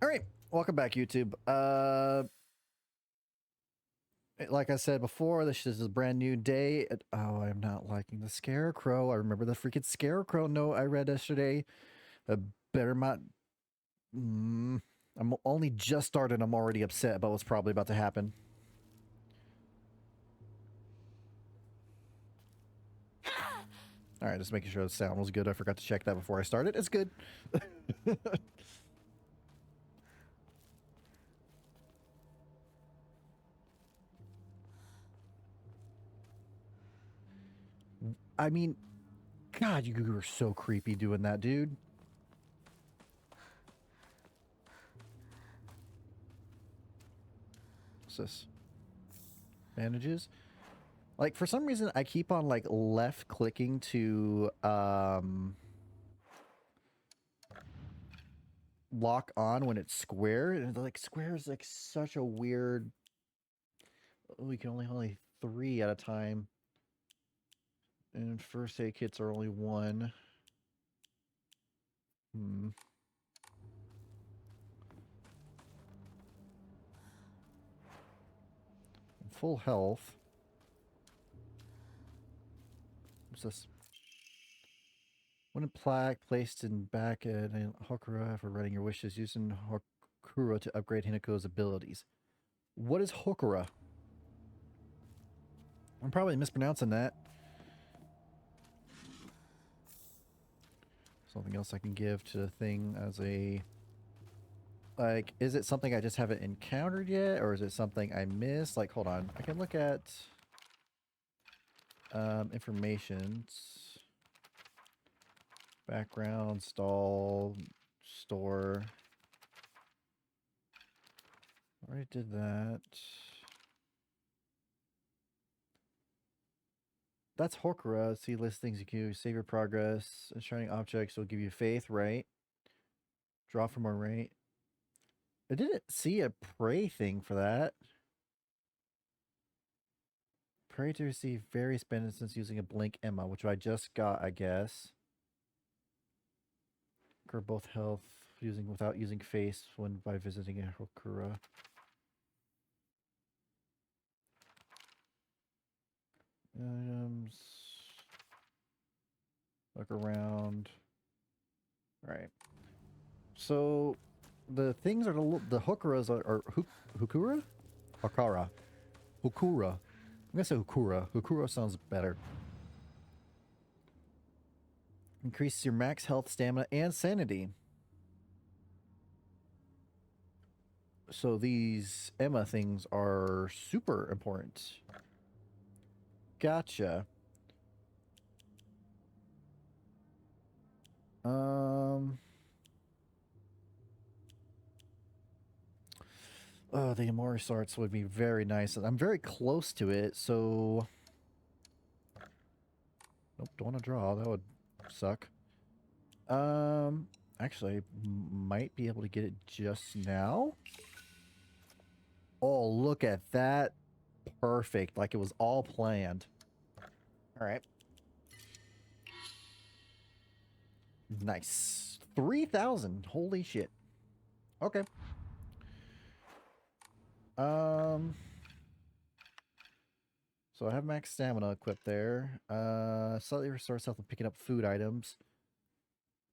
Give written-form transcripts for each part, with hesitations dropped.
All right, welcome back, YouTube. Like I said before, this is a brand new day. Oh, I'm not liking the scarecrow. I remember the freaking scarecrow note I read yesterday. Better not. I'm only just started. I'm already upset about what's probably about to happen. All right, just making sure the sound was good. I forgot to check that before I started. It's good. I mean, God, you were so creepy doing that, dude. What's this? Bandages? Like, for some reason, I keep on, like, left clicking to, lock on when it's square. And, like, square is, like, such a weird... Oh, you can only 3 at a time. And first aid kits are only 1. Full health. What's this? When a plaque placed in back at Hokura for writing your wishes, using Hokura to upgrade Hinako's abilities. What is Hokura? I'm probably mispronouncing that. Something else I can give to the thing as a... Like, is it something I just haven't encountered yet? Or is it something I missed? Like, hold on. I can look at... information. Background, stall, store. Already did that. That's Hokura. See listings you can use. Save your progress. Enshrining objects will give you faith, right? Draw from a right. I didn't see a pray thing for that. Pray to receive various benefits using a blink Emma, which I just got, I guess. Or both health without using face when by visiting a Hokura. Items. Look around. Alright. So the things are the Hokuras are Hukura? Hakara. Hukura. I'm gonna say Hukura. Hukura sounds better. Increases your max health, stamina, and sanity. So these Emma things are super important. Gotcha. Oh, the Amori Sarts would be very nice. I'm very close to it, so... Nope, don't want to draw. That would suck. Actually, I might be able to get it just now. Oh, look at that. Perfect. Like it was all planned. All right. Nice. 3,000. Holy shit. Okay. So I have max stamina equipped there. Slightly restores health and picking up food items.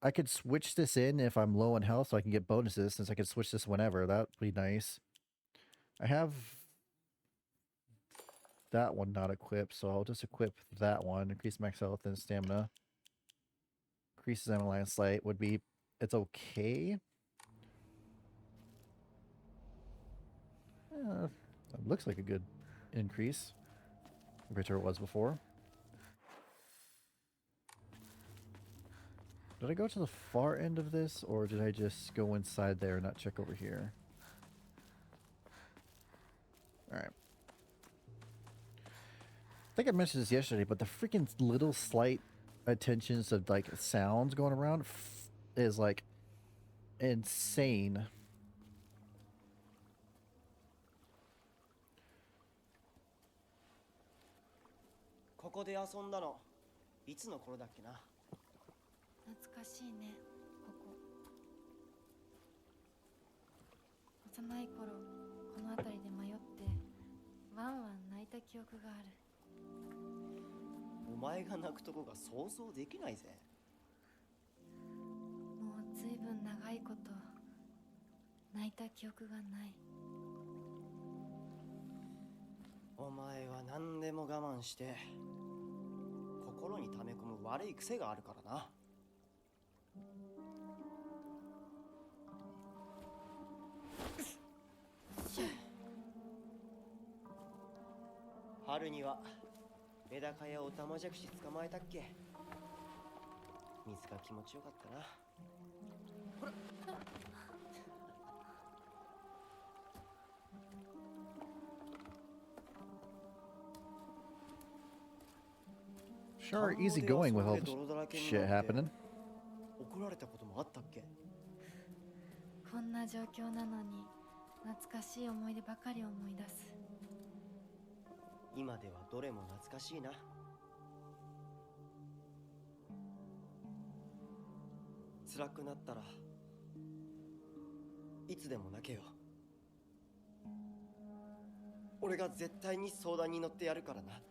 I could switch this in if I'm low on health so I can get bonuses since I can switch this whenever. That would be nice. I have that one not equipped, so I'll just equip that one. Increase max health and stamina. Increases ammo slight would be... It's okay. That looks like a good increase compared to what it was before. Did I go to the far end of this, or did I just go inside there and not check over here? Alright. I think I mentioned this yesterday, but the freaking little slight attentions of, like, sounds going around is, like, insane. 幼い頃この辺りで迷ってワンワン泣いた記憶がある。お前が泣くとこが想像できないぜ。もうずいぶん長いこと泣いた記憶がない。お前は何でも我慢して心に溜め込む悪い癖があるからな。春にはメダカやオタマジャクシ捕まえたっけ。水が気持ちよかったな。ほら。Sure, easy going with all this shit happening. 怒られたこともあったっけ。こんな状況なのに懐かしい思い出ばかり思い出す。今ではどれも懐かしいな。辛くなったらいつでも泣けよ。俺が絶対に相談に乗ってやるからな。あ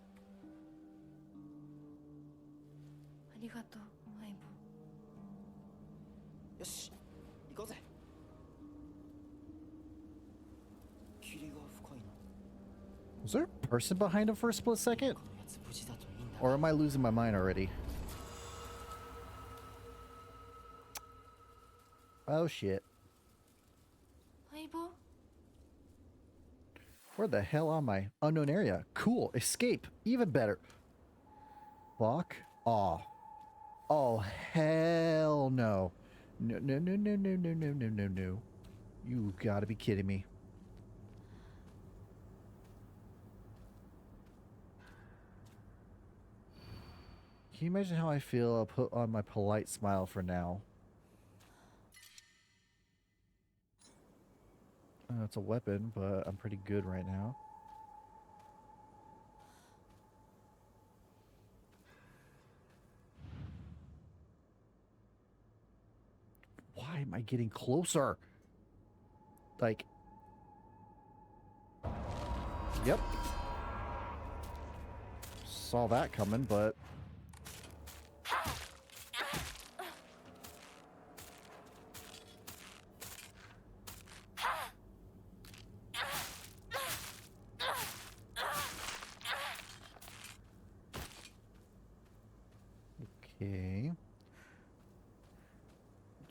りがとう相棒。よし、行こうぜ。霧が深いな。Was there a person behind him for a split second? このやつ無事だといいんだ。 Or am I losing my mind already? Oh shit. 相棒 Where the hell am I? Unknown area. Cool. Escape. Even better. Fuck off. Oh, hell no. No, no, no, no, no, no, no, no, no, no. You gotta be kidding me. Can you imagine how I feel? I'll put on my polite smile for now. It's a weapon, but I'm pretty good right now. Why am I getting closer? Like... Yep. Saw that coming, but... Okay.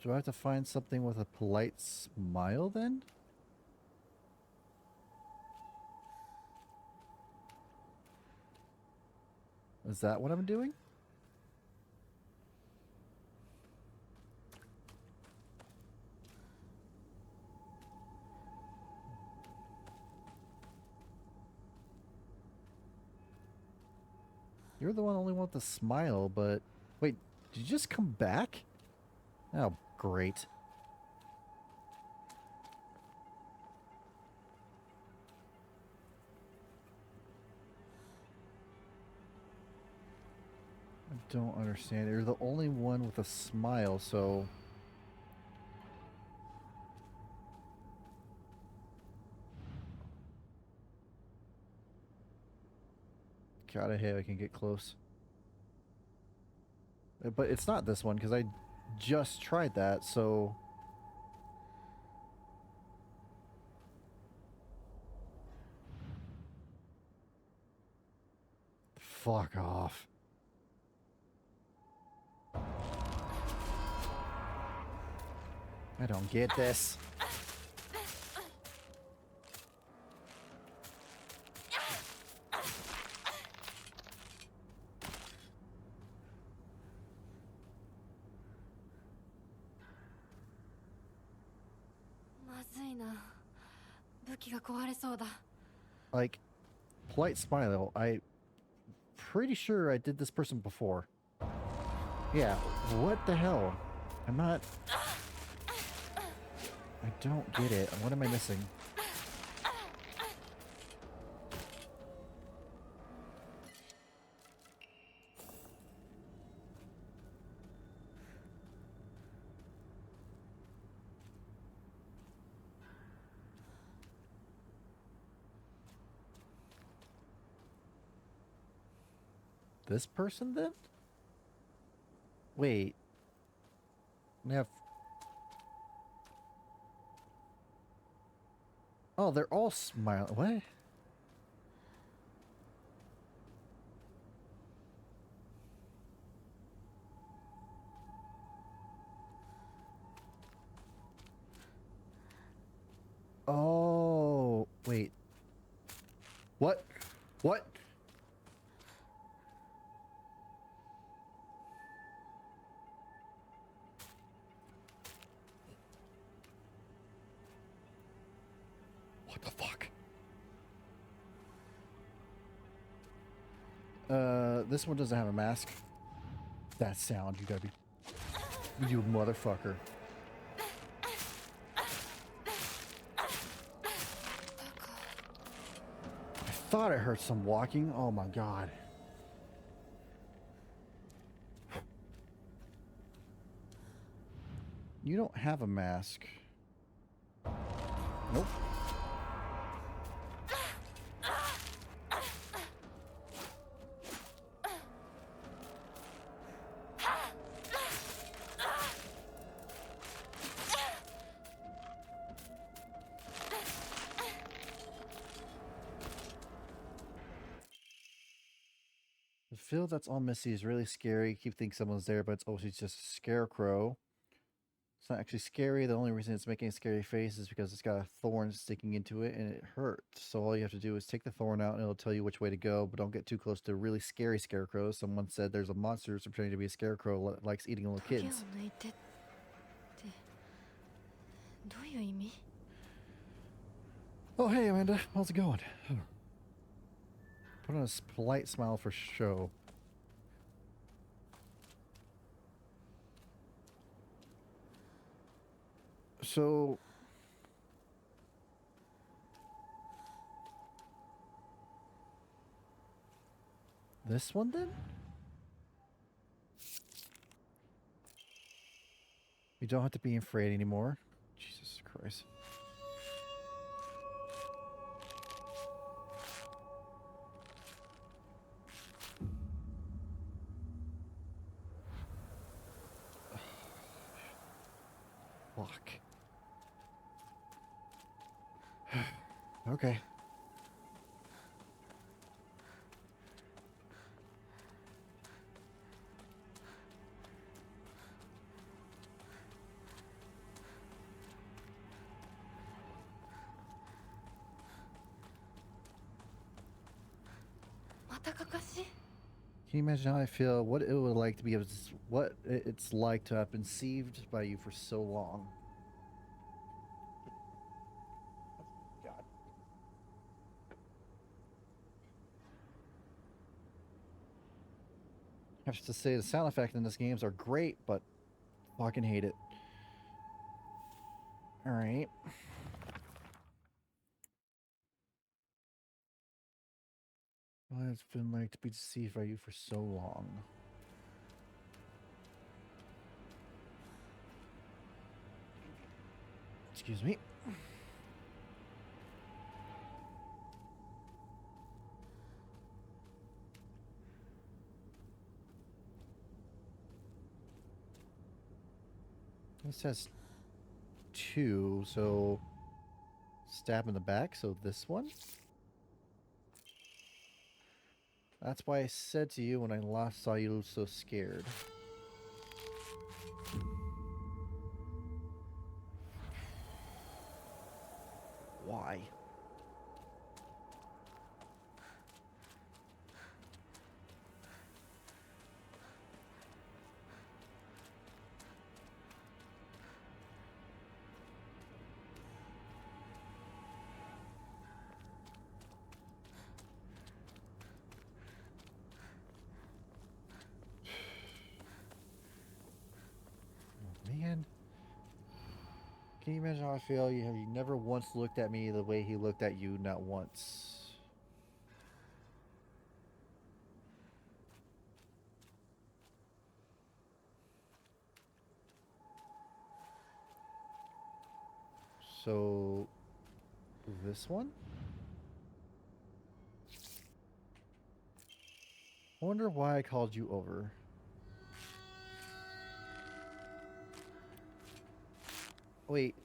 Do I have to find something with a polite smile then? Is that what I'm doing? You're the only one with the smile, but... Wait, did you just come back? Oh, great. I don't understand. You're the only one with a smile, so... God, I hope I can get close. But it's not this one, because I just tried that, so... Fuck off. I don't get this. Like, polite smile, I'm pretty sure I did this person before. Yeah, what the hell? I'm not... I don't get it. What am I missing? this person then? Wait. They have... Oh, they're all smiling. What? Oh, wait. What? What? What the fuck? This one doesn't have a mask. That sound, you gotta be... You motherfucker. I thought I heard some walking. Oh my god. You don't have a mask. Nope. The field that's all misty is really scary. Keep thinking someone's there, but it's always just a scarecrow. It's not actually scary. The only reason it's making a scary face is because it's got a thorn sticking into it and it hurts. So all you have to do is take the thorn out and it'll tell you which way to go, but don't get too close to really scary scarecrows. Someone said there's a monster who's pretending to be a scarecrow that likes eating little 影を kids. 抜いてってどういう意味？ Oh, hey, Amanda. How's it going? Put on a polite smile for show. So... This one, then? You don't have to be afraid anymore. Jesus Christ. Fuck. Okay. Can you imagine how I feel? What it would like to be, what it's like to have been deceived by you for so long. God. I have to say the sound effects in this games are great, but fucking hate it. All right. What it's been like to be deceived by you for so long. Excuse me. This has 2, so stab in the back, so this one? That's why I said to you when I last saw you so scared. Why? Man, can you imagine how I feel? You never once looked at me the way he looked at you, not once. So, this one? I wonder why I called you over. Wait,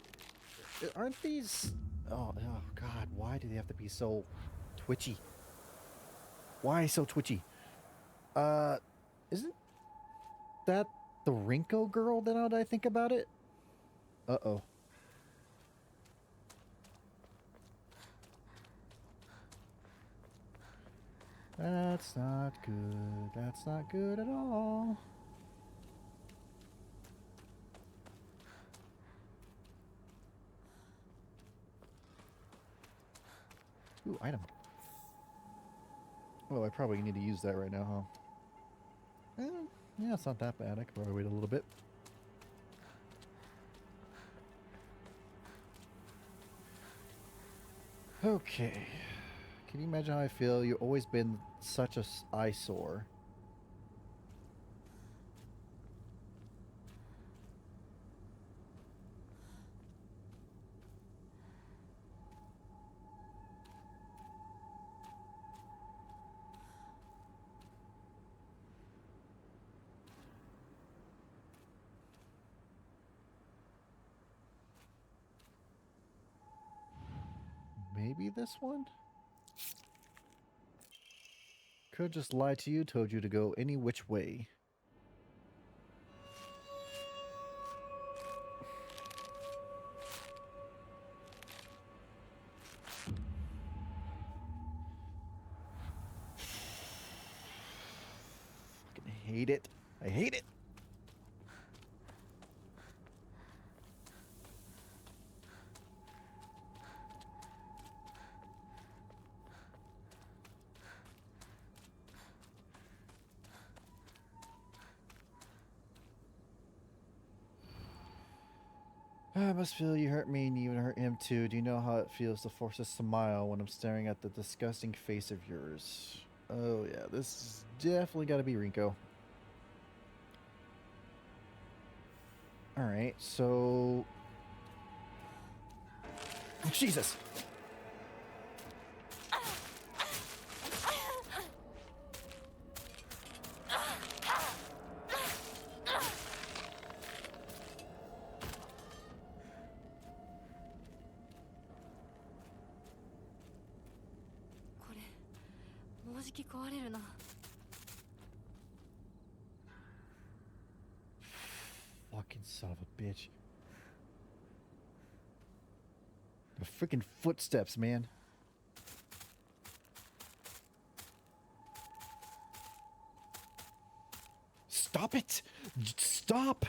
aren't these... oh god, why do they have to be so twitchy? Why so twitchy? Isn't that the Rinko girl then, now that I think about it? Uh-oh. That's not good. That's not good at all. Ooh, item. Oh, I probably need to use that right now, huh? Yeah, it's not that bad. I could probably wait a little bit. Okay. Can you imagine how I feel? You've always been such a eyesore. Maybe this one? Could just lie to you, told you to go any which way. Fucking hate it. I hate it. I must feel you hurt me and you even hurt him too. Do you know how it feels to force a smile when I'm staring at the disgusting face of yours? Oh yeah, this is definitely got to be Rinko. Alright, so... Jesus! Fucking son of a bitch. The freaking footsteps, man. Stop it! Stop!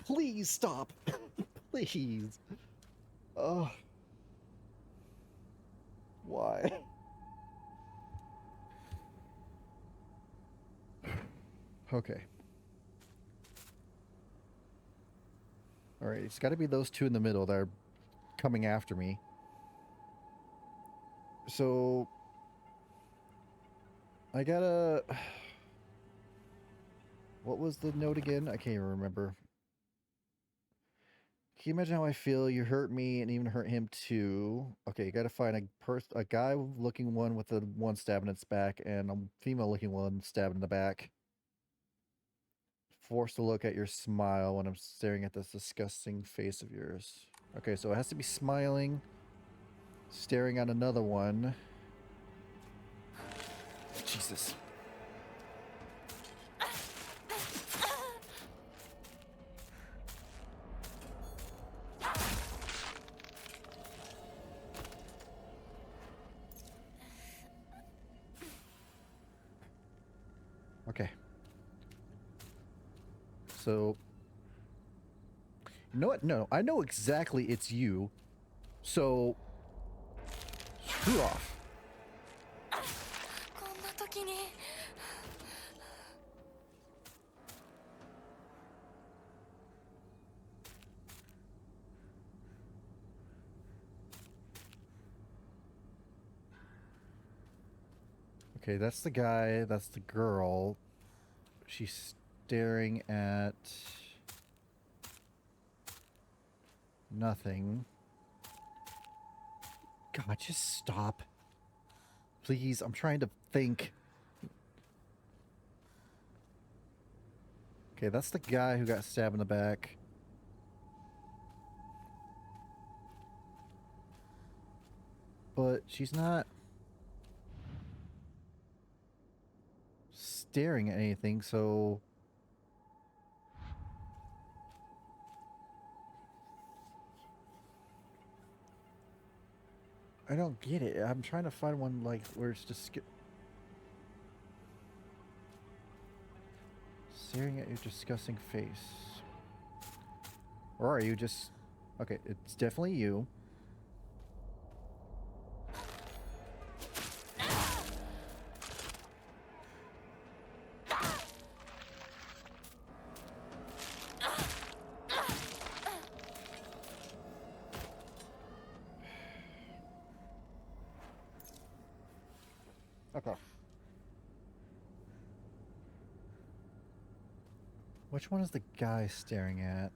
Please stop! Please. Oh. Why? Okay. Alright, it's gotta be those two in the middle that are coming after me. So... I gotta... What was the note again? I can't even remember. Can you imagine how I feel? You hurt me and even hurt him too. Okay, you gotta find a guy looking one with the one stabbing its back and a female looking one stabbing in the back. Forced to look at your smile when I'm staring at this disgusting face of yours. Okay, so it has to be smiling, staring at another one. Jesus. Okay. So, you know what? No, I know exactly it's you. So, screw off. Okay, that's the guy, that's the girl. She's staring at nothing. God, just stop. Please, I'm trying to think. Okay, that's the guy who got stabbed in the back. But she's not staring at anything, so I don't get it. I'm trying to find one like where it's just staring at your disgusting face. Or are you just... Okay, it's definitely you. Okay. Which one is the guy staring at?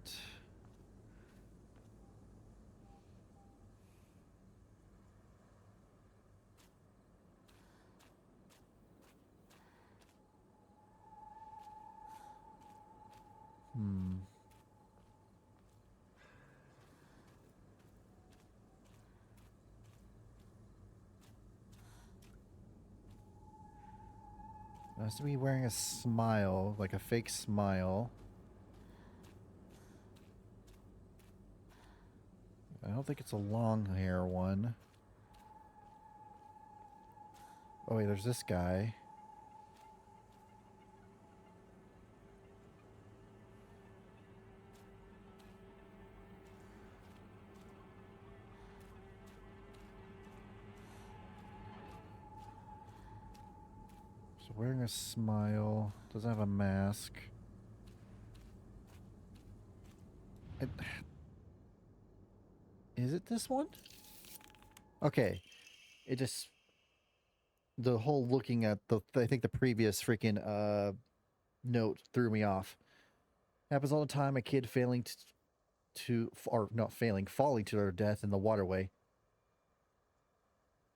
Hmm. Has to be wearing a smile, like a fake smile. I don't think it's a long hair one. Oh wait, there's this guy. So wearing a smile, doesn't have a mask. Is it this one? Okay. It just... The whole looking at the... I think the previous freaking note threw me off. Happens all the time. A kid failing or not failing, falling to their death in the waterway.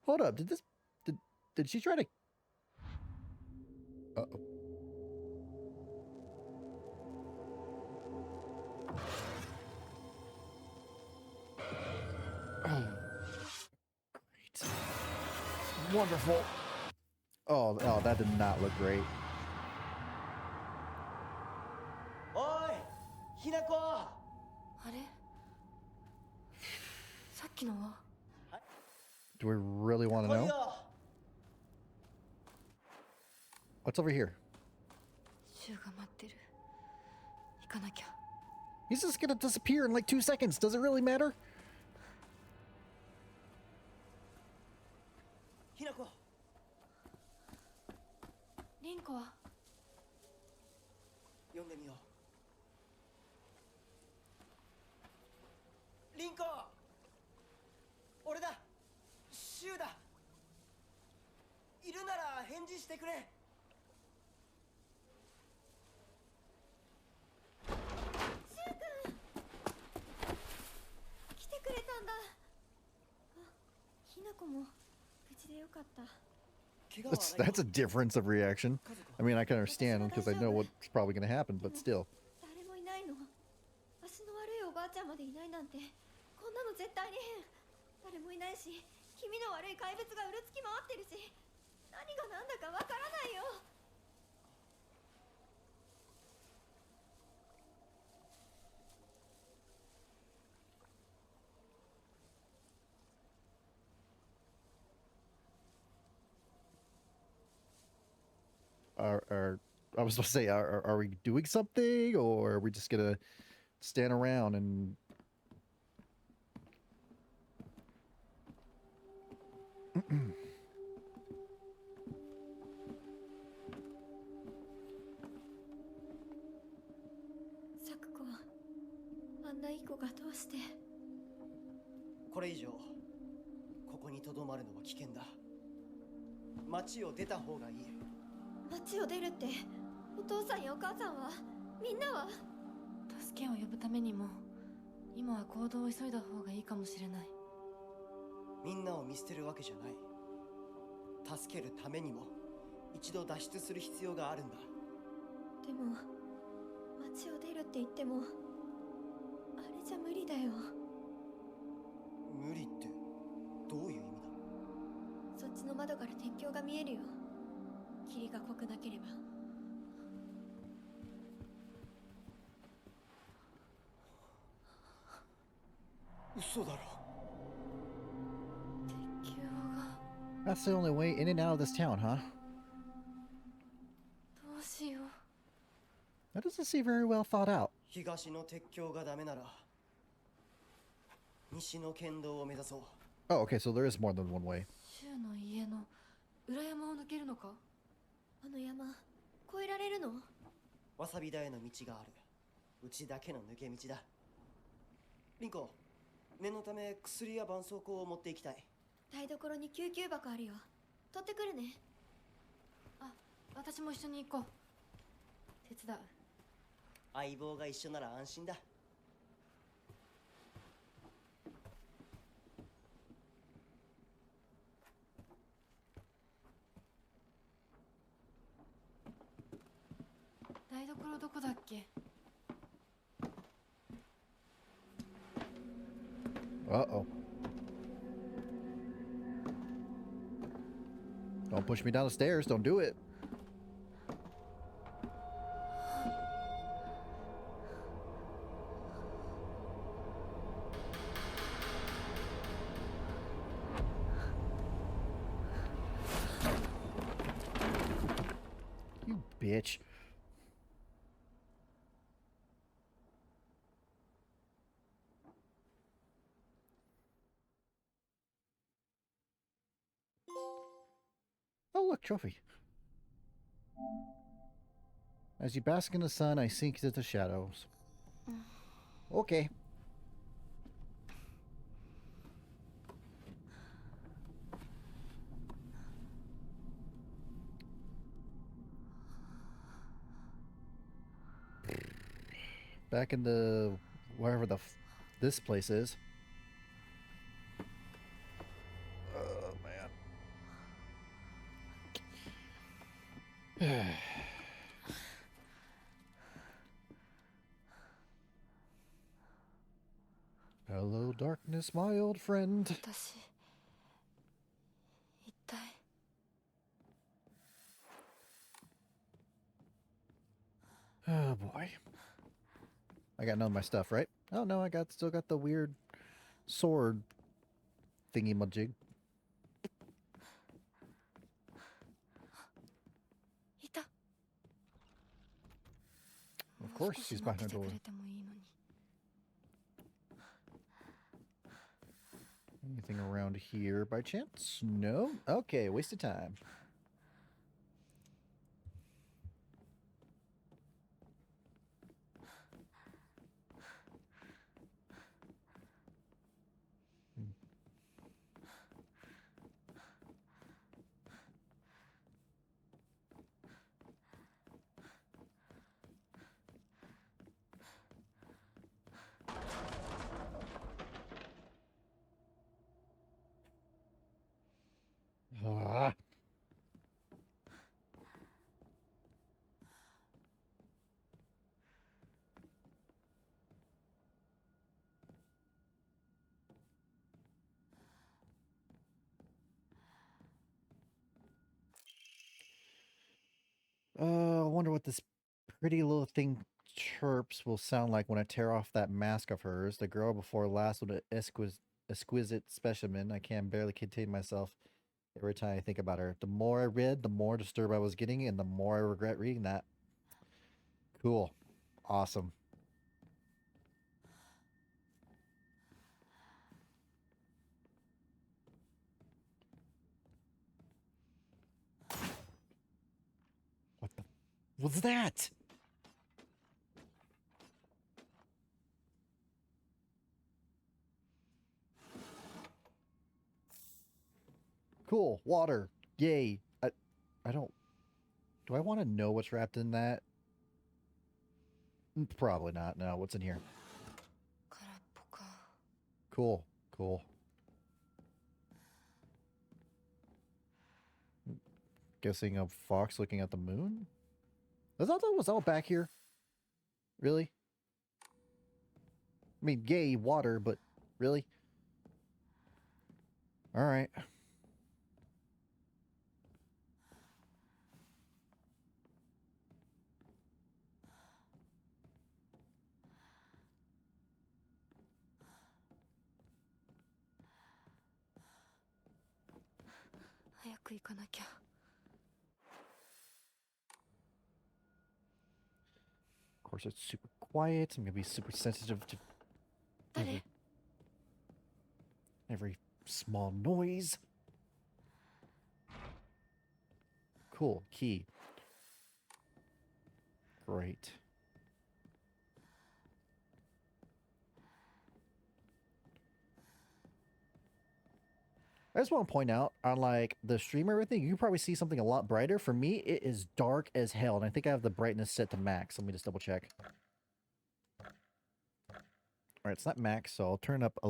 Hold up. Did she try to... Uh-oh. Oh, great. Wonderful. Oh, that did not look great. おいひなこあれさっきのは Do we really want to 来い know? よ What's over here? シュウが待ってる行かなきゃ He's just gonna disappear in like 2 seconds. Does it really matter? ひなこリンコは呼んでみようリンコ俺だシュウだいるなら返事してくれ来てくれたんだあひなこも無事でよかった That's a difference of reaction. I mean, I can understand because I know what's probably gonna happen, but still. 誰もいないの足の悪いおばあちゃんまでいないなんてこんなの絶対に変誰もいないし気味の悪い怪物がうるつき回ってるし何が何だかわからないよ I was supposed to say, are we doing something, or are we just gonna stand around and? Sakuko あんないい子がどうしてこれ以上ここにとどまるのは危険だ町を出た方がいい町を出るってお父さんやお母さんはみんなは助けを呼ぶためにも今は行動を急いだ方がいいかもしれないみんなを見捨てるわけじゃない助けるためにも一度脱出する必要があるんだでも街を出るって言ってもあれじゃ無理だよ。無理ってどういう意味だ？そっちの窓から鉄橋が見えるよ。霧が濃くなければ。嘘だろ。鉄橋が That's the only way in and out of this town, huh? どうしよう。 That doesn't seem very well thought out. 東の鉄橋がダメなら西の県道を目指そう。 Oh, okay, so there is more than one way. 柊の家の裏山を抜けるのか？あの山越えられるの？わさび田への道がある。うちだけの抜け道だ。リンコ、念のため薬や絆創膏を持っていきたい。台所に救急箱あるよ。取ってくるね。あ、私も一緒に行こう。手伝う。相棒が一緒なら安心だ。台所どこだっけ？ Uh-oh. Don't push me down the stairs. Don't do it. You bitch. Oh, look, trophy. As you bask in the sun, I sink into the shadows. Okay. Back in the wherever this place is. Oh man. Hello, darkness, my old friend. 私一体 Oh boy. I got none of my stuff, right? Oh no, I still got the weird sword thingy majig. いた。 Of course, もう少し she's 待 behind って the て door. くれてもいいのに。 Anything around here by chance? No? Okay, waste of time. Ah. I wonder what this pretty little thing chirps will sound like when I tear off that mask of hers. The girl before last was an exquisite specimen. I can barely contain myself every time I think about her. The more I read, the more disturbed I was getting, and the more I regret reading that. Cool. Awesome. What the was that? Cool. Water. Yay. I don't... Do I want to know what's wrapped in that? Probably not. No, what's in here? 空っぽか。 Cool. Cool. Guessing a fox looking at the moon? I thought that was all back here. Really? I mean, yay, water, but really? All right. 早く行かなきゃ。 Of course, it's super quiet. I'm gonna be super sensitive to 誰？ every small noise. Cool. Key. Great. I just want to point out on like the stream or everything, you can probably see something a lot brighter. For me, it is dark as hell, and I think I have the brightness set to max. Let me just double check. All right, it's not max, so I'll turn up a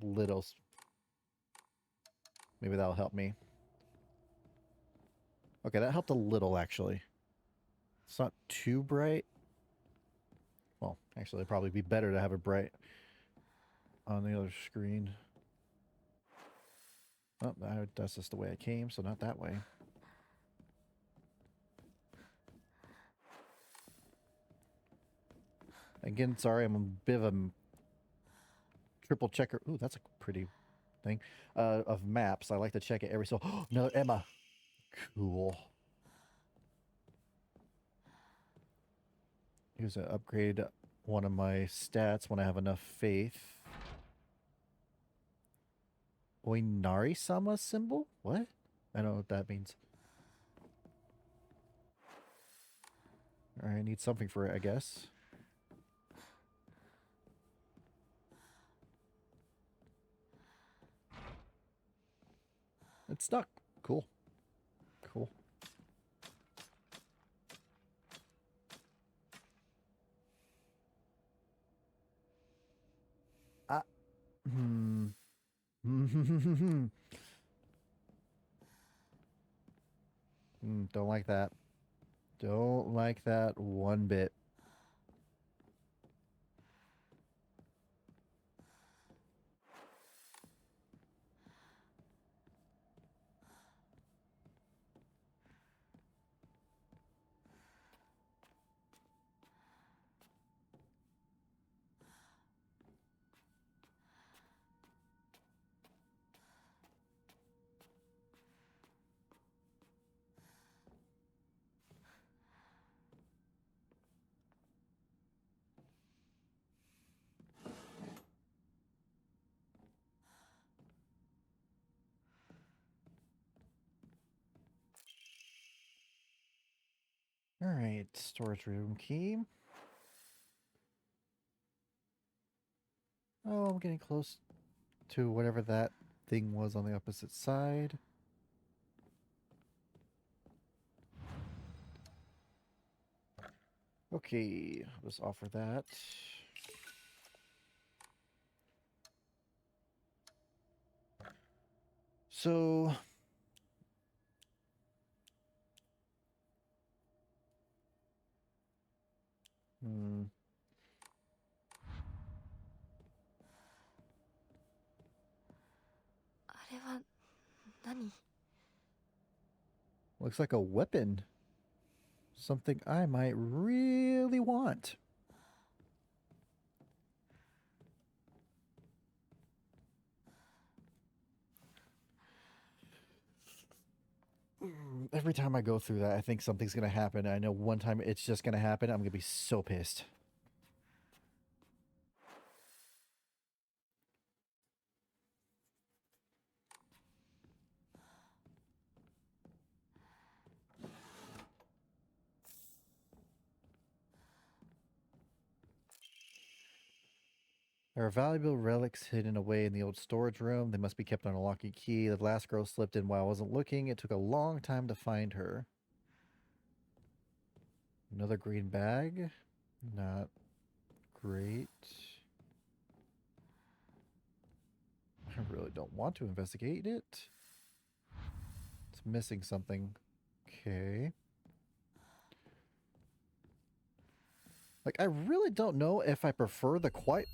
little. Maybe that'll help me. Okay, that helped a little actually. It's not too bright. Well, actually, it'd probably be better to have it bright on the other screen. Oh, that's just the way I came, so not that way. Again, sorry, I'm a bit of a triple checker. Ooh, that's a pretty thing. Of maps. I like to check it every so. Oh, no, Emma. Cool. Here's to upgrade one of my stats when I have enough faith. Oinari-sama symbol? What? I don't know what that means. Alright, I need something for it, I guess. It's stuck. Cool. Cool. Hmm. Don't like that. Don't like that one bit. Alright, storage room key. Oh, I'm getting close to whatever that thing was on the opposite side. Okay, let's offer that. So... Hmm. Looks like a weapon. Something I might really want. Every time I go through that, I think something's going to happen. I know one time it's just going to happen. I'm going to be so pissed. There are valuable relics hidden away in the old storage room. They must be kept on a lock and key. The last girl slipped in while I wasn't looking. It took a long time to find her. Another green bag. Not great. I really don't want to investigate it. It's missing something. Okay. Like, I really don't know if I prefer the quiet...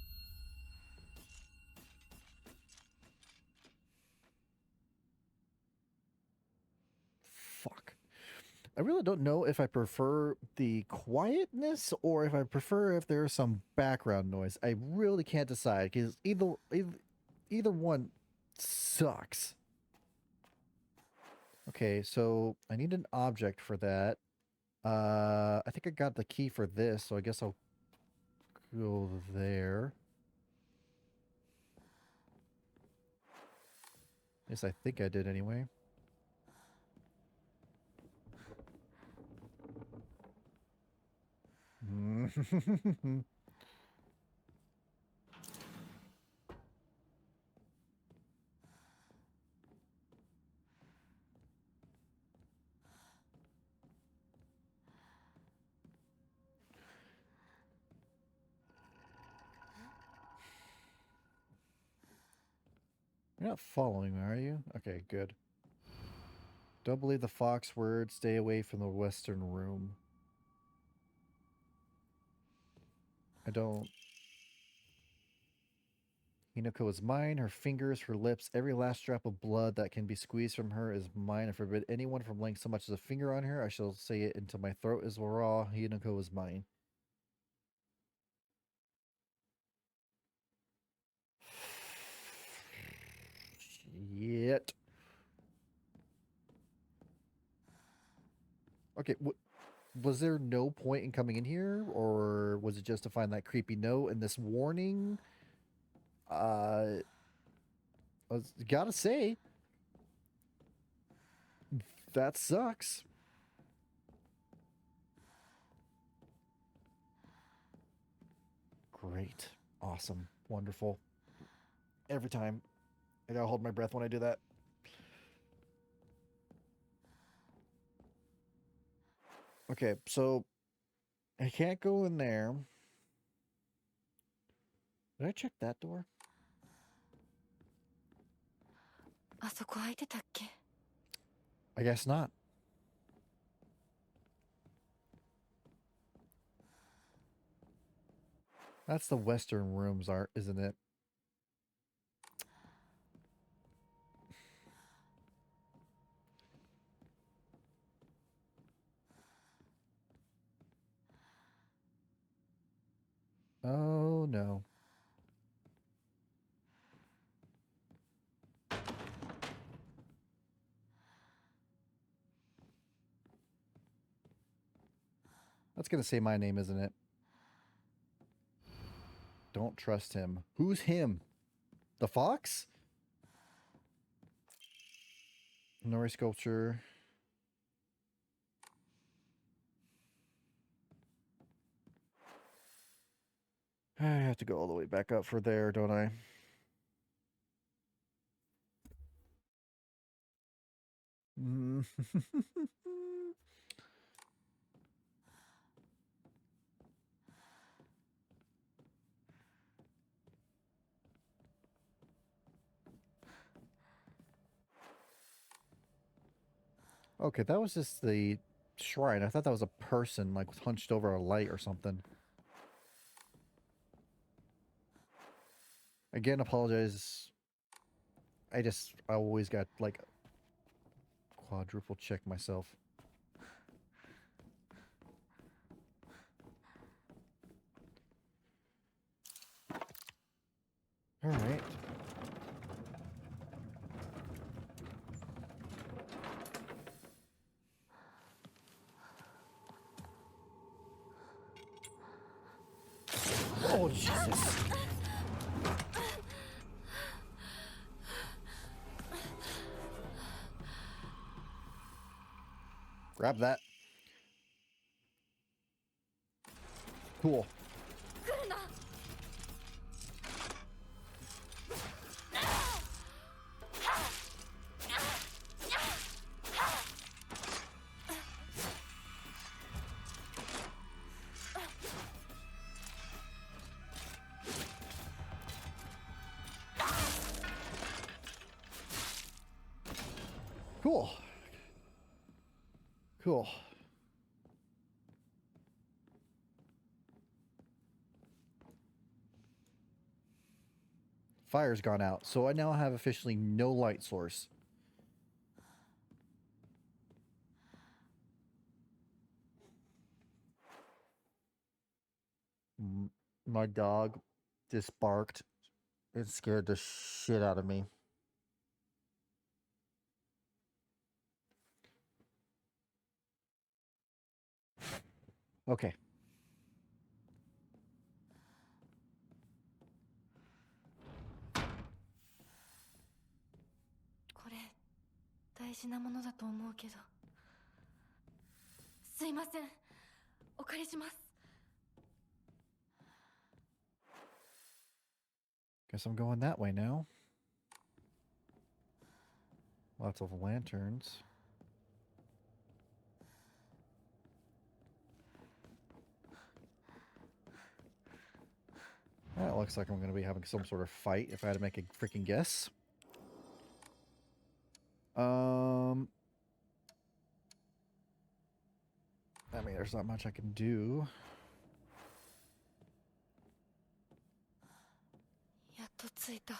Fuck. I really don't know if I prefer the quietness or if I prefer if there's some background noise. I really can't decide because either one sucks. Okay, so I need an object for that. I think I got the key for this, so I guess I'll go there. Yes, I think I did anyway. You're not following me, are you? Okay, good. Don't believe the fox word. Stay away from the western room. I don't... Hinako is mine. Her fingers, her lips, every last drop of blood that can be squeezed from her is mine. I forbid anyone from laying so much as a finger on her. I shall say it until my throat is raw. Hinako is mine. Shit. Okay, was there no point in coming in here? Or was it just to find that creepy note and this warning? I gotta say, that sucks. Great. Awesome. Wonderful. Every time. I gotta hold my breath when I do that. Okay, so I can't go in there. Did I check that door? あそこ開いてたっけ？ I guess not. That's the western rooms, art, isn't it? Oh no. That's gonna say my name, isn't it? Don't trust him. Who's him? The fox? Nori sculpture. I have to go all the way back up for there, don't I? Okay, that was just the shrine. I thought that was a person, like, hunched over a light or something. Again, apologize. I always got, like, quadruple check myself. All right. Oh, Jesus. Grab that. Cool. 来るな。Cool. Cool. fire's gone out. So I now have officially no light source. My dog just barked. It scared the shit out of me. Okay.これ大事なものだと思うけど。すいません。お借りします。 Guess I'm going that way now. Lots of lanterns. That looks like I'm going to be having some sort of fight if I had to make a freaking guess. I mean, there's not much I can do. やっと着いた。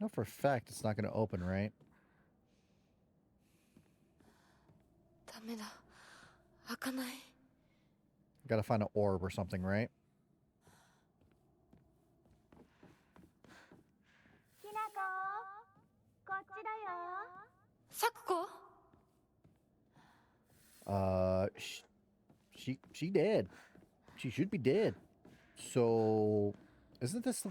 No, for a fact it's not going to open, right? ダメだ。開かない。 Gotta find an orb or something, right? きなこ、こっちだよ。サクコ？ She dead. She should be dead. So, isn't this the...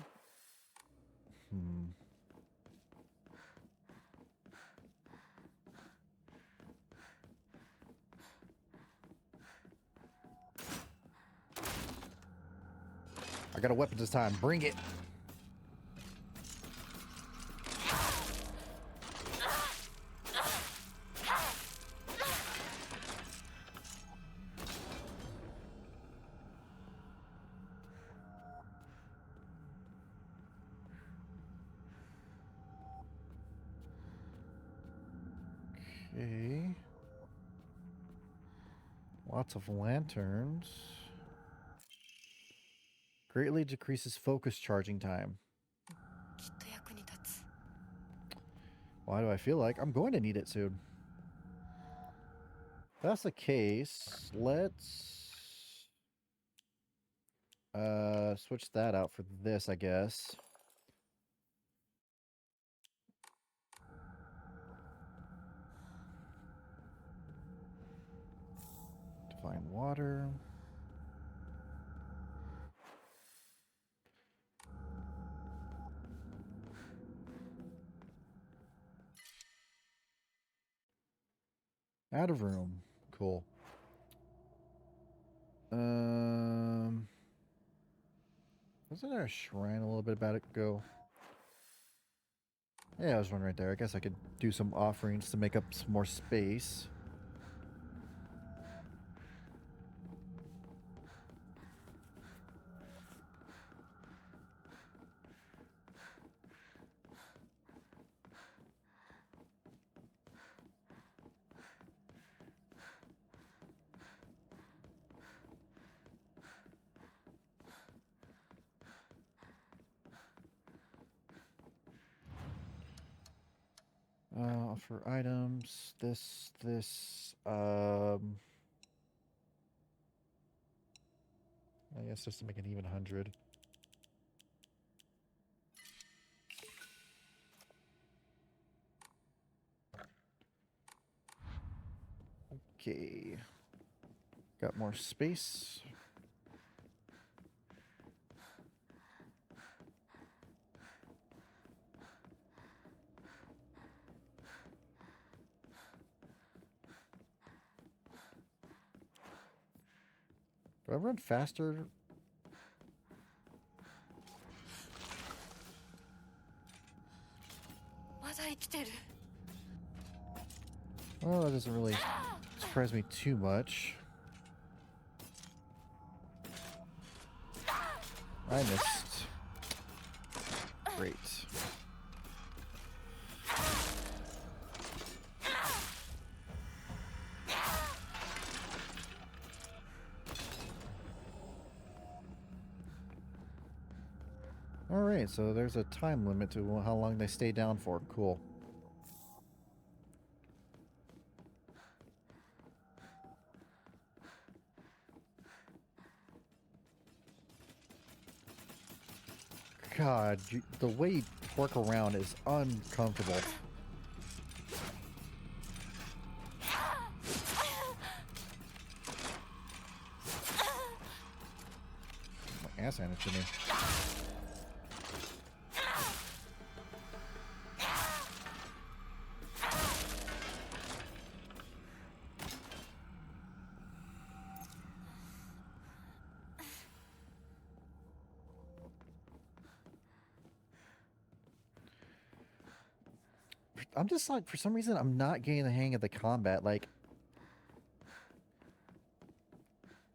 I got a weapon this time. Bring it. Okay. Lots of lanterns. Greatly decreases focus charging time. きっと役に立つ。 Why do I feel like I'm going to need it soon? If that's the case, let's switch that out for this, I guess. Divine water. Out of room. Cool. Wasn't there a shrine a little bit about it go? Yeah, there's one right there. I guess I could do some offerings to make up some more space. For items, this, I guess just to make an even 100. Okay. Got more space. Do I run faster? Well, that doesn't really surprise me too much. I missed. Great. Alright, so there's a time limit to how long they stay down for. Cool. God, the way you twerk around is uncomfortable. My ass handed to me. I'm just like, for some reason, I'm not getting the hang of the combat. Like,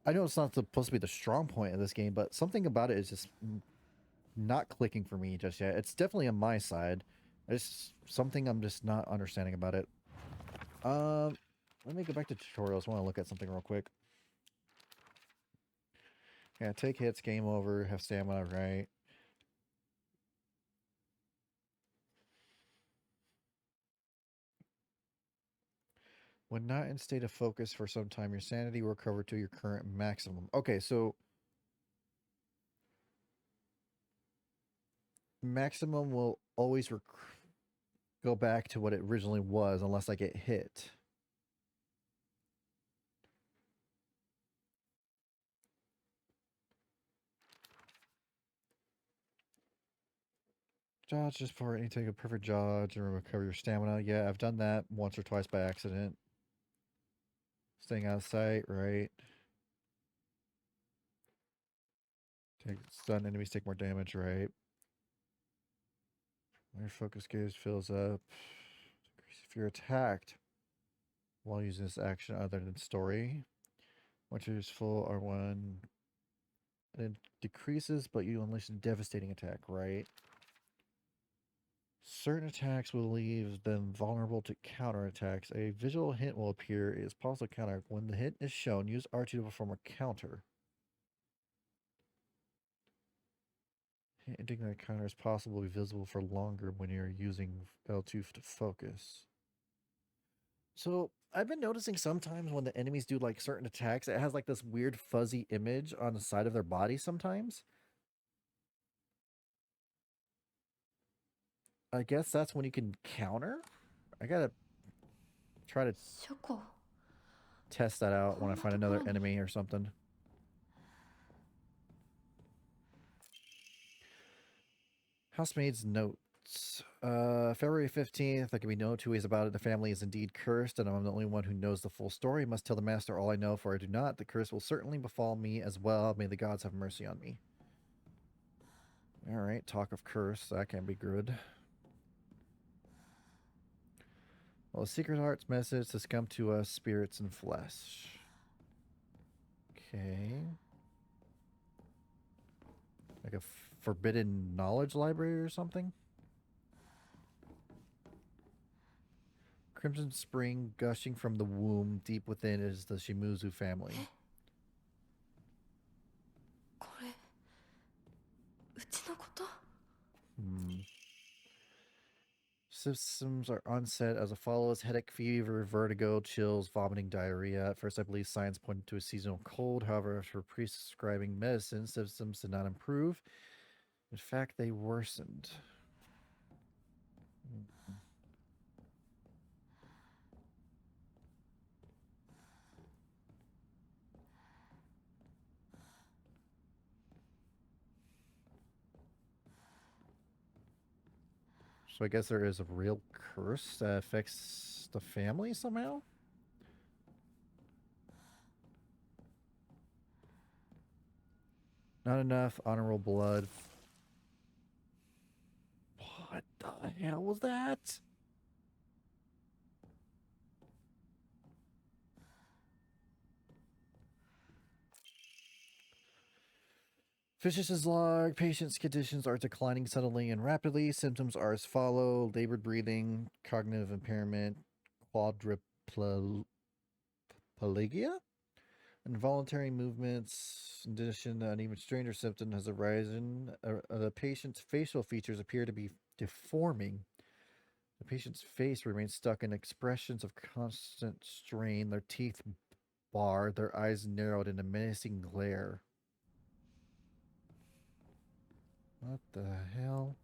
I know it's not supposed to be the strong point of this game, but something about it is just not clicking for me just yet. It's definitely on my side. It's something I'm just not understanding about it. Let me go back to tutorials. I want to look at something real quick. Yeah, take hits, game over, have stamina, right? When not in state of focus for some time, your sanity will recover to your current maximum. Okay, so maximum will always go back to what it originally was unless I get hit. Dodge just for any take a perfect dodge and recover your stamina. Yeah, I've done that once or twice by accident. Staying out of sight, right? Take stun enemies take more damage, right? Your focus gauge fills up. If you're attacked while using this action other than story, once you're full R1, it decreases, but you unleash a devastating attack, right? Certain attacks will leave them vulnerable to counterattacks. A visual hint will appear. It is possible to counter. When the hint is shown, use R2 to perform a counter. Hinting that counter is possible will be visible for longer when you're using L2 to focus. So I've been noticing sometimes when the enemies do like certain attacks, it has like this weird fuzzy image on the side of their body sometimes. I guess that's when you can counter. I gotta try to ショコ test that out when I find another enemy or something. Housemaid's notes. February 15th, there can be no two ways about it. The family is indeed cursed, and I'm the only one who knows the full story. I must tell the master all I know, for I do not. The curse will certainly befall me as well. May the gods have mercy on me. Alright, talk of curse. That can be good. Well, the secret heart's message has come to us, spirits and flesh. Okay. Like a forbidden knowledge library or something? Crimson spring gushing from the womb deep within is the Shimuzu family. これうちのこと Symptoms are onset as follows: headache, fever, vertigo, chills, vomiting, diarrhea. At first, I believe signs pointed to a seasonal cold. However, after prescribing medicine, symptoms did not improve. In fact, they worsened. So I guess there is a real curse that affects the family somehow? Not enough honorable blood. What the hell was that? Physician's log. Patient's conditions are declining suddenly and rapidly. Symptoms are as follow: labored breathing, cognitive impairment, quadriplegia, Involuntary movements. In addition, an even stranger symptom has arisen. The patient's facial features appear to be deforming. The patient's face remains stuck in expressions of constant strain, their teeth barred, their eyes narrowed in a menacing glare. What the hell?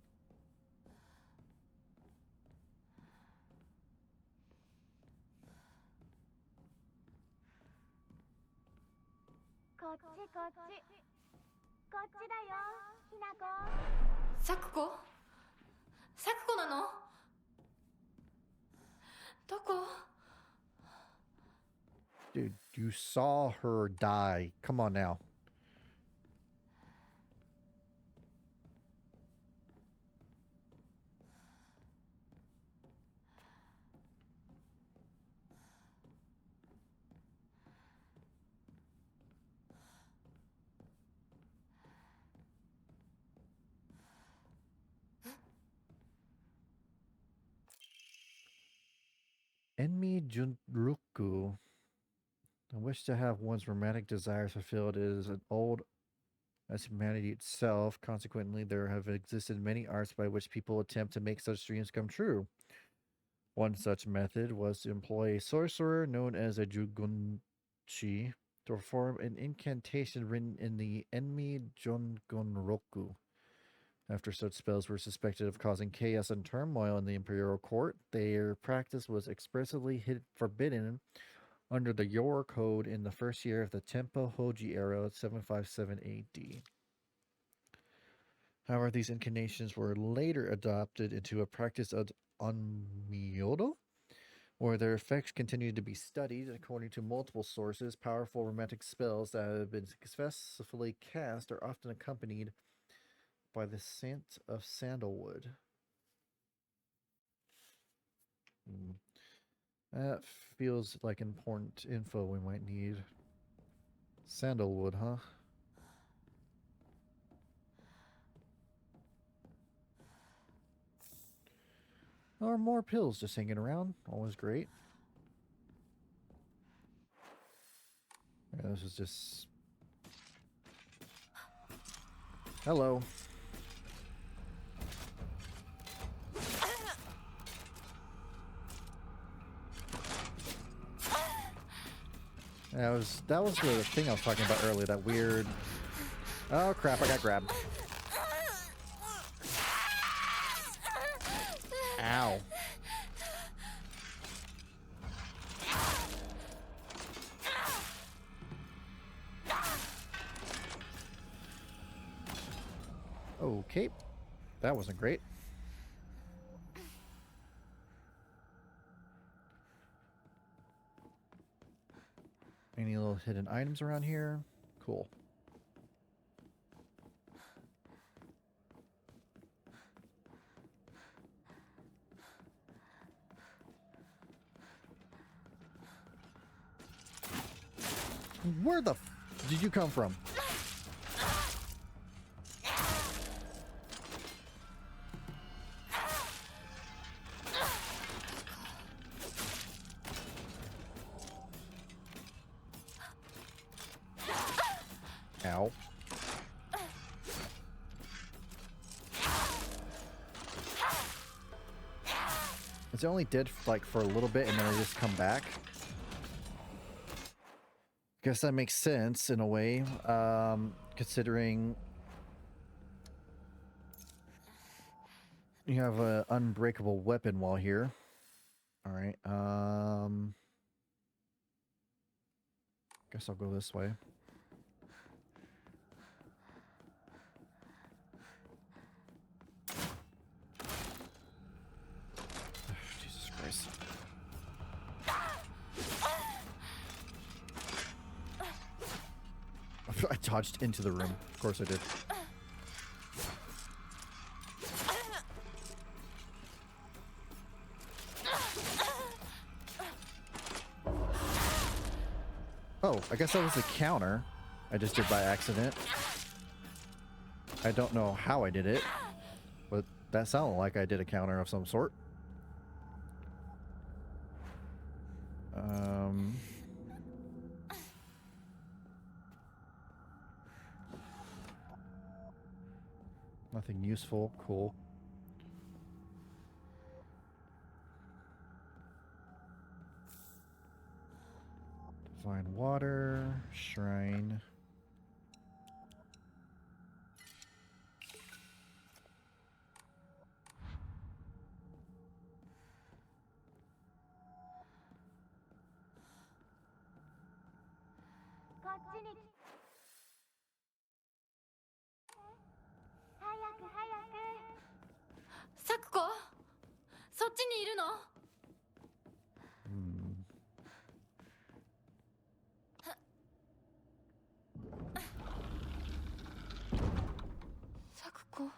Sakukoなの？どこ？ Dude, you saw her die. Come on now. Enmi Junruku. I wish to have one's romantic desires fulfilled is as old as humanity itself. Consequently, there have existed many arts by which people attempt to make such dreams come true. One such method was to employ a sorcerer known as a Jugunchi to perform an incantation written in the Enmi Jungonroku. After such spells were suspected of causing chaos and turmoil in the imperial court, their practice was expressly forbidden under the Yor Code in the first year of the Tempo Hoji era, 757 AD. However, these incantations were later adopted into a practice of Onmyodo, where their effects continued to be studied. According to multiple sources, powerful romantic spells that have been successfully cast are often accompanied by the scent of sandalwood. That feels like important info we might need. Sandalwood, huh? Or more pills just hanging around. Always great. Yeah, this is just... Hello. That was the thing I was talking about earlier, that weird... Oh crap, I got grabbed. Ow. Okay. That wasn't great. Any little hidden items around here? Cool. Where the f did you come from? Ow. It's only dead like for a little bit and then I just come back. Guess that makes sense in a way, considering you have an unbreakable weapon while here. All right. Guess I'll go this way. Jesus Christ. I dodged into the room. Of course I did. Oh, I guess that was the counter I just did by accident. I don't know how I did it, but that sounded like I did a counter of some sort. Nothing useful. Cool. Divine water. Shrine. Sakuko? そっちにいるの? Sakuko?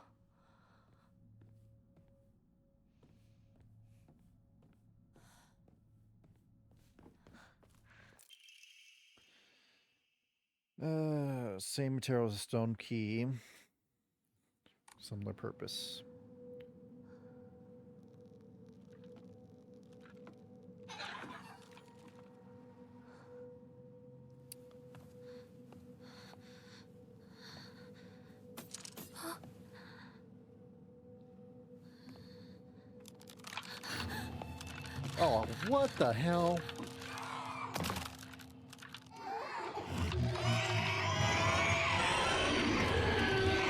Same material as a stone key. Similar purpose. Oh, what the hell?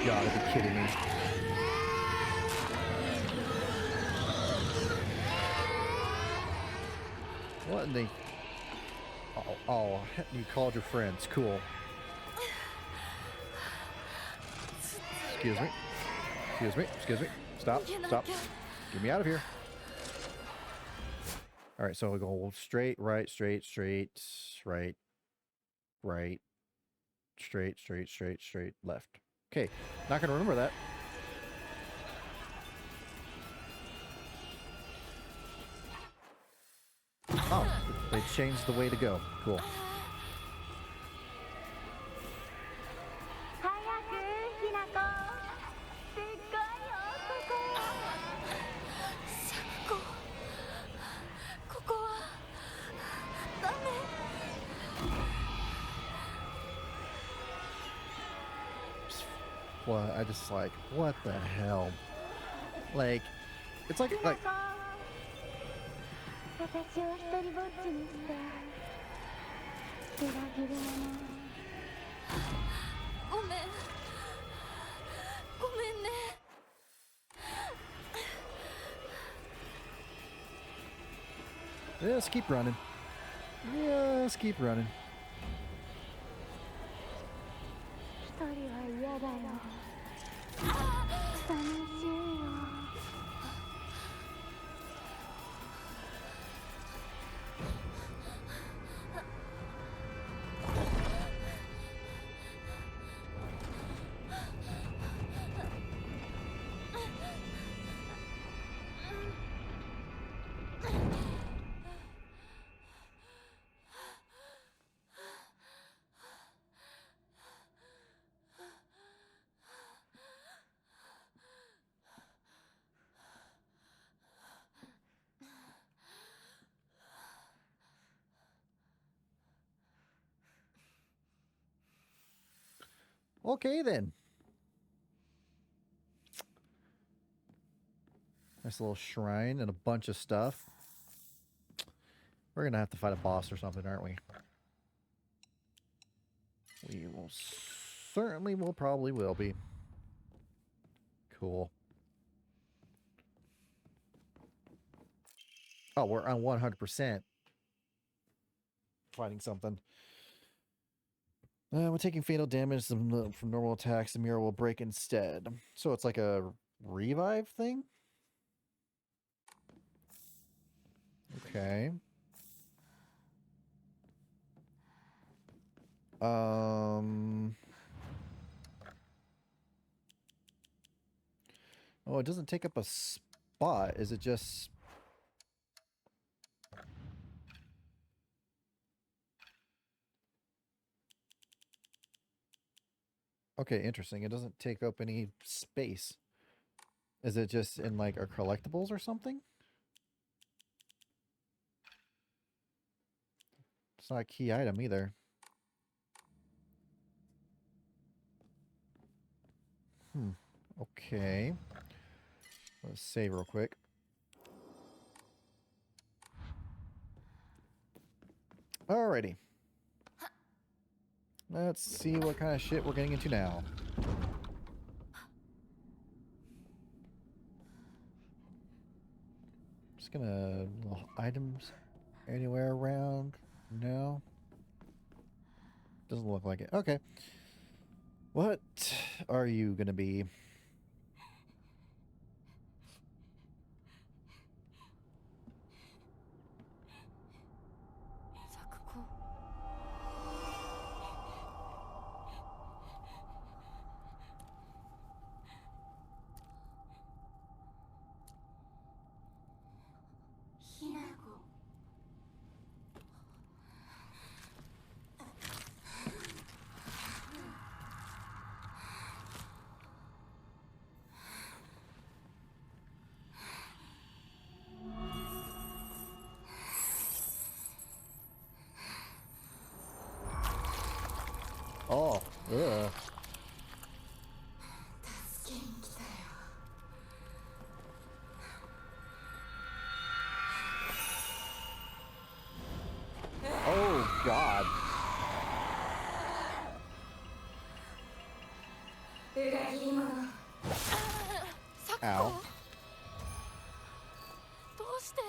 You gotta be kidding me. What in the... Oh, you called your friends. Cool. Excuse me. Excuse me. Excuse me. Stop. Stop. Get me out of here. All right, so we go straight, right, straight, right, right, straight, left. Okay, not gonna remember that. Oh, they changed the way to go. Cool. Well, I just like, what the hell? Like, it's like 私を一人ぼっちにして裏切り者ごめんね Just keep running. Just keep running. 一人は嫌だよ寂しいよ Okay then. Nice little shrine and a bunch of stuff. We're gonna have to fight a boss or something, aren't we? We will certainly probably will be. Cool. Oh, we're on 100% fighting something. When taking fatal damage from normal attacks, the mirror will break instead. So it's like a revive thing? Okay. Oh, it doesn't take up a spot. Is it just... Okay, interesting. It doesn't take up any space. Is it just in like our collectibles or something? It's not a key item either. Okay. Let's save real quick. Alrighty. Let's see what kind of shit we're getting into now. Just gonna... little items anywhere around? No? Doesn't look like it. Okay. What are you gonna be? Sakuko. Hinako. Oh, ugh. Oh, God. Ow. どうして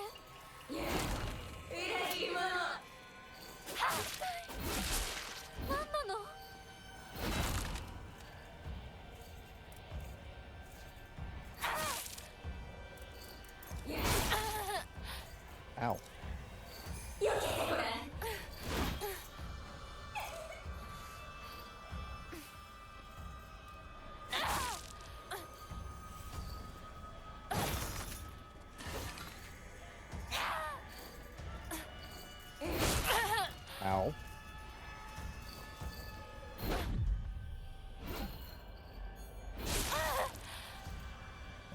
何なの Ow. Ow.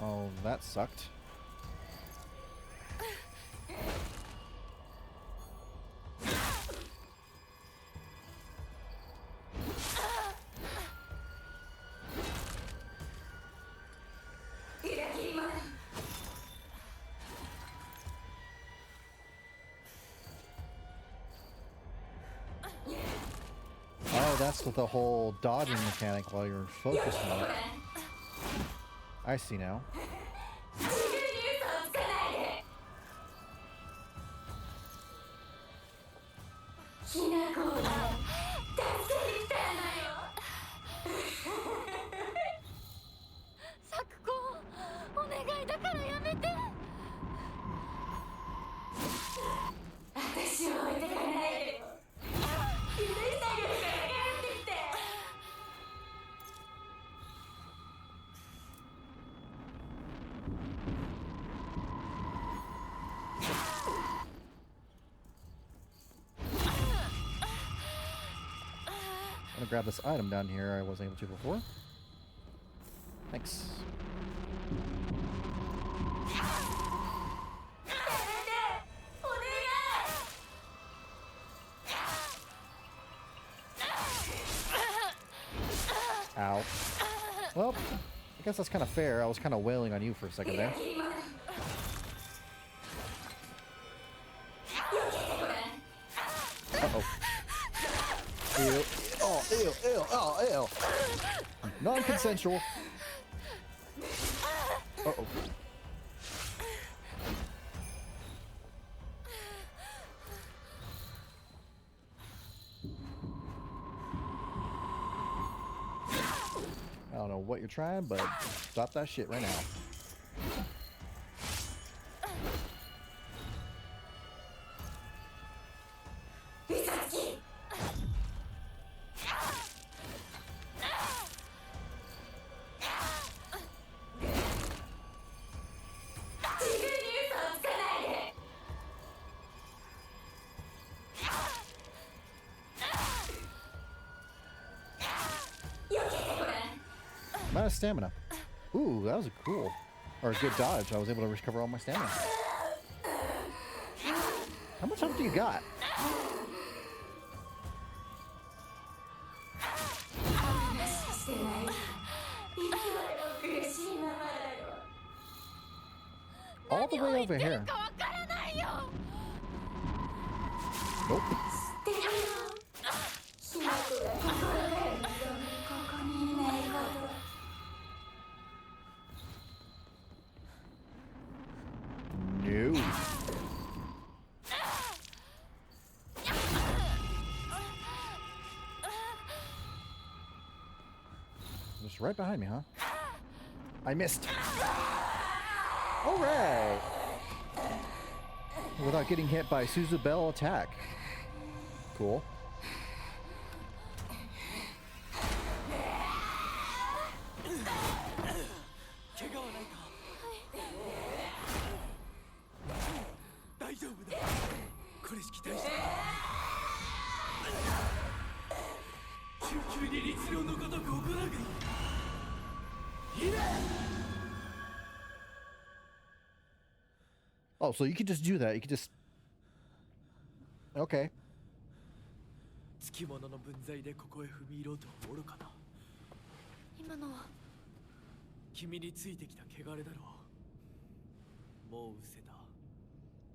Oh, that sucked. Oh, that's with the whole dodging mechanic while you're focused on it. I see now. Sakuko, お願いだからやめて。私を置いてかないでよ。許してあげるから帰ってきて。I'm gonna grab this item down here I wasn't able to before. Thanks. Ow. Well, I guess that's kind of fair. I was kind of wailing on you for a second there. Uh-oh. Ew. Oh, ew, ew, oh, ew. Non-consensual. Uh-oh. I don't know what you're trying, but stop that shit right now. I'm out of stamina. Ooh, that was a cool, or a good dodge. I was able to recover all my stamina. How much health do you got? all the way over here. Nope. シナコがここにいないほど No. Just right behind me, huh? I missed. All right. Without getting hit by Suzubel attack. Cool. Oh, so you could just do that. You could just... Okay. つきものの分際でここへ踏み入ろうとは愚かな。今のは君についてきた汚れだろう。もう失せ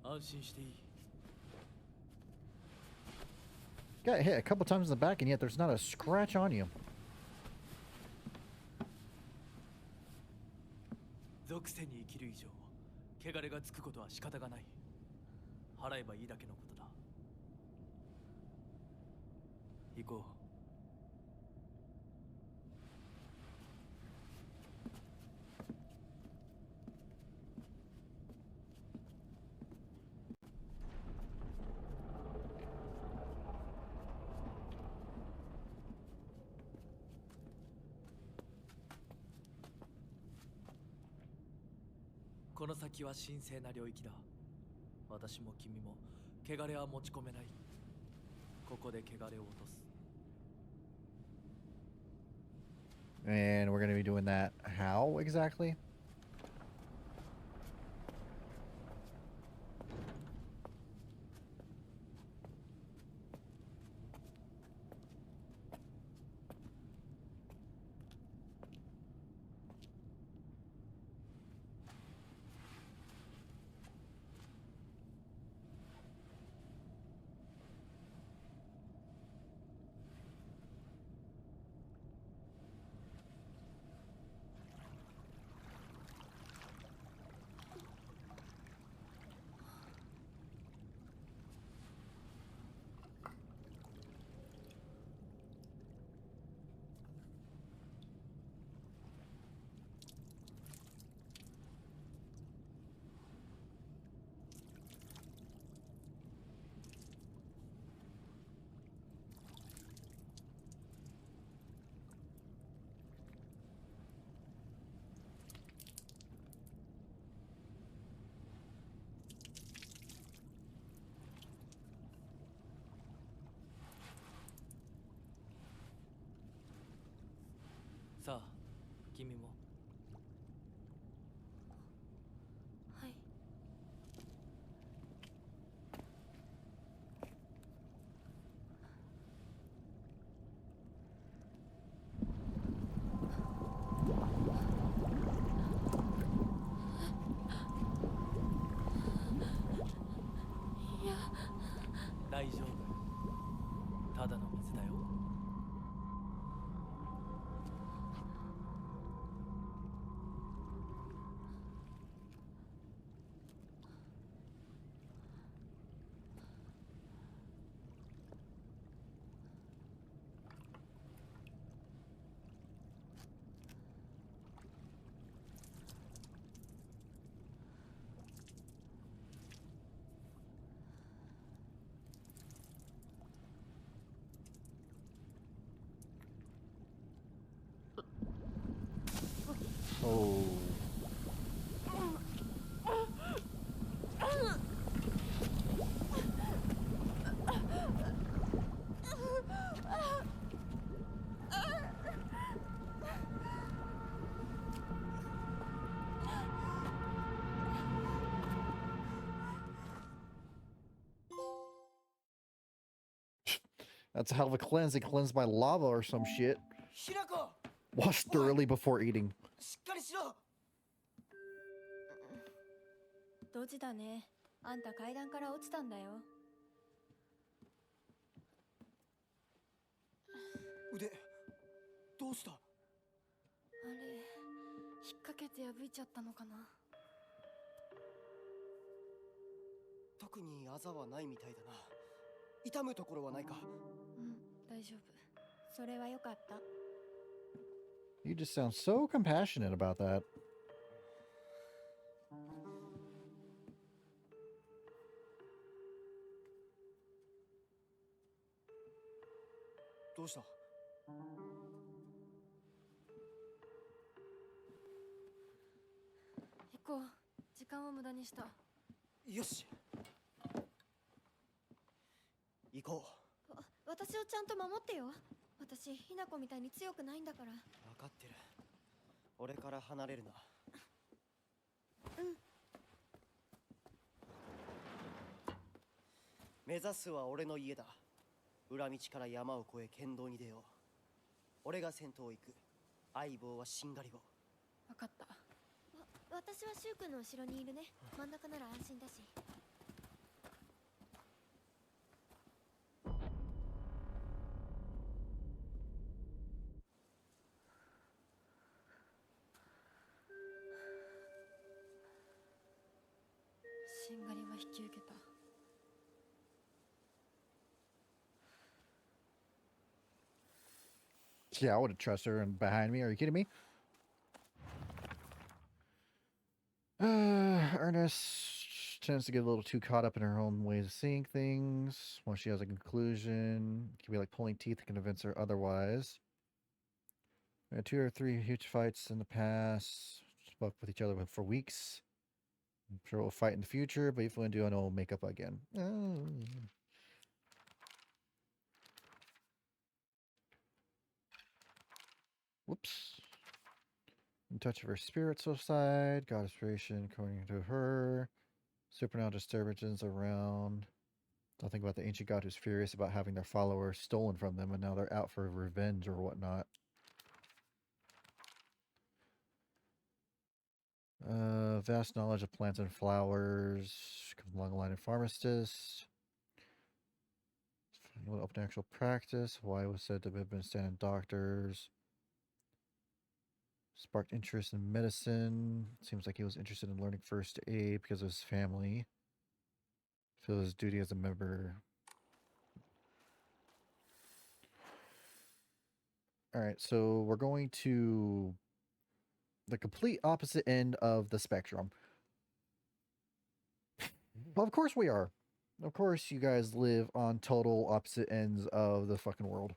た。安心していい。 Got hit a couple times in the back, and yet there's not a scratch on you. 属性に生きる以上、汚れがつくことは仕方がない。払えばいいだけのことだ。行こう。この先は神聖な領域だ。私も君も汚れは持ち込めない。ここで汚れを落とす。 And we're going to be doing that how exactly?さあ、君も。はい。大丈夫。ただの水だよ。Oh. That's a hell of a cleanse. It cleansed by lava or some shit. ひなこ Wash thoroughly before eating. しっかりしろドジだね。あんた階段から落ちたんだよ。腕どうした？あれ引っ掛けて破いちゃったのかな。特にあざはないみたいだな。痛むところはないか？うん大丈夫。それはよかった。 You just sound so compassionate about that. どうした？行こう。時間を無駄にした。よし行こう。私をちゃんと守ってよ。私ひな子みたいに強くないんだから。分かってる。俺から離れるな。目指すは俺の家だ。裏道から山を越え県道に出よう。俺が先頭を行く。相棒はしんがりを。分かった。私はシュウ君の後ろにいるね。真ん中なら安心だし。しんがりは引き受けた。Yeah, I wouldn't trust her and behind me. Are you kidding me? Ernest tends to get a little too caught up in her own ways of seeing things. Once she has a conclusion, it can be like pulling teeth to convince her otherwise. We had 2 or 3 huge fights in the past. Spoke with each other for weeks. I'm sure we'll fight in the future, but if we do, I know we'll make up again. Whoops. In touch of her spiritual side, God inspiration according to her. Supernatural disturbances around. I'll think about the ancient god who's furious about having their followers stolen from them, and now they're out for revenge or whatnot. Vast knowledge of plants and flowers. Comes along the line of pharmacist. Open actual practice. Why was said to have been standing doctors. Sparked interest in medicine. Seems like he was interested in learning first aid because of his family. Feel his duty as a member. Alright, so we're going to the complete opposite end of the spectrum. Well, of course we are. Of course you guys live on total opposite ends of the fucking world.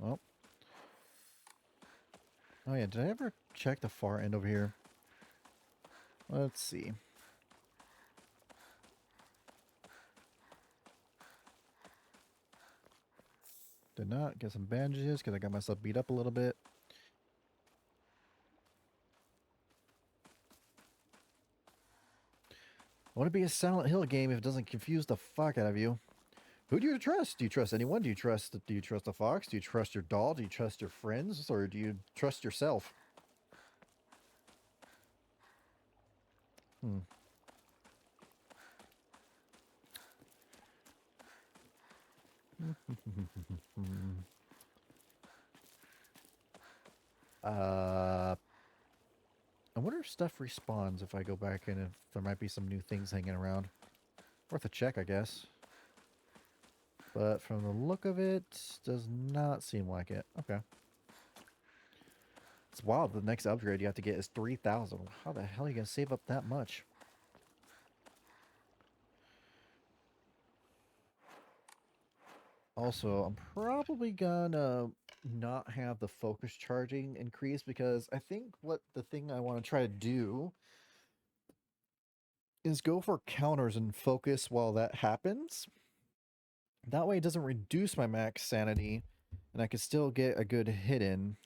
Well. Oh yeah, did I ever check the far end over here? Let's see. Did not get some bandages because I got myself beat up a little bit. I want to be a Silent Hill game if it doesn't confuse the fuck out of you. Who do you trust? Do you trust anyone? Do you trust the fox? Do you trust your doll? Do you trust your friends? Or do you trust yourself? I wonder if stuff respawns if I go back and if there might be some new things hanging around. Worth a check, I guess. But from the look of it, does not seem like it. Okay. It's wild. The next upgrade you have to get is 3,000. How the hell are you going to save up that much? Also, I'm probably gonna not have the focus charging increase because I think what the thing I want to try to do is go for counters and focus while that happens. That way it doesn't reduce my max sanity and I can still get a good hit in.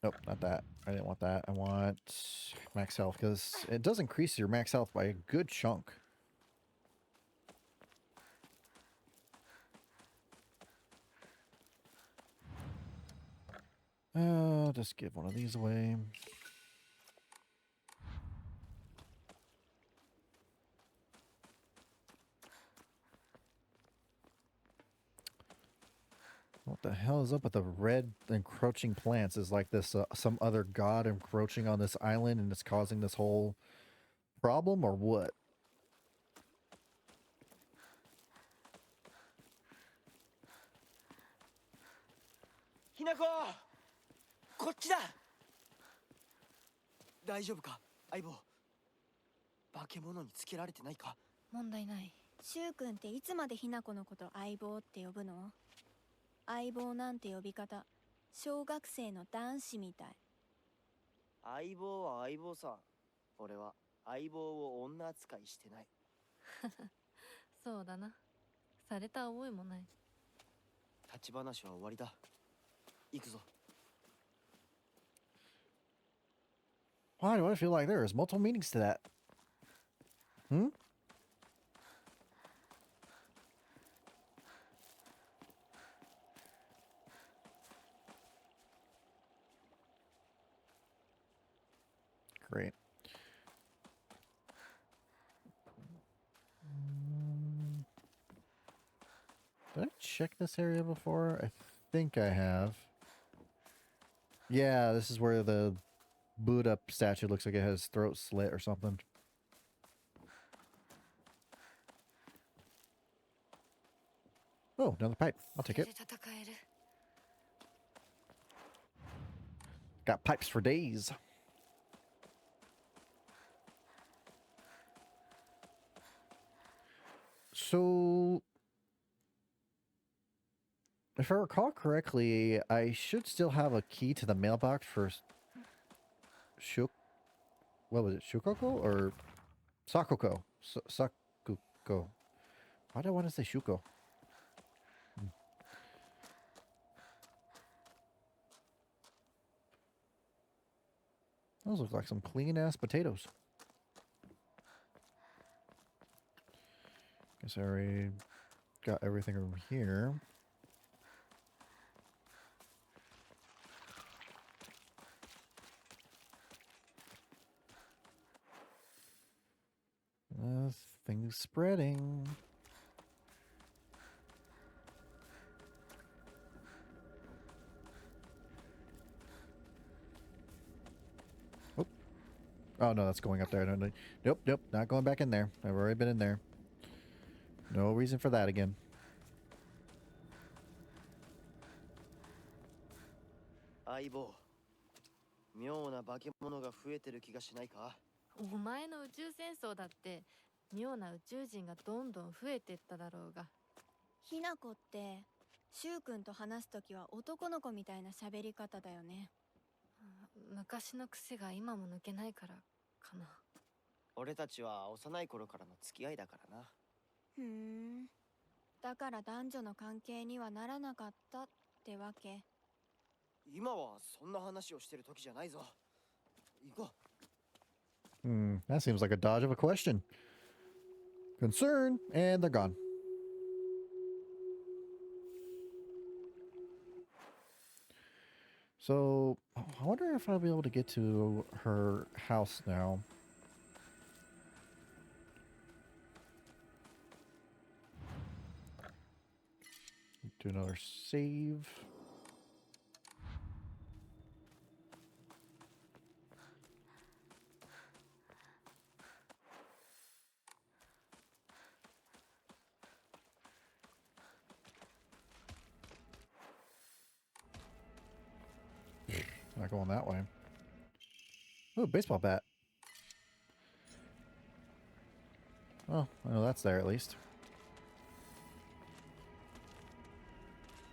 Nope, not that. I didn't want that. I want max health because it does increase your max health by a good chunk. Just give one of these away. What the hell is up with the red encroaching plants? Is like this some other god encroaching on this island and it's causing this whole problem or what? Hinako! こっちだ大丈夫か相棒化け物につけられてないか問題ない。シュウ君っていつまでひな子のこと相棒って呼ぶの？相棒なんて呼び方、小学生の男子みたい。相棒は相棒さ俺は相棒を女扱いしてないそうだな。された覚えもない。立ち話は終わりだ行くぞ Why do I feel like there is multiple meanings to that? Hmm? Great. Did I check this area before? I think I have. Yeah, this is where the Buddha statue looks like it has throat slit or something. Oh, another pipe. I'll take it. Got pipes for days. So, if I recall correctly, I should still have a key to the mailbox for what was it? Shukoko or Sakoko? Sakuko. Why do I want to say Shuko? Those look like some clean ass potatoes. Guess I already got everything over here. Things spreading. Oh no, that's going up there. No, nope, not going back in there. I've already been in there. No reason for that again. Aibo, 妙な化け物が増えてる気がしないかお前の宇宙戦争だって妙な宇宙人がどんどん増えてっただろうが。ひな子ってシュウ君と話すときは男の子みたいな喋り方だよね。昔の癖が今も抜けないからかな。俺たちは幼い頃からの付き合いだからな。ふん。だから男女の関係にはならなかったってわけ。今はそんな話をしてる時じゃないぞ。行こう。That seems like a dodge of a question. Concern, and they're gone. So, I wonder if I'll be able to get to her house now. Do another save. Not going that way. Oh, baseball bat. Well, I know that's there at least.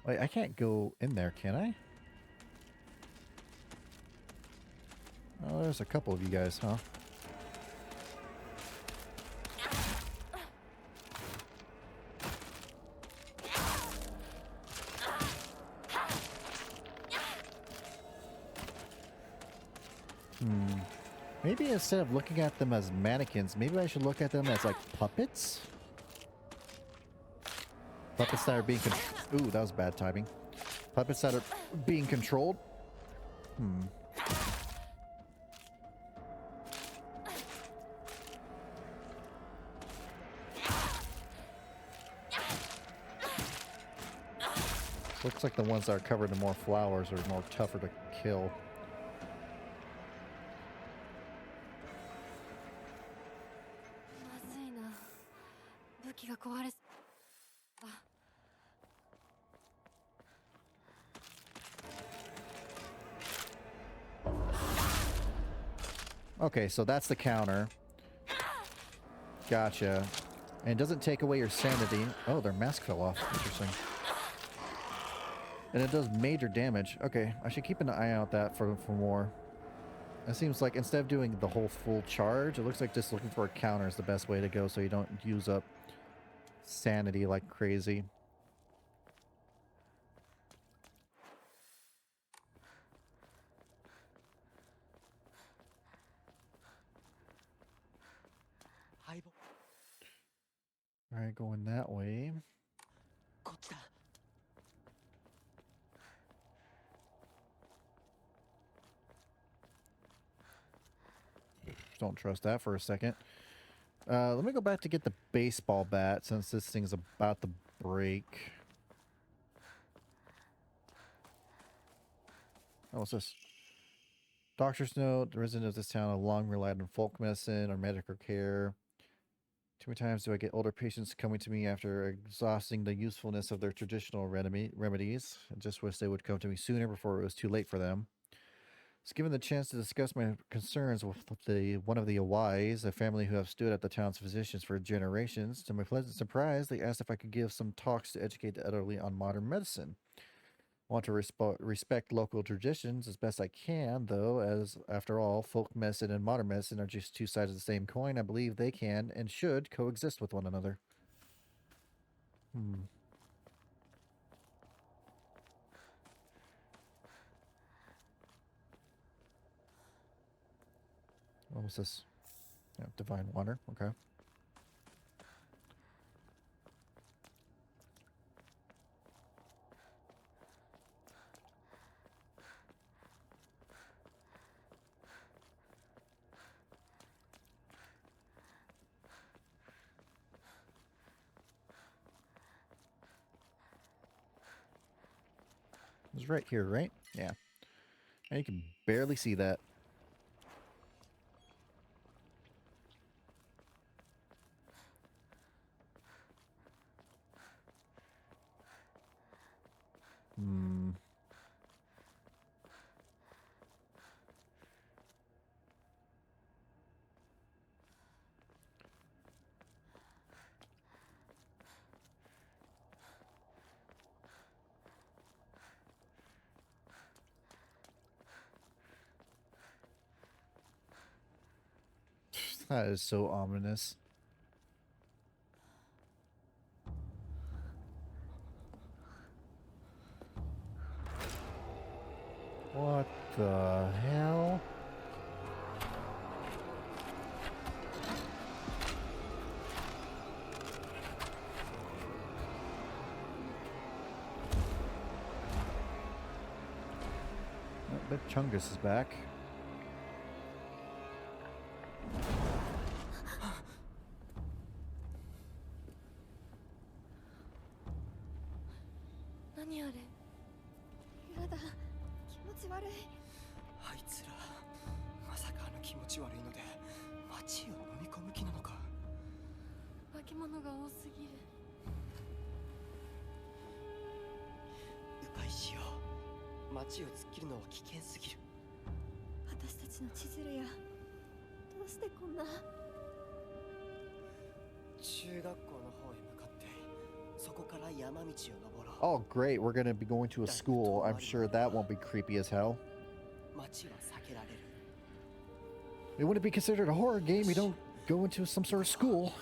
Wait, I can't go in there, can I? Oh, there's a couple of you guys, huh? Maybe instead of looking at them as mannequins, maybe I should look at them as like puppets? Puppets that are being ooh, that was bad timing. Puppets that are being controlled. Hmm. Looks like the ones that are covered in more flowers are more tougher to kill. Okay, so that's the counter. Gotcha. And it doesn't take away your sanity. Oh, their mask fell off. Interesting. And it does major damage. Okay, I should keep an eye out that for more. It seems like instead of doing the whole full charge, it looks like just looking for a counter is the best way to go so you don't use up sanity like crazy. Alright, going that way. こっちだ。 Don't trust that for a second. Let me go back to get the baseball bat since this thing's about to break. Oh, what's this? Doctor's note. The residents of this town have long relied on folk medicine or medical care. Too many times do I get older patients coming to me after exhausting the usefulness of their traditional remedies. I just wish they would come to me sooner before it was too late for them. I was given the chance to discuss my concerns with one of the Awais, a family who have stood at the town's physicians for generations. To my pleasant surprise, they asked if I could give some talks to educate the elderly on modern medicine. I want to respect local traditions as best I can, though, as after all, folk medicine and modern medicine are just two sides of the same coin. I believe they can and should coexist with one another. What was this? Yeah, divine water. Okay. It was right here, right? Yeah. And you can barely see that. Hmm. That is so ominous. What the hell? I bet Chungus is back. Oh, great. We're going to be going to a school. I'm sure that won't be creepy as hell. It wouldn't be considered a horror game. You don't go into some sort of school.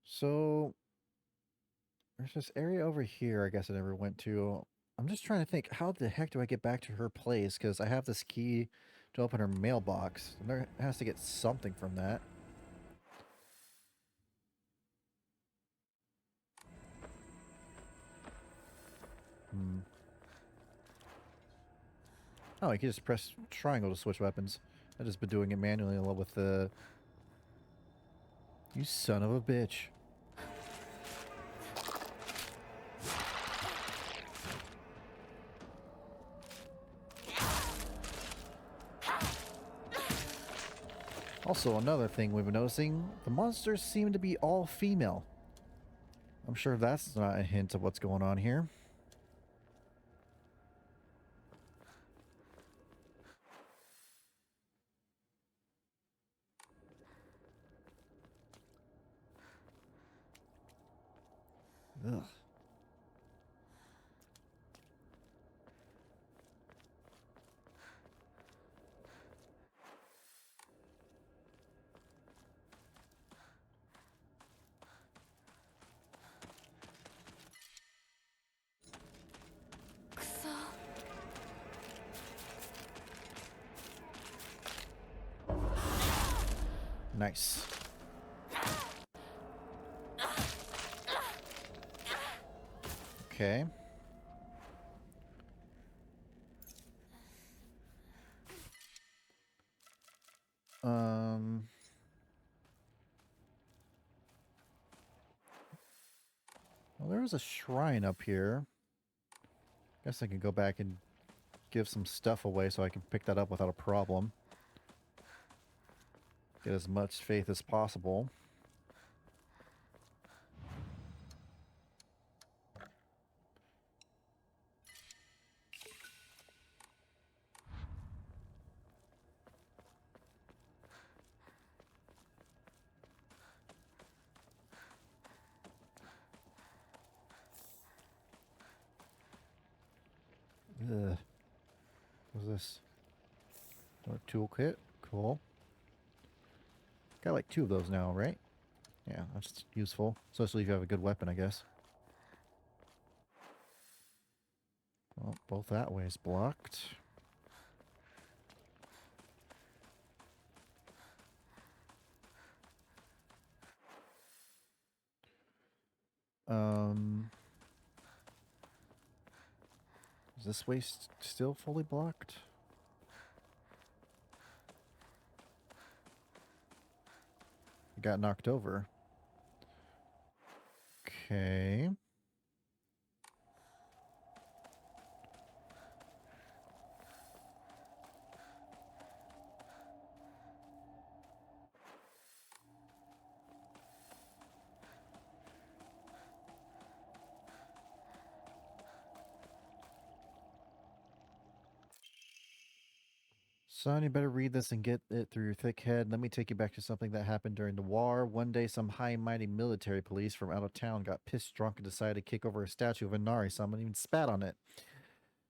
So There's this area over here I guess I never went to. I'm just trying to think, how the heck do I get back to her place? Because I have this key to open her mailbox. And there has to get something from that. Hmm. Oh, you can just press triangle to switch weapons. I've just been doing it manually along with the... You son of a bitch. Also, another thing we've been noticing, the monsters seem to be all female. I'm sure that's not a hint of what's going on here. Ugh. Nice. Okay. Well, there was a shrine up here. Guess I can go back and give some stuff away so I can pick that up without a problem. Get as much faith as possible. Ugh. What's this? Another toolkit. Cool. Got like 2 of those now, right? Yeah, that's useful. Especially if you have a good weapon, I guess. Well, both that way is blocked. Is this way still fully blocked? It got knocked over. Okay. Son, you better read this and get it through your thick head. Let me take you back to something that happened during the war. One day, some high and mighty military police from out of town got pissed drunk and decided to kick over a statue of Inari-sama and even spat on it.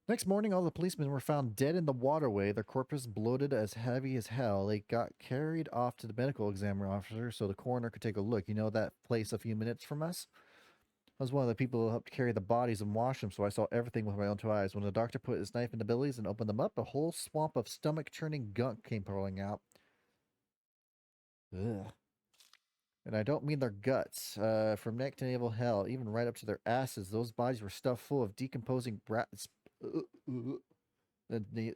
Next morning, all the policemen were found dead in the waterway, their corpses bloated as heavy as hell. They got carried off to the medical examiner officer so the coroner could take a look. You know that place a few minutes from us? I was one of the people who helped carry the bodies and wash them, so I saw everything with my own 2 eyes. When the doctor put his knife in the bellies and opened them up, a whole swamp of stomach-churning gunk came pouring out. Ugh. And I don't mean their guts. From neck to navel, hell, even right up to their asses, those bodies were stuffed full of decomposing brats. And they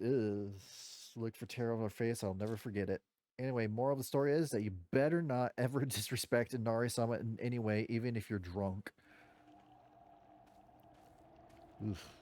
looked for terror on their face. I'll never forget it. Anyway, moral of the story is that you better not ever disrespect Inari-sama in any way, even if you're drunk. Oof.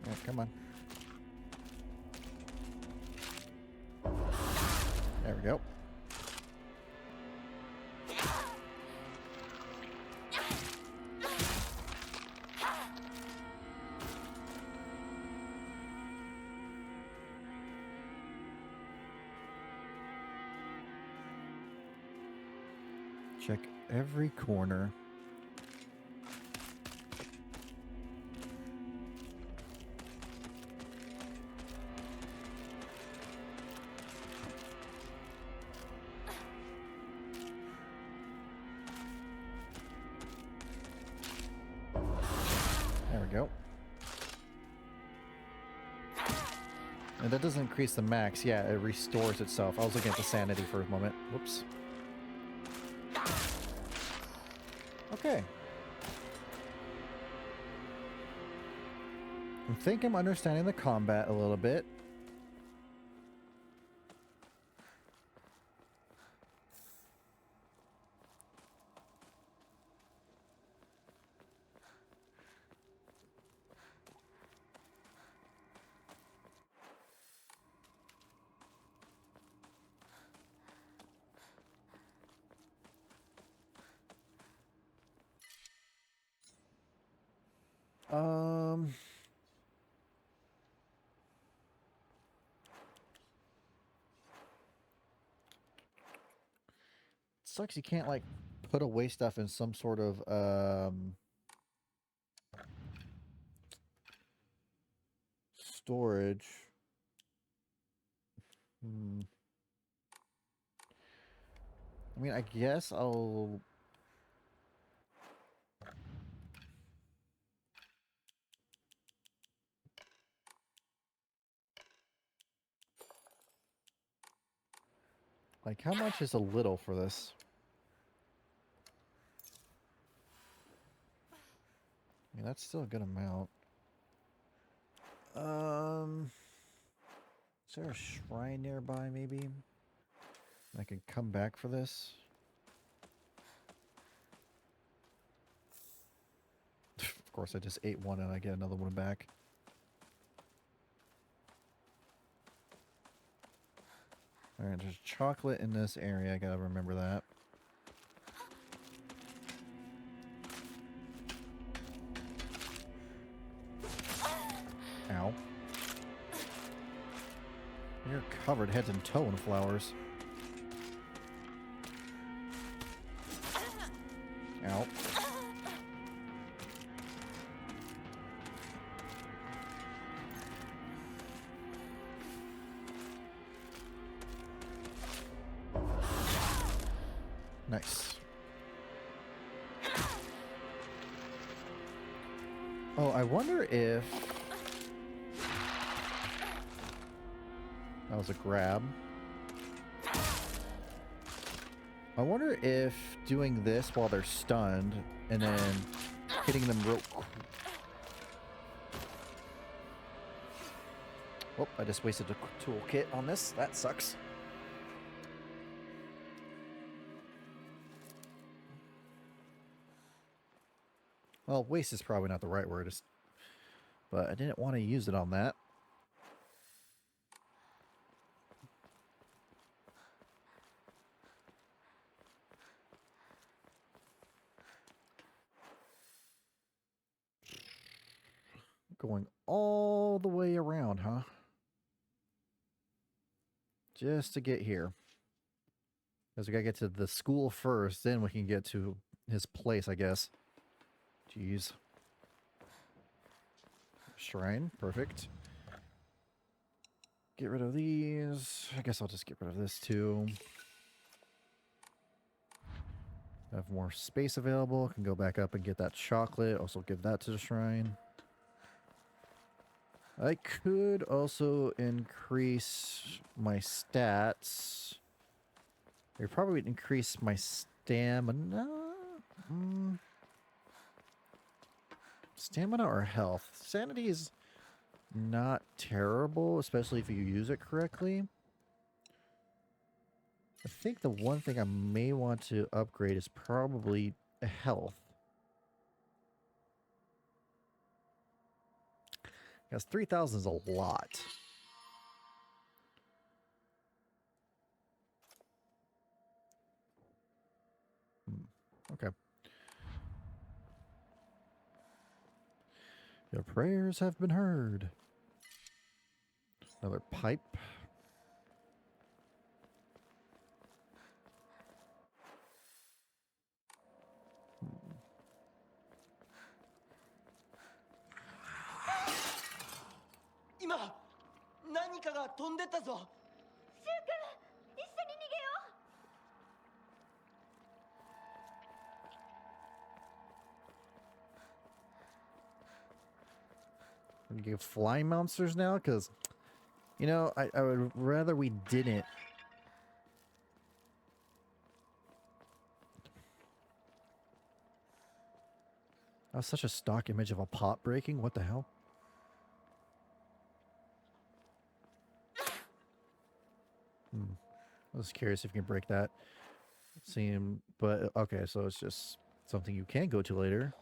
Yeah, come on. There we go. Check every corner. There we go. And that doesn't increase the max. Yeah, it restores itself. I was looking at the sanity for a moment. Whoops. Okay. I think I'm understanding the combat a little bit. Um, Sucks you can't like put away stuff in some sort of storage. I mean, I guess I'll like, how much is a little for this? I mean, that's still a good amount. Is there a shrine nearby, maybe? I can come back for this? Of course, I just ate one and I get another one back. Alright, there's chocolate in this area. I gotta remember that. Ow. You're covered head and toe in flowers. Ow. Nice. Oh, I wonder if... That was a grab. I wonder if doing this while they're stunned and then hitting them real... Oh, I just wasted a toolkit on this. That sucks. Well, waste is probably not the right word, but I didn't want to use it on that. Going all the way around, huh? Just to get here. Because we gotta get to the school first, then we can get to his place, I guess. Jeez. Shrine, perfect. Get rid of these. I guess I'll just get rid of this too. Have more space available. Can go back up and get that chocolate. Also give that to the shrine. I could also increase my stats. I probably would increase my stamina. Stamina or health? Sanity is not terrible, especially if you use it correctly. I think the one thing I may want to upgrade is probably health. Because 3,000 is a lot. Okay. Your prayers have been heard. Another pipe. かが飛んでったぞ。シュウ君、一緒に逃げよう。 We get flying monsters now? Because, you know, I would rather we didn't. That was such a stock image of a pot breaking. What the hell? I was curious if you can break that. But okay, so it's just something you can go to later.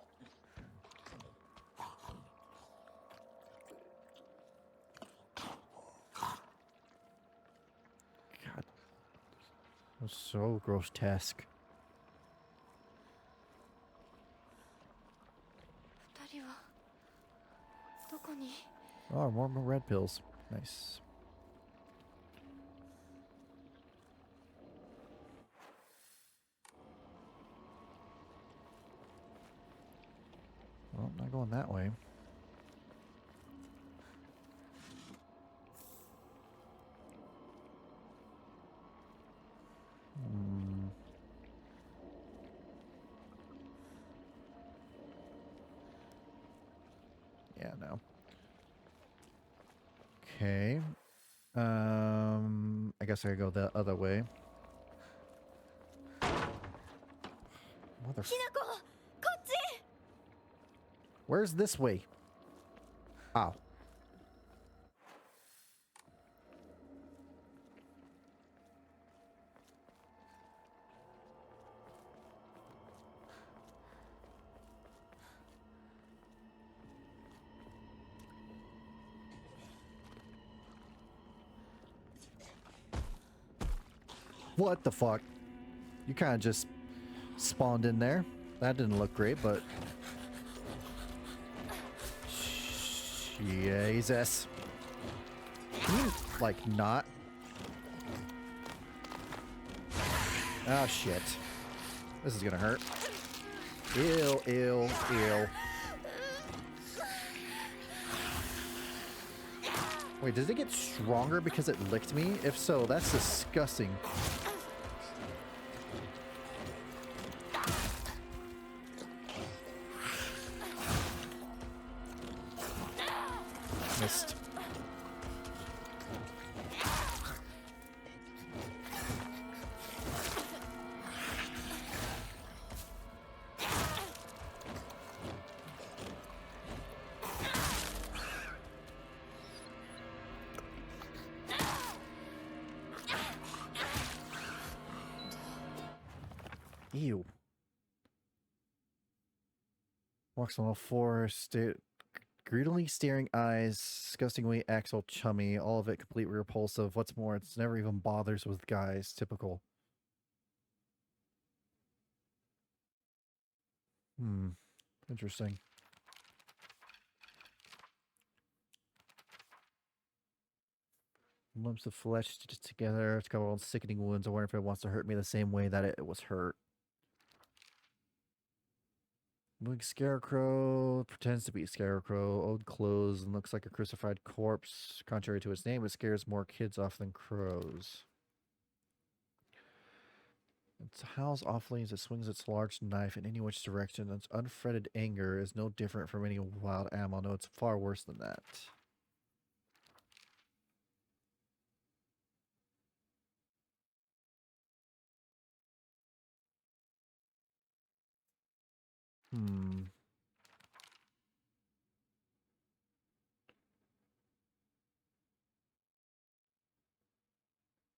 God, that was so grotesque. 二人はどこに？ Oh, more red pills. Nice. Well, not going that way. Yeah, no. Okay. I guess I gotta go the other way. Mother. ひなこ、こっち。 Where's this way? Ow. What the fuck? You kind of just spawned in there. That didn't look great, but... Jesus. Can you, like, not? Oh, shit. This is gonna hurt. Ew, ew, ew. Wait, did it get stronger because it licked me? If so, that's disgusting. Missed. Ew. Walks on all fours, greedily staring eyes, disgustingly Axel chummy, all of it completely repulsive. What's more, it's never even bothers with guys. Typical. Interesting. Lumps of flesh stitched together. It's got all sickening wounds. I wonder if it wants to hurt me the same way that it was hurt. Moving Scarecrow pretends to be Scarecrow. Old clothes and looks like a crucified corpse. Contrary to its name, it scares more kids off than crows. It howls awfully as it swings its large knife in any which direction. Its unfretted anger is no different from any wild animal. No, it's far worse than that.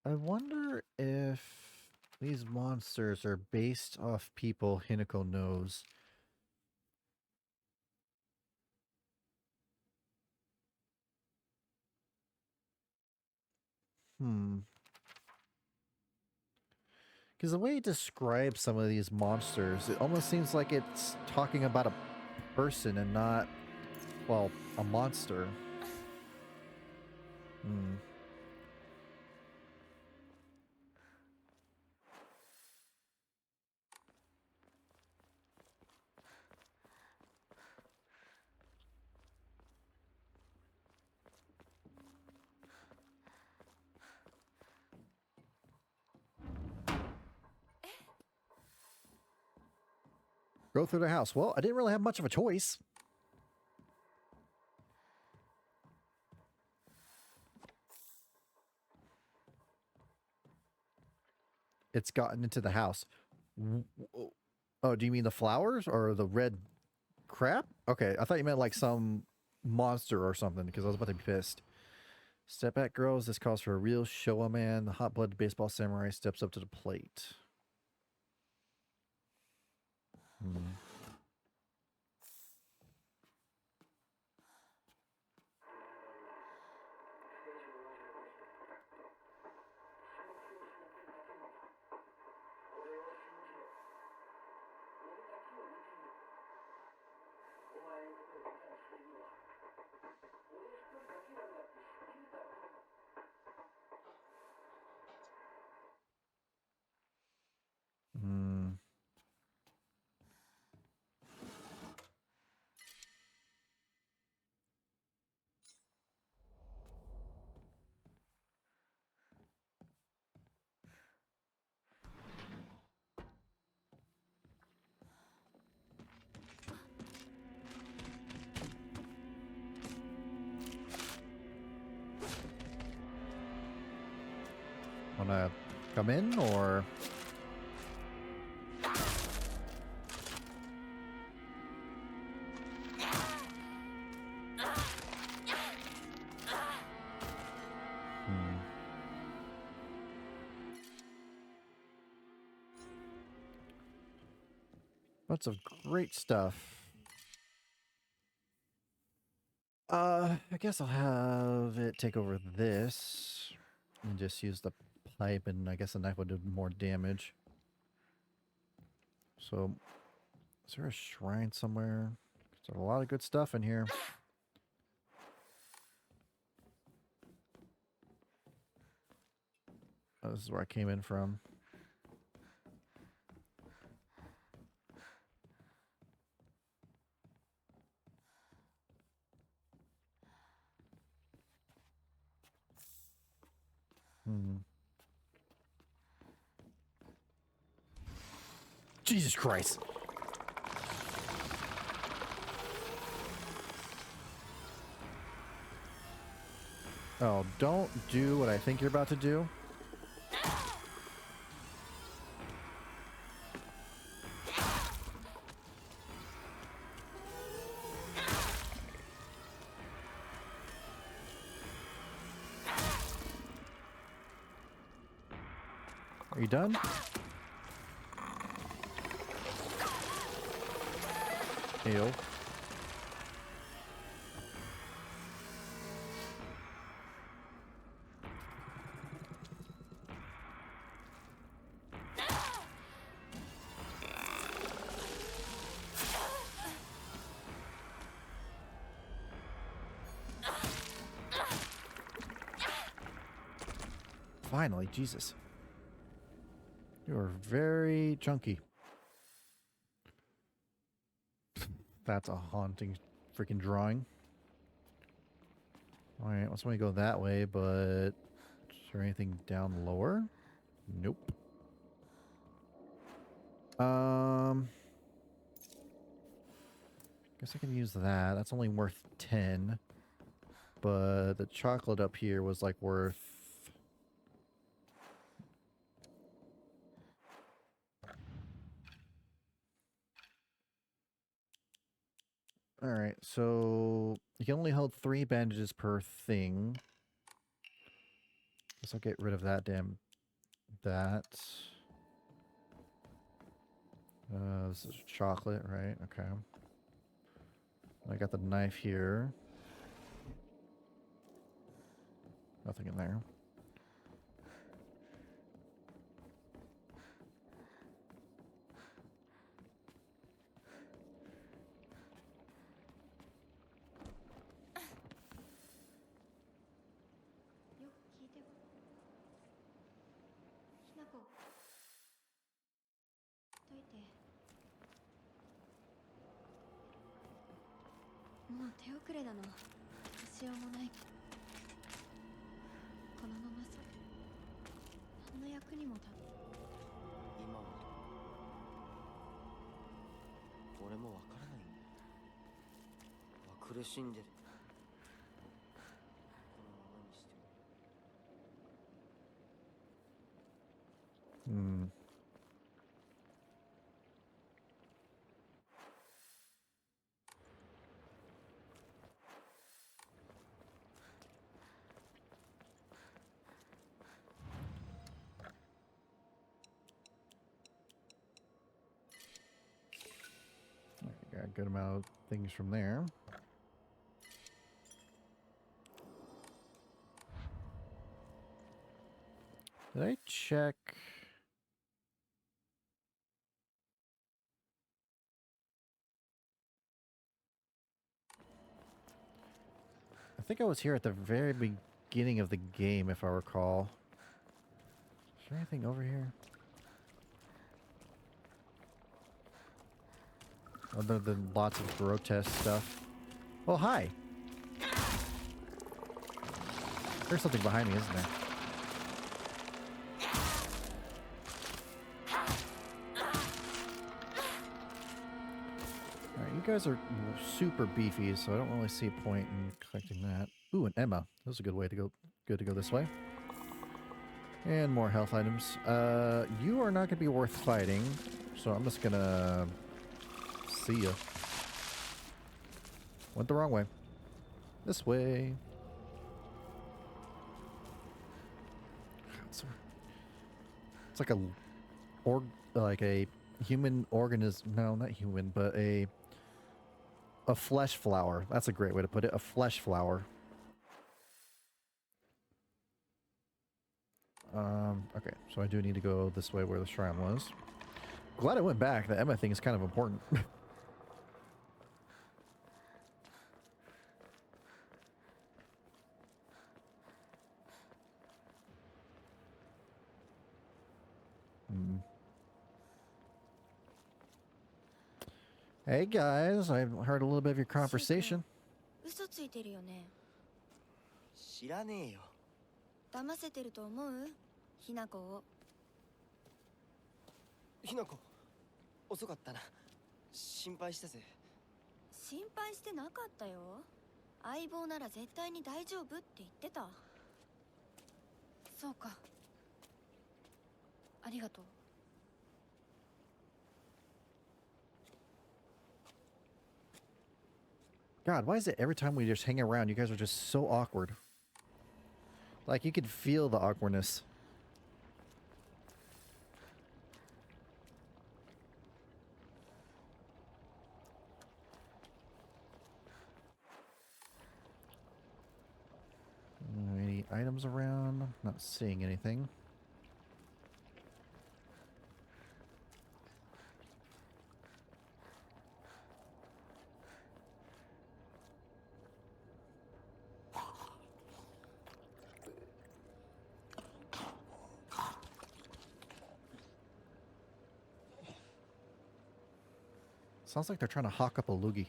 I wonder if these monsters are based off people Hinako knows. Because the way it describes some of these monsters, it almost seems like it's talking about a person and not, well, a monster. Go through the house. Well, I didn't really have much of a choice. It's gotten into the house. Oh, do you mean the flowers or the red crap? Okay, I thought you meant like some monster or something because I was about to be pissed. Step back, girls. This calls for a real Showa man. The hot-blooded baseball samurai steps up to the plate. Hmm. Wanna come in or? Lots of great stuff. I guess I'll have it take over this and just use the pipe, and I guess the knife would do more damage. So, is there a shrine somewhere? There's a lot of good stuff in here. Oh, this is where I came in from. Jesus Christ. Oh, don't do what I think you're about to do. Are you done? Ew. Finally, Jesus. You are very chunky. That's a haunting freaking drawing. Alright, let's go that way, but is there anything down lower? Nope. Guess I can use that. That's only worth 10. But the chocolate up here was like worth... Alright, so you can only hold 3 bandages per thing. Guess I'll get rid of that that. This is chocolate, right? Okay. I got the knife here. Nothing in there. 俺もわからないんだ。苦しんでる。このままにしておく。Hmm. Got a good amount of things from there. Did I check? I think I was here at the very beginning of the game, if I recall. Is there anything over here? Other than lots of grotesque stuff. Oh, hi! There's something behind me, isn't there? Alright, you guys are super beefy, so I don't really see a point in collecting that. Ooh, an Emma. That was a good way to go. Good to go this way. And more health items. You are not going to be worth fighting, so I'm just gonna see ya. Went the wrong way. This way. It's like a human organism. No, not human, but a flesh flower. That's a great way to put it. A flesh flower. Okay, so I do need to go this way where the shrine was. Glad I went back. The Emma thing is kind of important. Hey guys, I heard a little bit of your conversation. 嘘ついてるよね。知らねえよ。騙せてると思う？ひなこを。ひなこ、遅かったな。心配したぜ。心配してなかったよ。相棒なら絶対に大丈夫って言ってた。そうか。ありがとう。God, why is it every time we just hang around, you guys are just so awkward? Like, you could feel the awkwardness. Any items around? Not seeing anything. Sounds like they're trying to hawk up a loogie.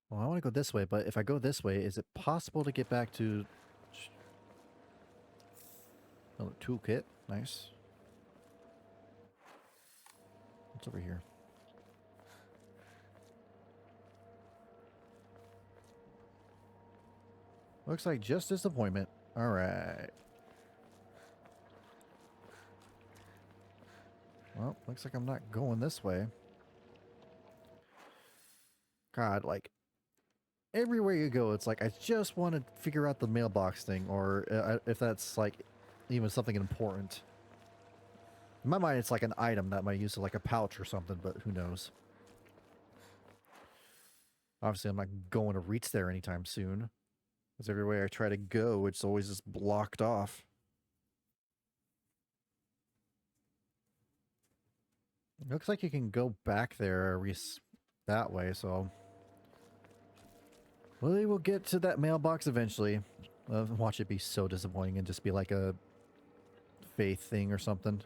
Well, I want to go this way, but if I go this way, is it possible to get back to... Oh, toolkit. Nice. What's over here? Looks like just disappointment. Alright. Well, looks like I'm not going this way. God, like... Everywhere you go, it's like, I just want to figure out the mailbox thing, or if that's, like, even something important. In my mind, it's like an item that might use it like a pouch or something, but who knows. Obviously, I'm not going to reach there anytime soon. Because everywhere I try to go, it's always just blocked off. It looks like you can go back there that way, so... We will get to that mailbox eventually. Watch it be so disappointing and just be like a faith thing or something.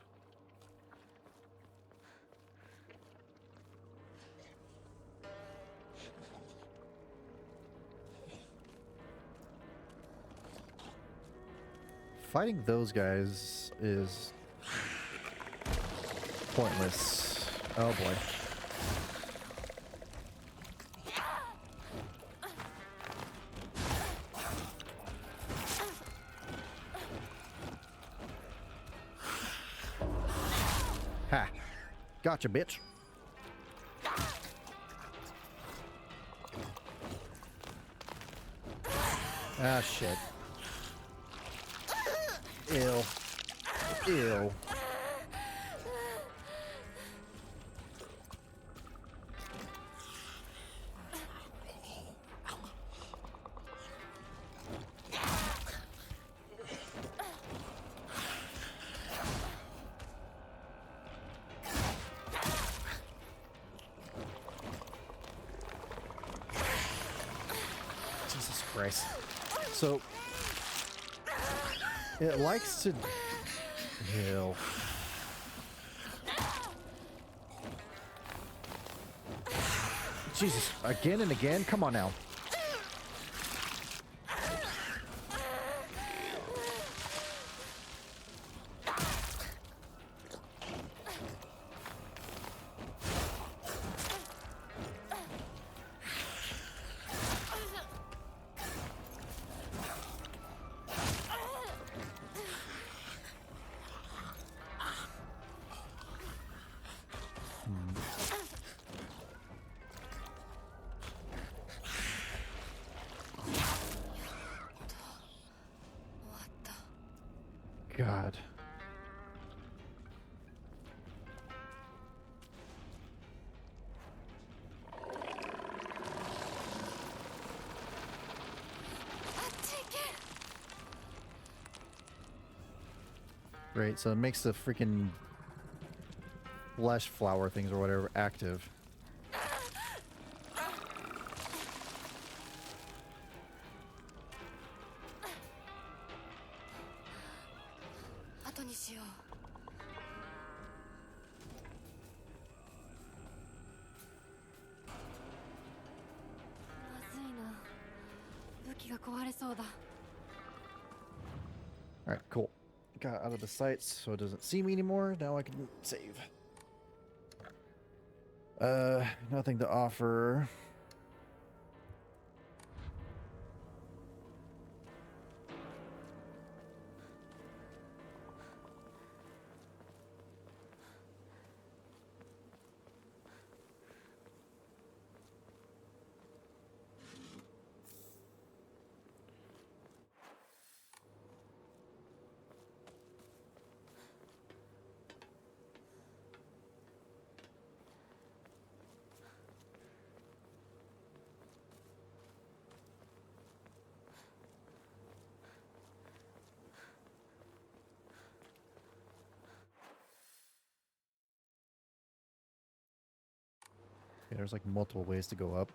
Fighting those guys is pointless. Oh boy. Ha! Gotcha, bitch. Ah, shit. Ew. Ew. Jesus Christ. So, it likes to... Ew. Jesus, again and again? Come on now. God. Great, so it makes the freaking flesh flower things or whatever active. Alright, cool. Got out of the sights so it doesn't see me anymore. Now I can save. Nothing to offer. Okay, there's like multiple ways to go up.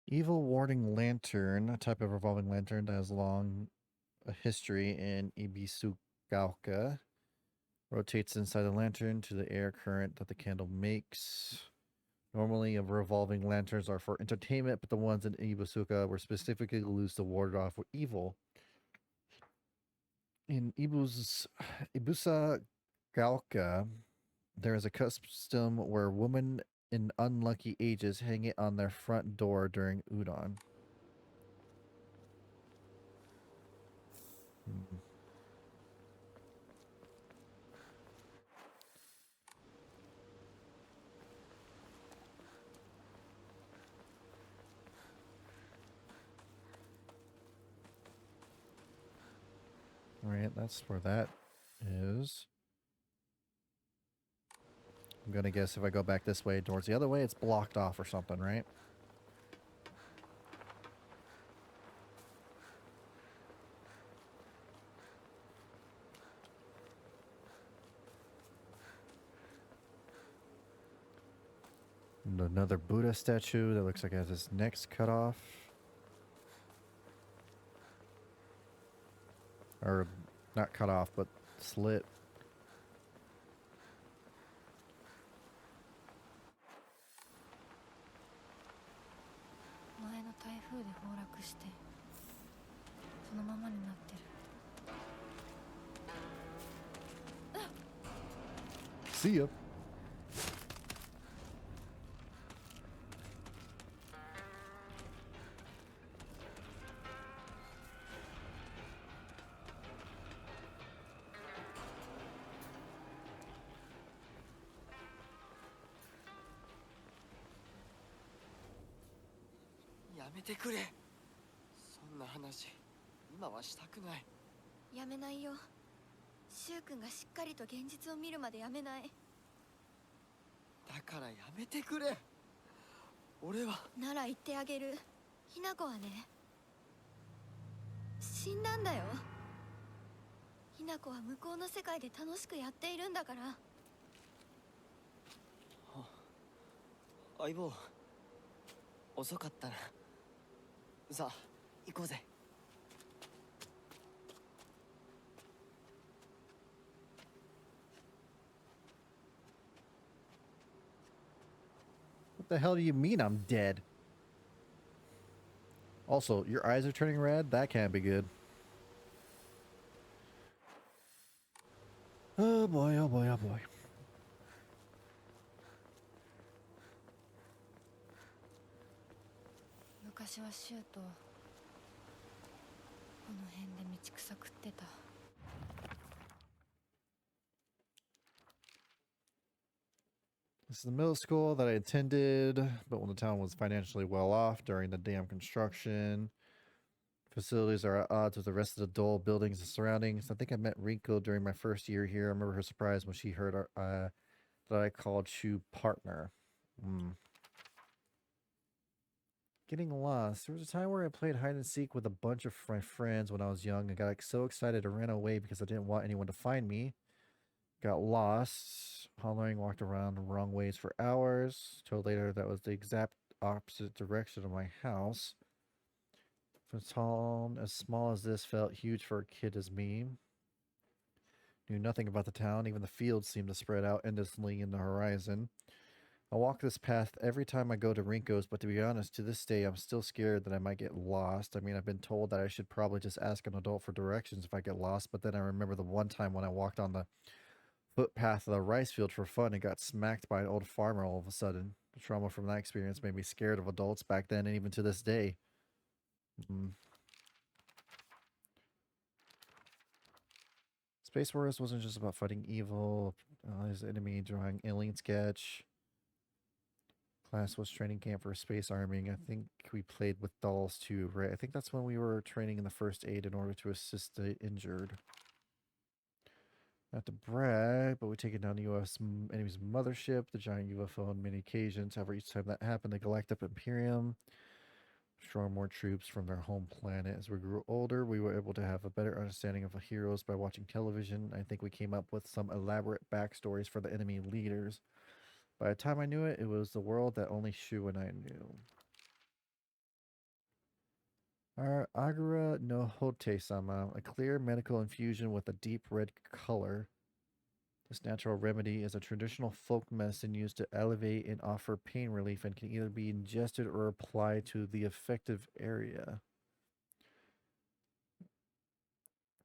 Evil Warding Lantern, a type of revolving lantern that has long a history in Ibisugaoka. Rotates inside the lantern to the air current that the candle makes. Normally, revolving lanterns are for entertainment, but the ones in Ibusuka were specifically used to ward off evil. In Ibusa Gaoka, there is a custom where women in unlucky ages hang it on their front door during Udon. Alright, that's where that is. I'm gonna guess if I go back this way towards the other way, it's blocked off or something, right? Another Buddha statue that looks like it has its neck's cut off. Or not cut off, but slit. 前の台風で崩落してそのままになってる。 See ya. Yaめてくれ。そんな話今はしたくない。やめないよ。シュウ君がしっかりと現実を見るまでやめない。だからやめてくれ。俺は。なら言ってあげる。ひな子はね、死んだんだよ。ひな子は向こうの世界で楽しくやっているんだから。相棒、遅かったな。さあ行こうぜ。 What the hell do you mean I'm dead? Also, your eyes are turning red? That can't be good. Oh boy, oh boy, oh boy. 昔はシュウとこの辺で道草食ってた。 This is the middle school that I attended, but when the town was financially well off during the dam construction. Facilities are at odds with the rest of the dull buildings and surroundings. I think I met Rinko during my first year here. I remember her surprise when she heard that I called Shu partner. Getting lost. There was a time where I played hide and seek with a bunch of my friends when I was young and got like, so excited I ran away because I didn't want anyone to find me. Got lost, hollering, walked around the wrong ways for hours. Told later that was the exact opposite direction of my house. For a town as small as this felt huge for a kid as me. Knew nothing about the town, even the fields seemed to spread out endlessly in the horizon. I walk this path every time I go to Rinko's, but to be honest, to this day, I'm still scared that I might get lost. I mean, I've been told that I should probably just ask an adult for directions if I get lost, but then I remember the one time when I walked on the footpath of the rice field for fun and got smacked by an old farmer all of a sudden. The trauma from that experience made me scared of adults back then and even to this day. Space Wars wasn't just about fighting evil. His enemy drawing alien sketch. Class was training camp for space arming. I think we played with dolls too, right? I think that's when we were training in the first aid in order to assist the injured. Not to brag, but we taken down the U.S. enemy's mothership, the giant UFO on many occasions. However, each time that happened, the Galactic Imperium destroyed more troops from their home planet. As we grew older, we were able to have a better understanding of the heroes by watching television. I think we came up with some elaborate backstories for the enemy leaders. By the time I knew it, it was the world that only Shu and I knew. Our Agura no Hote-sama, a clear medical infusion with a deep red color. This natural remedy is a traditional folk medicine used to elevate and offer pain relief and can either be ingested or applied to the affected area.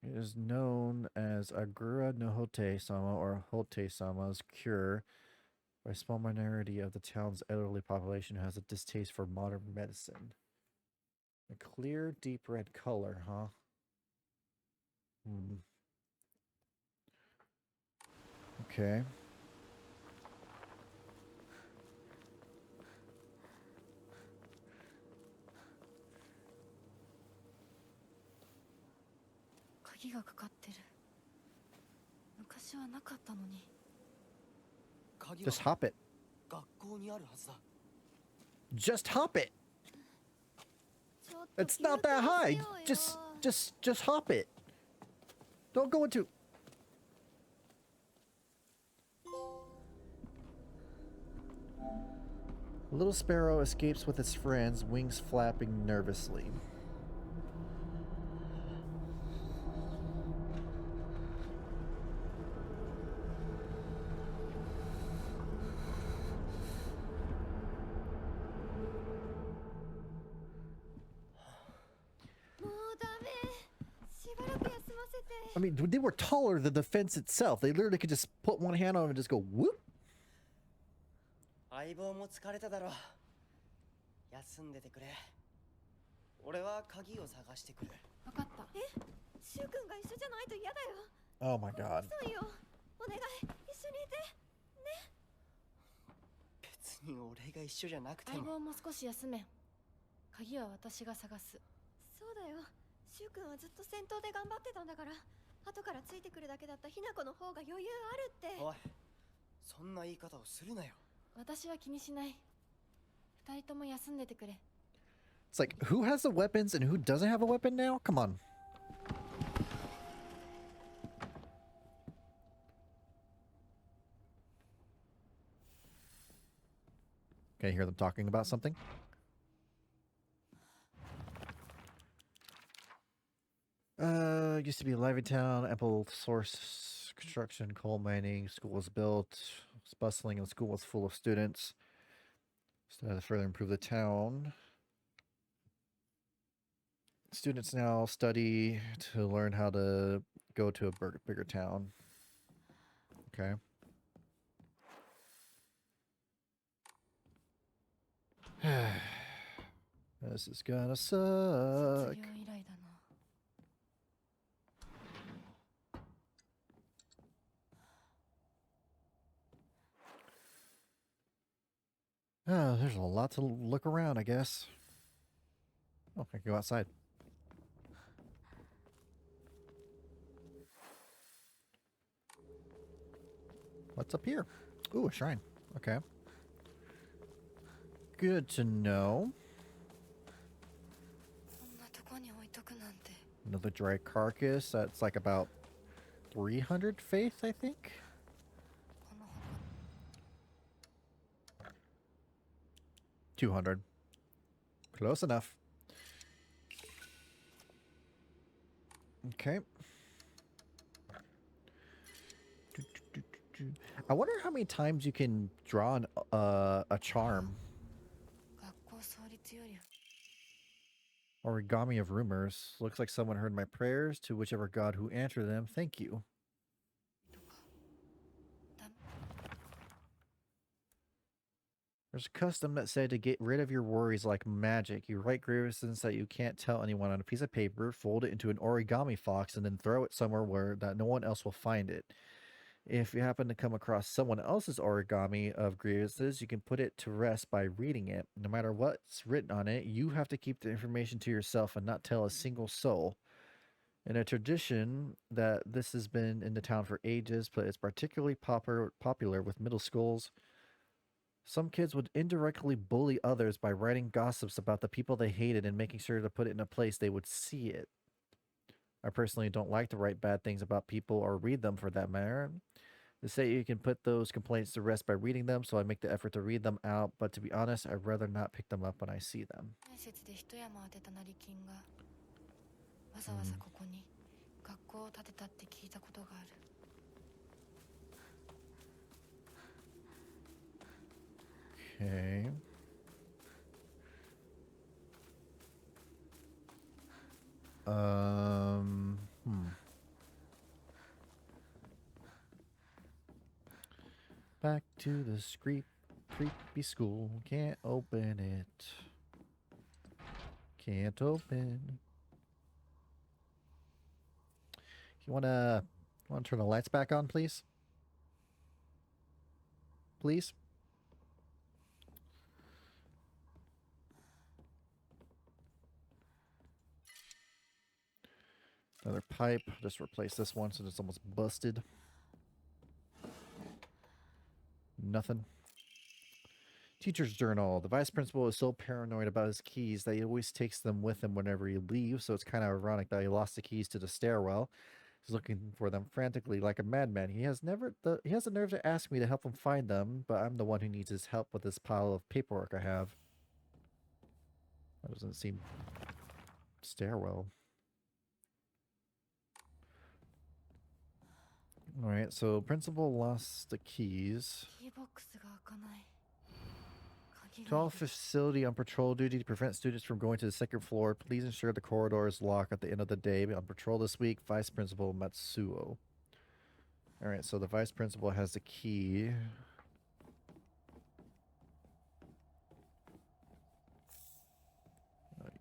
It is known as Agura no Hote-sama or Hote-sama's cure by a small minority of the town's elderly population who has a distaste for modern medicine. A clear, deep red color, huh? Okay. Kagiがかかってる。昔はなかったのに。 Just hop it. 学校にあるはずだ。 Just hop it. ちょっと It's not that 休 high. 憩しようよ。 Just hop it. Don't go into. A little sparrow escapes with its friends, wings flapping nervously. I mean, they were taller than the fence itself. They literally could just put one hand on them and just go whoop. 相棒も疲れただろう。休んでてくれ。俺は鍵を探してくる。分かった。シュウ君が一緒じゃないと嫌だよ。 Oh my god. そうよ。お願い、一緒にいて。別に俺が一緒じゃなくて相も。棒も少し休め。鍵は私が探す。そうだよ。シュウ君はずっと戦闘で頑張ってたんだから。後からついてくるだけだったひな子の方が余裕あるって。おい、そんな言い方をするなよ。私は気にしない。二人とも休んでてくれ。 It's like, who has the weapons and who doesn't have a weapon now? Come on. Can you hear them talking about something? Used to be a lively town, ample source construction, coal mining, school was built, it was bustling, and the school was full of students. So to further improve the town. Students now study to learn how to go to a bigger town. Okay. This is gonna suck. 卒業以来だな。 Oh, there's a lot to look around, I guess. Oh, I can go outside. What's up here? Ooh, a shrine. Okay. Good to know. こんなとこに置いとくなんて。 Another dry carcass. That's like about 300 faith, I think. この他 200. Close enough. Okay. I wonder how many times you can draw a charm. 学校創立より Origami of rumors. Looks like someone heard my prayers. To whichever god who answered them, thank you. とか。ダメ。 There's a custom that said to get rid of your worries like magic. You write grievances that you can't tell anyone on a piece of paper, fold it into an origami fox, and then throw it somewhere where that no one else will find it. If you happen to come across someone else's origami of grievances, you can put it to rest by reading it. No matter what's written on it, you have to keep the information to yourself and not tell a single soul. In a tradition that this has been in the town for ages, but it's particularly popular with middle schools. Some kids would indirectly bully others by writing gossips about the people they hated and making sure to put it in a place they would see it. I personally don't like to write bad things about people or read them for that matter. They say you can put those complaints to rest by reading them, so I make the effort to read them out, but to be honest, I'd rather not pick them up when I see them. 面接で一山当てた成金がわざわざここに学校を建てたって聞いたことがある。 Okay. Back to the creepy school. Can't open it. Can't open. You wanna turn the lights back on, please? Please? Another pipe. Just replace this one since it's almost busted. Nothing. Teacher's journal. The vice principal is so paranoid about his keys that he always takes them with him whenever he leaves, so it's kind of ironic that he lost the keys to the stairwell. He's looking for them frantically like a madman. He has the nerve to ask me to help him find them, but I'm the one who needs his help with this pile of paperwork I have. That doesn't seem stairwell. Alright, so principal lost the keys. キーボックスが開かない。鍵 To が all いる。 facility on patrol duty to prevent students from going to the second floor, please ensure the corridor is locked at the end of the day. On patrol this week, Vice Principal Matsuo. Alright, so the Vice Principal has the key.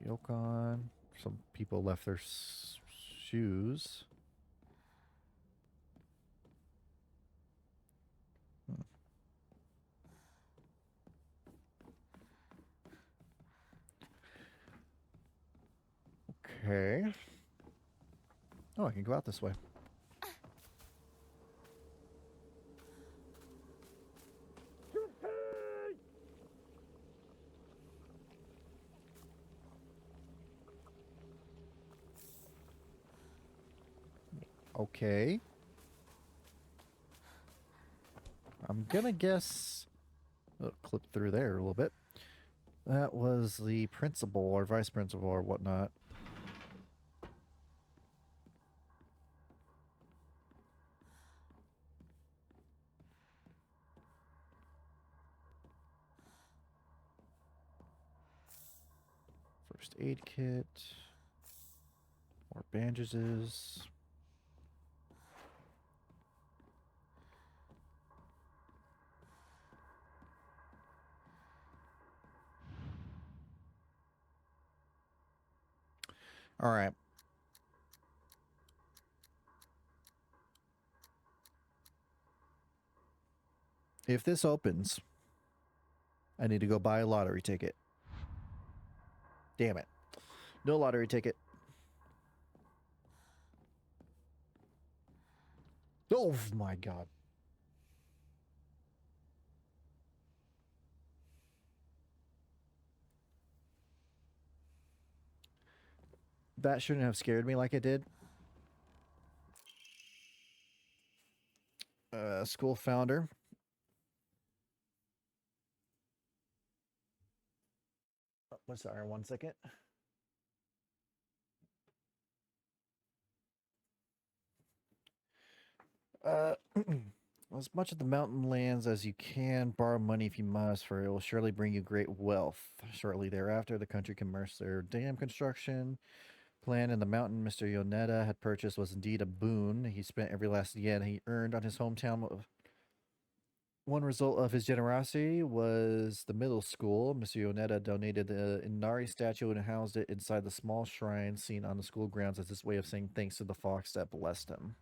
Yokon. Some people left their shoes. Okay. Oh, I can go out this way. Okay. I'm gonna guess... Oh, clip through there a little bit. That was the principal or vice principal or whatnot. First aid kit. More bandages. All right. If this opens, I need to go buy a lottery ticket. Damn it. No lottery ticket. Oh my god. That shouldn't have scared me like it did. School founder. Oh, sorry, 1 second. As much of the mountain lands as you can, borrow money if you must, for it will surely bring you great wealth. Shortly thereafter, the country commenced their dam construction. Plan in the mountain Mr. Yoneda had purchased was indeed a boon. He spent every last yen he earned on his hometown. One result of his generosity was the middle school. Mr. Yoneda donated the Inari statue and housed it inside the small shrine seen on the school grounds as his way of saying thanks to the fox that blessed him.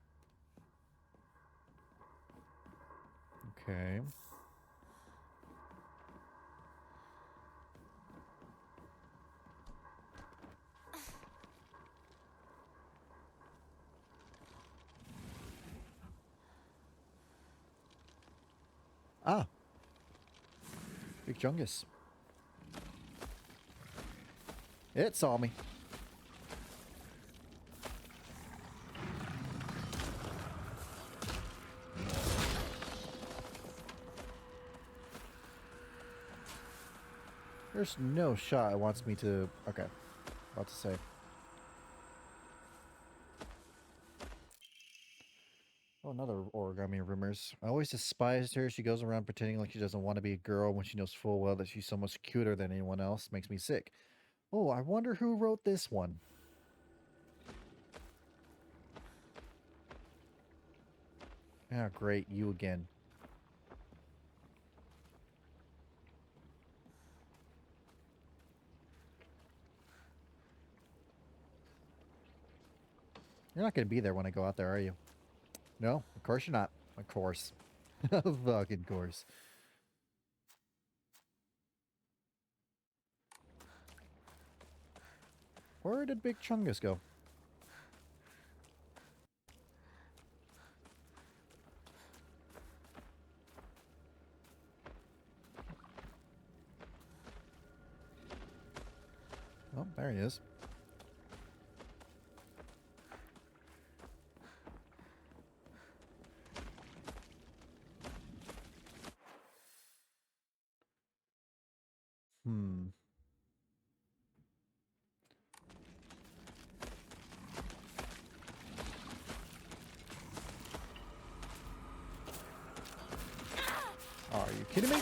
Okay. Ah. Big Chungus. It saw me. There's no shot it wants me to... Okay. About to say. Oh, another origami rumors. I always despised her. She goes around pretending like she doesn't want to be a girl when she knows full well that she's so much cuter than anyone else. Makes me sick. Oh, I wonder who wrote this one. Ah, great. You again. You're not going to be there when I go out there, are you? No, of course you're not. Of course. Fucking course. Where did Big Chungus go? Oh, there he is. Kidding me?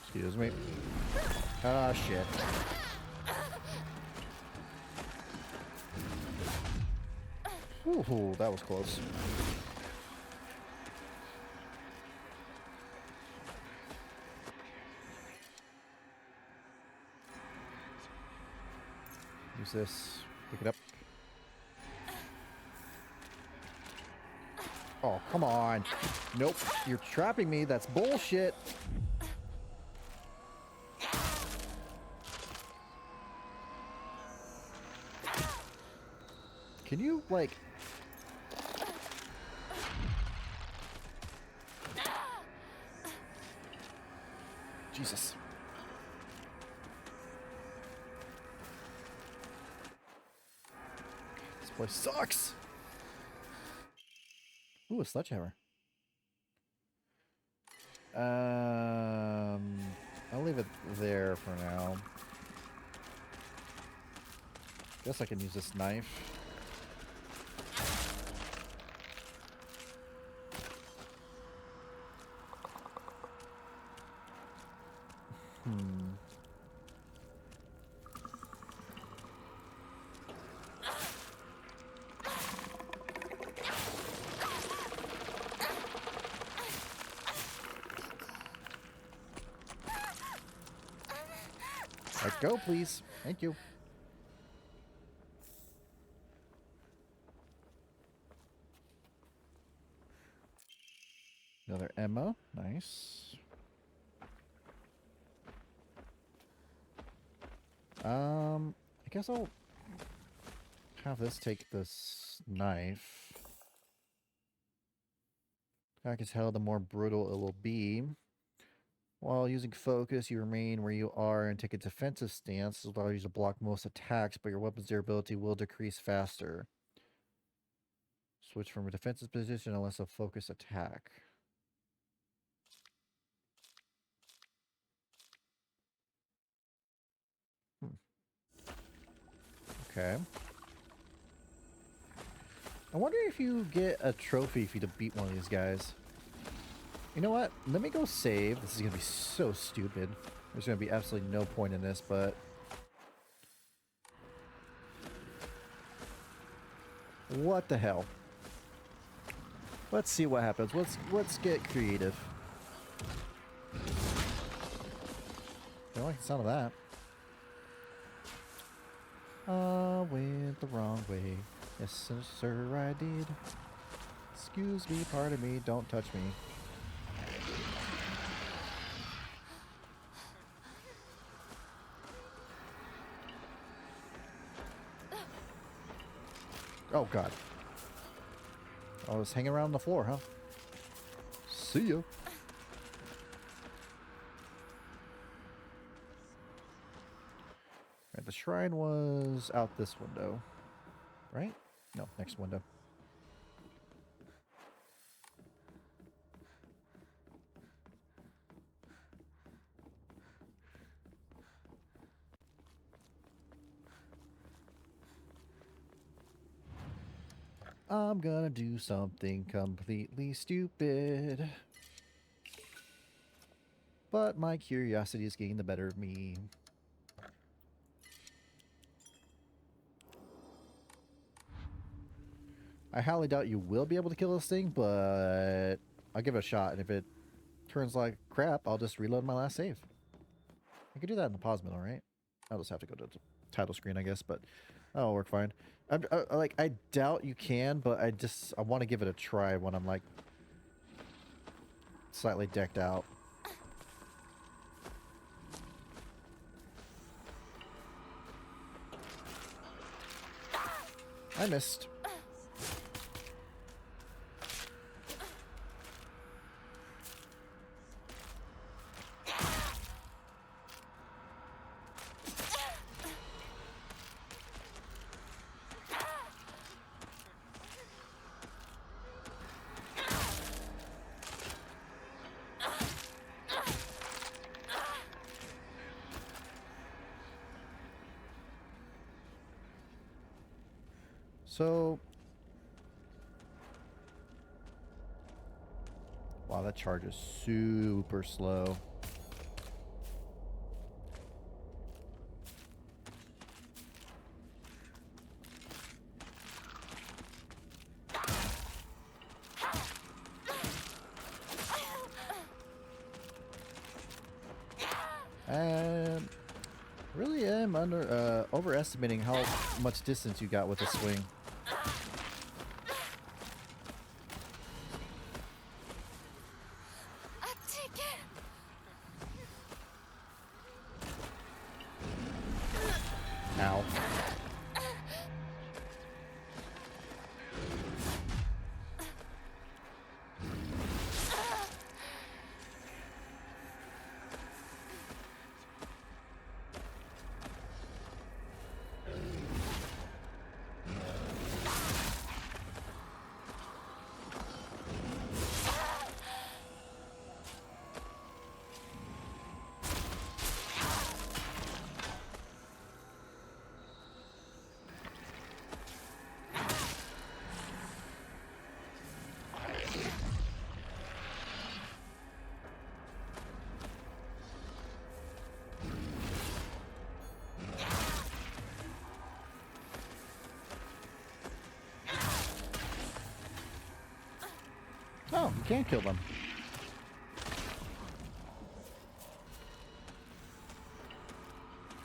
Excuse me. Ah, shit. Ooh, that was close. Use this. Pick it up. Oh, come on. Nope. You're trapping me. That's bullshit. Can you, like... Jesus. This place sucks. Ooh, a sledgehammer. I'll leave it there for now. Guess I can use this knife. Let go, please. Thank you. Another ammo. Nice. I guess I'll have this take this knife. I can tell the more brutal it will be. While using focus, you remain where you are and take a defensive stance. This will allow you to block most attacks, but your weapon's durability will decrease faster. Switch from a defensive position unless a focus attack. Okay. I wonder if you get a trophy if you beat one of these guys. You know what? Let me go save. This is going to be so stupid. There's going to be absolutely no point in this, but... What the hell? Let's see what happens. Let's get creative. Don't like the sound of that. I went the wrong way. Yes, sir, I did. Excuse me, pardon me, don't touch me. Oh, God. I was hanging around the floor, huh? See ya. Right, the shrine was out this window, right? No, next window. I'm gonna do something completely stupid. But my curiosity is getting the better of me. I highly doubt you will be able to kill this thing, but I'll give it a shot. And if it turns like crap, I'll just reload my last save. I could do that in the pause menu, right? I'll just have to go to the title screen, I guess, but that'll work fine. I doubt you can, but I want to give it a try when I'm like slightly decked out. I missed. So, wow, that charge is super slow. Really am overestimating how much distance you got with the swing. Ow. Oh, you can't kill them.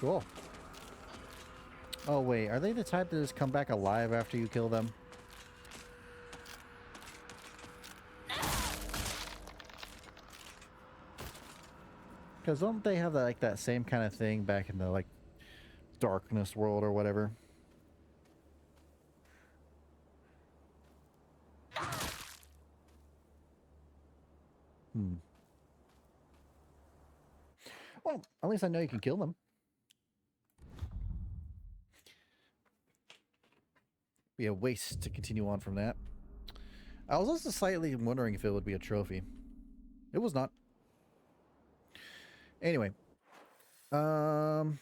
Cool. Oh wait, are they the type that just come back alive after you kill them? Because don't they have that, like that same kind of thing back in the like darkness world or whatever? Well, at least I know you can kill them. Be a waste to continue on from that. I was also slightly wondering if it would be a trophy. It was not. Anyway. Could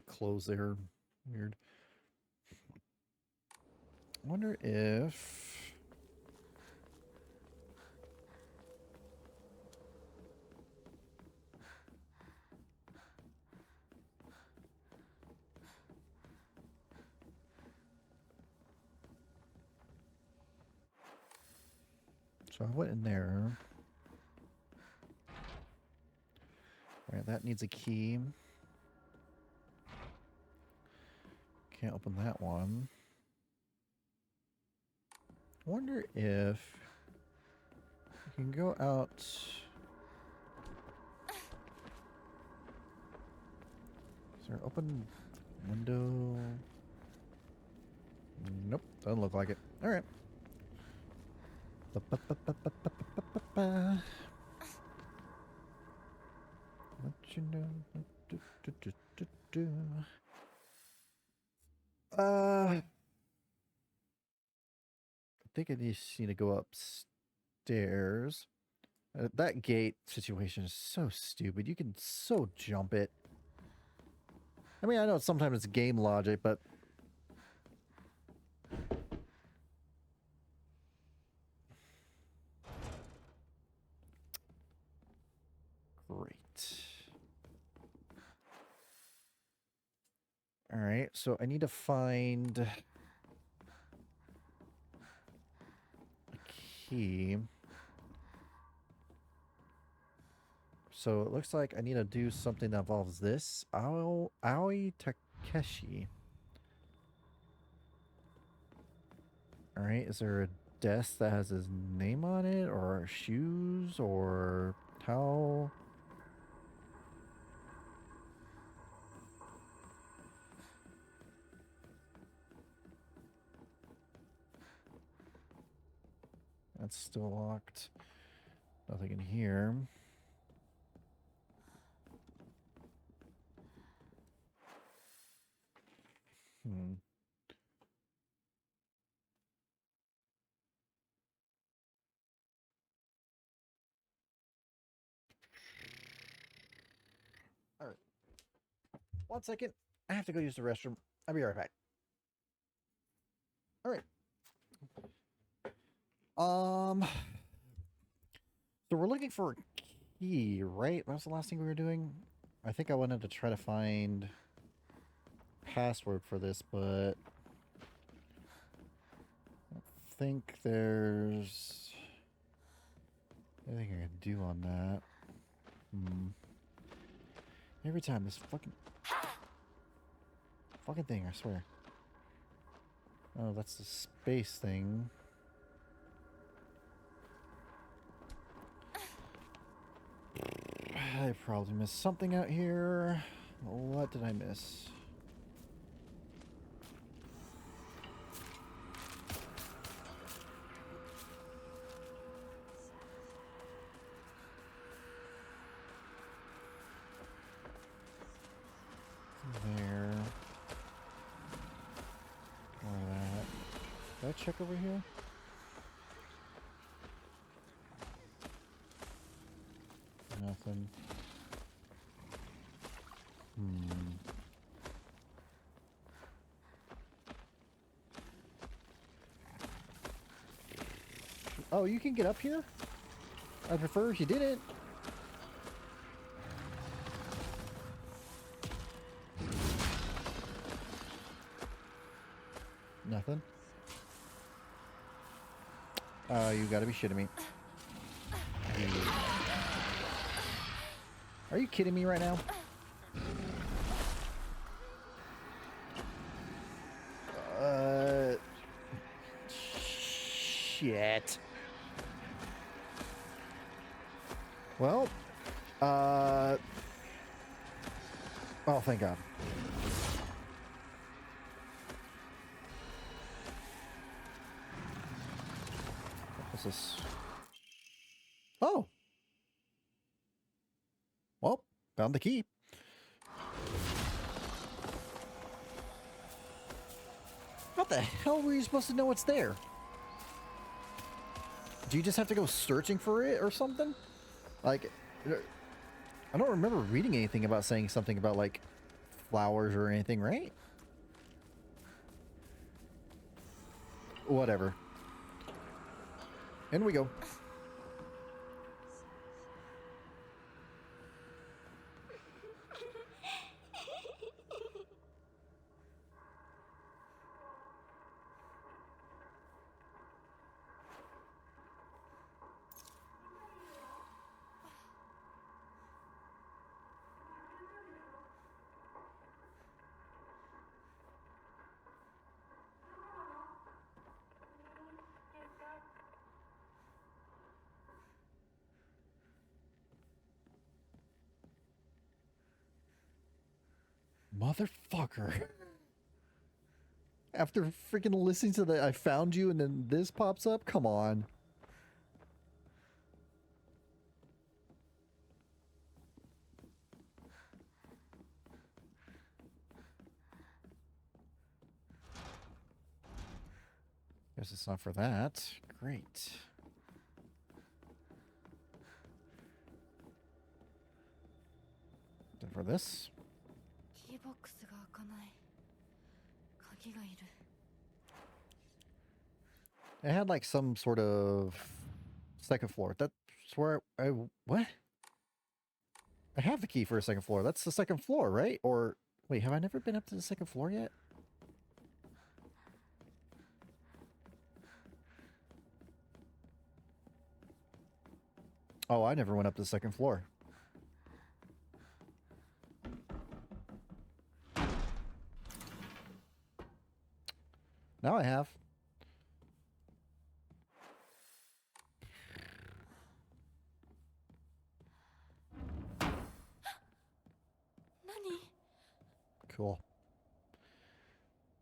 close there. Weird. Wonder if... So I went in there. Alright, that needs a key. Can't open that one. I wonder if you can go out. Is there an open window? Nope, doesn't look like it. Alright. Let you know. I think I just need to go upstairs. That gate situation is so stupid. You can so jump it. I mean, I know sometimes it's game logic, but... Great. Alright, so I need to find... a key. So it looks like I need to do something that involves this. Aoi Takeshi. Alright, is there a desk that has his name on it? Or shoes? Or towel? That's still locked. Nothing in here. Alright. 1 second. I have to go use the restroom. I'll be right back. All right. So we're looking for a key, right? That was the last thing we were doing. I think I wanted to try to find password for this, but I don't think there's anything I can do on that. Every time this fucking thing, I swear. Oh, that's the space thing. I probably missed something out here. What did I miss? There. More of that. Did I check over here? Nothing. Oh, you can get up here? I'd prefer if you didn't. Nothing. You gotta be shitting me. Are you kidding me right now? Shit. Well, oh, thank God. What's this? Oh. Well, found the key. How the hell were you supposed to know what's there? Do you just have to go searching for it or something? Like, I don't remember reading anything about saying something about, like, flowers or anything, right? Whatever. In we go. Motherfucker. After freaking listening to the I found you and then this pops up? Come on. Guess it's not for that. Great. Then for this? キーボックスが開かない。鍵がいる。 It had like some sort of second floor. That's where I what? I have the key for a second floor. That's the second floor, right? Or wait, have I never been up to the second floor yet? Oh, I never went up to the second floor. Now I have. Cool.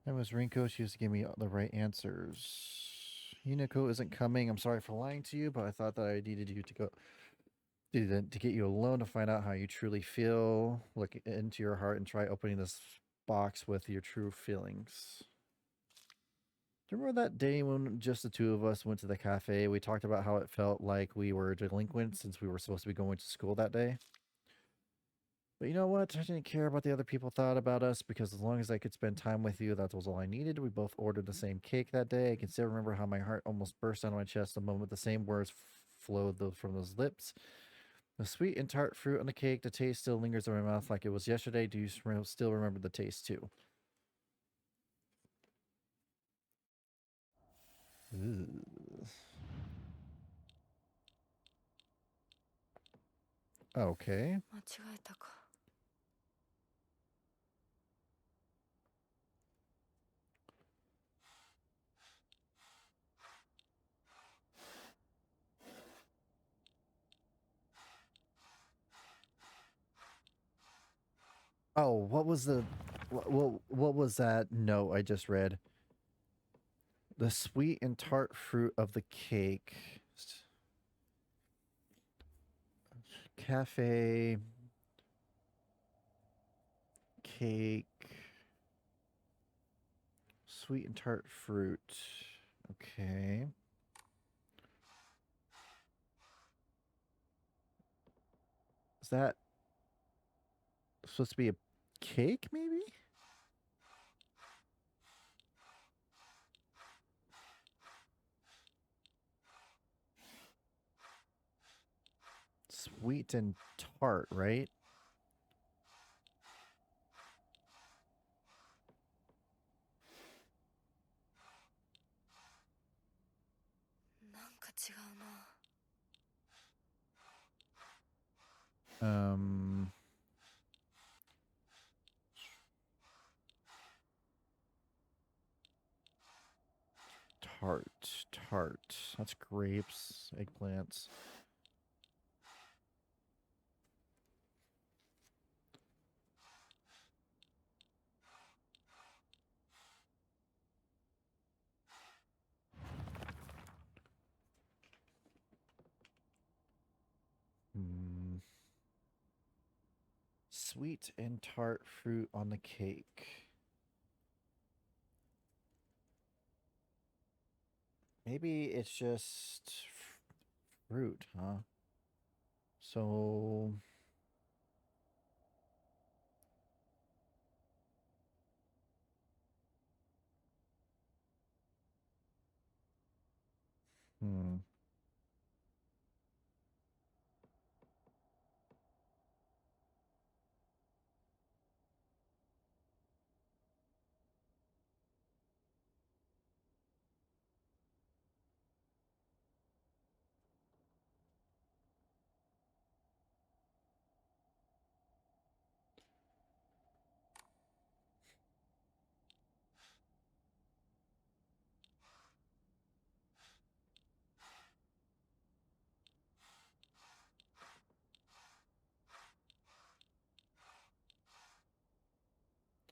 That was Rinko. She used to give me the right answers. Unico isn't coming. I'm sorry for lying to you, but I thought that I needed you to go to get you alone to find out how you truly feel. Look into your heart and try opening this box with your true feelings. Do you remember that day when just the two of us went to the cafe? We talked about how it felt like we were delinquent since we were supposed to be going to school that day. But you know what? I didn't care about the other people thought about us because as long as I could spend time with you, that was all I needed. We both ordered the same cake that day. I can still remember how my heart almost burst out of my chest the moment the same words flowed from those lips. The sweet and tart fruit on the cake, the taste still lingers in my mouth like it was yesterday. Do you still remember the taste too? Ugh. Okay. 間違えたか。Oh, what was the what was that note I just read? The sweet and tart fruit of the cake. Cafe cake. Sweet and tart fruit. Okay. Is that supposed to be a cake, maybe? Sweet and tart, right?なんか違うな。Tart. That's grapes, eggplants. Sweet and tart fruit on the cake. Maybe it's just fruit, huh? So hmm.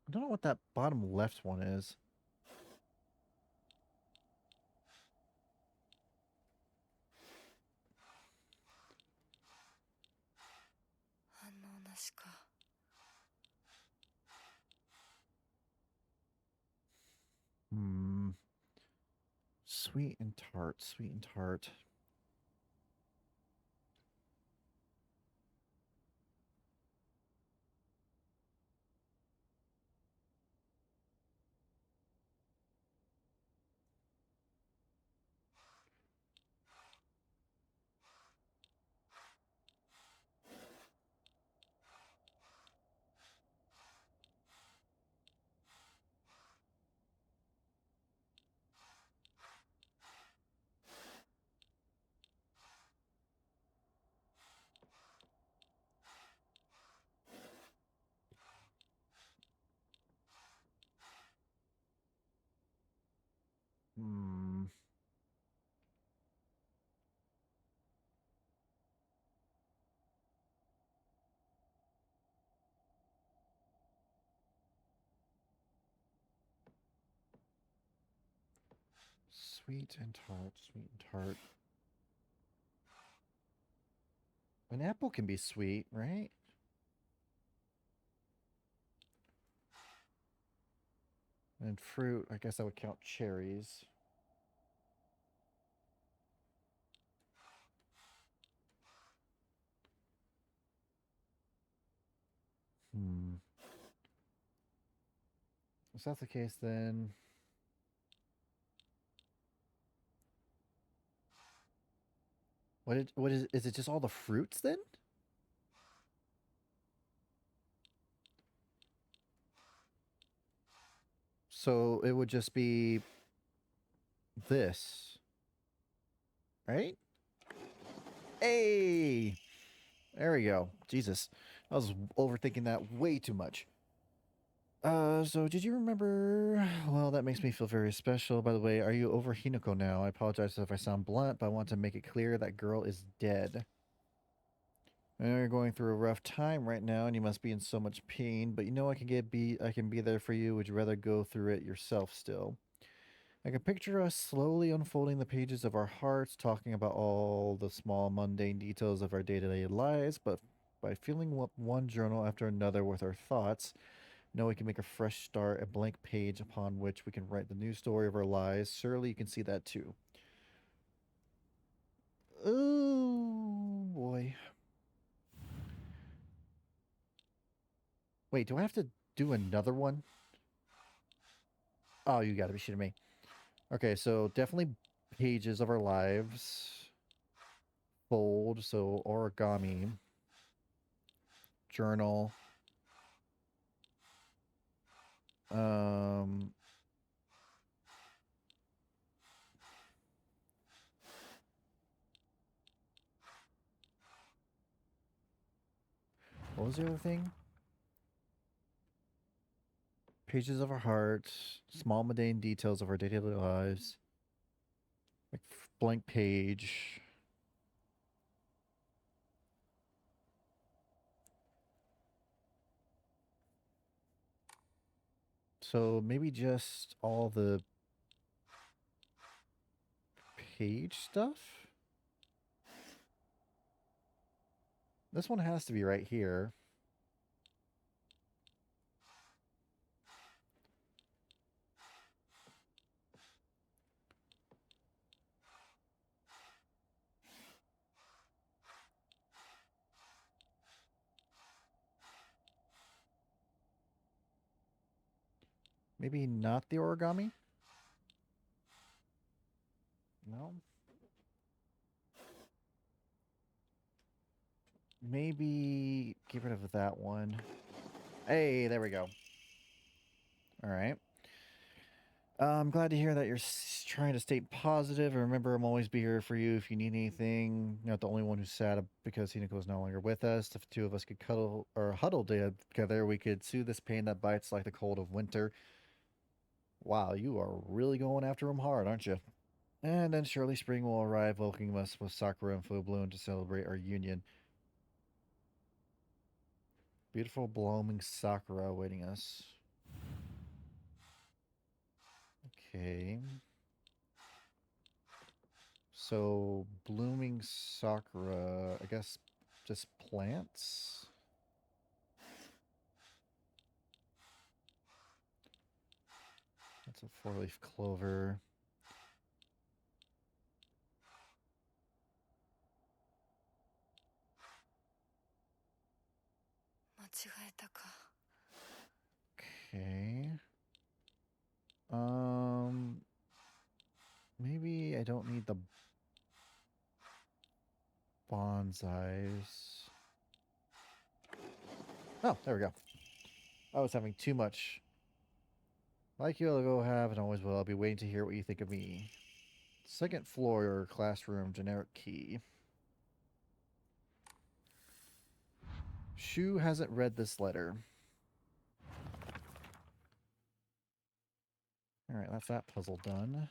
I don't know what that bottom left one is. 反応なしか。Sweet and tart, sweet and tart. Hmm. Sweet and tart, sweet and tart. An apple can be sweet, right? And fruit, I guess I would count cherries. If that's the case, then what is it just all the fruits then? So it would just be this, right? Hey, there we go. Jesus, I was overthinking that way too much. So did you remember? Well, that makes me feel very special. By the way, are you over Hinako now? I apologize if I sound blunt, but I want to make it clear that girl is dead. I know you're going through a rough time right now, and you must be in so much pain. But you know I can be there for you. Would you rather go through it yourself still? I can picture us slowly unfolding the pages of our hearts, talking about all the small mundane details of our day-to-day lives. But by filling up one journal after another with our thoughts, know we can make a fresh start, a blank page upon which we can write the new story of our lives. Surely you can see that too. Oh boy. Wait, do I have to do another one? Oh, you gotta be shitting me. Okay, so definitely pages of our lives. Fold, so origami. Journal. Um, what was the other thing? Pages of our hearts, small mundane details of our daily lives, like blank page. So maybe just all the page stuff? This one has to be right here. Maybe not the origami? No. Maybe get rid of that one. Hey, there we go. All right. I'm glad to hear that you're trying to stay positive. And remember, I'm always be here for you if you need anything. You're not the only one who's sad because Hinako is no longer with us. If the two of us could cuddle or huddle together, we could soothe this pain that bites like the cold of winter. Wow, you are really going after him hard, aren't you? And then surely spring will arrive, welcoming us with sakura and full bloom to celebrate our union. Beautiful blooming sakura awaiting us. Okay. So, blooming sakura, I guess just plants? That's a four-leaf clover. Okay. Maybe I don't need the bonsais. Oh, there we go. I was having too much. Like you'll go have and always will. I'll be waiting to hear what you think of me. Second floor classroom, generic key. Shu hasn't read this letter. Alright, that's that puzzle done.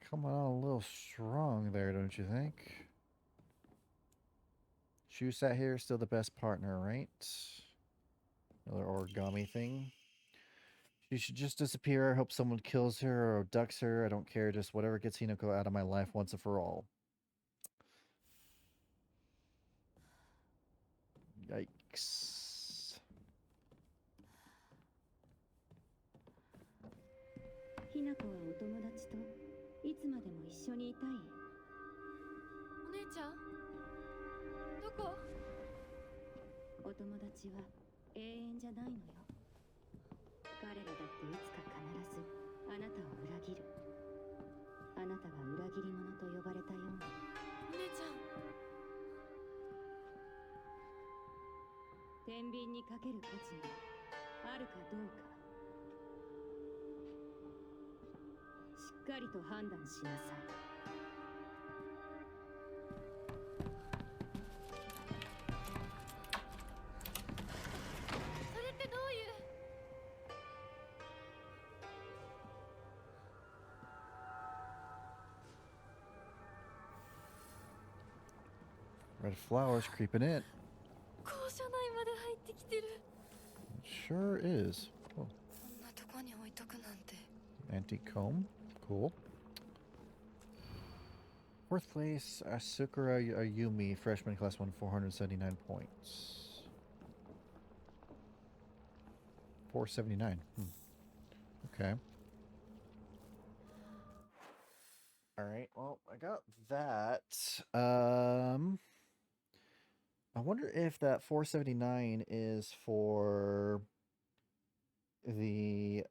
Coming on a little strong there, don't you think? Shu sat here, still the best partner, right? Another origami thing. She should just disappear. I hope someone kills her or abducts her. I don't care. Just whatever gets Hinako out of my life once and for all. Yikes. 緒にいたい？お姉ちゃんどこ？お友達は永遠じゃないのよ。彼らだっていつか必ずあなたを裏切る。あなたが裏切り者と呼ばれたように。お姉ちゃん。天秤にかける価値があるかどうか、しっかりと判断しなさい。それってどういう？ Red flowers creeping in. 校舎内まで入ってきてる。 Sure is. Oh, こんなとこに置いとくなんて。 antique comb. Cool. Fourth place, Asukara Ayumi, freshman class 1, 479 points. 479. Okay. All right. Well, I got that. I wonder if that 479 is for the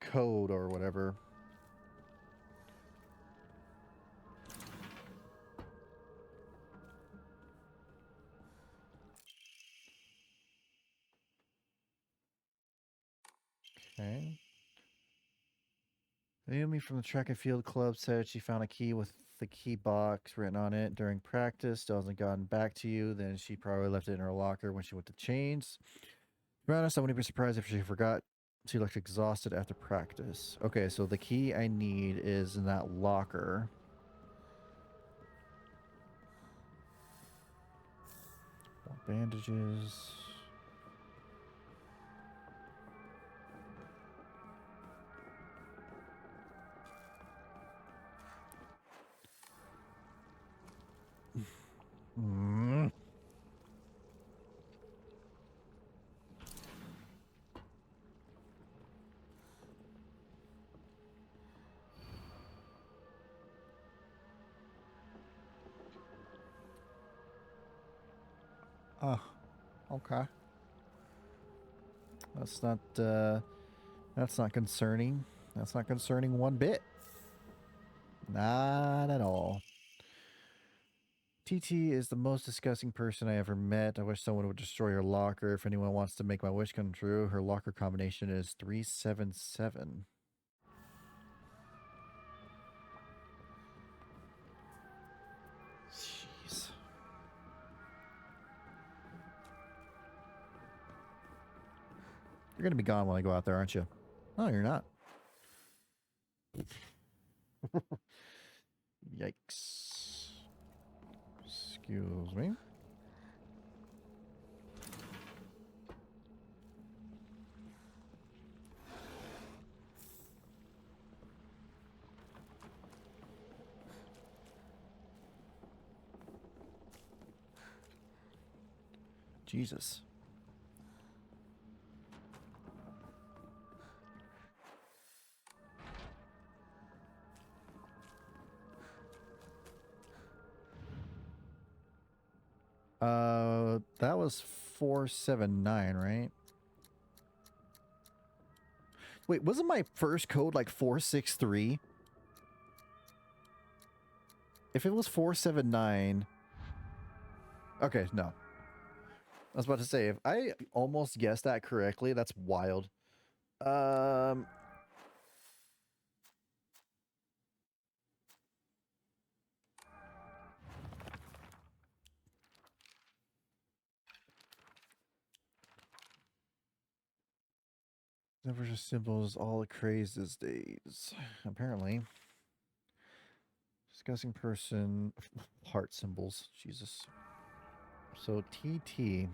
code or whatever. Okay. Naomi from the track and field club said she found a key with the key box written on it during practice. Still hasn't gotten back to you. Then she probably left it in her locker when she went to change. To be honest, I wouldn't be surprised if she forgot. She looked exhausted after practice. Okay, so the key I need is in that locker. More bandages. Mm. Oh, okay. That's not concerning. That's not concerning one bit. Not at all. TT is the most disgusting person I ever met. I wish someone would destroy her locker. If anyone wants to make my wish come true, her locker combination is 377. Jeez. You're going to be gone when I go out there, aren't you? No, you're not. Yikes. Excuse me. Jesus. That was 479, right? Wait, wasn't my first code like 463? If it was 479... Okay, no. I was about to say, if I almost guessed that correctly, that's wild. Never just symbols all the craze these days. Apparently. Discussing person. Heart symbols. Jesus. So TT.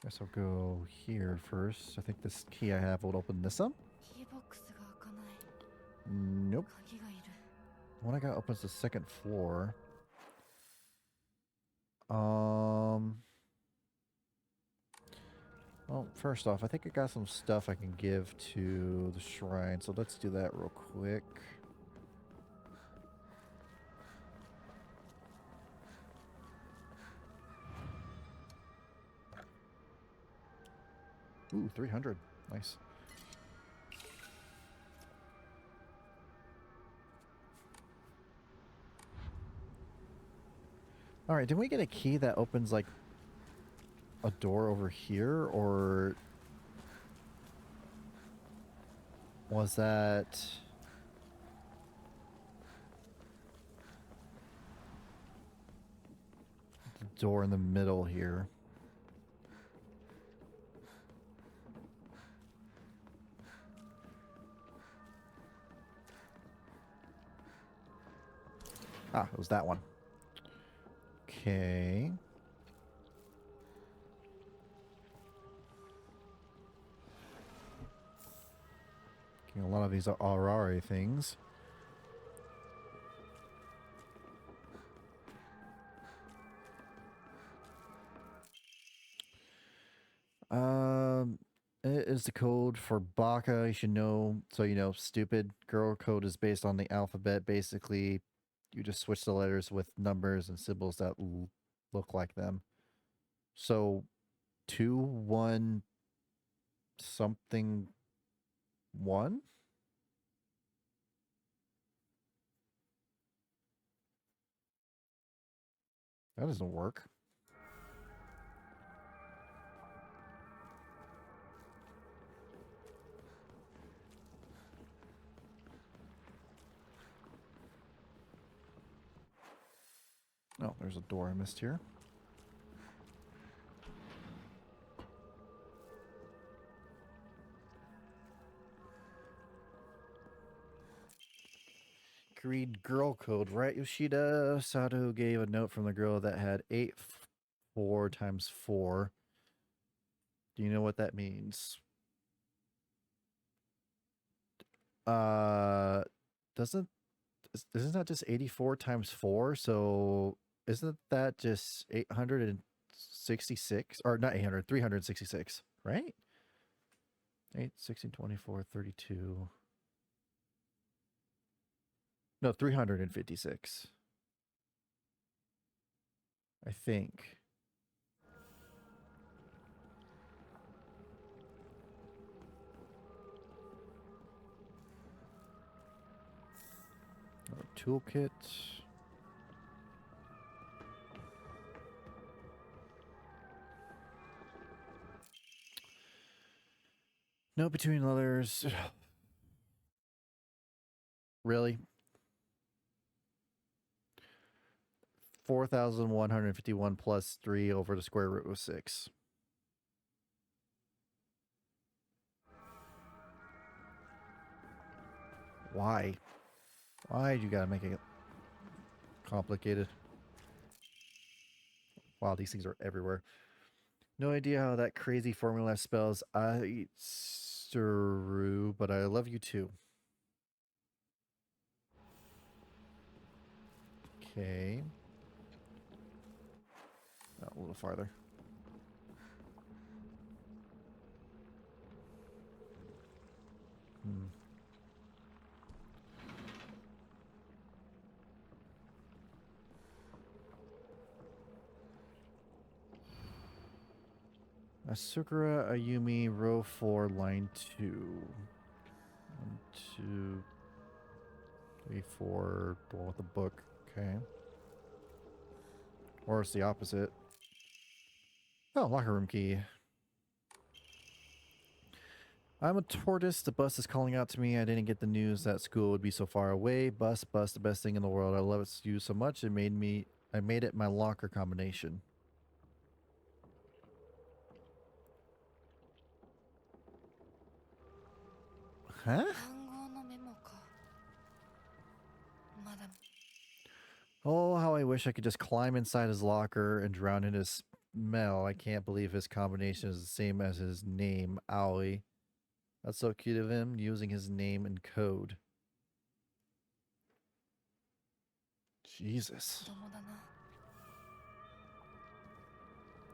Guess I'll go here first. I think this key I have will open this up. キーボックスが開か Nope. 鍵がいる。 One I got opens the second floor. Well, first off, I think I got some stuff I can give to the shrine, so let's do that real quick. Ooh, 300. Nice. Alright, did we get a key that opens, like, a door over here, or was that the door in the middle here? Ah, it was that one. Okay. Getting a lot of these Arari things. It is the code for Baka. You should know. So, you know, stupid. Girl code is based on the alphabet. Basically, you just switch the letters with numbers and symbols that look like them. So, 2, 1, something, 1? That doesn't work. Oh, there's a door I missed here. Agreed girl code, right, Yoshida? Sato gave a note from the girl that had 8 4 times 4. Do you know what that means? Doesn't isn't that just 84 times 4? So isn't that just 866? Or not 800, 366, right? 8, 16, 24, 32. No, 356. I think. Toolkit. No between letters. Really? 4,151 plus 3 over the square root of 6. Why? Why you gotta make it complicated? Wow, these things are everywhere. No idea how that crazy formula spells Aitsuru, but I love you too. Okay. Oh, a little farther. Asukara Ayumi, row 4, line 2. 1, 2, 3, 4. The one with the book. Okay. Or it's the opposite. Oh, locker room key. I'm a tortoise. The bus is calling out to me. I didn't get the news that school would be so far away. Bus, the best thing in the world. I love its use so much. I made it my locker combination. Huh? 暗号のメモか。まだ Oh, how I wish I could just climb inside his locker and drown in his smell. I can't believe his combination is the same as his name, Aoi. That's so cute of him, using his name and code. Jesus. 子供だな。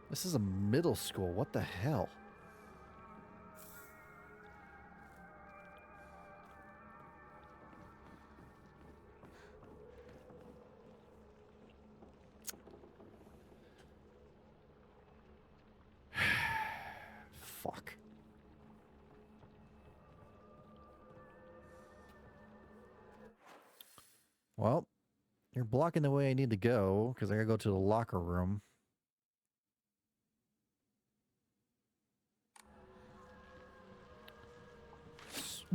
This is a middle school. What the hell? Fuck. Well, you're blocking the way I need to go because I gotta go to the locker room.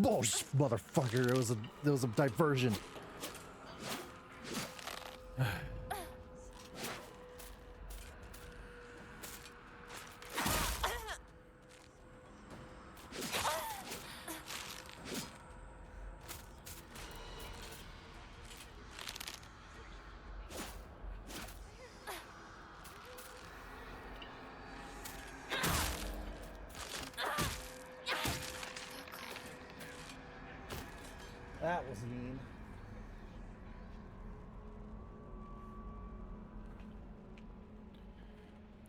Oh, motherfucker! It was a diversion. That was mean.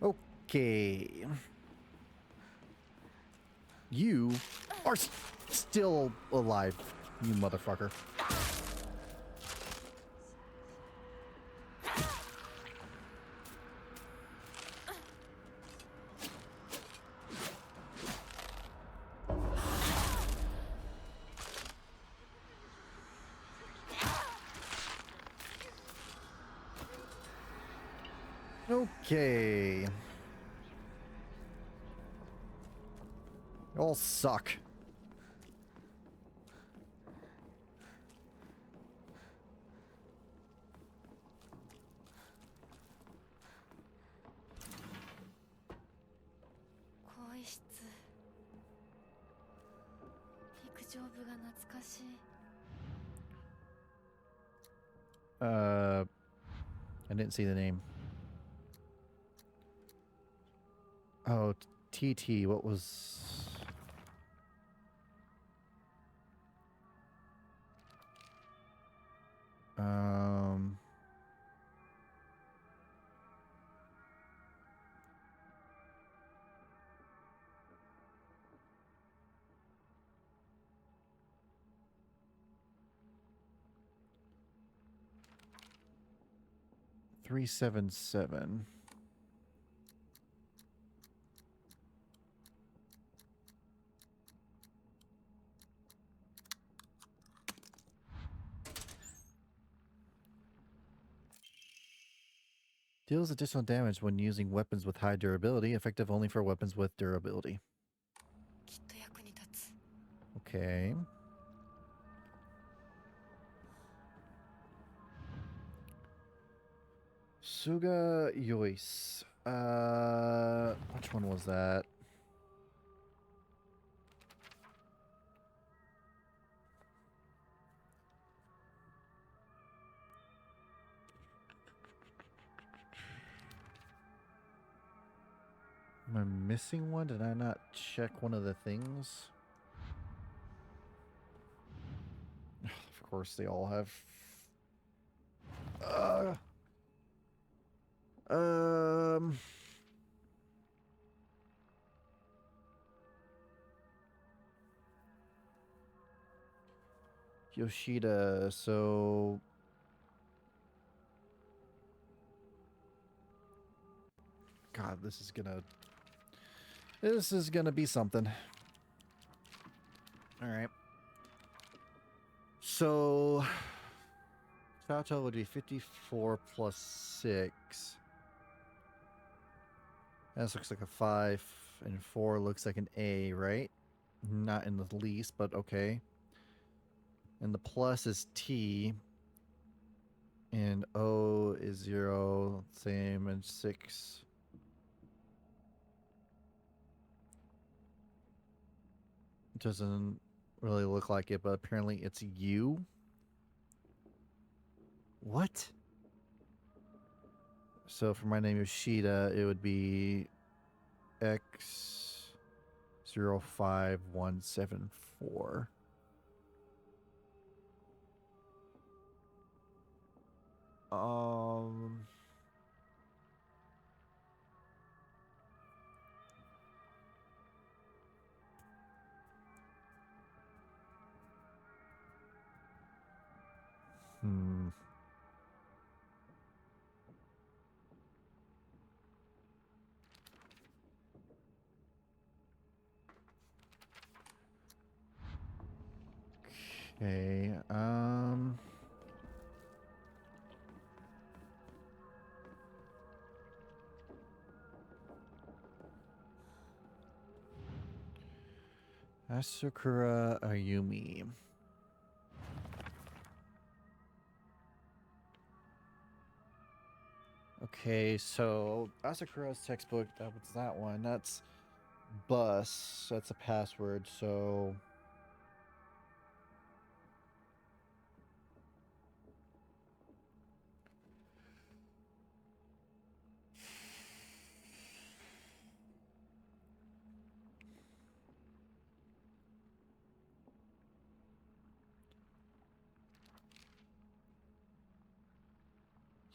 Okay. You are still alive, you motherfucker. Okay. You all suck. I didn't see the name. Oh, TT, what was... Um... $377. Deals additional damage when using weapons with high durability, effective only for weapons with durability. きっと役に立つ。 Okay. Suga Yois. Which one was that? Am I missing one? Did I not check one of the things? Of course, they all have. Um. Yoshida, so. God, this is gonna be something. Alright. So total would be 54 plus 6. This looks like a 5, and 4 looks like an A, right? Not in the least, but okay. And the plus is T. And O is 0, same, and 6. It doesn't really look like it, but apparently it's U. What? So for my name Yoshida, it would be X05174. Um. Hmm. Okay. Asakura Ayumi. Okay, so Asakura's textbook, what's that one? That's bus. That's a password, so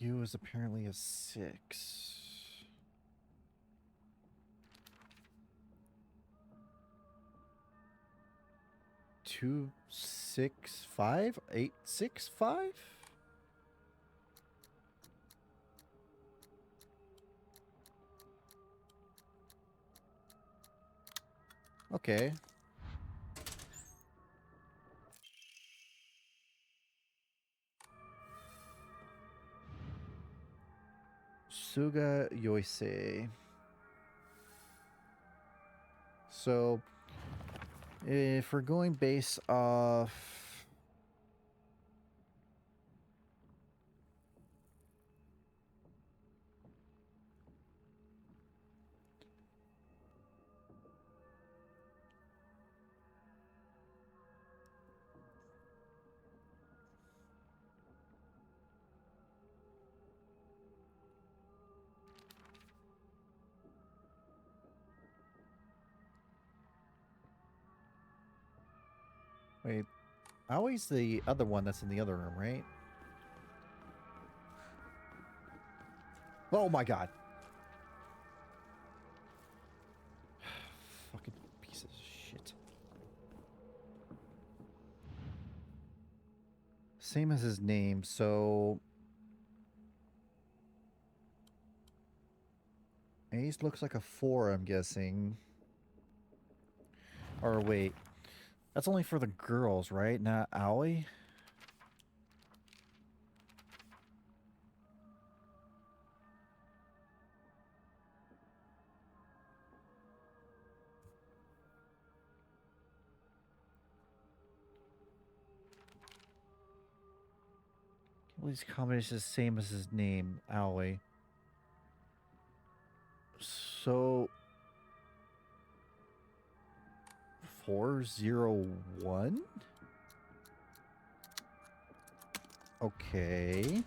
U is apparently a 6. Two, 6, 5, 8, 6, 5? Okay. Suga Yoisei. So, if we're going based off... Wait, Aoi's the other one that's in the other room, right? Oh my god. Fucking piece of shit. Same as his name, so... Ace looks like a 4, I'm guessing. Or wait. That's only for the girls, right? Not Aoi? All these combinations the same as his name, Aoi. So 401? Okay.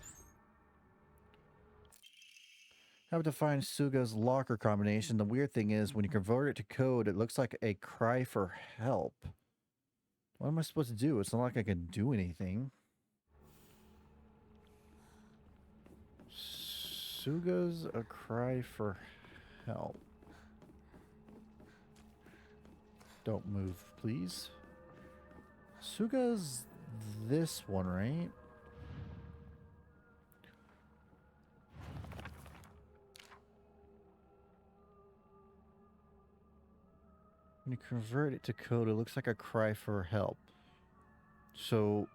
Have to find Suga's locker combination. The weird thing is, when you convert it to code, it looks like a cry for help. What am I supposed to do? It's not like I can do anything. Suga's a cry for help. Don't move, please. Suga's this one, right? When you convert it to code, it looks like a cry for help. So,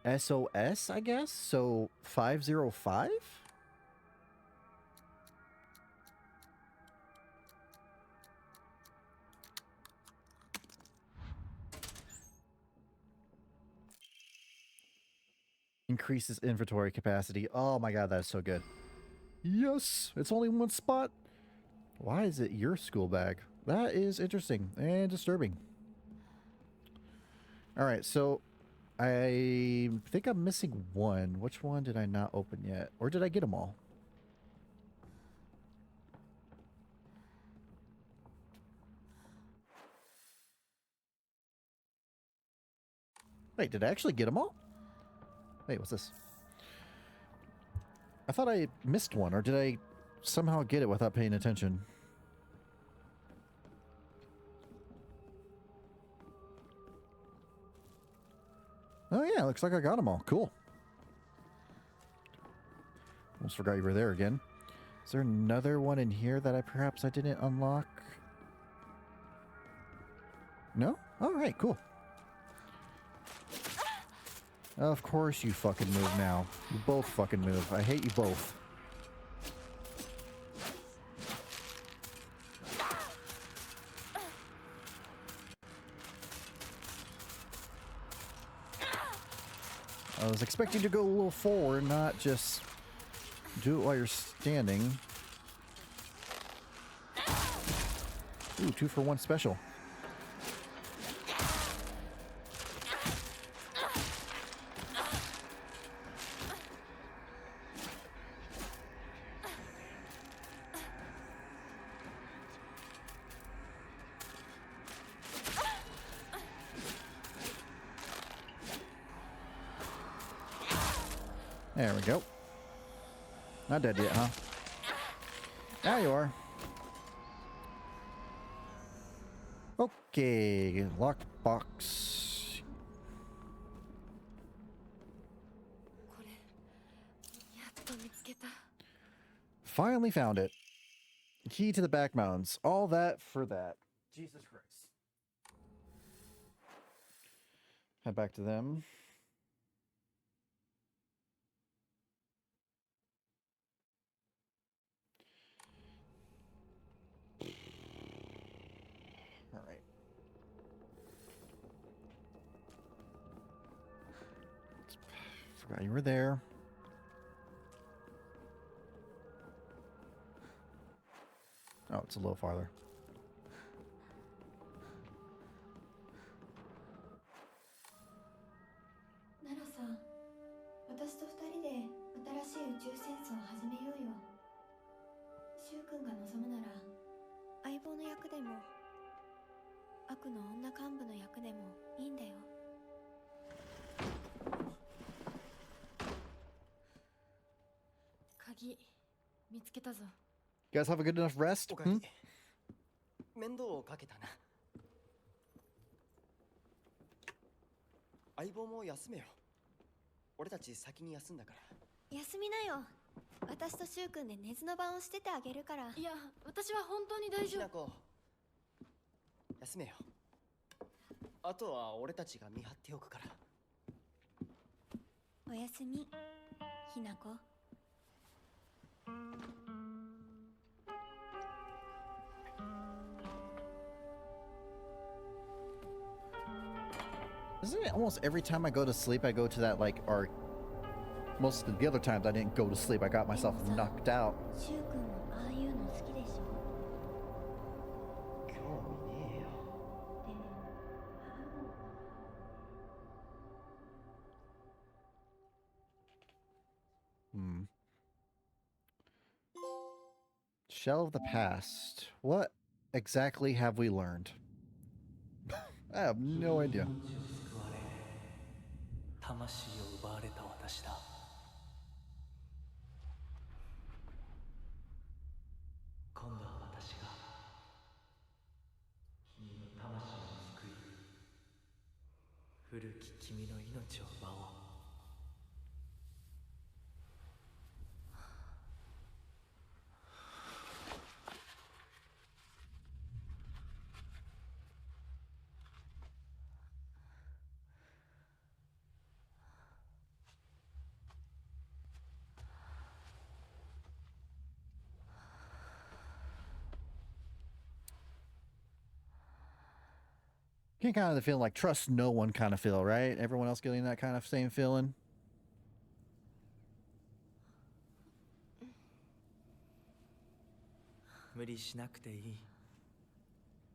SOS, I guess? So, 505? Increases inventory capacity. Oh my god, that's so good. Yes! It's only one spot. Why is it your school bag? That is interesting and disturbing. Alright, so I think I'm missing one. Which one did I not open yet? Or did I get them all? Wait, did I actually get them all? Wait, what's this? I thought I missed one, or did I somehow get it without paying attention? Oh yeah, looks like I got them all. Cool. Almost forgot you were there again. Is there another one in here that perhaps I didn't unlock? No? Alright, cool. Of course you fucking move now. You both fucking move. I hate you both. I was expecting to go a little forward, not just do it while you're standing. Ooh, 2-for-1 special. There we go. Not dead yet, huh? Now you are. Okay, lockbox. これやっと見つけた。 Finally found it. Key to the back mountains. All that for that. Jesus Christ. Head back to them. All right. Forgot you were there. Oh, it's a little farther. Naro さん、私と二人で新しい宇宙戦争を始めようよ。シュウ君が望むなら、相棒の役でも、悪の女幹部の役でもいいんだよ。鍵見つけたぞ。 You guys have a good enough rest? おかえり。面倒をかけたな。相棒も休めよ。俺たち先に休んだから。休みなよ。私とシュウ君で寝ずの番をしててあげるから。いや、私は本当に大丈夫。ひなこ、休めよ。あとは俺たちが見張っておくから。おやすみ、ひなこ。 Isn't it almost every time I go to sleep, I go to that, like, or most of the other times I didn't go to sleep, I got myself knocked out. シュウ君もああいうの好きでしょ。興味ねえよ。でも、 Shell of the past. What exactly have we learned? I have no idea. 魂を奪われた私だ。今度は私が君の魂を救い、古き君の命を奪おう。You kind of the feeling like trust no one kind of feel, right? Everyone else getting that kind of same feeling. 無理しなくていい。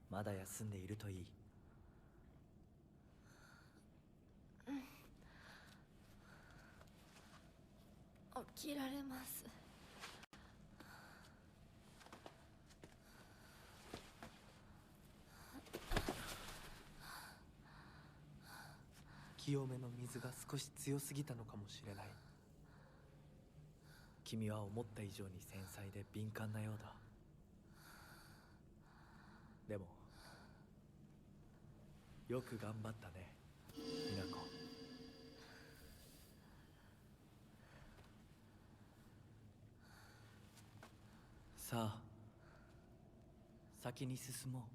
まだ休んでいるといい。起きられます。清めの水が少し強すぎたのかもしれない。君は思った以上に繊細で敏感なようだ。でもよく頑張ったね、美奈子。さあ、先に進も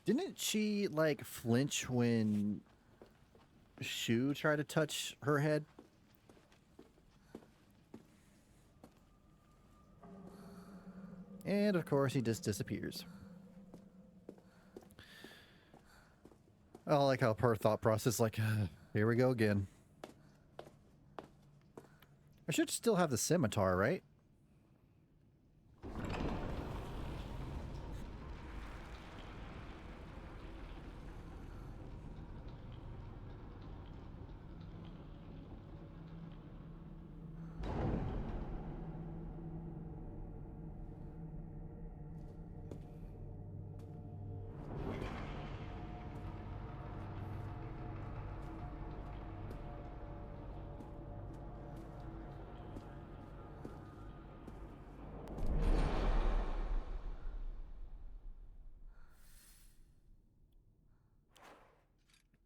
う。Didn't she like flinch when Shu tried to touch her head? And of course, he just disappears. I like how her thought process, like, here we go again. I should still have the scimitar, right?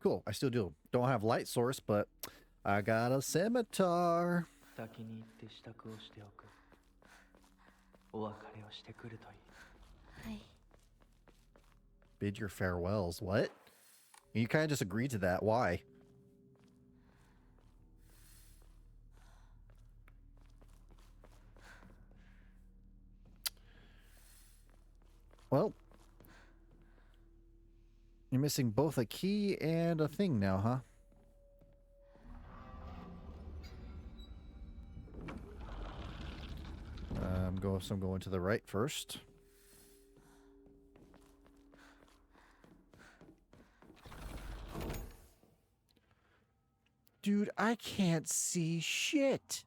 Cool, I still do. Don't have light source, but I got a scimitar. 先に行って支度をしておく。お別れをしてくるといい。はい。 Bid your farewells. What? You kind of just agreed to that. Why? Well, you're missing both a key and a thing now, huh? So I'm going to the right first. Dude, I can't see shit.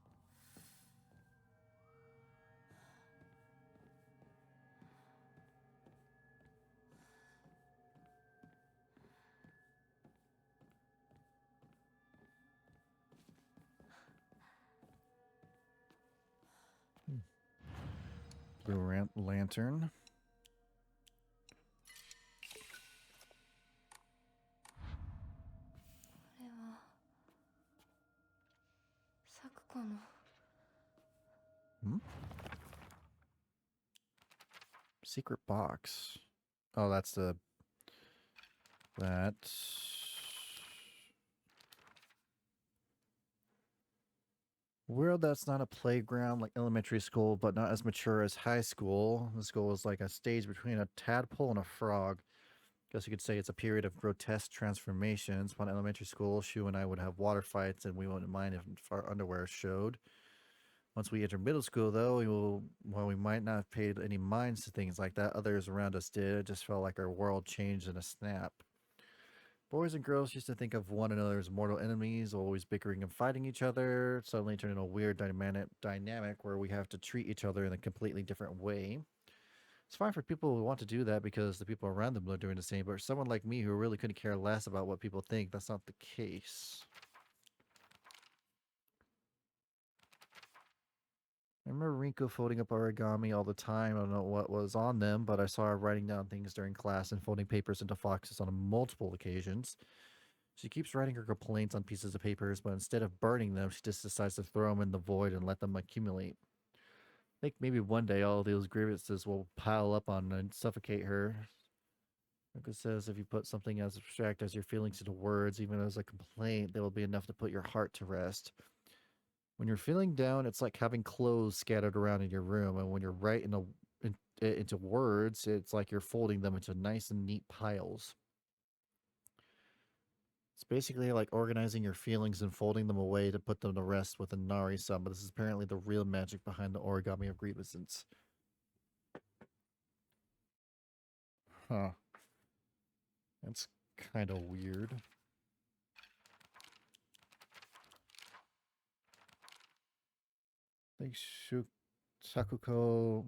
Blue lantern. これは咲子の。 Hmm? Secret box. Oh, that's the... That... World that's not a playground like elementary school, but not as mature as high school. The school is like a stage between a tadpole and a frog. Guess you could say it's a period of grotesque transformations. Upon elementary school, Shu and I would have water fights, and we wouldn't mind if our underwear showed. Once we enter middle school, though, we might not have paid any minds to things like that. Others around us did. It just felt like our world changed in a snap. Boys and girls used to think of one another as mortal enemies, always bickering and fighting each other. Suddenly turned into a weird dynamic where we have to treat each other in a completely different way. It's fine for people who want to do that because the people around them are doing the same, but for someone like me who really couldn't care less about what people think, that's not the case. I remember Rinko folding up origami all the time. I don't know what was on them, but I saw her writing down things during class and folding papers into boxes on multiple occasions. She keeps writing her complaints on pieces of papers, but instead of burning them, she just decides to throw them in the void and let them accumulate. I think maybe one day all those grievances will pile up on and suffocate her. Rinko says if you put something as abstract as your feelings into words, even as a complaint, they will be enough to put your heart to rest. When you're feeling down, it's like having clothes scattered around in your room, and when you're writing into words, it's like you're folding them into nice and neat piles. It's basically like organizing your feelings and folding them away to put them to rest with a Nari-san, but this is apparently the real magic behind the origami of grievances. Huh. That's kind of weird. I think Sakuko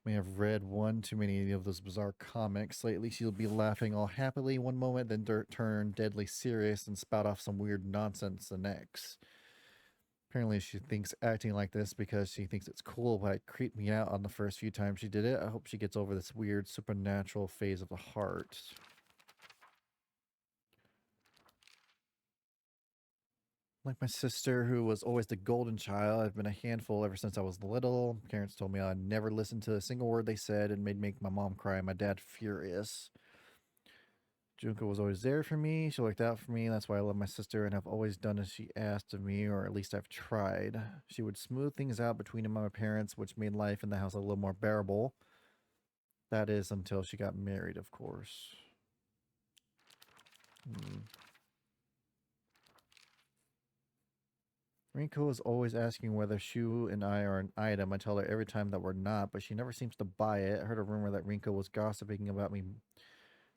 May have read one too many of those bizarre comics. Lately, she'll be laughing all happily one moment, then turn deadly serious and spout off some weird nonsense the next. Apparently, she thinks acting like this because she thinks it's cool, but it creeped me out on the first few times she did it. I hope she gets over this weird supernatural phase of the heart. Like my sister, who was always the golden child, I've been a handful ever since I was little. Parents told me I'd never listen to a single word they said and made make my mom cry and my dad furious. Junko was always there for me. She looked out for me. That's why I love my sister and have always done as she asked of me, or at least I've tried. She would smooth things out between my parents, which made life in the house a little more bearable. That is until she got married, of course. Rinko is always asking whether Shu and I are an item. I tell her every time that we're not, but she never seems to buy it. I heard a rumor that Rinko was gossiping about me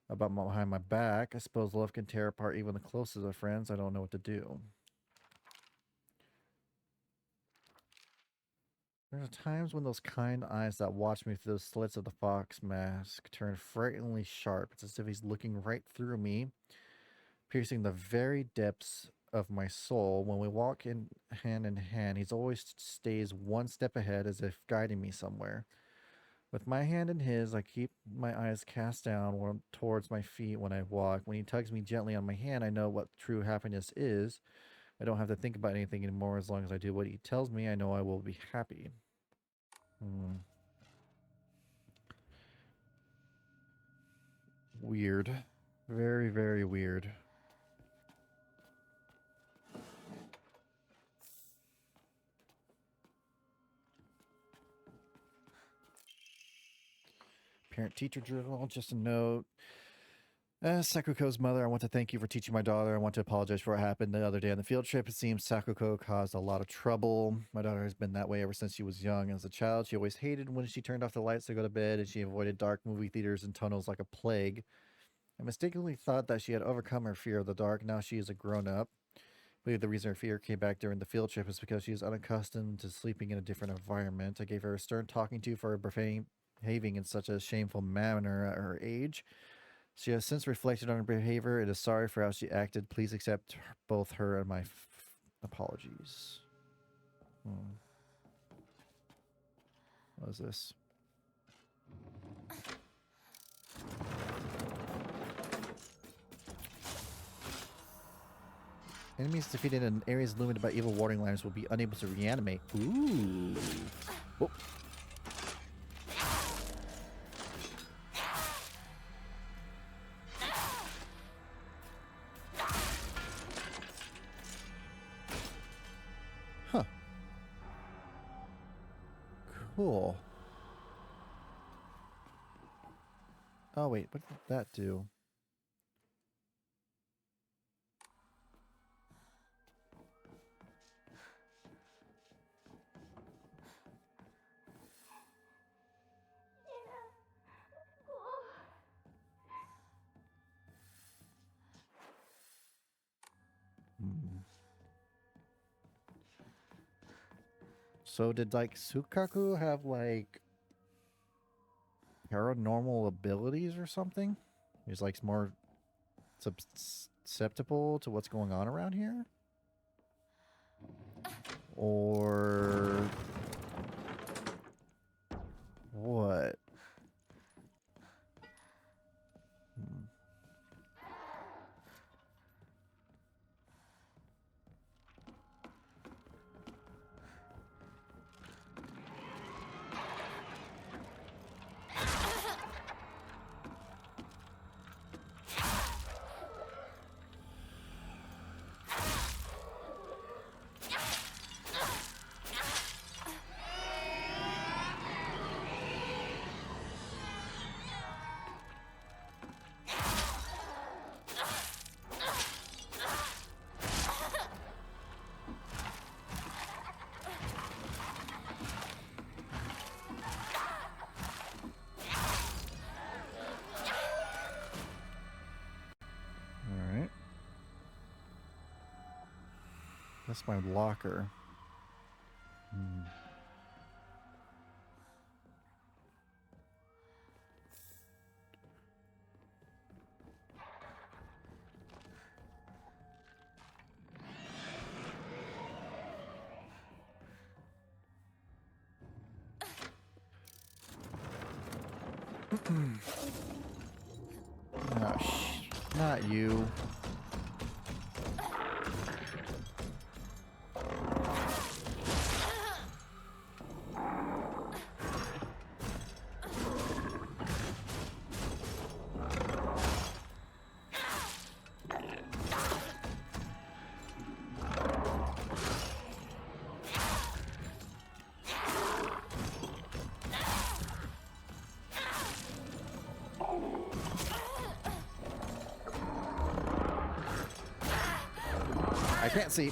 behind my back. I suppose love can tear apart even the closest of friends. I don't know what to do. There's times when those kind eyes that watch me through the slits of the fox mask turn frighteningly sharp. It's as if he's looking right through me, piercing the very depths of my soul. When we walk in hand, he always stays one step ahead, as if guiding me somewhere. With my hand in his, I keep my eyes cast down towards my feet when I walk. When he tugs me gently on my hand, I know what true happiness is. I don't have to think about anything anymore. As long as I do what he tells me, I know I will be happy. Weird. Very, very weird. Parent-teacher journal, just a note. As Sakuko's mother, I want to thank you for teaching my daughter. I want to apologize for what happened the other day on the field trip. It seems Sakuko caused a lot of trouble. My daughter has been that way ever since she was young. As a child, she always hated when she turned off the lights to go to bed, and she avoided dark movie theaters and tunnels like a plague. I mistakenly thought that she had overcome her fear of the dark. Now she is a grown-up. I believe the reason her fear came back during the field trip is because she is unaccustomed to sleeping in a different environment. I gave her a stern talking to for behaving in such a shameful manner at her age. She has since reflected on her behavior and is sorry for how she acted. Please accept both her and my apologies. What is this? Enemies defeated in areas illuminated by evil warning liners will be unable to reanimate. Ooh. Oh. Huh. Cool. Oh, wait. What did that do? So did like Sukaku have like paranormal abilities or something? He's like more susceptible to what's going on around here? Or what? That's my locker. Oh, not you. I can't see.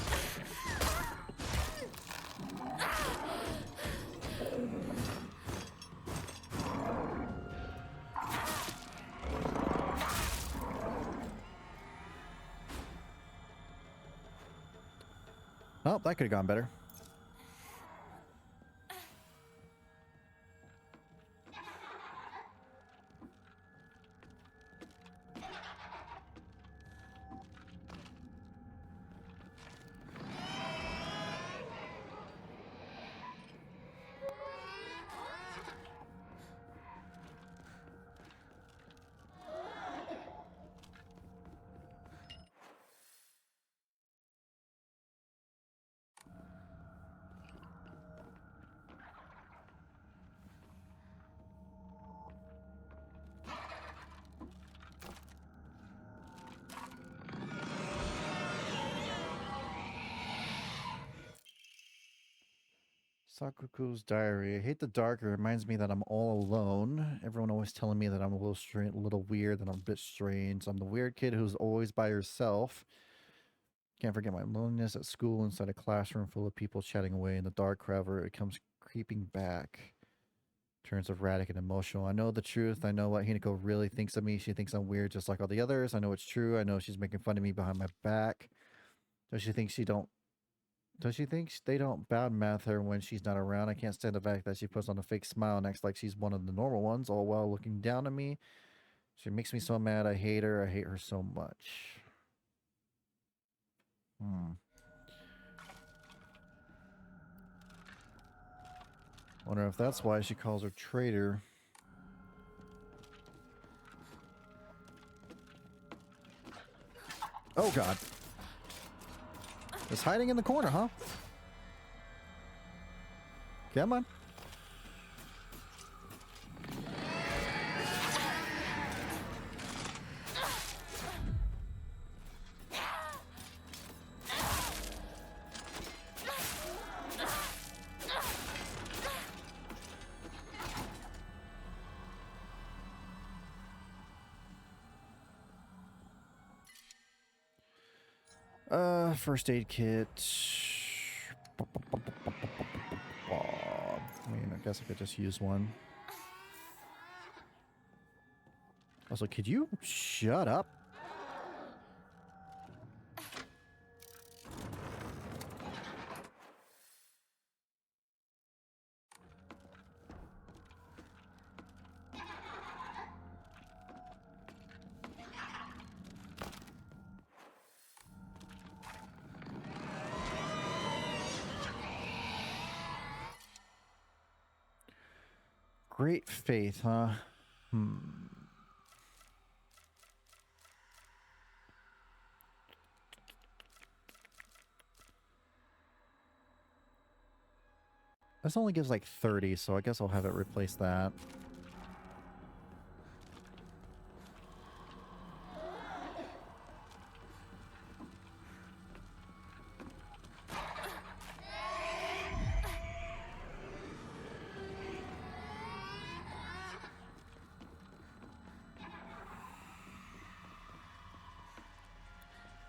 Oh, that could have gone better. Sakuku's diary. I hate the dark. It reminds me that I'm all alone. Everyone always telling me that I'm a little strange, a little weird, that I'm a bit strange. I'm the weird kid who's always by herself. Can't forget my loneliness at school inside a classroom full of people chatting away in the dark. However, it comes creeping back. Turns erratic and emotional. I know the truth. I know what Hinako really thinks of me. She thinks I'm weird just like all the others. I know it's true. I know she's making fun of me behind my back. Does she think they don't badmouth her when she's not around? I can't stand the fact that she puts on a fake smile and acts like she's one of the normal ones, all while looking down at me. She makes me so mad. I hate her. I hate her so much. Wonder if that's why she calls her traitor. Oh god. It's hiding in the corner, huh? Come on. First aid kit. I mean, I guess I could just use one. Also, could you shut up? Great faith, huh? This only gives like 30, so I guess I'll have it replace that.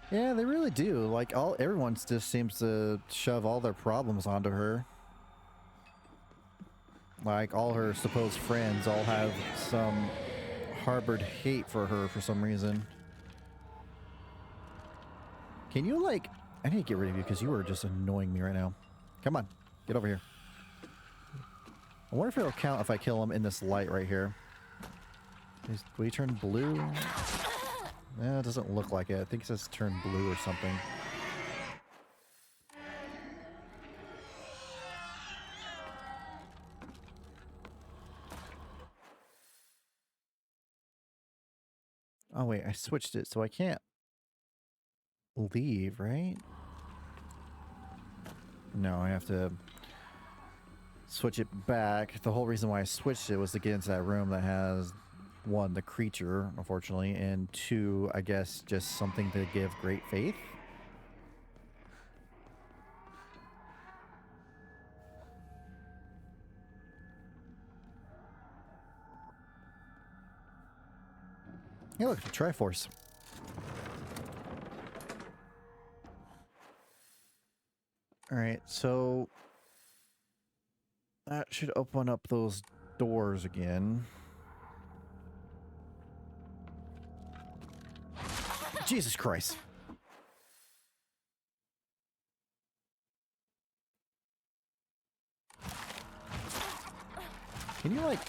Yeah, they really do. Like everyone just seems to shove all their problems onto her. Like all her supposed friends all have some harbored hate for her for some reason. Can you like... I need to get rid of you because you are just annoying me right now. Come on, get over here. I wonder if it'll count if I kill him in this light right here. Will he turn blue? Eh, it doesn't look like it. I think it says turn blue or something. Oh wait, I switched it, so I can't leave, right? No, I have to switch it back. The whole reason why I switched it was to get into that room that has, one, the creature, unfortunately, and two, I guess, just something to give great faith. Hey, look, the Triforce. Alright, so that should open up those doors again. Jesus Christ. Can you, like...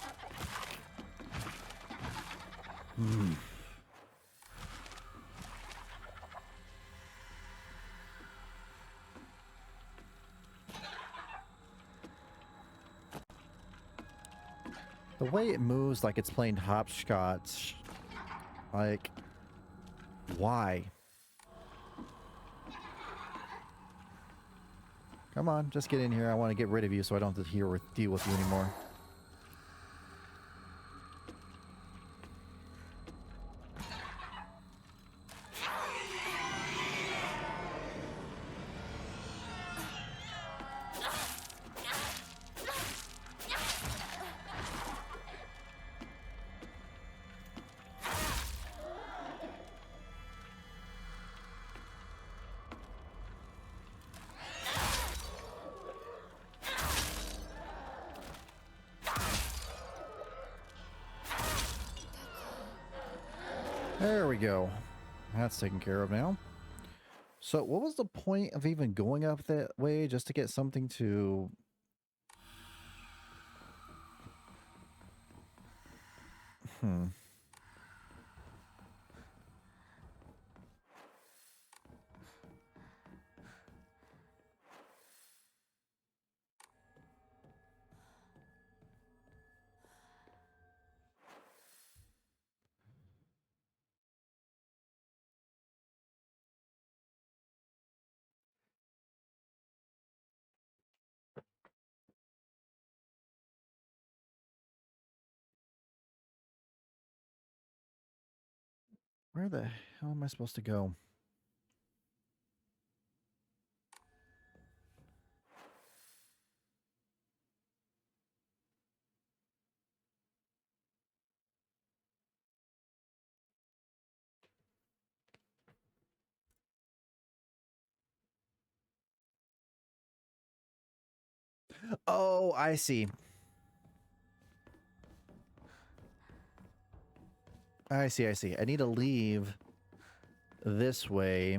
The way it moves like it's playing hopscotch. Like, why? Come on, just get in here. I want to get rid of you so I don't have to deal with you anymore. There we go. That's taken care of now. So what was the point of even going up that way? Just to get something to... Where the hell am I supposed to go? Oh, I see. I see, I see. I need to leave this way.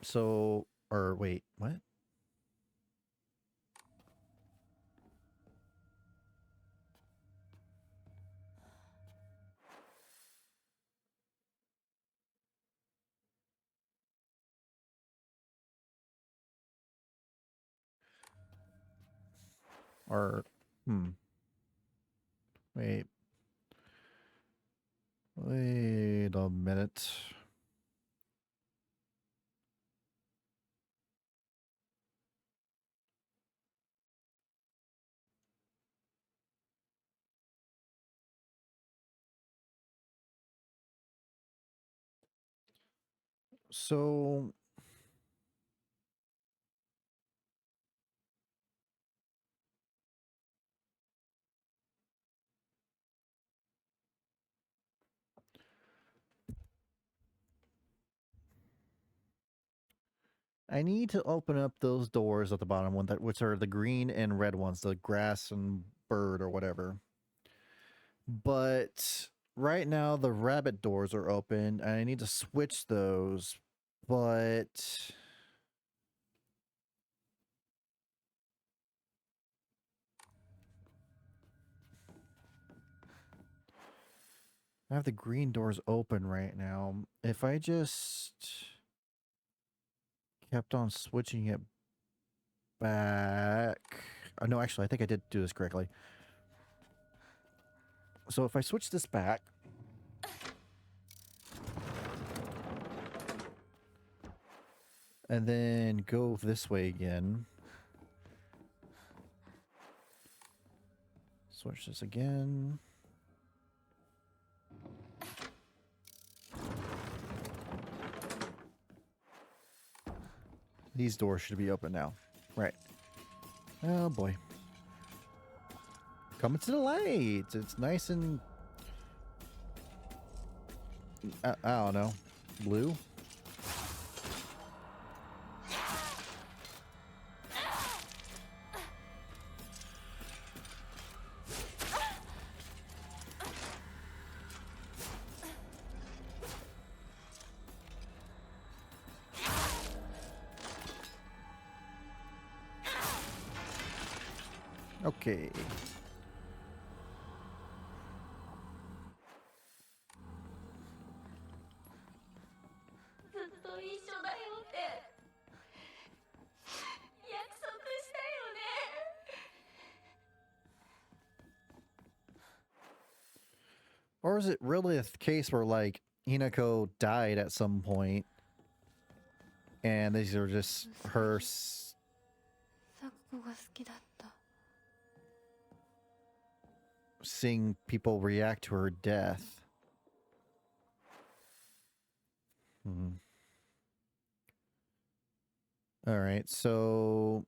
So, or wait, what? Or, wait. Wait a minute. So, I need to open up those doors at the bottom one which are the green and red ones, the grass and bird or whatever. But right now the rabbit doors are open and I need to switch those, but I have the green doors open right now. If I just kept on switching it back, No, actually, I think I did do this correctly. So if I switch this back, and then go this way again. Switch this again. These doors should be open now. Right. Oh boy. Coming to the light. It's nice and... I don't know. Blue? Okay. ずっと一緒だよって約束したよね。 Or is it really a case where, like, Hinako died at some point, and these are just her 咲子が好きだった。 seeing people react to her death? Alright, so...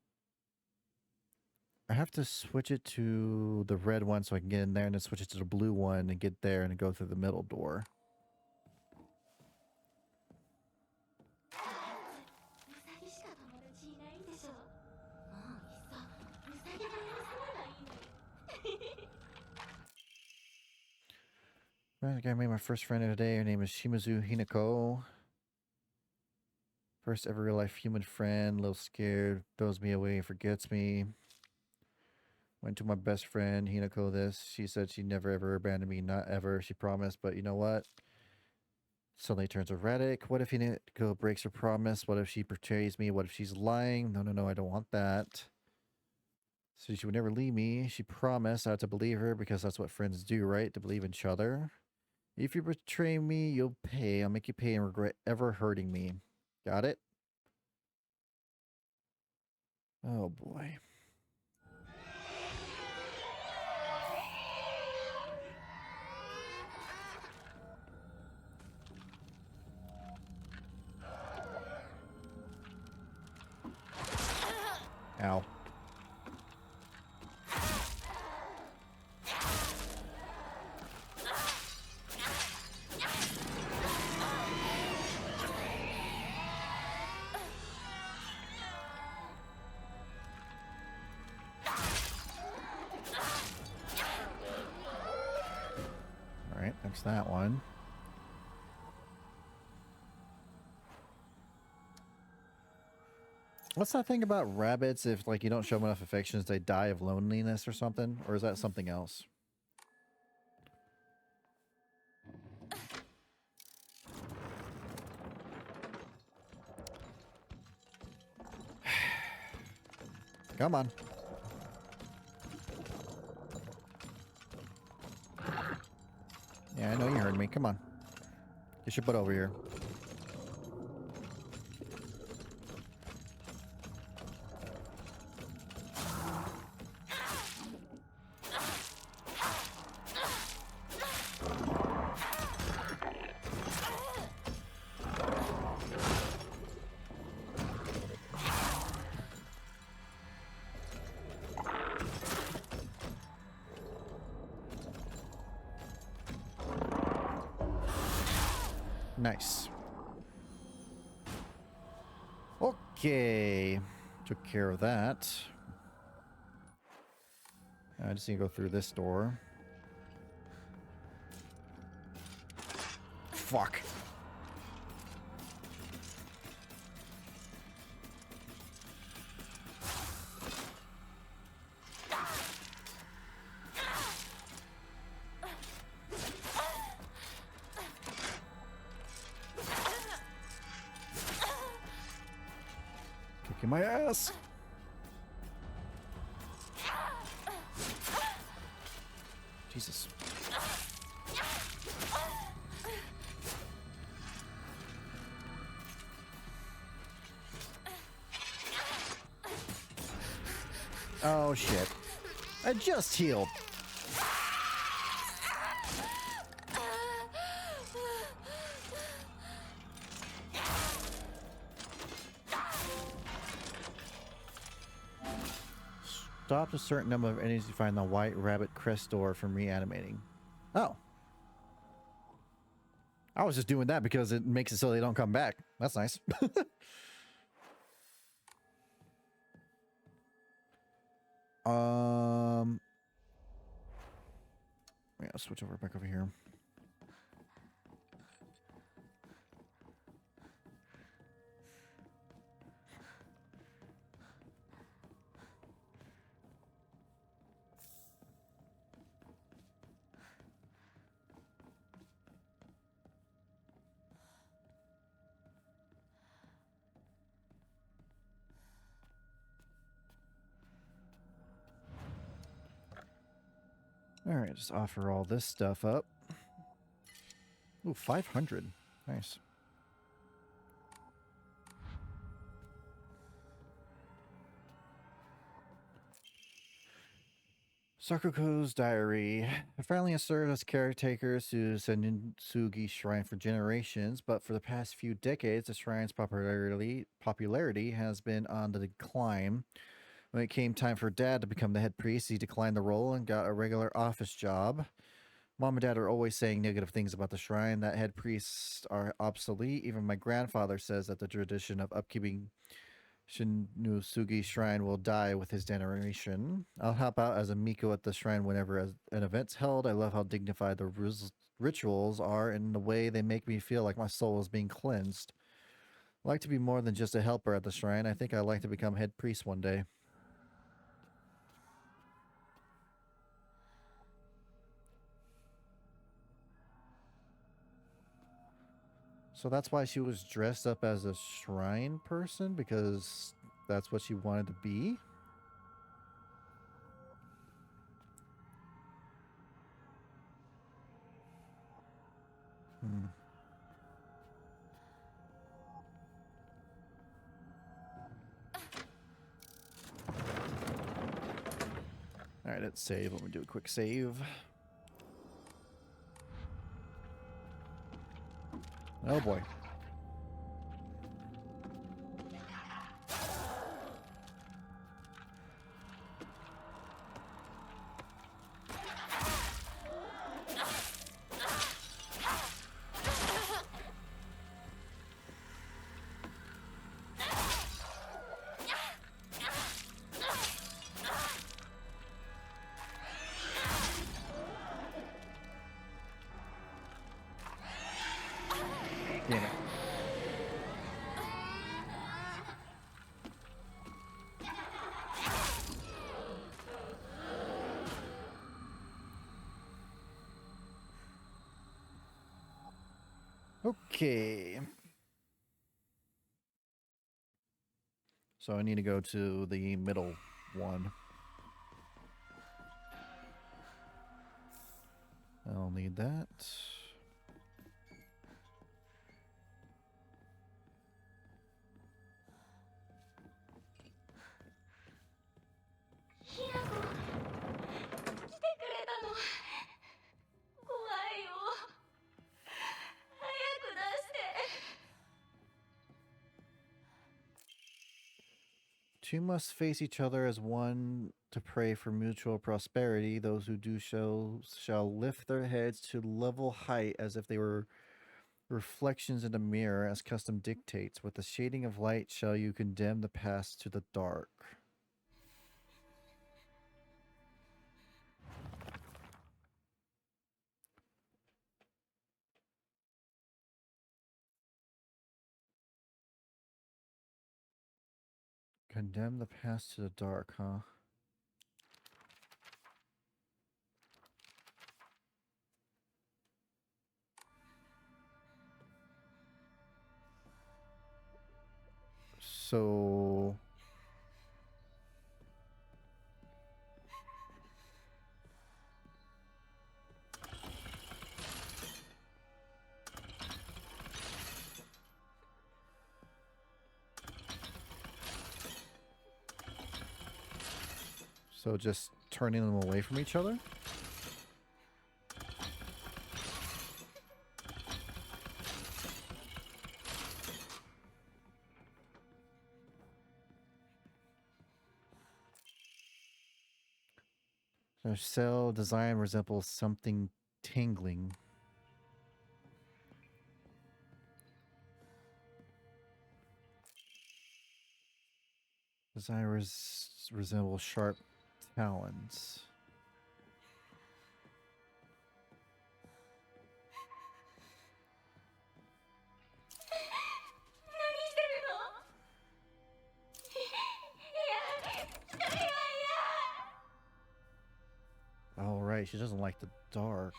I have to switch it to the red one so I can get in there, and then switch it to the blue one and get there and go through the middle door. ウサギしか友達いないんでしょ。もういっそウサギが休めばいいのに。 I think I made my first friend today. Her name is Shimazu Hinako. First ever real life human friend. A little scared. Throws me away and forgets me. Went to my best friend Hinako this. She said she'd never ever abandon me. Not ever. She promised. But you know what? Suddenly turns erratic. What if Hinako breaks her promise? What if she betrays me? What if she's lying? No, I don't want that. So she would never leave me. She promised I had to believe her because that's what friends do, right? To believe each other. If you betray me, you'll pay. I'll make you pay and regret ever hurting me. Got it? Oh boy. Ow. Alright, that's that one. What's that thing about rabbits? If, like, you don't show them enough affections, they die of loneliness or something? Or is that something else? Come on. Yeah, I know you heard me. Come on. Get your butt over here. Nice. Okay. Took care of that. I just need to go through this door. Fuck. Kicking my ass. Jesus. Oh shit. I just healed. Stop a certain number of enemies you find the White Rabbit Crest door from reanimating. Oh. I was just doing that because it makes it so they don't come back. That's nice. Yeah, I'll switch over back over here. All right, just offer all this stuff up. Ooh, 500. Nice. Sakuko's diary. The family has served as caretakers to Senitsugi Shrine for generations, but for the past few decades, the shrine's popularity has been on the decline. When it came time for Dad to become the head priest, he declined the role and got a regular office job. Mom and Dad are always saying negative things about the shrine, that head priests are obsolete. Even my grandfather says that the tradition of upkeeping Shinutsugi Shrine will die with his generation. I'll help out as a Miko at the shrine whenever an event's held. I love how dignified the rituals are and the way they make me feel like my soul is being cleansed. I like to be more than just a helper at the shrine. I think I'd like to become head priest one day. So that's why she was dressed up as a shrine person, because that's what she wanted to be? Alright, let's save. Let me do a quick save. Oh boy. Damn it. Okay. So I need to go to the middle one. I'll need that. Two must face each other as one to pray for mutual prosperity. Those who do so shall lift their heads to level height as if they were reflections in a mirror, as custom dictates. With the shading of light shall you condemn the past to the dark. Condemn the past to the dark, huh? So... So just turning them away from each other? So cell design resembles something tingling. Design resembles sharp talons. Oh, right. She doesn't like the dark.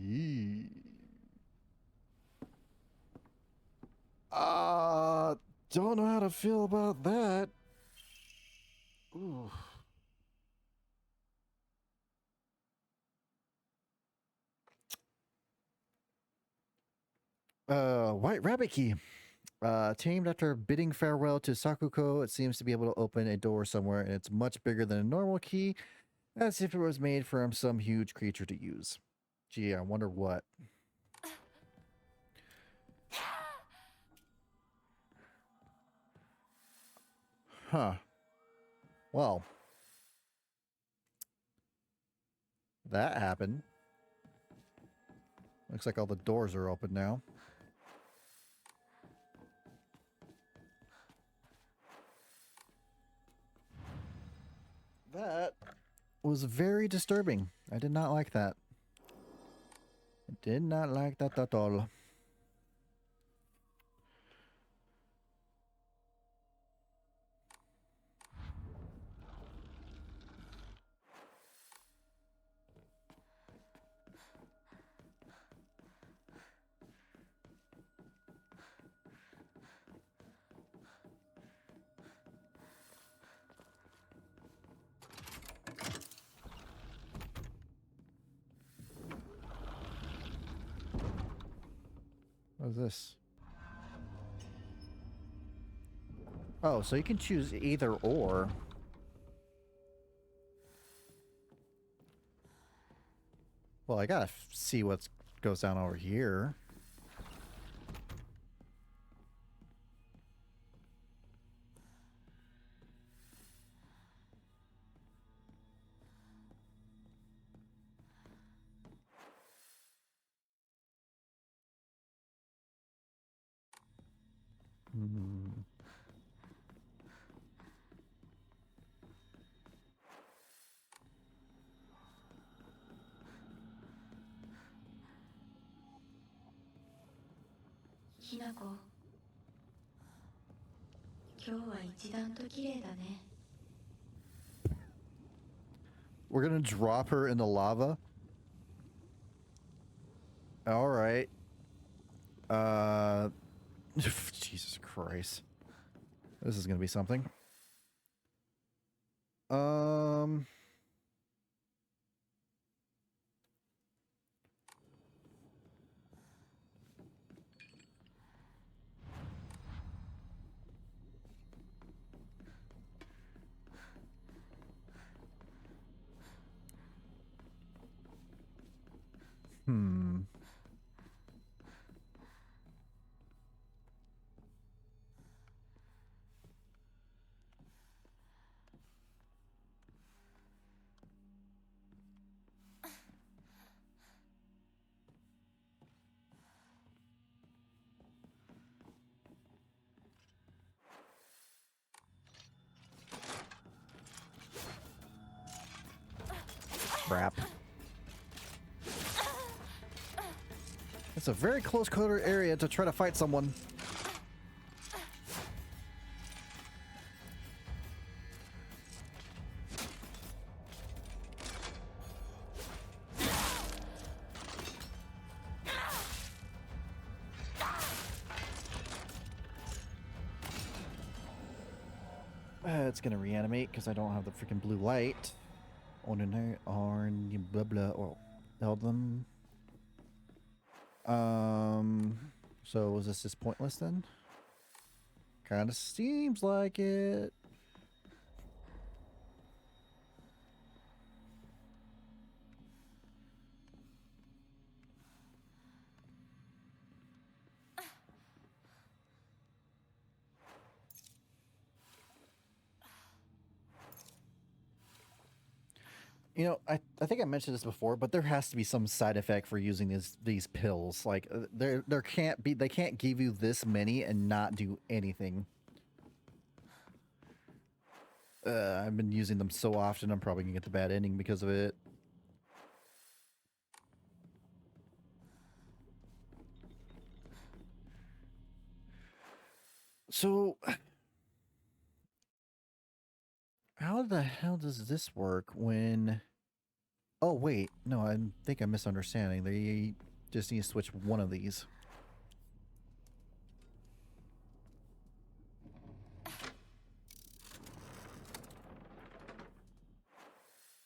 Yee. Don't know how to feel about that. Ooh. White Rabbit Key. Tamed after bidding farewell to Sakuko, it seems to be able to open a door somewhere, and it's much bigger than a normal key, as if it was made for some huge creature to use. Gee, I wonder what. Huh. Well. That happened. Looks like all the doors are open now. That was very disturbing. I did not like that. I did not like that at all. What is this? Oh, so you can choose either or. Well, I gotta see what goes down over here. Hmm. We're gonna drop her in the lava. All right. Jesus Christ. This is gonna be something. Hmm. crap. It's a very close quarter area to try to fight someone. It's gonna reanimate because I don't have the freaking blue light. On blah blah or held them. So was this just pointless then? Kind of seems like it. You know, I think I mentioned this before, but there has to be some side effect for using these pills. Like there can't be, they can't give you this many and not do anything. I've been using them so often, I'm probably gonna get the bad ending because of it. So how the hell does this work when... Oh, wait. No, I think I'm misunderstanding. They just need to switch one of these.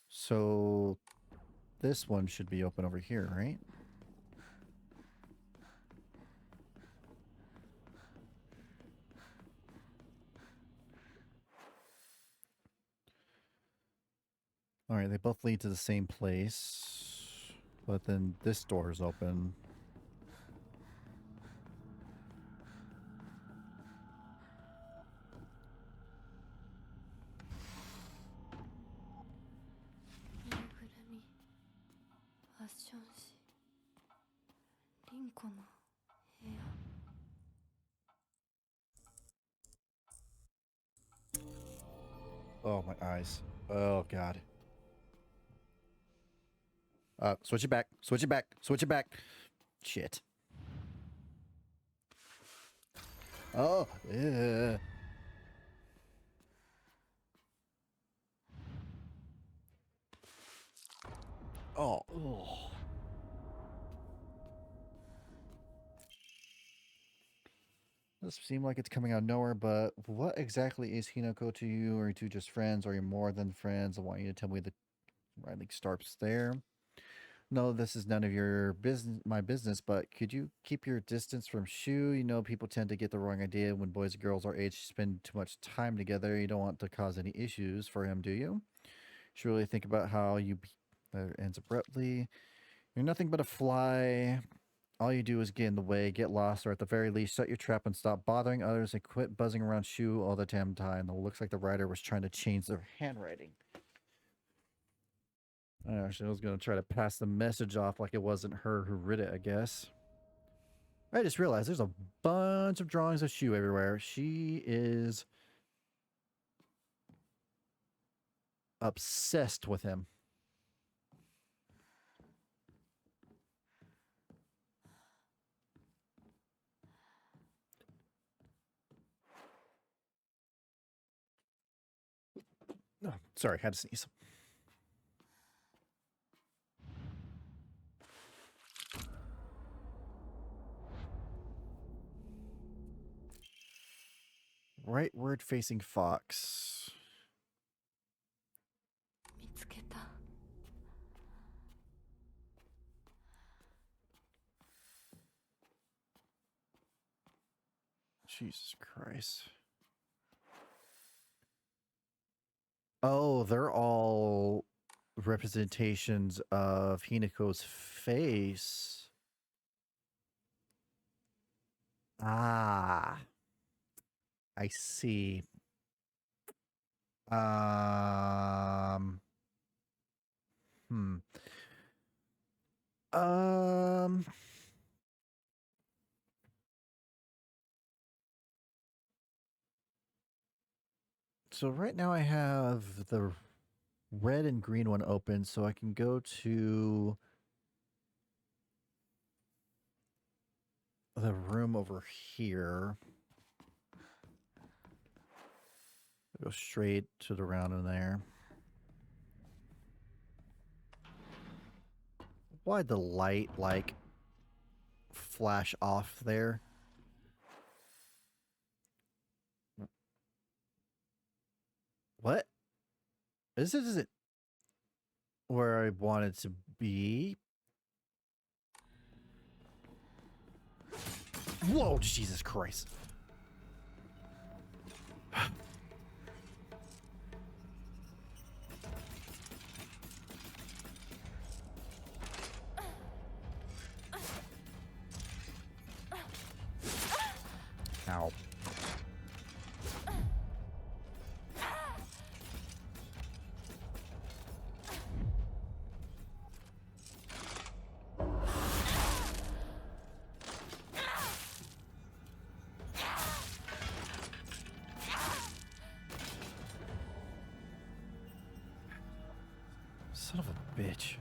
So this one should be open over here, right? All right, they both lead to the same place, but then this door is open. Oh, my eyes. Oh, God. Switch it back. Switch it back. Switch it back. Shit. Oh, yeah. Oh, oh. Does seem like it's coming out of nowhere, but what exactly is Hinako to you? Are you two just friends? Or are you more than friends? I want you to tell me the Riley starts there. No, this is none of your business, my business, but could you keep your distance from Shu? You know, people tend to get the wrong idea when boys and girls our age spend too much time together. You don't want to cause any issues for him, do you? Should really think about how you... That ends abruptly. You're nothing but a fly. All you do is get in the way, get lost, or at the very least, shut your trap and stop bothering others and quit buzzing around Shu all the damn time. It looks like the writer was trying to change their handwriting. She was going to try to pass the message off like it wasn't her who wrote it, I guess. I just realized there's a bunch of drawings of Shu everywhere. She is obsessed with him. Oh, sorry, had to sneeze. Rightward facing fox. Jesus Christ. Oh, they're all representations of Hinako's face. Ah. I see. Hmm. Um. So right now I have the red and green one open, so I can go to the room over here. Go straight to the round in there. Why'd the light, like, flash off there? What? This isn't where I wanted to be. Whoa, Jesus Christ. Ow. Son of a bitch.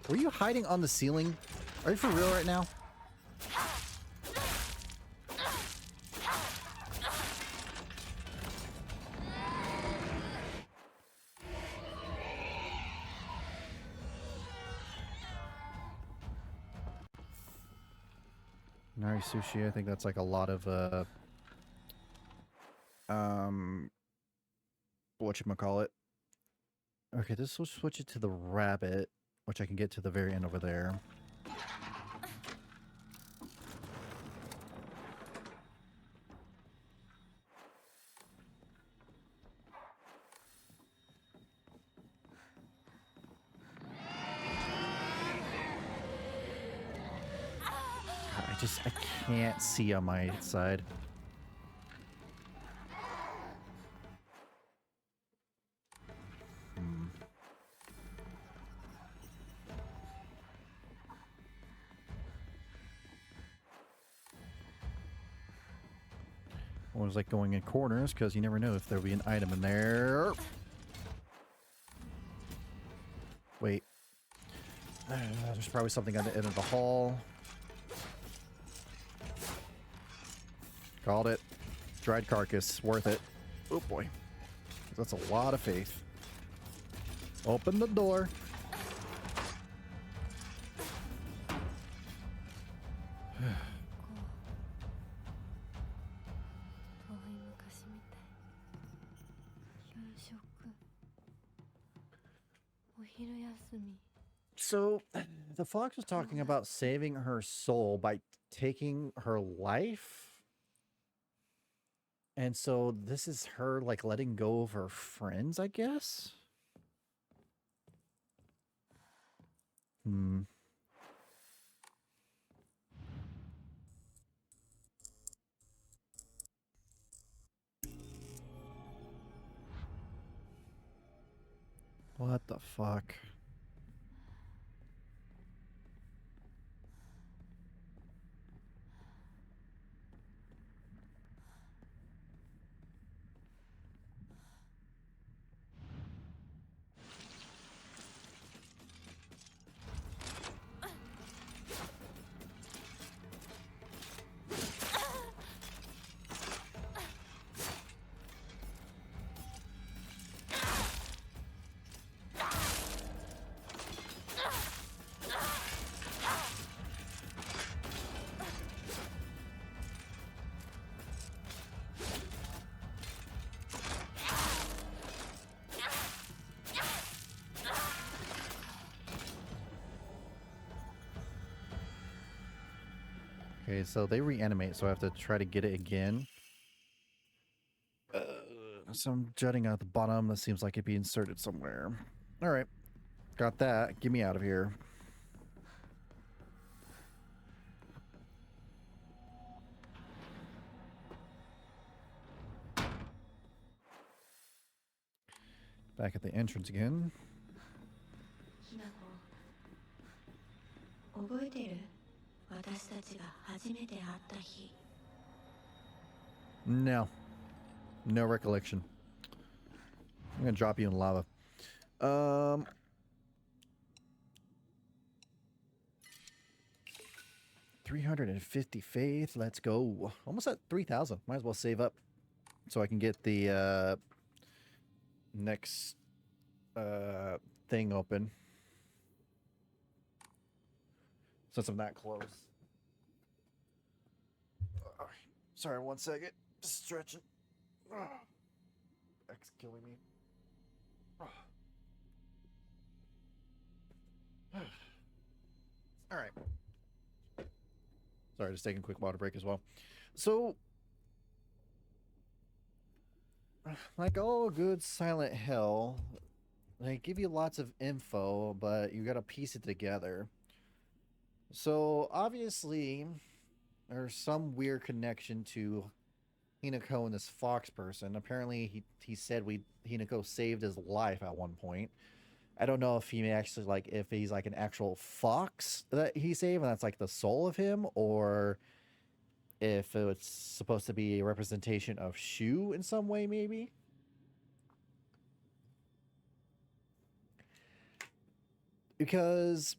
Were you hiding on the ceiling? Are you for real right now? Nari sushi, I think that's like a lot of whatchamacallit. Okay, this will switch it to the rabbit, which I can get to the very end over there. God, I can't see on my side. I was like going in corners because you never know if there'll be an item in there. Wait. There's probably something at the end of the hall. Called it. Dried carcass. Worth it. Oh boy. That's a lot of faith. Open the door. So, the fox was talking about saving her soul by taking her life. And so this is her like letting go of her friends, I guess. What the fuck? Okay, so they reanimate, so I have to try to get it again. Some jutting out the bottom that seems like it'd be inserted somewhere. All right, got that. Get me out of here. Back at the entrance again. ひなこ覚えてる？私たちが初めて会った日。 No. No recollection. I'm gonna drop you in lava. 350 faith. Let's go. Almost at 3,000. Might as well save up so I can get the next thing open. Since I'm that close. Sorry, 1 second. Stretching. Back's killing me. All right. Sorry, just taking a quick water break as well. So, like all good Silent Hill, they give you lots of info, but you gotta piece it together. So, obviously, there's some weird connection to Hinako and this fox person. Apparently, he said Hinako saved his life at one point. I don't know if he actually if he's like an actual fox that he saved and that's like the soul of him, or if it's supposed to be a representation of Shu in some way, maybe. Because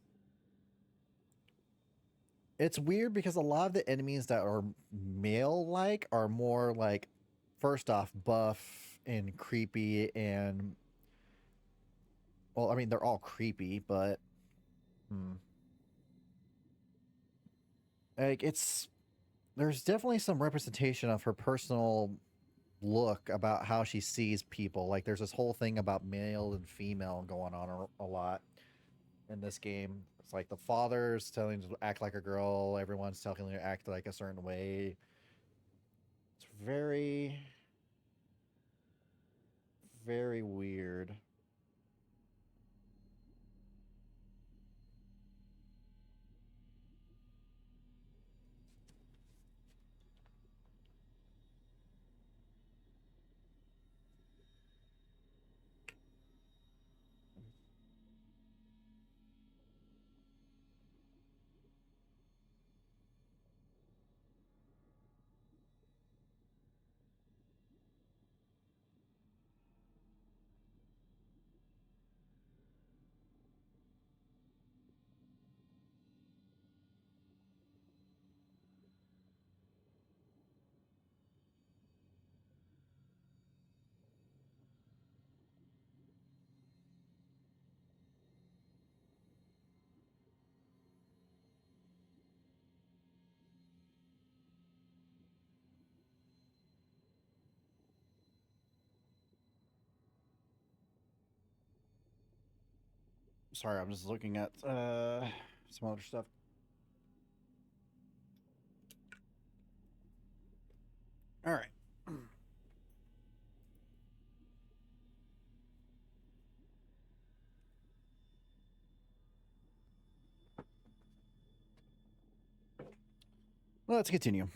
it's weird because a lot of the enemies that are male-like are more like, first off, buff and creepy and... Well, I mean, they're all creepy, but... Like, there's definitely some representation of her personal look about how she sees people. Like, there's this whole thing about male and female going on a lot in this game. It's like the father's telling her to act like a girl, everyone's telling her to act like a certain way. It's very, very weird. Sorry, I'm just looking at some other stuff. All right. Let's continue.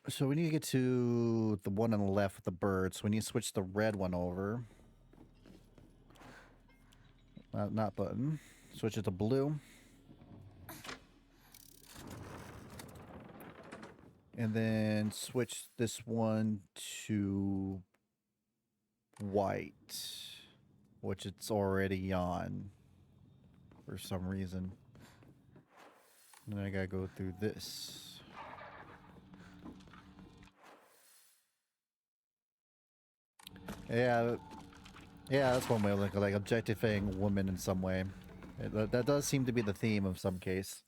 So we need to get to the one on the left with the birds. So we need to switch the red one over. Not button. Switch it to blue. And then switch this one to white, which it's already on for some reason. And then I gotta go through this. Yeah, that's one way of looking, like objectifying women in some way. That does seem to be the theme of some case.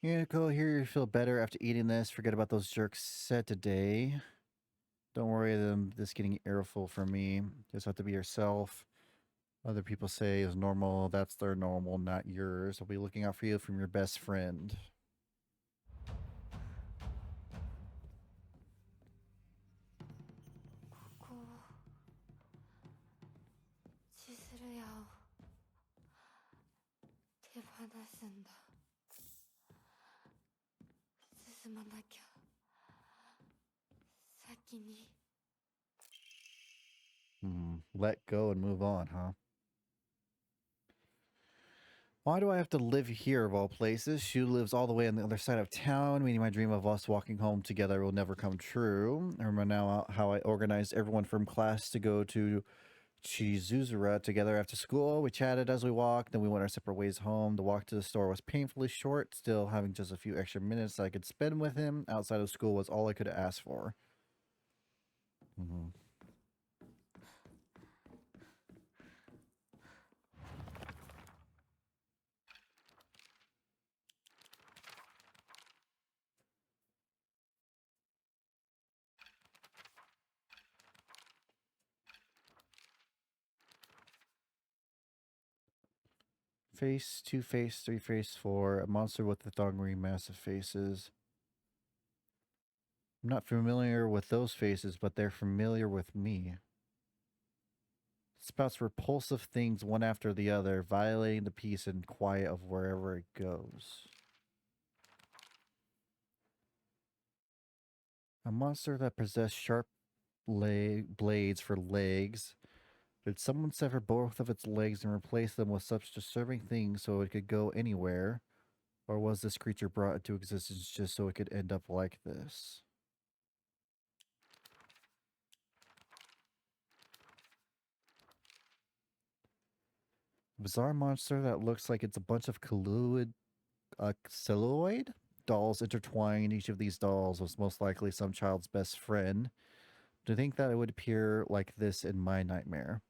Yeah, go here. You feel better after eating this. Forget about those jerks said today. Don't worry them this getting earful from me. Just have to be yourself. Other people say is normal. That's their normal, not yours. I'll be looking out for you from your best friend. ここ千鶴屋を手放すんだ。進まなきゃ。先に。Let go and move on, huh? Why do I have to live here of all places? Shu lives all the way on the other side of town, meaning my dream of us walking home together will never come true. I remember now how I organized everyone from class to go to Chizuzura together after school. We chatted as we walked, then we went our separate ways home. The walk to the store was painfully short, still having just a few extra minutes that I could spend with him outside of school was all I could ask for. Face, 2 face, 3 face, 4. A monster with the thongri massive faces. I'm not familiar with those faces, but they're familiar with me. Spouts repulsive things one after the other, violating the peace and quiet of wherever it goes. A monster that possessed sharp blades for legs. Did someone sever both of its legs and replace them with such disturbing things so it could go anywhere? Or was this creature brought into existence just so it could end up like this? Bizarre monster that looks like it's a bunch of celluloid dolls intertwined. Each of these dolls was most likely some child's best friend. Do you think that it would appear like this in my nightmare?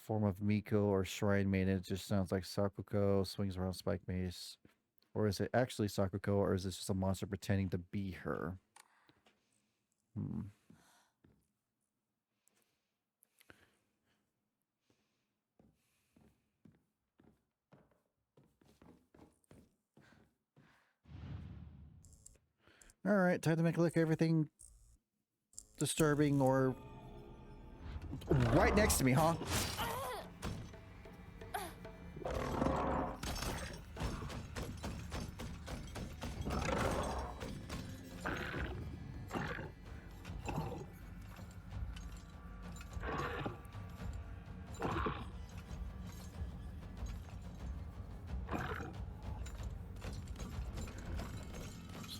Form of Miko or Shrine Maiden. It just sounds like Sakuko swings around spike mace. Or is it actually Sakuko, or is it just a monster pretending to be her? Alright, time to make a look at everything disturbing or right next to me, huh?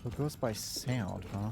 So it goes by sound, huh?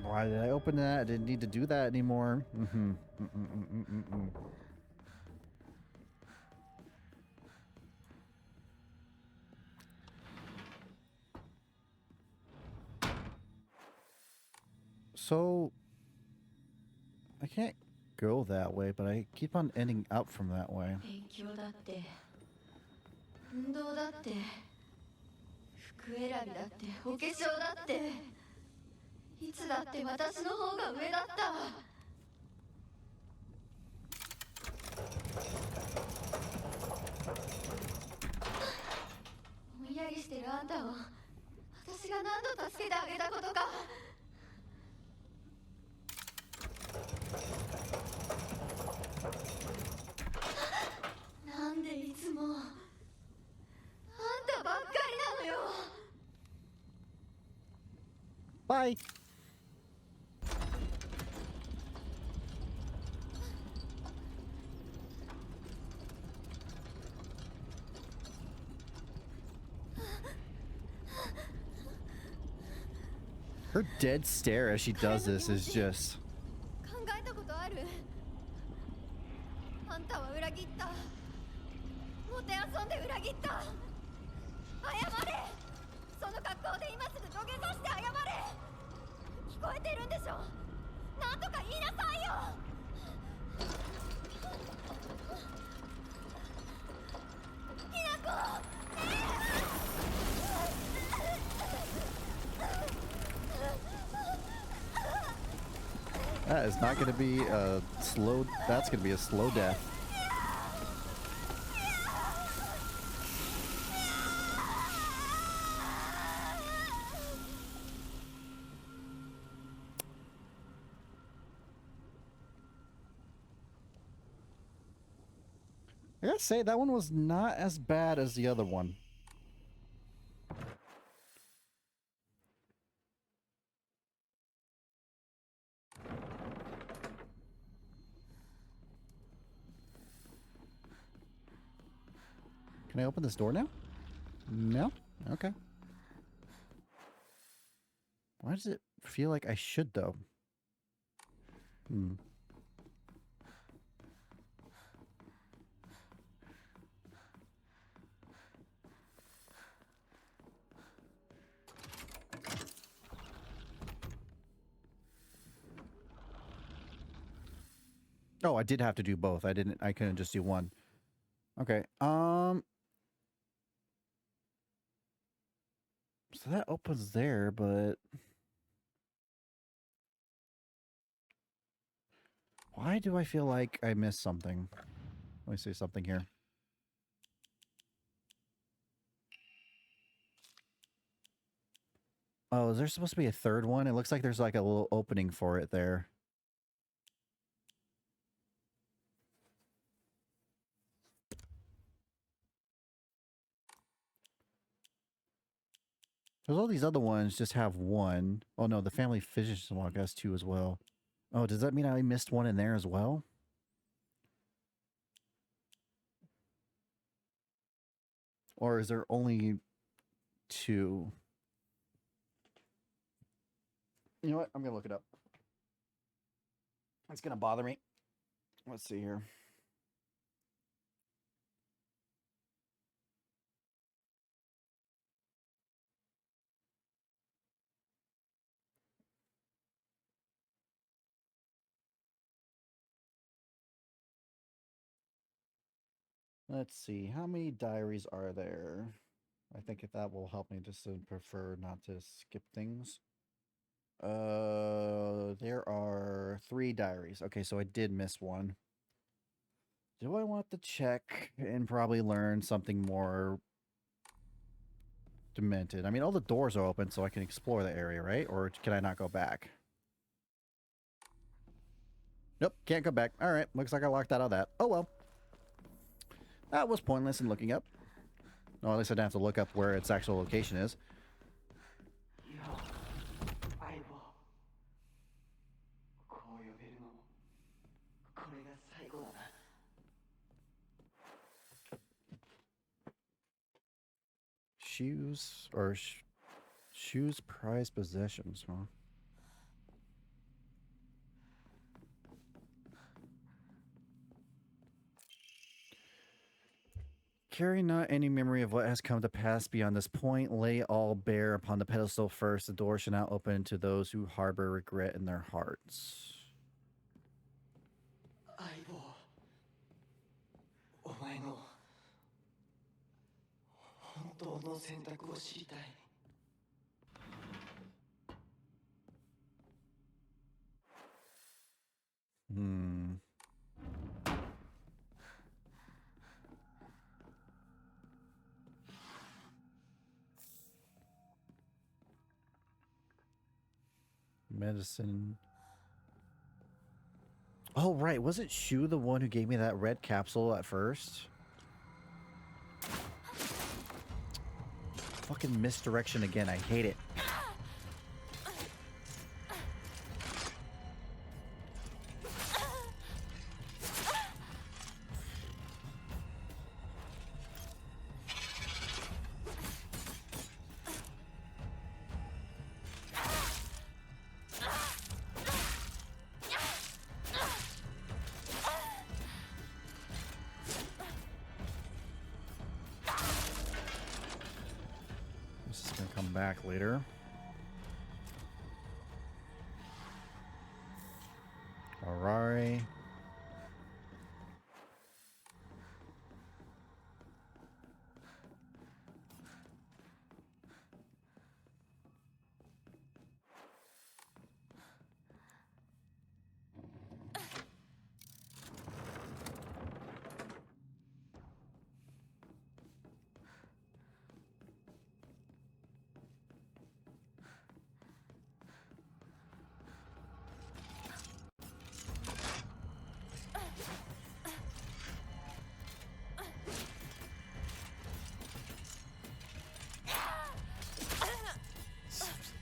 Why did I open that? I didn't need to do that anymore. So I can't go that way, but I keep on ending up from that way. 勉強だって運動だって服選びだってお化粧だっていつだって私の方が上だった。ぼんやりしてるあんたを私が何度助けてあげたことか。なんでいつもあんたばっかりなのよ。バイ。Her dead stare as she does this is just... 考えたことある？あんたは裏切った。もてあそんで裏切った。謝れ。その格好で今すぐ土下座して謝れ。聞こえてるんでしょ。なんとか言いなさいよ。きなこ。That is not going to be a slow... That's going to be a slow death. I gotta say, that one was not as bad as the other one. Can I open this door now? No? Okay. Why does it feel like I should, though? Oh, I did have to do both. I couldn't just do one. Okay. So that opens there, but why do I feel like I missed something? Let me see something here. Oh, is there supposed to be a third one? It looks like there's like a little opening for it there. Because all these other ones just have one. Oh no, the family physician log has two as well. Oh, does that mean I missed one in there as well? Or is there only two? You know what? I'm going to look it up. It's going to bother me. Let's see here. Let's see. How many diaries are there? I think if that will help me just to prefer not to skip things. There are 3 diaries. Okay, so I did miss one. Do I want to check and probably learn something more demented? I mean, all the doors are open, so I can explore the area, right? Or can I not go back? Nope, can't go back. All right, looks like I locked out of that. Oh well. That was pointless in looking up. Well, at least I don't have to look up where its actual location is. Shoes or shoes prized possessions, huh? Carry not any memory of what has come to pass beyond this point. Lay all bare upon the pedestal first. The door shall not open to those who harbor regret in their hearts. お前の本当の選択を知りたい。Hmm. Medicine. Oh, right. Wasn't Shu the one who gave me that red capsule at first? Fucking misdirection again. I hate it. This is gonna come back later. Arari.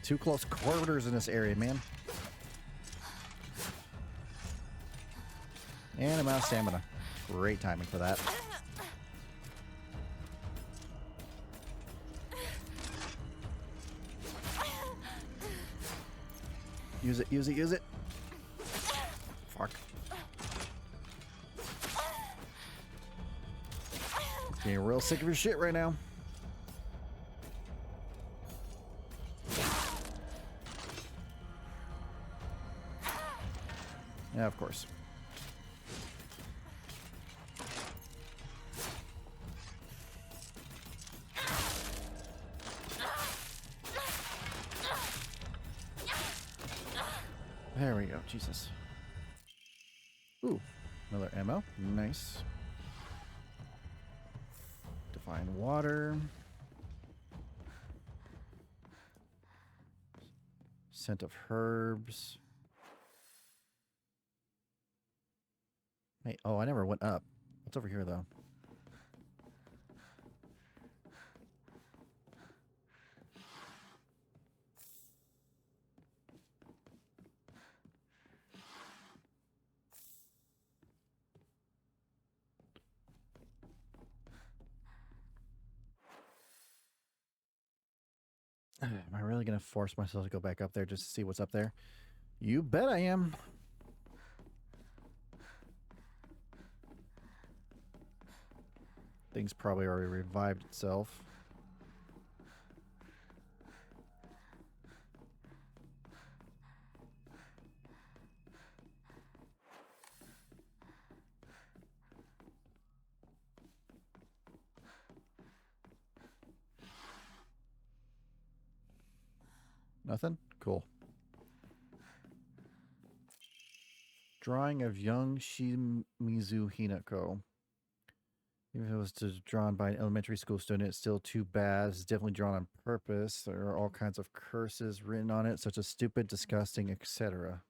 Too close quarters in this area, man. And I'm out of stamina. Great timing for that. Use it, use it, use it. Fuck. Getting real sick of your shit right now. Yeah, of course. There we go. Jesus. Ooh, another ammo. Nice. Divine water. Scent of herbs. Hey, oh, I never went up. What's over here, though? Am I really going to force myself to go back up there just to see what's up there? You bet I am. Thing's probably already revived itself. Nothing? Cool. Drawing of young Shimizu Hinako. Even if it was drawn by an elementary school student, it's still too bad. It's definitely drawn on purpose. There are all kinds of curses written on it, such as stupid, disgusting, etc.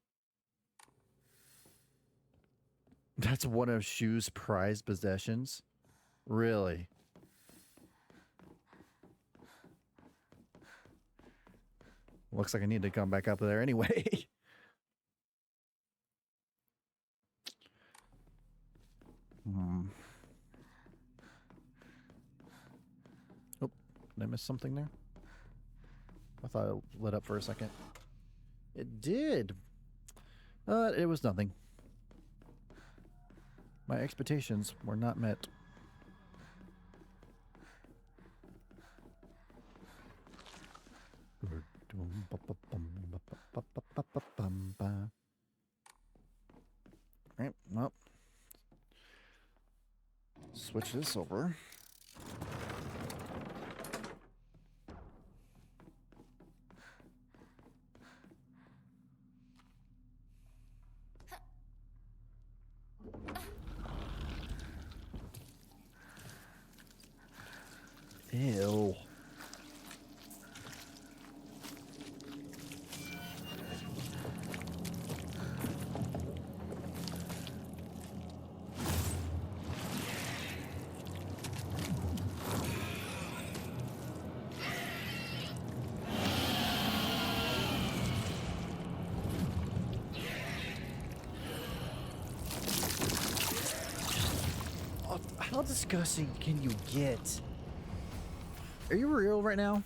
That's one of Shu's prized possessions? Really? Looks like I need to come back up there anyway. Oh, did I miss something there? I thought it lit up for a second. It did. It was nothing. My expectations were not met. Right, well. Switch this over. Ew. How disgusting can you get? Are you real right now?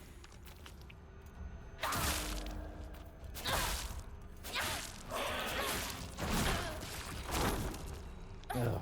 Ugh.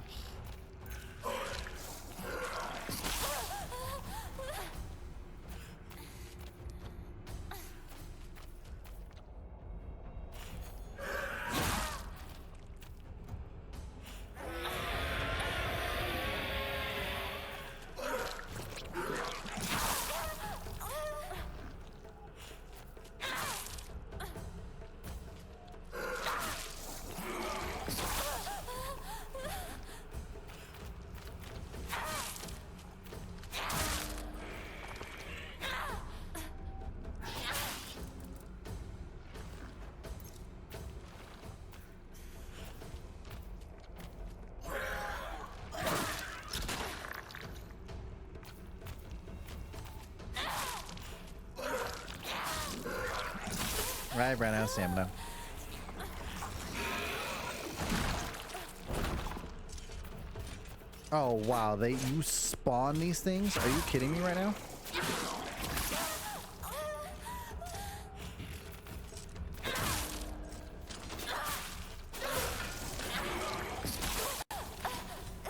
I ran out of stamina. Oh wow, you spawn these things? Are you kidding me right now?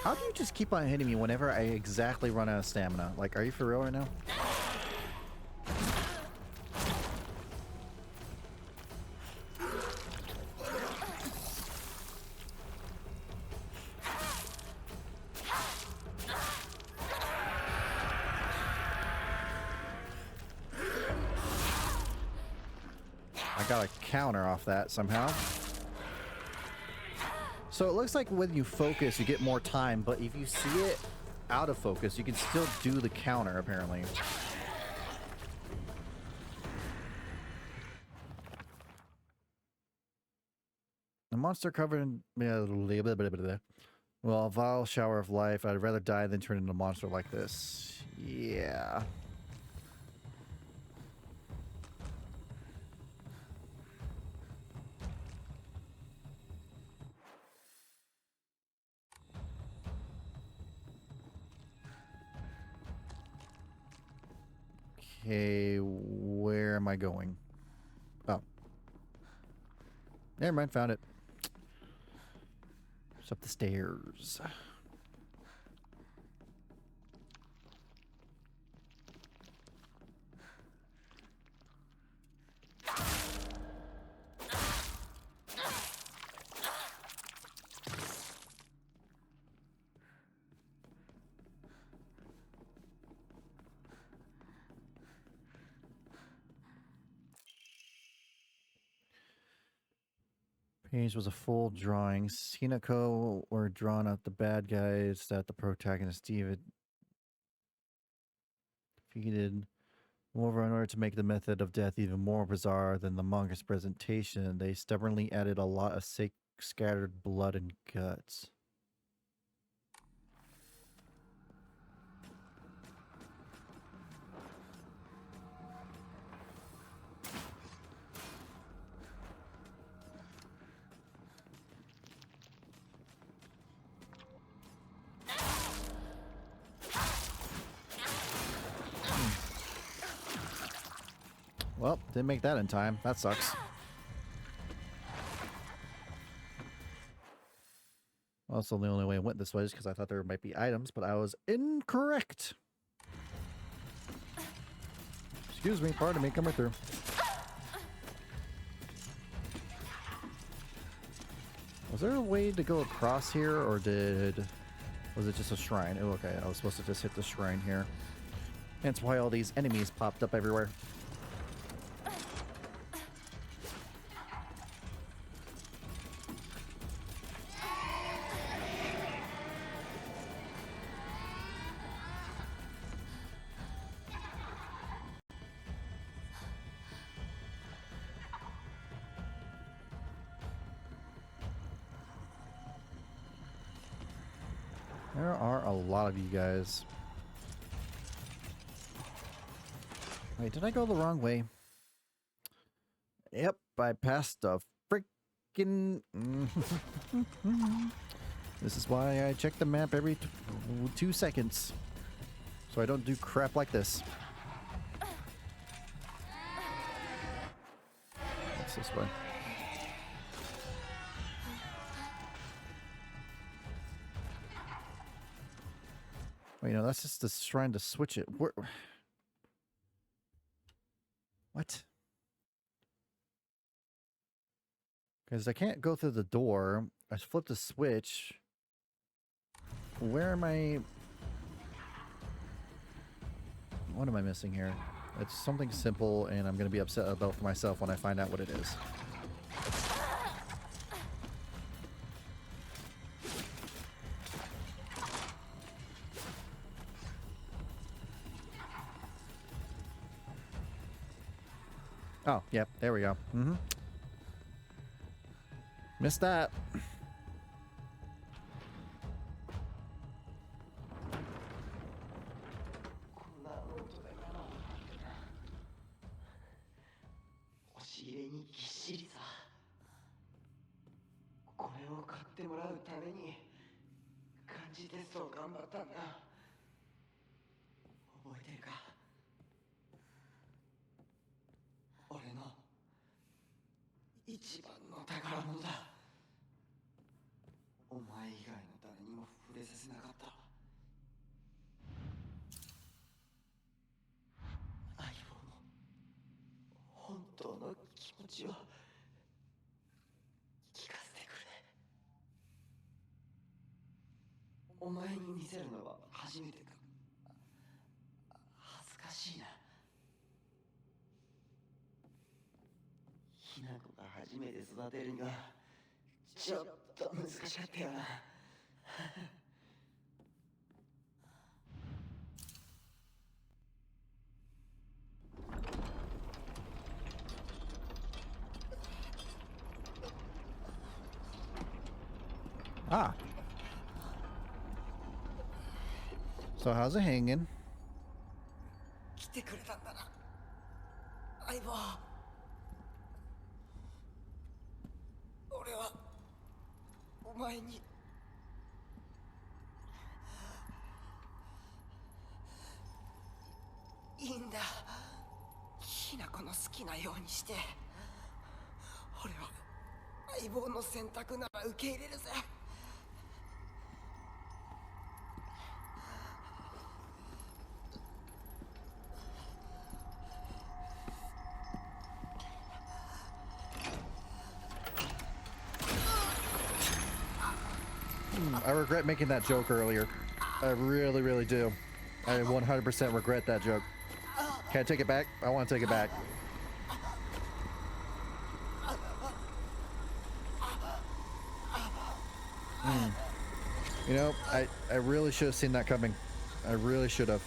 How do you just keep on hitting me whenever I exactly run out of stamina? Like, are you for real right now? I got a counter off that somehow. So it looks like when you focus, you get more time, but if you see it out of focus, you can still do the counter, apparently. A monster covered in... Well, a vile shower of life. I'd rather die than turn into a monster like this. Yeah. Okay, where am I going? Oh. Never mind, found it. It's up the stairs. Page was a full drawing. Hinako were drawn up the bad guys that the protagonist David defeated. Moreover, in order to make the method of death even more bizarre than the manga's presentation, they stubbornly added a lot of scattered blood and guts. Well, didn't make that in time. That sucks. Also, the only way I went this way is because I thought there might be items, but I was incorrect. Excuse me, pardon me, coming through. Was there a way to go across here, or was it just a shrine? Oh, okay, I was supposed to just hit the shrine here. That's why all these enemies popped up everywhere. There are a lot of you guys. Wait, did I go the wrong way? Yep, I passed a freaking... This is why I check the map every 2 seconds. So I don't do crap like this. What's this way? Wait, no, that's just the shrine to switch it. Where... What? Because I can't go through the door. I flipped the switch. Where am I? What am I missing here? It's something simple, and I'm going to be upset about for myself when I find out what it is. Oh, yep, there we go. Missed that. 押し入れにぎっしりさ。これを買ってもらうために漢字テストを頑張ったんだ。覚えてるか？俺の一番の宝物だ。お前以外の誰にも触れさせなかった。相棒の本当の気持ちを聞かせてくれ。お前に見せるのは初めてか。恥ずかしいな。ひな子が初めて育てるにはちょっと難しかったよな。Ah. So how's it hanging? 来てくれたんだな、相棒。俺はお前にいいんだ。ひな子の好きなようにして。俺は相棒の選択なら受け入れるぜ。I regret making that joke earlier. I really, really do. I 100% regret that joke. Can I take it back? I want to take it back. You know, I really should have seen that coming. I really should have.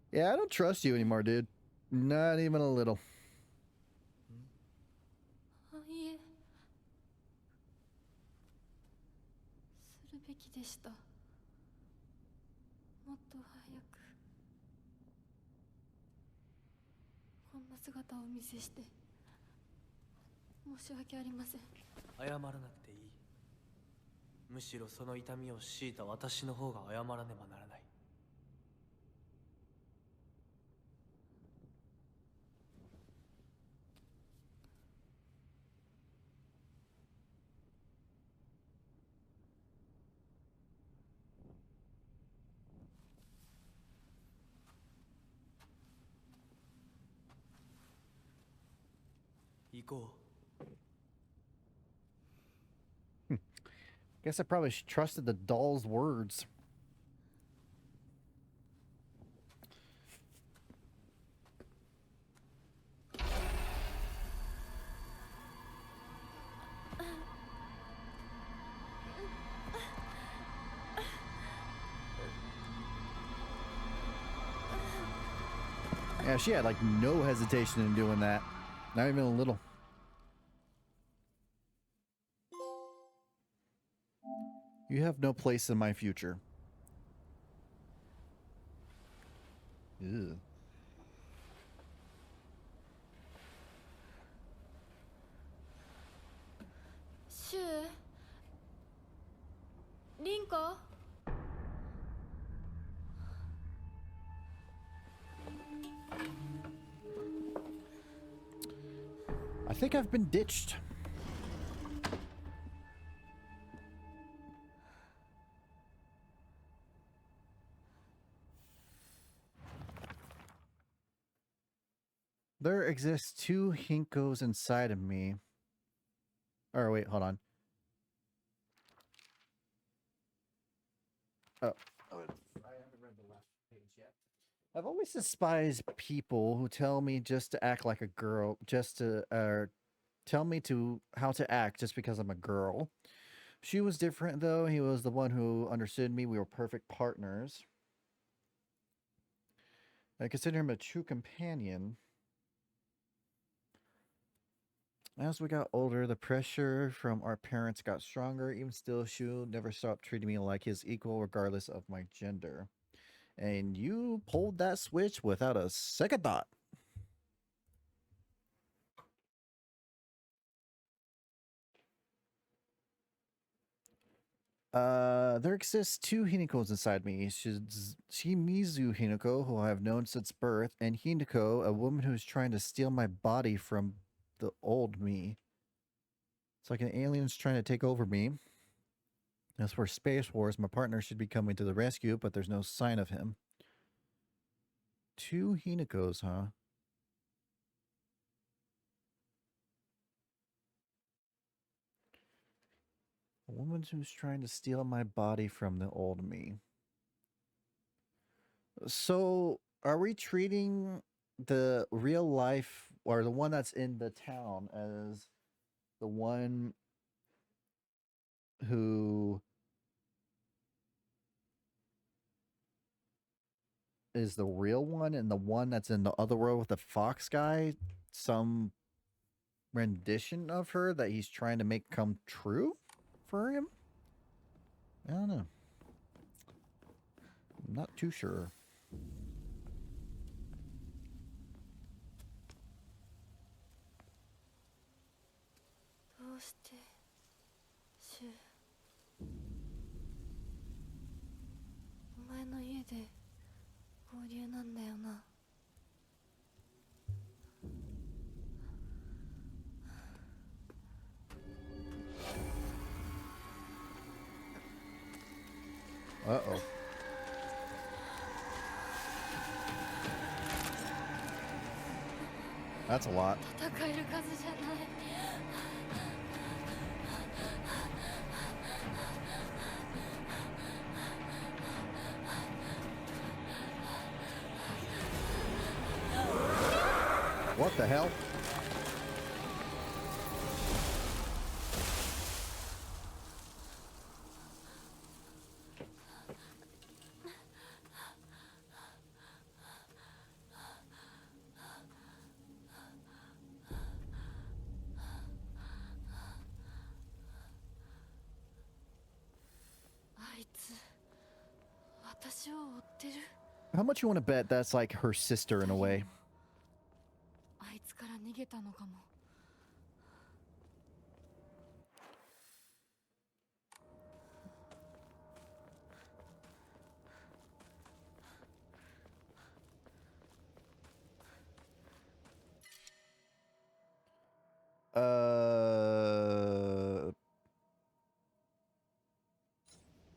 Yeah, I don't trust you anymore, dude. Not even a little. あ、いえ、するべきでした。もっと早くこんな姿をお見せして申し訳ありません。謝らなくていい。むしろその痛みを強いた私の方が謝らねばならない。行こう。 Guess I probably trusted the doll's words. Yeah, she had like no hesitation in doing that. Not even a little. You have no place in my future. Ew.シュウ、リンコ。I think I've been ditched. There exists 2 Hinkos inside of me. Or wait, hold on. Oh. I haven't read the last page yet. I've always despised people who tell me just to act like a girl, just to tell me to how to act just because I'm a girl. She was different though. He was the one who understood me. We were perfect partners. I consider him a true companion. As we got older, the pressure from our parents got stronger. Even still, Shu never stopped treating me like his equal, regardless of my gender. And you pulled that switch without a second thought. There exists 2 Hinekos inside me. Shimizu Hineko, who I have known since birth, and Hineko, a woman who's trying to steal my body from the old me. It's like an alien's trying to take over me. As for Space Wars, my partner should be coming to the rescue, but there's no sign of him. 2 Hinekos, huh? A woman who's trying to steal my body from the old me. So, are we treating the real life or the one that's in the town as the one who is the real one, and the one that's in the other world with the fox guy some rendition of her that he's trying to make come true for him? I don't know. I'm not too sure. どうしてシュウ、お前の家で合流なんだよな。Uh-oh. That's a lot. 戦える数じゃない。What the hell? How much you want to bet that's like her sister in a way? あいつから逃げたのかも。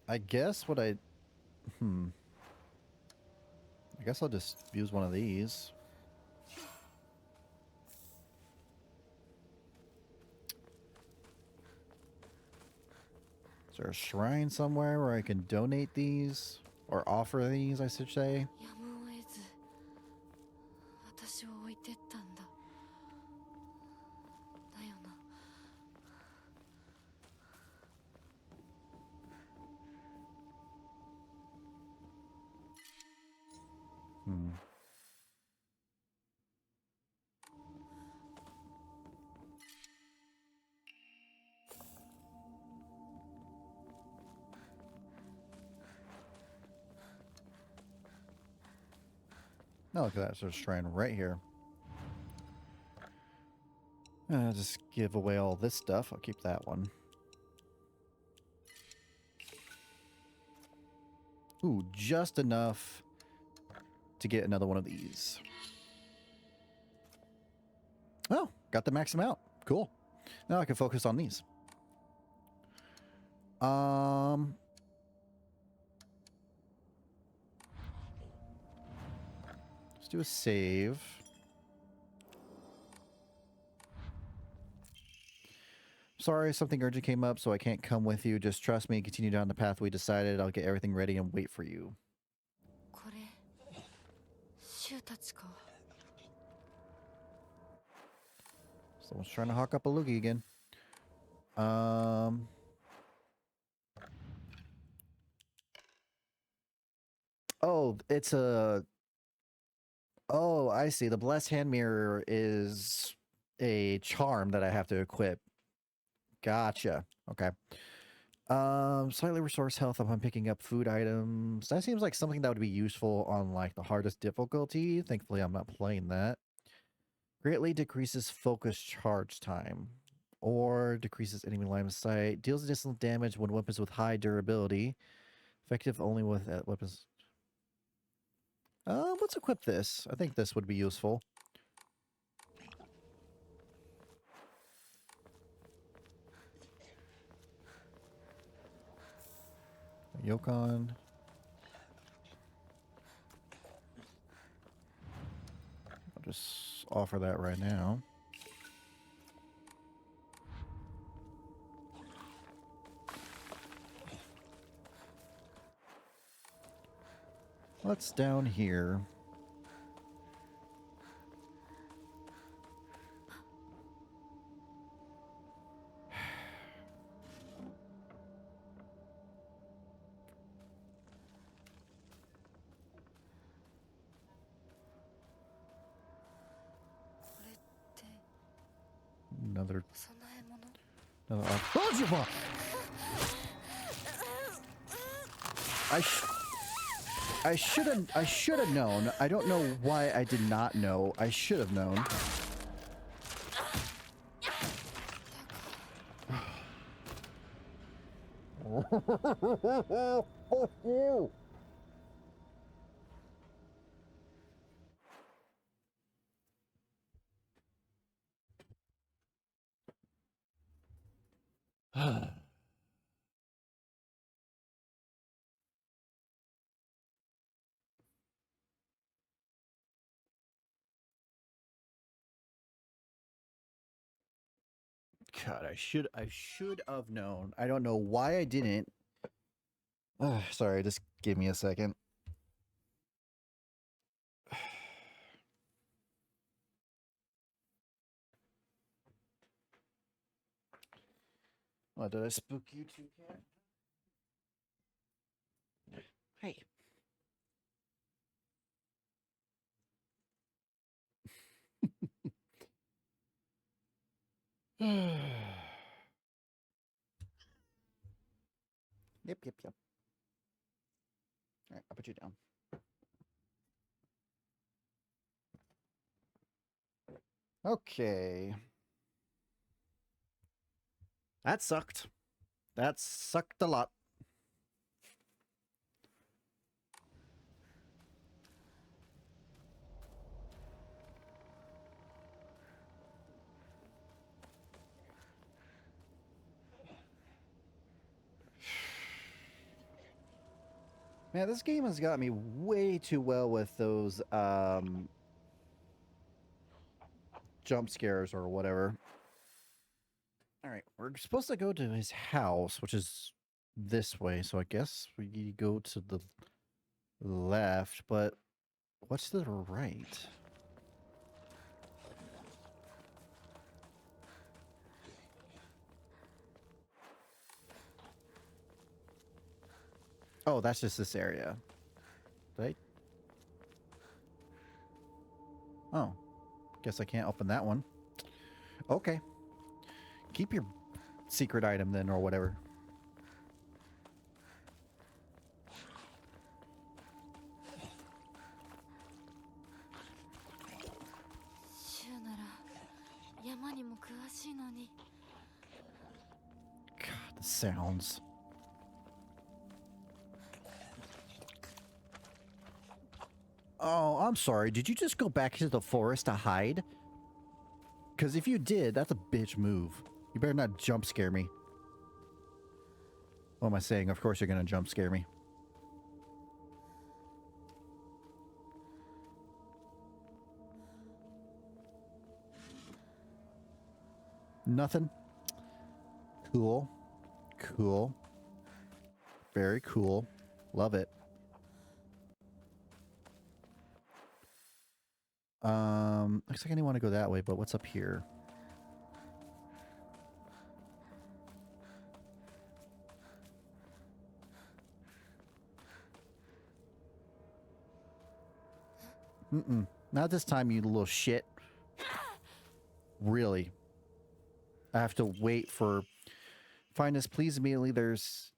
I guess what I guess I'll just use one of these. Is there a shrine somewhere where I can donate these? Or offer these, I should say? やむを得ず私を置いてったんだ。だよな。Oh, look at that. There's a shrine right here. Just give away all this stuff. I'll keep that one. Ooh, just enough to get another one of these. Oh, got the max amount. Cool. Now I can focus on these. Let's do a save. Sorry, something urgent came up, so I can't come with you. Just trust me, continue down the path we decided. I'll get everything ready and wait for you. これシュたちか。 Someone's trying to hawk up a loogie again. Oh, it's a... Oh, I see. The Blessed Hand Mirror is a charm that I have to equip. Gotcha. Okay. Slightly restores health upon picking up food items. That seems like something that would be useful on like the hardest difficulty. Thankfully, I'm not playing that. Greatly decreases focus charge time. Or decreases enemy line of sight. Deals additional damage when weapons with high durability. Effective only with weapons. Let's equip this. I think this would be useful. Yokon. I'll just offer that right now. What's down here? Another. Another. Oh, I should have known. I don't know why I did not know. I should have known. God, I should have known. I don't know why I didn't. Sorry, just give me a second. What, did I spook you too, Cat? Hey. Yep. All right, I'll put you down. Okay. That sucked. That sucked a lot. Man, this game has got me way too well with those jump scares or whatever. All right, we're supposed to go to his house, which is this way, so I guess we go to the left, but what's to the right? Oh, that's just this area. Right? Oh. Guess I can't open that one. Okay. Keep your secret item then, or whatever. 詳しいのに。 God, the sounds. Oh, I'm sorry. Did you just go back into the forest to hide? Because if you did, that's a bitch move. You better not jump scare me. What am I saying? Of course you're gonna jump scare me. Nothing. Cool. Cool. Very cool. Love it. Looks like I didn't want to go that way, but what's up here? Mm-mm. Not this time, you little shit. Really. I have to wait for... Find us, please, immediately. There's...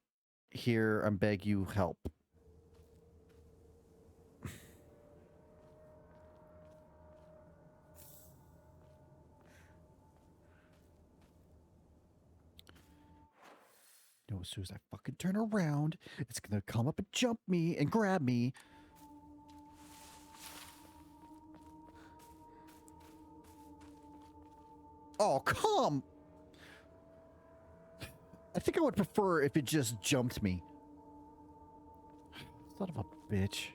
Here, I beg you, help. You know, as soon as I fucking turn around, it's gonna come up and jump me and grab me. Oh, come! I think I would prefer if it just jumped me. Son of a bitch.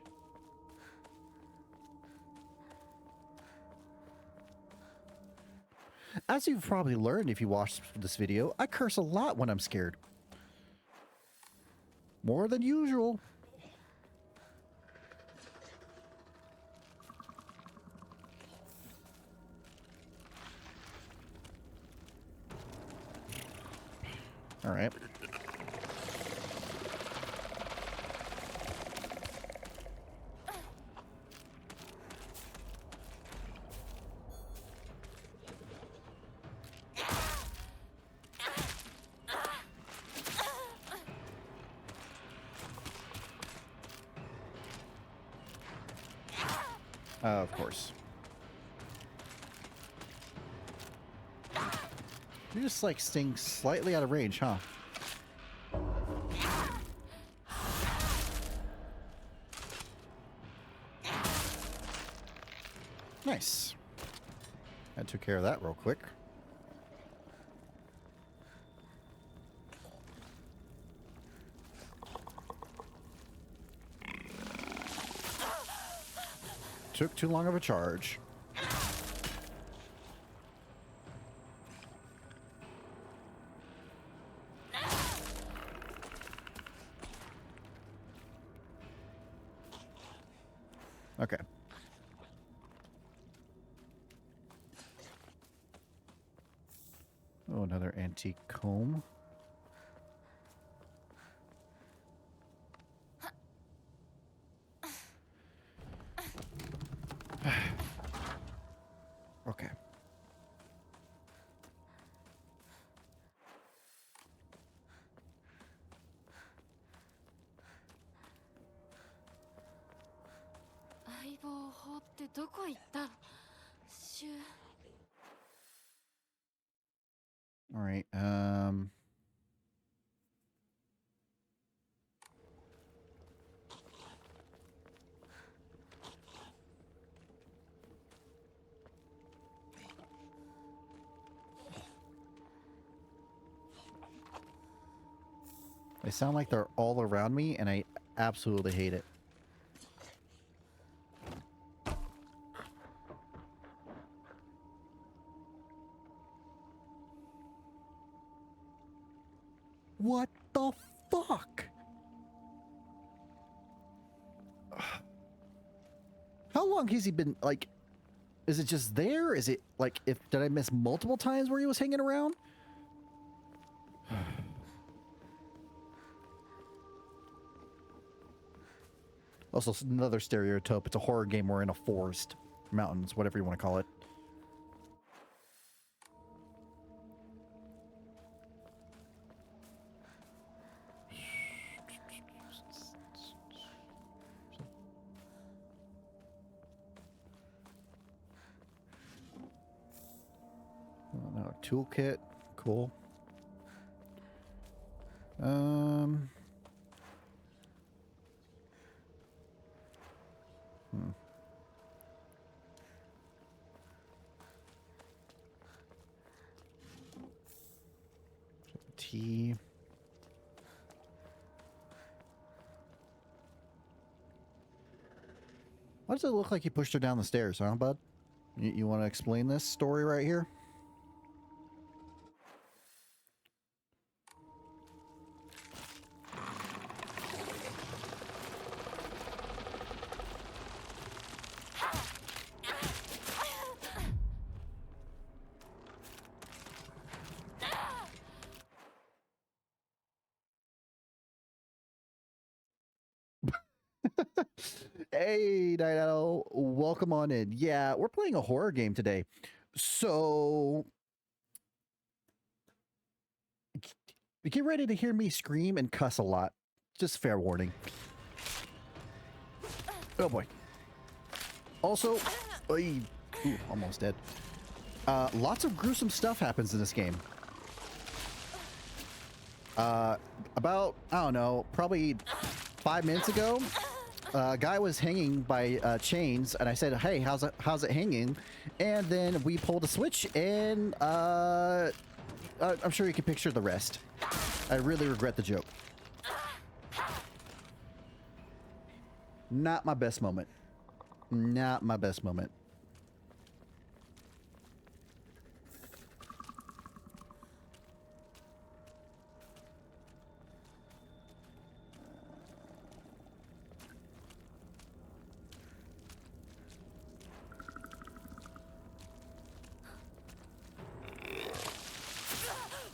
As you've probably learned if you watched this video, I curse a lot when I'm scared. More than usual. All right. Of course. You're just like staying slightly out of range, huh? Nice. I took care of that real quick. Took too long of a charge. Okay. Oh, another antique comb. Okay. All right. They sound like they're all around me, and I absolutely hate it. What the fuck? How long has he been, like, is it just there? Is it, like, did I miss multiple times where he was hanging around? Also, another stereotype. It's a horror game. We're in a forest, mountains, whatever you want to call it. Oh, no, toolkit. Cool. Tea. Why does it look like you pushed her down the stairs, huh, bud? You want to explain this story right here? Hey, Night Owl, welcome on in. Yeah, we're playing a horror game today. So, get ready to hear me scream and cuss a lot. Just fair warning. Oh boy. Also, ooh, almost dead. Lots of gruesome stuff happens in this game. About, I don't know, probably 5 minutes ago, a guy was hanging by chains, and I said, "Hey, how's it hanging?" And then we pulled a switch, and I'm sure you can picture the rest. I really regret the joke. Not my best moment. Not my best moment.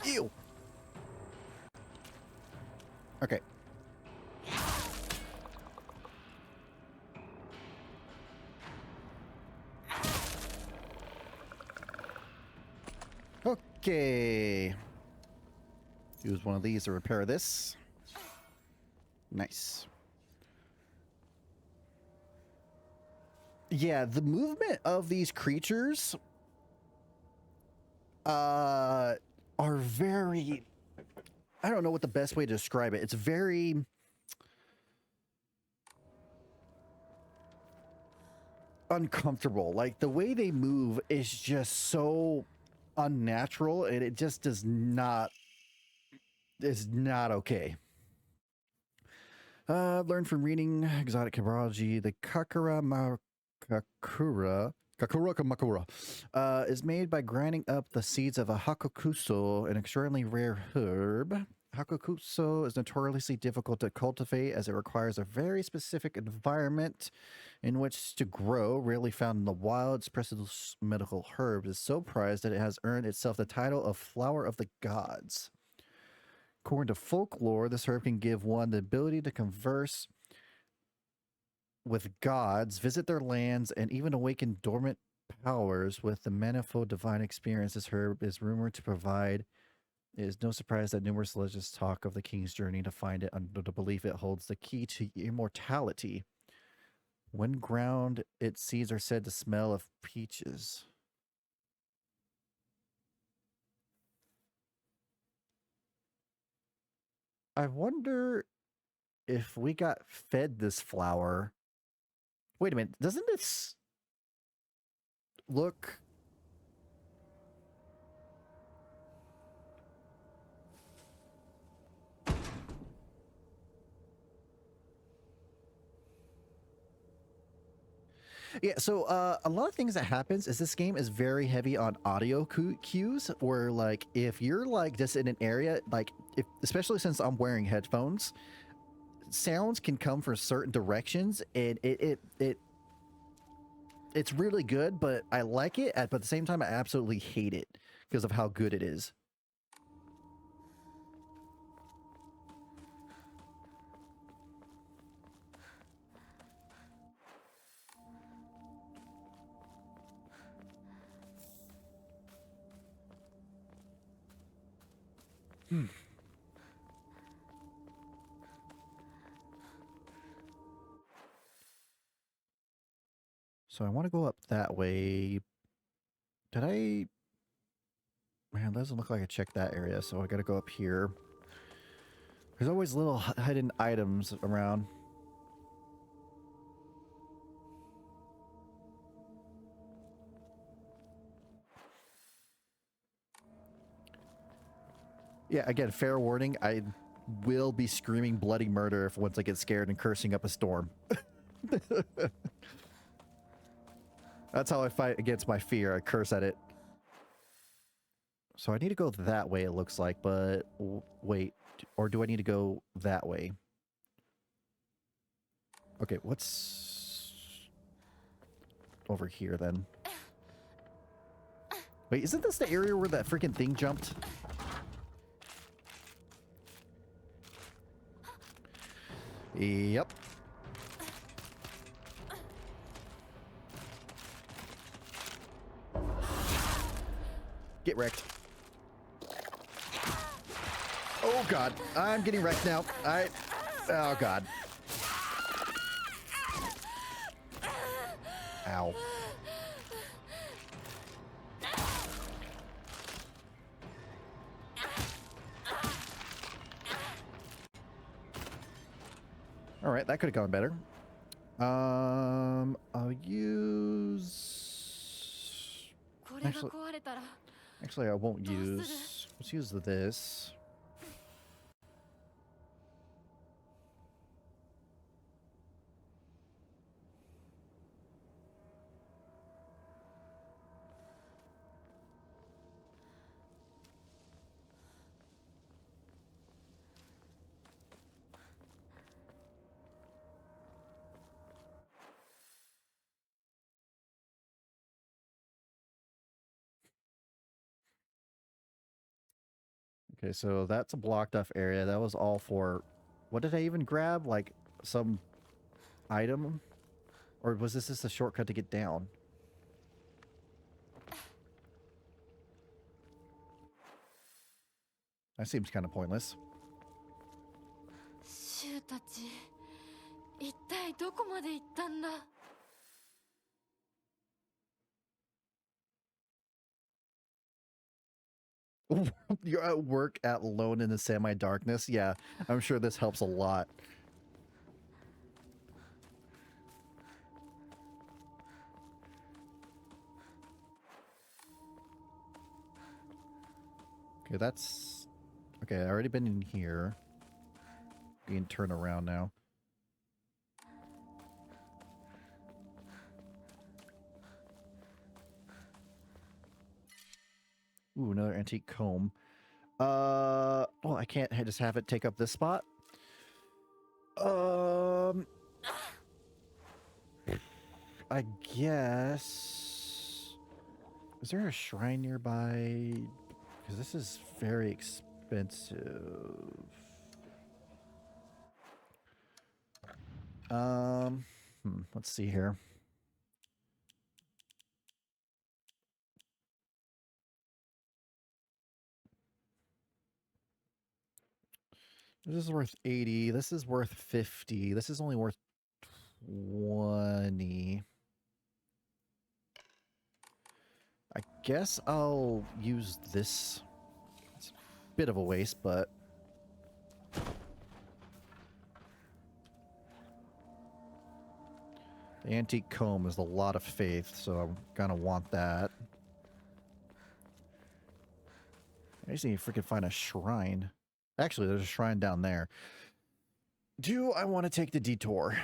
Ew. Okay. Okay. Use one of these to repair this. Nice. Yeah, the movement of these creatures are very, I don't know what the best way to describe it. It's very uncomfortable. Like the way they move is just so unnatural, and it just is not okay. Learn from reading exotic chirology. The Kakura is made by grinding up the seeds of a hakukuso, an extraordinarily rare herb. Hakukuso is notoriously difficult to cultivate as it requires a very specific environment in which to grow. Rarely found in the wild, its precious medical herb is so prized that it has earned itself the title of Flower of the Gods. According to folklore, this herb can give one the ability to converse with gods, visit their lands, and even awaken dormant powers with the manifold divine experience this herb is rumored to provide. It is no surprise that numerous legends talk of the king's journey to find it under the belief it holds the key to immortality. When ground, its seeds are said to smell of peaches. I wonder if we got fed this flower. Wait a minute, doesn't this look... Yeah, so a lot of things that happens is this game is very heavy on audio cues, where like if you're like just in an area, like if, especially since I'm wearing headphones, sounds can come from certain directions, and it's really good, but I like it, but at the same time I absolutely hate it because of how good it is. So I want to go up that way. Did I... Man, it doesn't look like I checked that area, so I gotta go up here. There's always little hidden items around. Yeah, again, fair warning, I will be screaming bloody murder if once I get scared and cursing up a storm. That's how I fight against my fear. I curse at it. So I need to go that way, it looks like, but wait, or do I need to go that way? Okay, what's over here then? Wait, isn't this the area where that freaking thing jumped? Yep. Get wrecked. Oh god, I'm getting wrecked now. Oh god. Ow. All right, that could have gone better. I'll use. これが壊れたら Actually, I won't use. Let's use this. Okay, so that's a blocked off area. That was all for... What did I even grab? Like, some item? Or was this just a shortcut to get down? That seems kind of pointless. シュウたち一体どこまで行ったんだ You're at work alone in the semi-darkness? Yeah, I'm sure this helps a lot. Okay, that's... Okay, I already been in here. We can turn around now. Ooh, another antique comb. Well, I can't just have it take up this spot. I guess... Is there a shrine nearby? Because this is very expensive. Let's see here. This is worth 80. This is worth 50. This is only worth 20. I guess I'll use this. It's a bit of a waste, but... The antique comb is a lot of faith, so I'm gonna want that. I just need to freaking find a shrine. Actually, there's a shrine down there. Do I want to take the detour?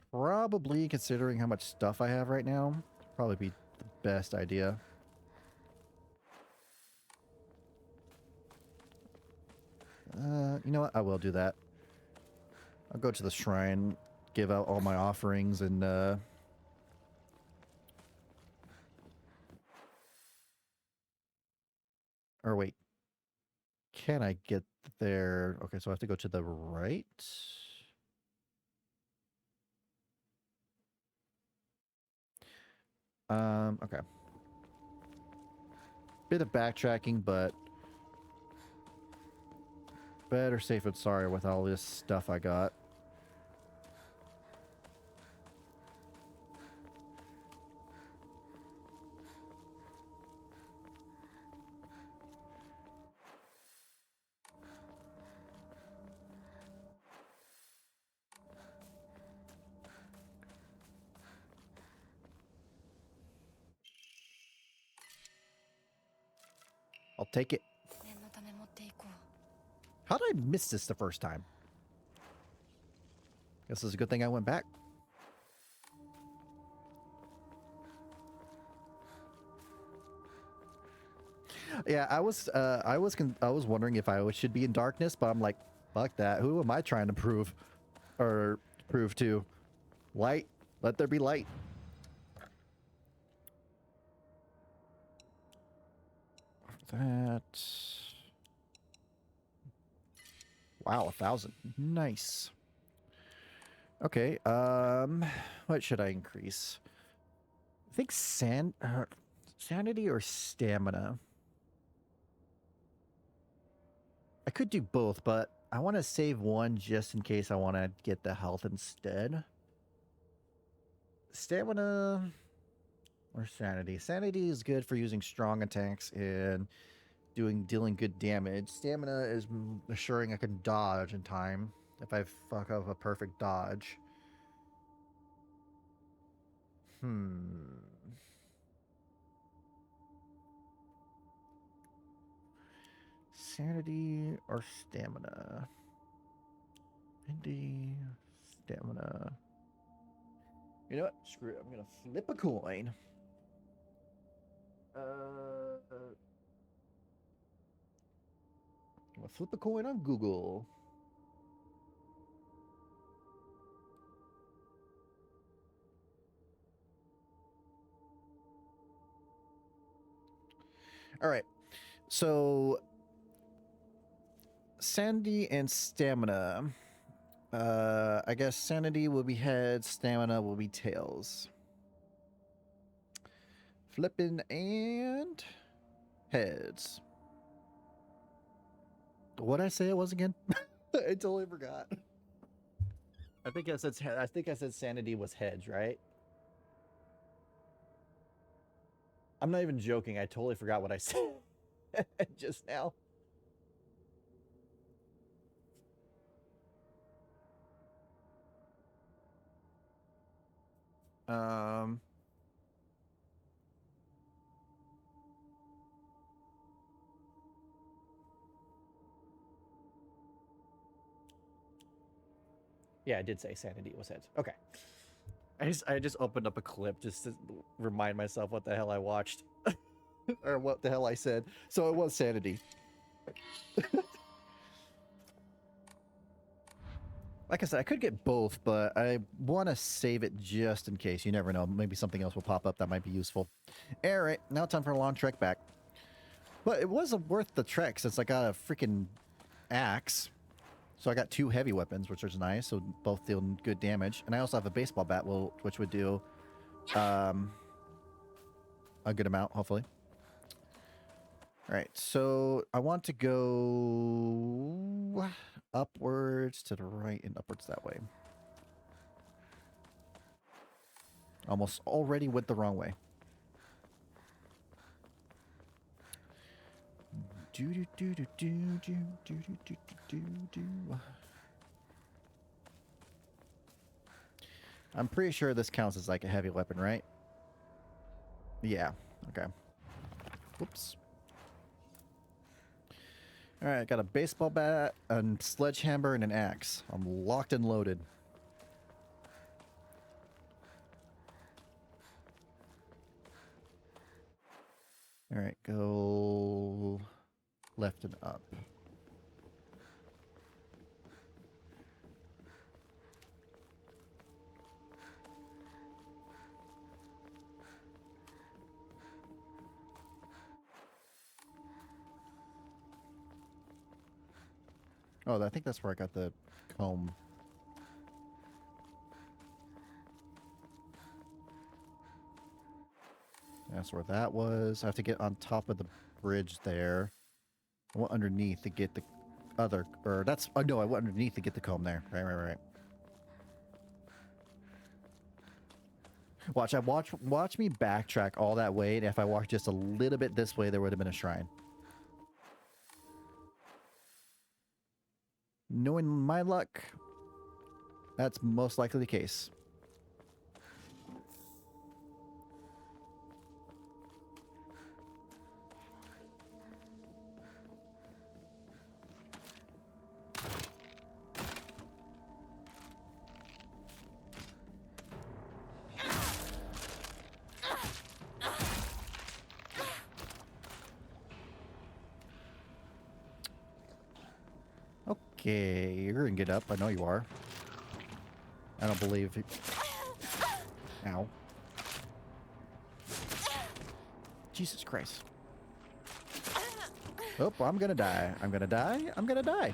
Probably, considering how much stuff I have right now. Probably be the best idea. You know what? I will do that. I'll go to the shrine, give out all my offerings, and or wait. Can I get there? Okay, so I have to go to the right. Okay. Bit of backtracking, but better safe than sorry with all this stuff I got. I'll take it. 念のため持っていこう。 How did I miss this the first time? Guess it's a good thing I went back. Yeah, I was wondering if I should be in darkness, but I'm like, fuck that. Who am I trying to prove to? Light. Let there be light. That. Wow, 1,000. Nice. Okay. What should I increase? I think sanity or stamina. I could do both, but I want to save one just in case I want to get the health instead. Stamina or sanity. Sanity is good for using strong attacks and dealing good damage. Stamina is assuring I can dodge in time if I fuck up a perfect dodge. Sanity or stamina? Sanity, stamina. You know what? Screw it. I'm gonna flip a coin. I'm gonna flip a coin on Google. All right. So sanity and stamina. I guess sanity will be heads, stamina will be tails. Flipping and heads. What'd I say it was again? I totally forgot. I think I said sanity was heads, right? I'm not even joking. I totally forgot what I said just now. Yeah, I did say sanity was heads. Okay. I just opened up a clip just to remind myself what the hell I watched. Or what the hell I said. So it was sanity. Like I said, I could get both, but I want to save it just in case. You never know. Maybe something else will pop up that might be useful. All right, now time for a long trek back. But it was worth the trek since I got a freaking axe. So I got 2 heavy weapons, which is nice. So both deal good damage. And I also have a baseball bat, which would do a good amount, hopefully. All right, so I want to go upwards to the right and upwards that way. Almost already went the wrong way. I'm pretty sure this counts as like a heavy weapon, right? Yeah, okay. Whoops. All right, I got a baseball bat, a sledgehammer, and an axe. I'm locked and loaded. All right, go left and up. Oh, I think that's where I got the comb. That's where that was. I have to get on top of the bridge there. I went underneath to get the other, or that's, oh no, I went underneath to get the comb there. Right. Watch me backtrack all that way, and if I walked just a little bit this way, there would have been a shrine. Knowing my luck, that's most likely the case. Okay, you're gonna get up. I know you are. I don't believe it. Ow. Jesus Christ. Oh, I'm gonna die. I'm gonna die. I'm gonna die.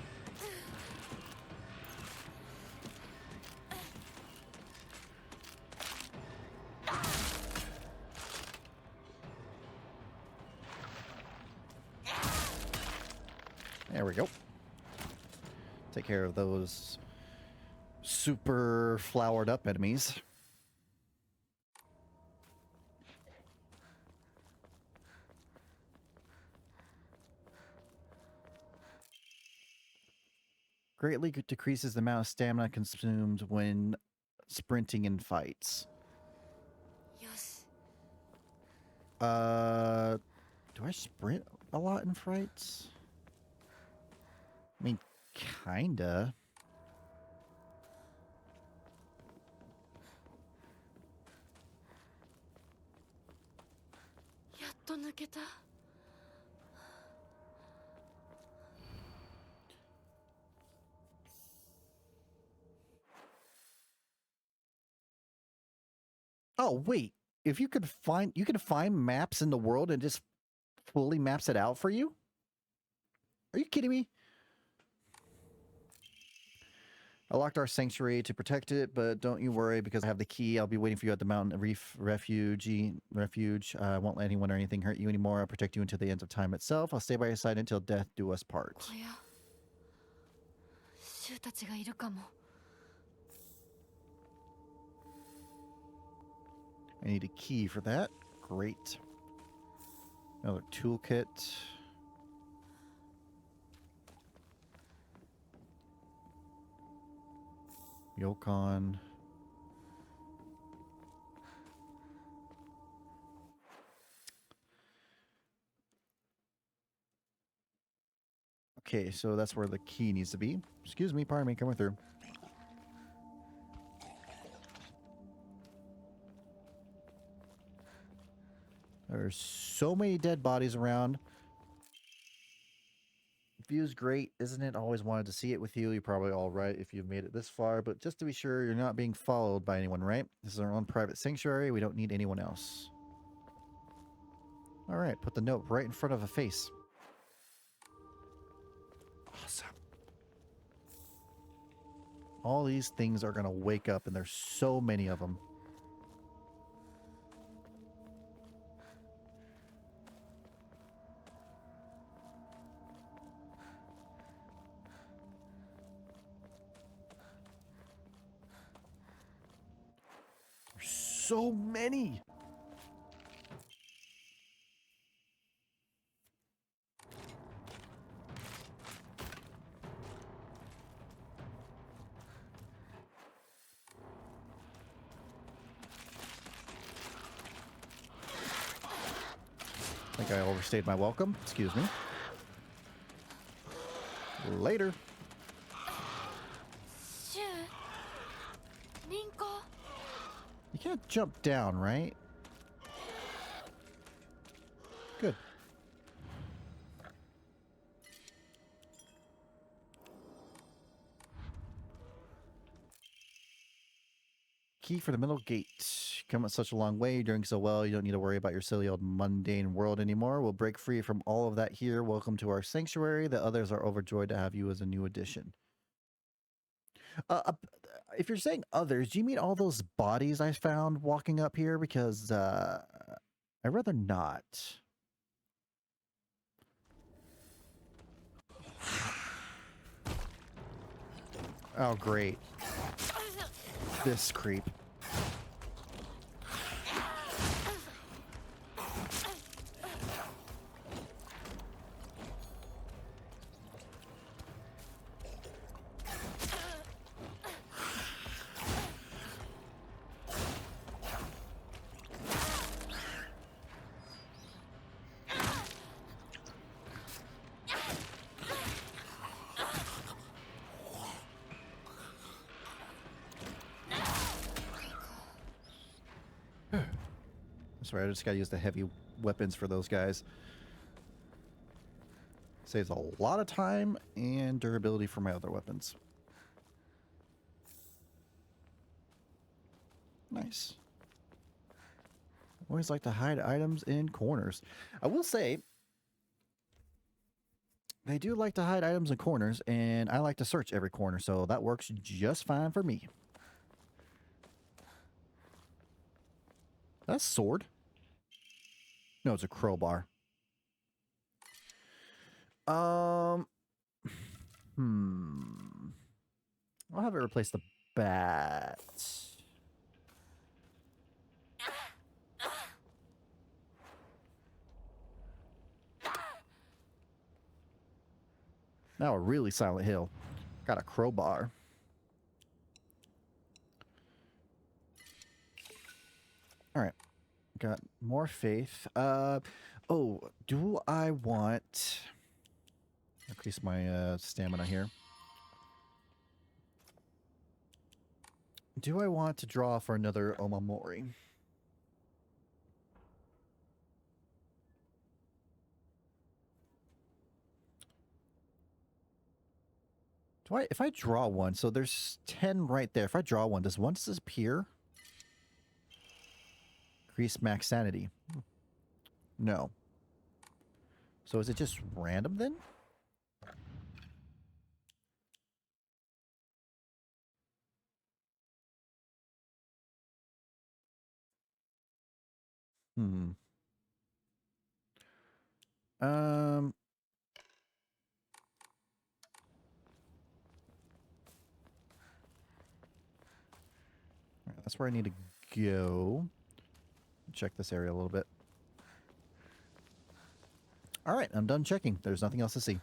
There we go. Take care of those super flowered up enemies. Greatly decreases the amount of stamina consumed when sprinting in fights. よし Do I sprint a lot in fights? I mean, kinda.やっと抜けた Oh, wait. If you could find maps in the world and just fully maps it out for you? Are you kidding me? I locked our sanctuary to protect it, but don't you worry because I have the key. I'll be waiting for you at the mountain refuge. I won't let anyone or anything hurt you anymore. I'll protect you until the end of time itself. I'll stay by your side until death do us part. 小屋シュウたちがいるかも I need a key for that. Great. Another toolkit. Yokon. Okay, so that's where the key needs to be. Excuse me, pardon me, coming through. There's so many dead bodies around. View's great, isn't it? Always wanted to see it with you. You're probably all right if you've made it this far, but just to be sure, you're not being followed by anyone, right? This is our own private sanctuary. We don't need anyone else. All right, put the note right in front of a face. Awesome. All these things are going to wake up, and there's so many of them. So many. I think I overstayed my welcome. Excuse me. Later. シュウリンコ You can't jump down, right? Good. Key for the middle gate. Come at such a long way, you're doing so well, you don't need to worry about your silly old mundane world anymore. We'll break free from all of that here. Welcome to our sanctuary. The others are overjoyed to have you as a new addition. If you're saying others, do you mean all those bodies I found walking up here? Because I'd rather not. Oh, great. This creep. Sorry, I just gotta use the heavy weapons for those guys. Saves a lot of time and durability for my other weapons. Nice. Always like to hide items in corners. I will say, they do like to hide items in corners, and I like to search every corner, so that works just fine for me. That's a sword. No, it's a crowbar. I'll have it replace the bat. Now a really Silent Hill. Got a crowbar. All right. Got more faith. Oh, do I want... Increase my stamina here. Do I want to draw for another Omamori? If I draw one, so there's 10 right there. If I draw one, does one disappear? Increase max sanity. No. So is it just random then? Um. Alright, that's where I need to go. Check this area a little bit. All right, I'm done checking. There's nothing else to see.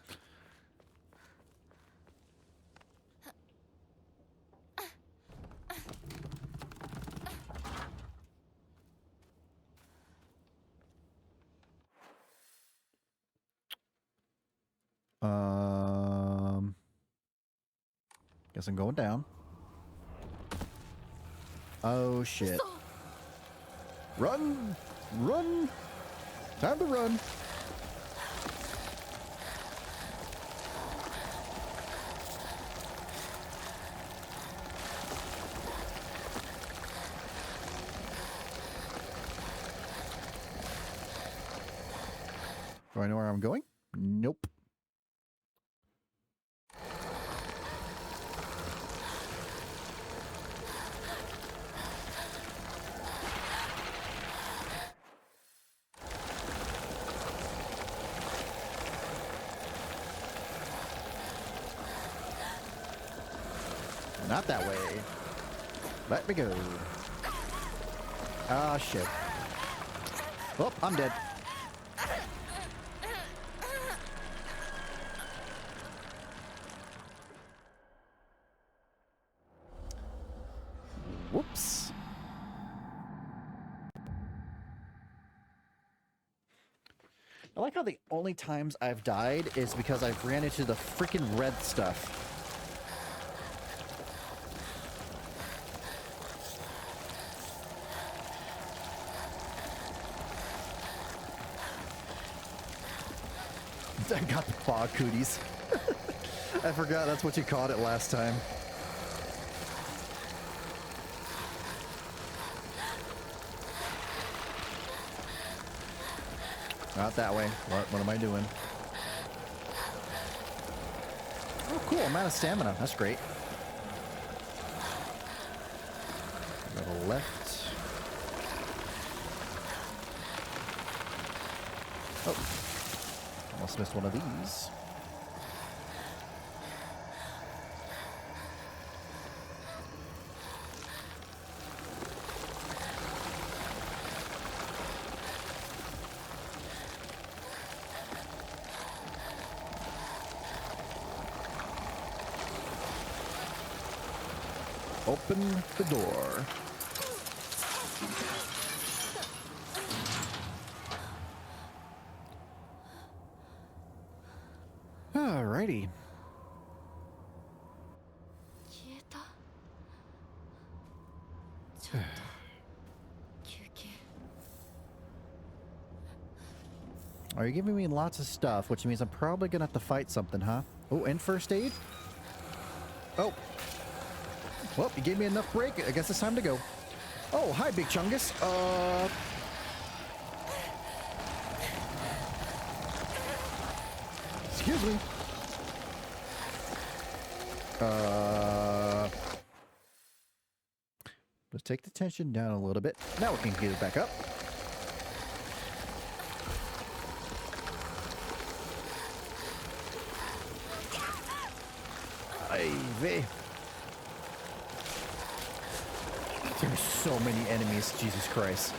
Guess I'm going down. Oh shit. Run! Run! Time to run! Do I know where I'm going? Nope. Not that way. Let me go. Ah, shit. Oh, I'm dead. Whoops. I like how the only times I've died is because I've ran into the freaking red stuff. I got the fog cooties. I forgot that's what you called it last time. Not that way. What am I doing? Oh, cool. I'm out of stamina. That's great. Go to the left. Oh. Almost missed one of these. Open the door. Alrighty. 消えた。ちょっと休憩。Oh, you're giving me lots of stuff, which means I'm probably gonna have to fight something, huh? Oh, and first aid? Oh. Well, you gave me enough break. I guess it's time to go. Oh, hi, Big Chungus. Excuse me. Let's take the tension down a little bit. Now we can get it back up. Ivy. There's so many enemies, Jesus Christ.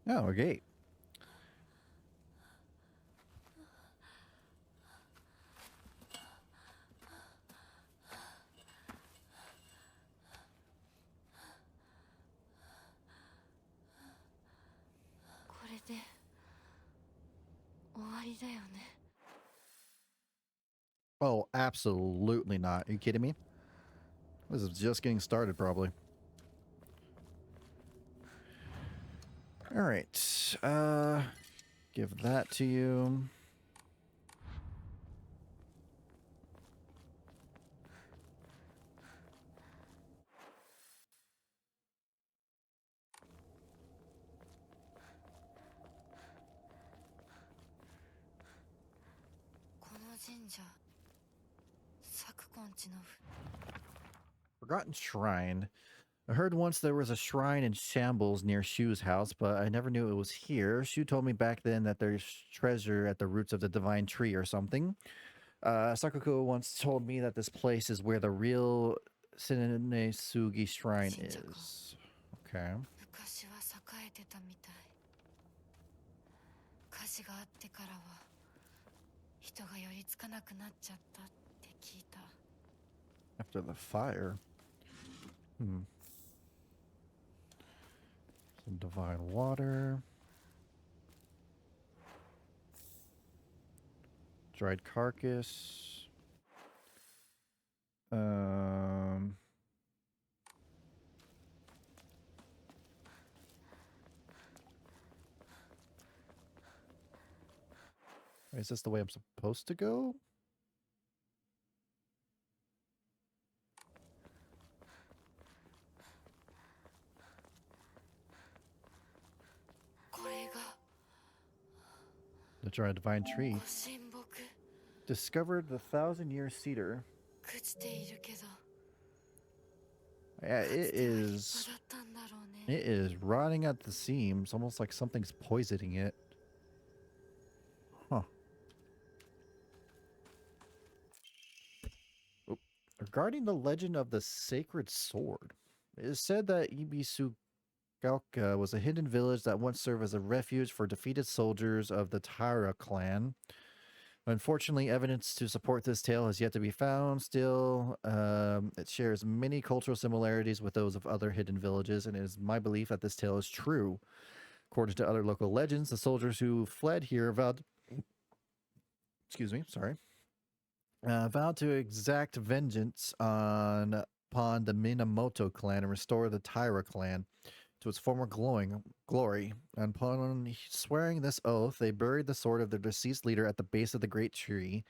Oh, a gate. Oh, absolutely not. Are you kidding me? This is just getting started, probably. All right. Give that to you. Forgotten Shrine. I heard once there was a shrine in shambles near Shu's house, but I never knew it was here. Shu told me back then that there's treasure at the roots of the divine tree or something. Sakuko once told me that this place is where the real Sinesugi Shrine is. Okay. 昔は栄えてたみたい。火事があってからは人が寄りつかなくなっちゃったって聞いた。After the fire. Some divine water. Dried carcass. Is this the way I'm supposed to go? The dried divine tree. Discovered the 1,000-year cedar. Yeah, it is rotting at the seams, almost like something's poisoning it. Huh. Oop. Regarding the legend of the sacred sword, it is said that Ibisu Galka was a hidden village that once served as a refuge for defeated soldiers of the Taira clan. Unfortunately, evidence to support this tale has yet to be found. Still, it shares many cultural similarities with those of other hidden villages, and it is my belief that this tale is true. According to other local legends, the soldiers who fled here vowed to exact vengeance upon the Minamoto clan and restore the Taira clan to its former glory. And upon swearing this oath, they buried the sword of their deceased leader at the base of the great tree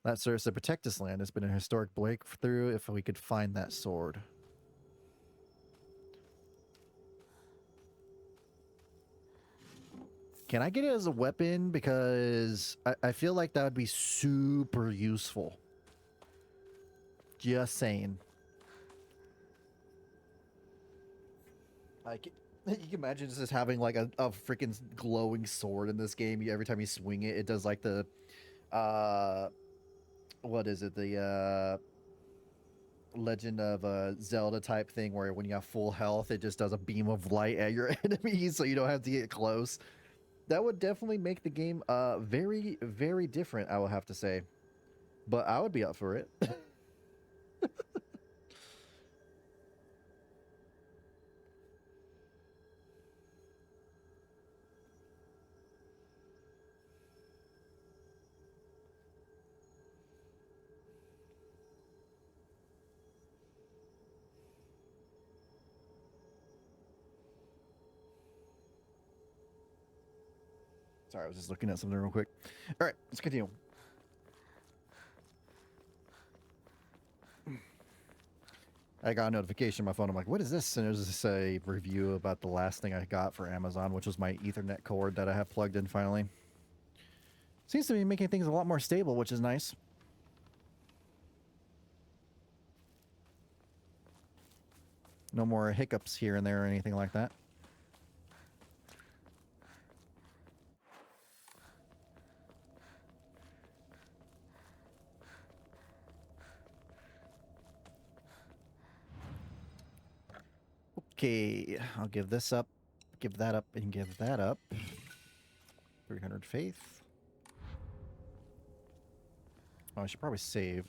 that serves to protect this land. It's been a historic breakthrough if we could find that sword. Can I get it as a weapon? Because I feel like that would be super useful. Just saying. Like, you can imagine just having like a freaking glowing sword in this game. Every time you swing it, it does like the, what is it? The Legend of Zelda type thing where when you have full health, it just does a beam of light at your enemies so you don't have to get close. That would definitely make the game very, very different, I will have to say. but I would be up for it. Sorry, I was just looking at something real quick. All right, let's continue. I got a notification on my phone. I'm like, what is this? And it was just a review about the last thing I got for Amazon, which was my Ethernet cord that I have plugged in finally. Seems to be making things a lot more stable, which is nice. No more hiccups here and there or anything like that. Okay, I'll give this up, give that up, and give that up. 300 faith. Oh, I should probably save.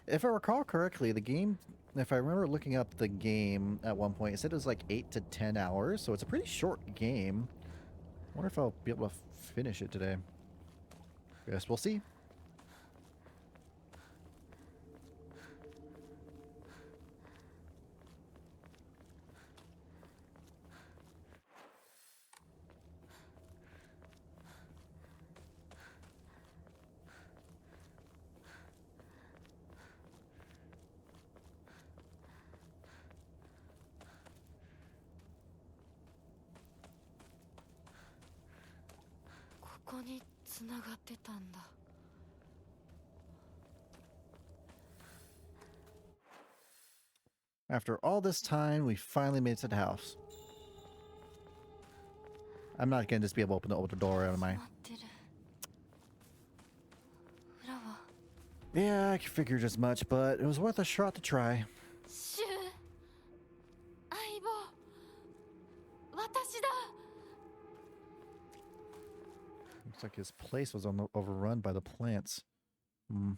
If I recall correctly, the game, if I remember looking up the game at one point, it said it was like 8 to 10 hours, so it's a pretty short game. I wonder if I'll be able to finish it today. Guess we'll see. After all this time, we finally made it to the house. I'm not gonna just be able to open the door, am I? Yeah, I figured as much, but it was worth a shot to try. Looks like his place was overrun by the plants. Hmm.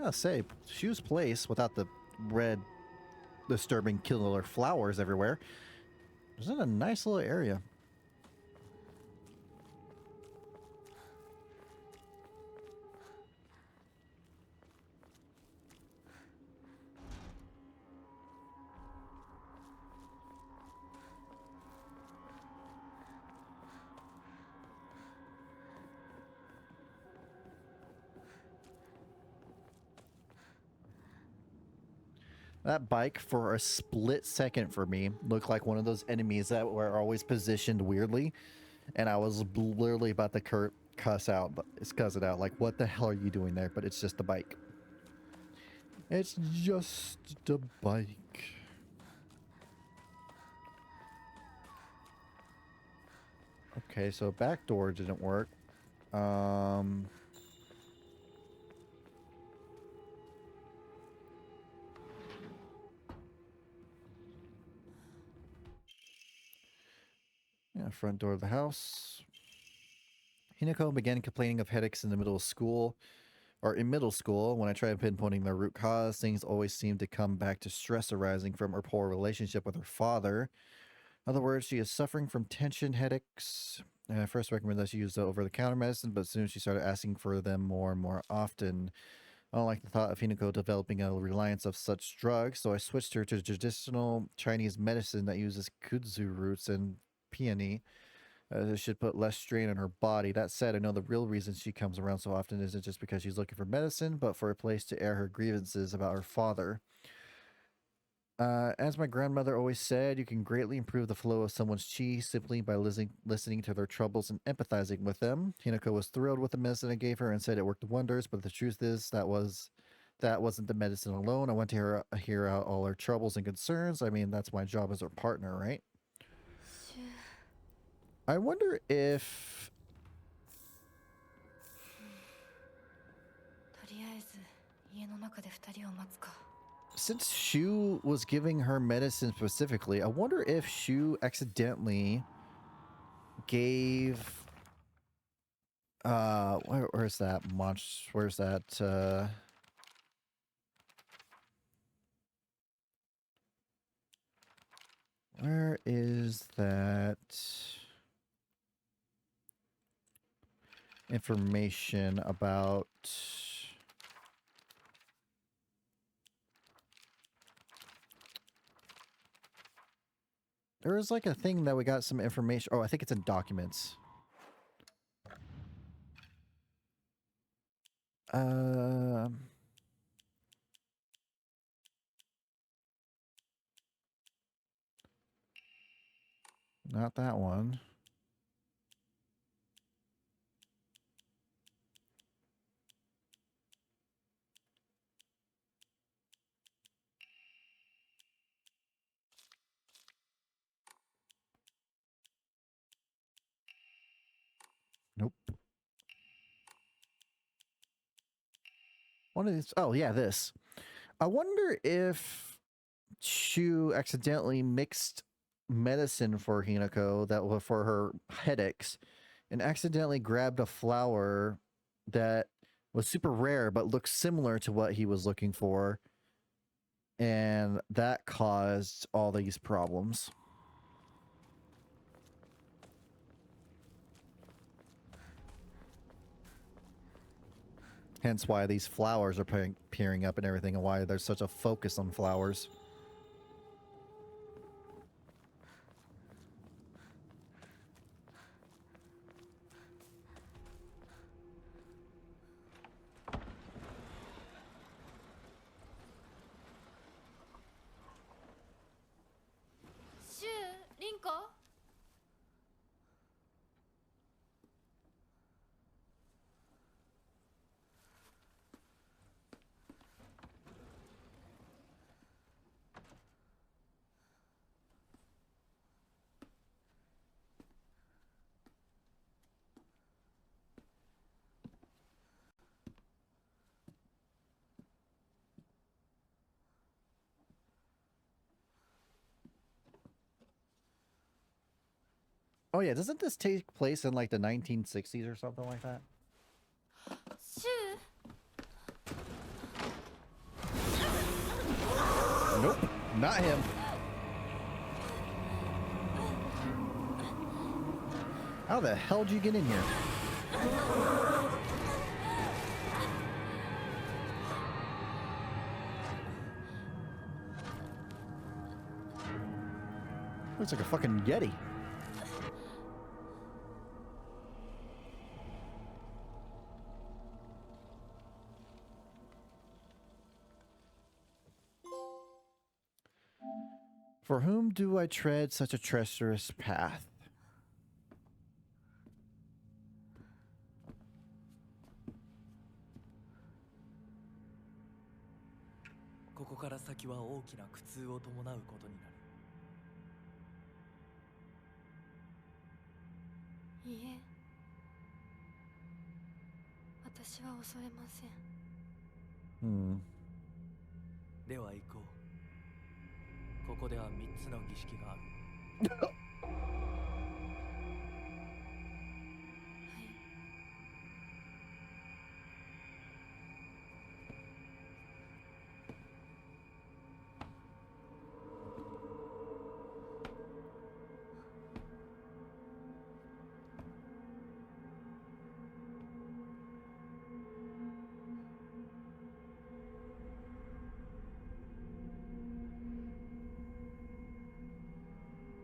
I'll say, Shu's place, without the red, disturbing killer flowers everywhere, is in a nice little area. That bike, for a split second for me, looked like one of those enemies that were always positioned weirdly. And I was literally about to cuss it out. Like, what the hell are you doing there? But it's just a bike. It's just a bike. Okay, so back door didn't work. Yeah, front door of the house. Hinako began complaining of headaches in middle school. When I tried pinpointing the root cause, things always seemed to come back to stress arising from her poor relationship with her father. In other words, she is suffering from tension headaches. I first recommended that she use the over-the-counter medicine, but soon she started asking for them more and more often. I don't like the thought of Hinako developing a reliance of such drugs, so I switched her to traditional Chinese medicine that uses kudzu roots and peony. It should put less strain on her body. That said, I know the real reason she comes around so often isn't just because she's looking for medicine, but for a place to air her grievances about her father. As my grandmother always said, you can greatly improve the flow of someone's chi simply by listening to their troubles and empathizing with them. Hinako was thrilled with the medicine I gave her and said it worked wonders, but the truth is that wasn't the medicine alone. I want to hear out all her troubles and concerns. I mean, that's my job as her partner, right? I wonder if とりあえず家の中で2人を待つか。 since Shu was giving her medicine specifically, I wonder if Shu accidentally gave where's that where's that where is that information about there was like a thing that we got some information. Oh, I think it's in documents. Not that one. Nope. One of these. Oh, yeah, this. I wonder if Shu accidentally mixed medicine for Hinako that was for her headaches and accidentally grabbed a flower that was super rare but looked similar to what he was looking for. And that caused all these problems. Hence why these flowers are appearing up and everything, and why there's such a focus on flowers.シュウ、リンコ。Oh yeah, doesn't this take place in like the 1960s or something like that? シュウ。 Nope, not him. How the hell did you get in here? Looks like a fucking Yeti. For whom do I tread such a treacherous path? ここから先は大きな苦痛を伴うことになる。いいえ、私は恐れません。では行こう。ここでは3つの儀式がある。はい。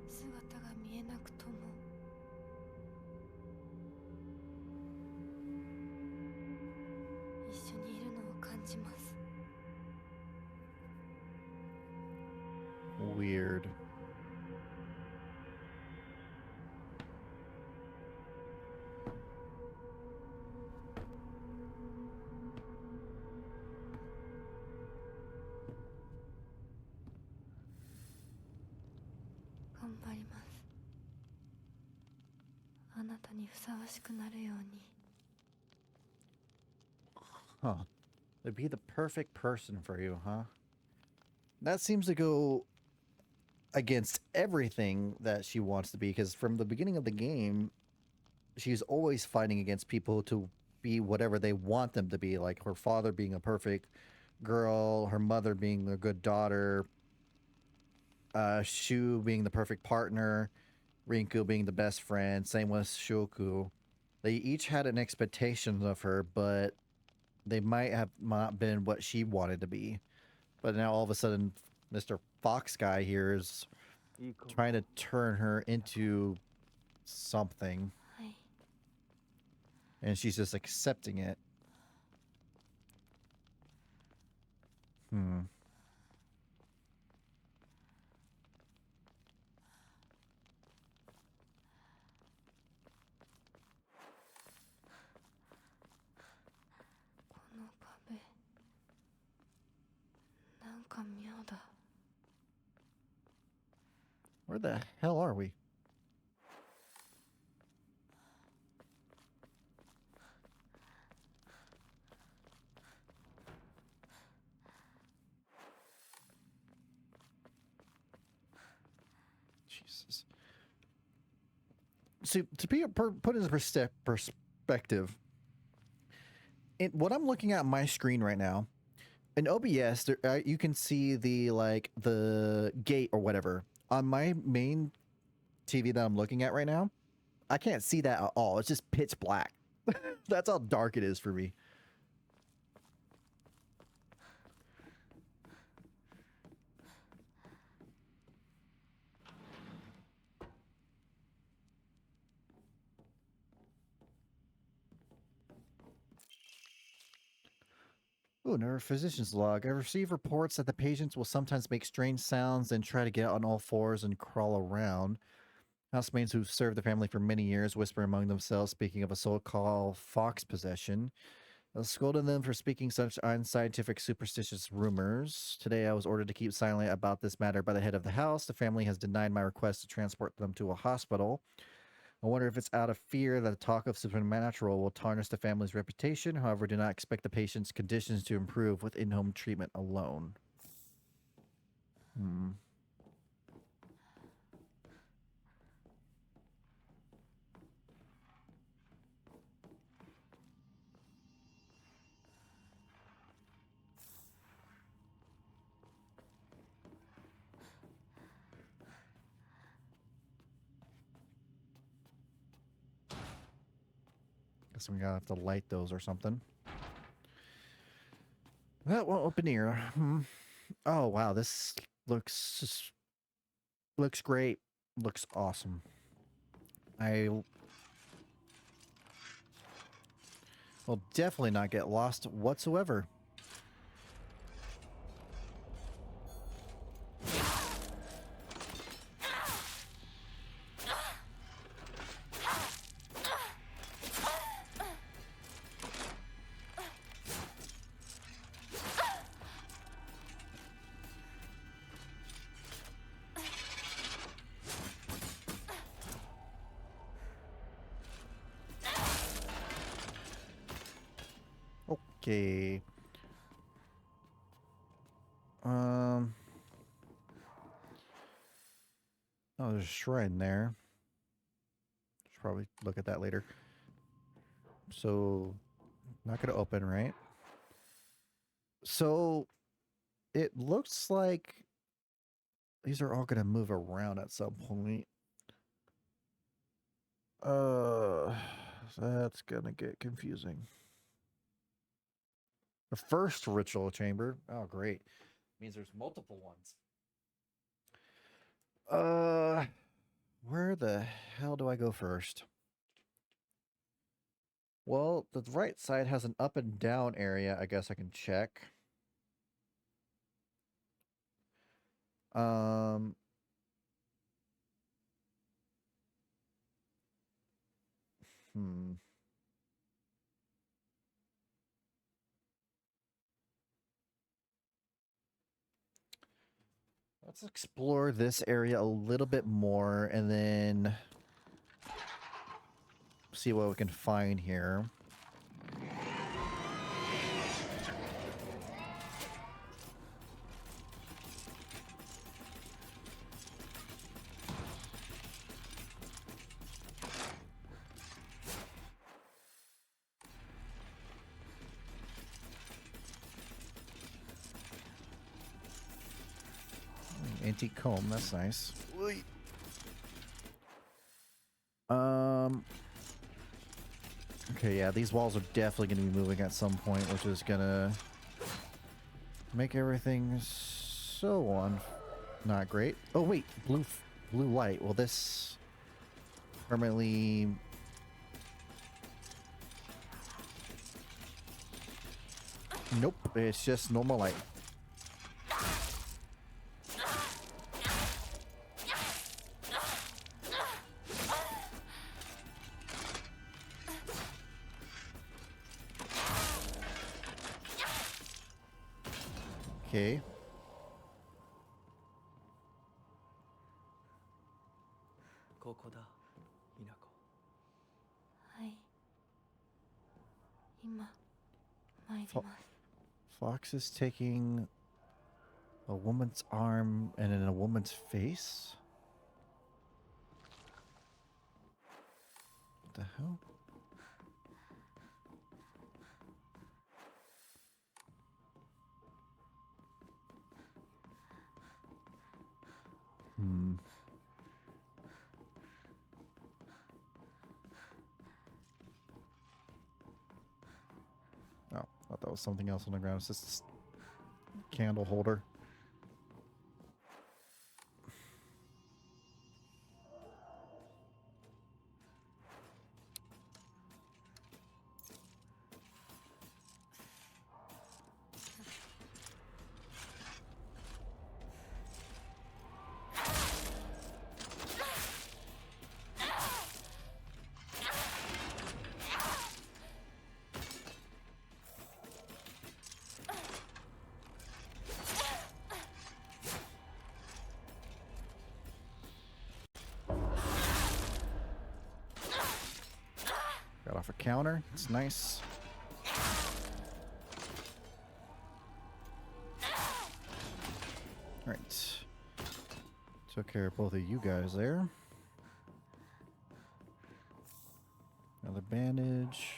姿が見えなくとも一緒にいるのを感じます。 Weird. たにふさわしくなるように。 Huh. They'd be the perfect person for you, huh? That seems to go against everything that she wants to be, because from the beginning of the game, she's always fighting against people to be whatever they want them to be, like her father being a perfect girl, her mother being a good daughter, Shu being the perfect partner, Rinku being the best friend, same with Shoku. They each had an expectation of her, but they might have not been what she wanted to be. But now all of a sudden, Mr. Fox guy here is trying to turn her into something, はい。 and she's just accepting it. Hmm. この壁、なんか妙だ。 Where the hell are we? Jesus. See, to be put into perspective, what I'm looking at on my screen right now, in OBS, there, you can see the gate or whatever. On my main TV that I'm looking at right now, I can't see that at all. It's just pitch black. That's how dark it is for me. Ooh, another physician's log. I receive reports that the patients will sometimes make strange sounds and try to get on all fours and crawl around. Housemates who've served the family for many years whisper among themselves, speaking of a so-called fox possession. I scolded them for speaking such unscientific, superstitious rumors. Today, I was ordered to keep silent about this matter by the head of the house. The family has denied my request to transport them to a hospital. I wonder if it's out of fear that the talk of supernatural will tarnish the family's reputation. However, do not expect the patient's conditions to improve with in-home treatment alone. Hmm. Guess we're gonna have to light those or something. That won't open here. Oh wow, this looks great. Looks awesome. I will definitely not get lost whatsoever. Okay. Oh, there's a shrine there. Should probably look at that later. So, not gonna open, right? So, it looks like these are all gonna move around at some point. That's gonna get confusing. The first ritual chamber. Oh, great. Means there's multiple ones. Where the hell do I go first? Well, the right side has an up and down area. I guess I can check. Hmm. Let's explore this area a little bit more, and then see what we can find here. Antique comb, that's nice. Okay, yeah, these walls are definitely going to be moving at some point, which is going to make everything so not great. Oh wait, blue light. Will this permanently? Nope, it's just normal light. Okay. ここだ、稲子。はい。今参ります。 Fox is taking a woman's arm and in a woman's face? What the hell? Oh, I thought that was something else on the ground. It's just this candle holder. Got off a counter. It's nice. Alright. Took care of both of you guys there. Another bandage.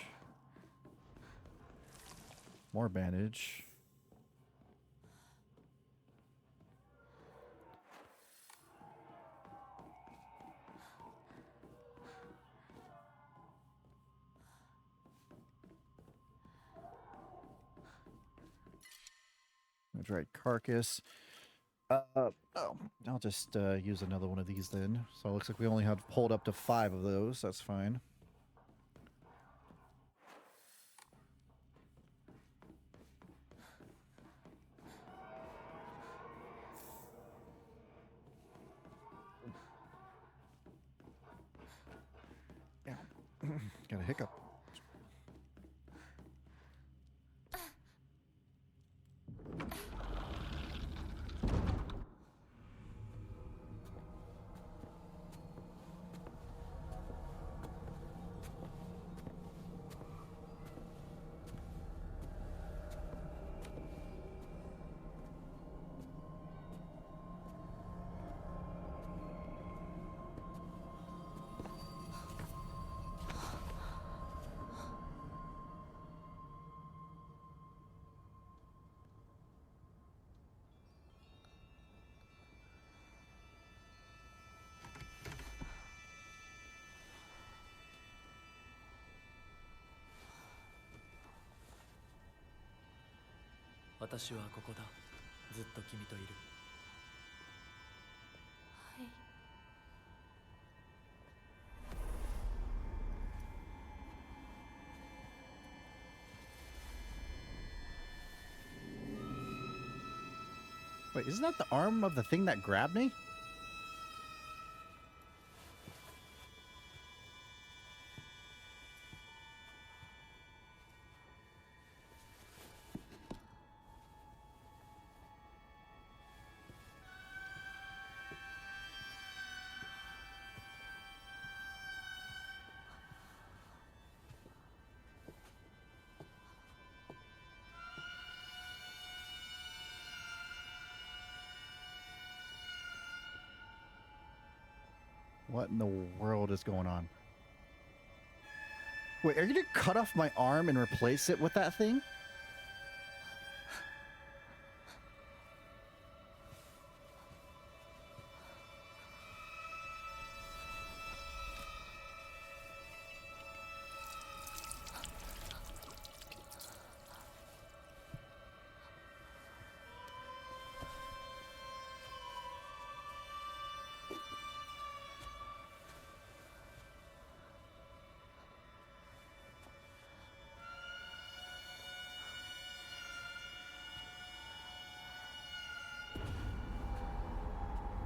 More bandage. That's right, carcass. Oh, I'll just use another one of these then. So it looks like we only have pulled up to 5 of those. That's fine. Yeah. Got a hiccup.私はここだ。ずっと君といる。はい。 Wait, isn't that the arm of the thing that grabbed me? What in the world is going on? Wait, are you gonna cut off my arm and replace it with that thing?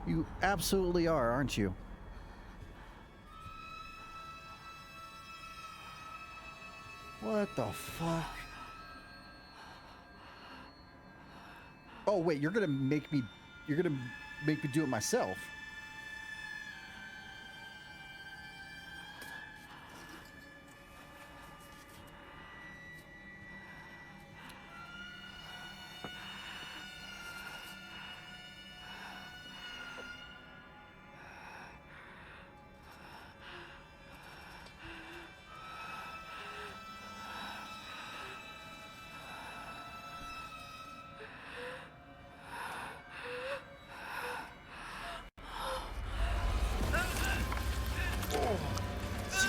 You absolutely are, aren't you? What the fuck? Oh wait, you're gonna make me do it myself.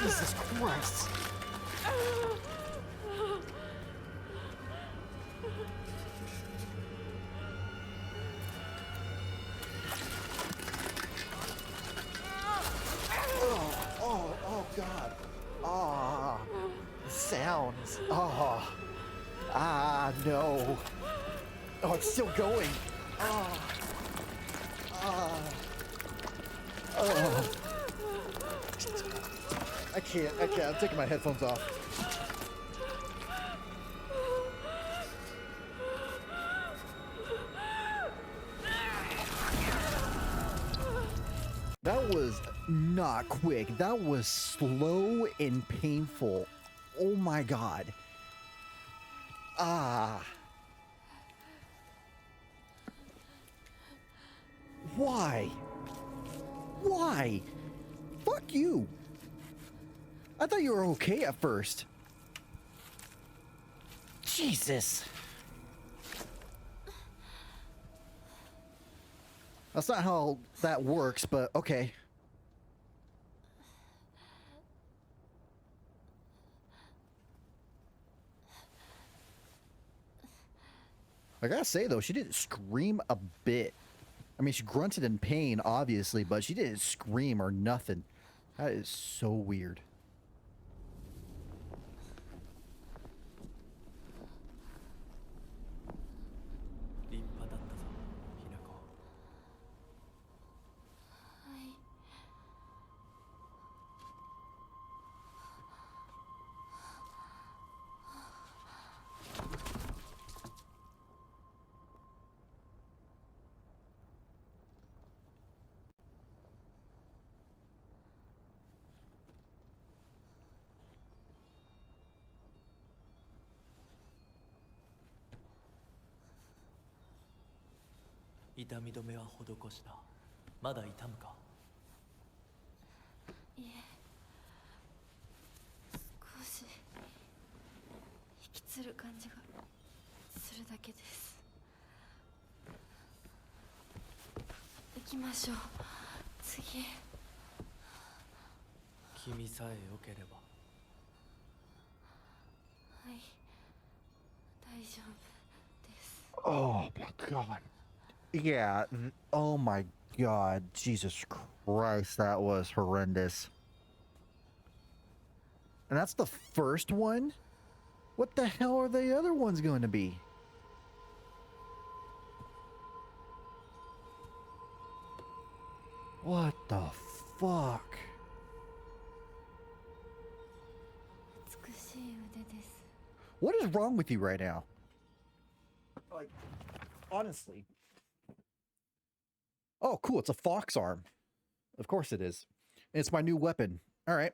Jesus Christ. Oh God. Ah, sounds. Oh, no. Oh, it's still going. I can't. I'm taking my headphones off. That was not quick. That was slow and painful. Oh my God. Why? Why? Fuck you. I thought you were okay at first. Jesus. That's not how that works, but okay. I gotta say though, she didn't scream a bit. I mean, she grunted in pain, obviously, but she didn't scream or nothing. That is so weird. Hinako. 痛み止めは施した。まだ痛むか？いえ、少し引きつる感じがするだけです。行きましょう。次。君さえ良ければ。はい、大丈夫です。 Oh my God. Yeah. Oh my God. Jesus Christ. That was horrendous. And that's the first one? What the hell are the other ones going to be? What the fuck? 美しい腕です。 What is wrong with you right now? Like, honestly. Oh, cool. It's a fox arm. Of course it is. It's my new weapon. All right.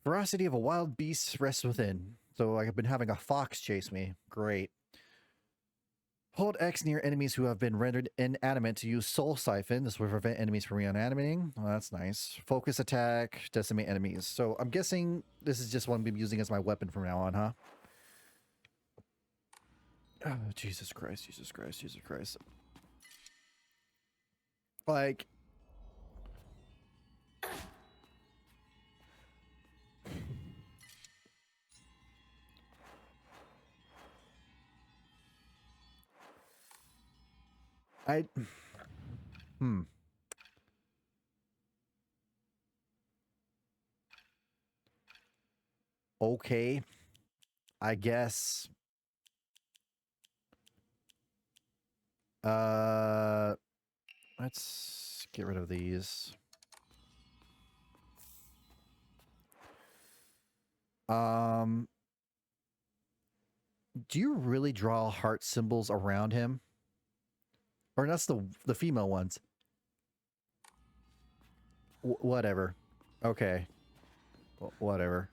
Ferocity of a wild beast rests within. So I've been having a fox chase me. Great. Hold X near enemies who have been rendered inanimate to use Soul Siphon. This will prevent enemies from reanimating. Oh, that's nice. Focus attack, decimate enemies. So I'm guessing this is just what I'm going to be using as my weapon from now on, huh? Oh, Jesus Christ, Jesus Christ, Jesus Christ. Like... Hmm. Okay. I guess. Let's get rid of these. Do you really draw heart symbols around him? Or that's the female ones. Whatever. Okay. Whatever.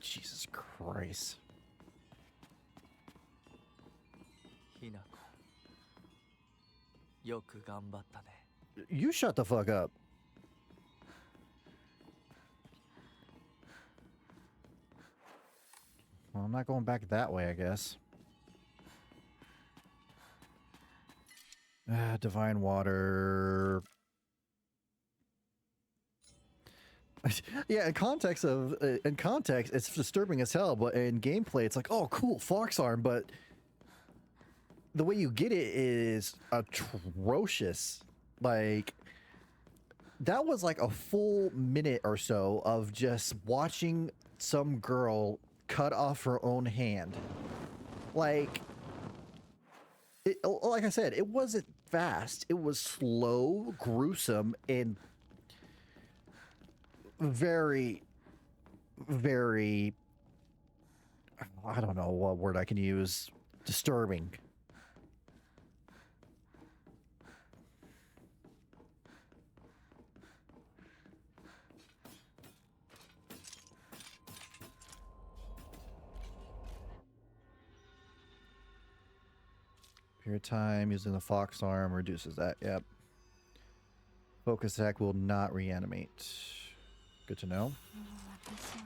Jesus Christ. ひなこよく頑張ったね You shut the fuck up. Well, I'm not going back that way, I guess. Divine water. Yeah, in context, it's disturbing as hell. But in gameplay, it's like, oh, cool, Fox arm. But the way you get it is atrocious. Like, that was like a full minute or so of just watching some girl cut off her own hand. Like I said, it wasn't fast. It was slow, gruesome, and very, very, I don't know what word I can use, disturbing. Period time using the Fox arm reduces that. Yep. Focus attack will not reanimate. Good to know. 私は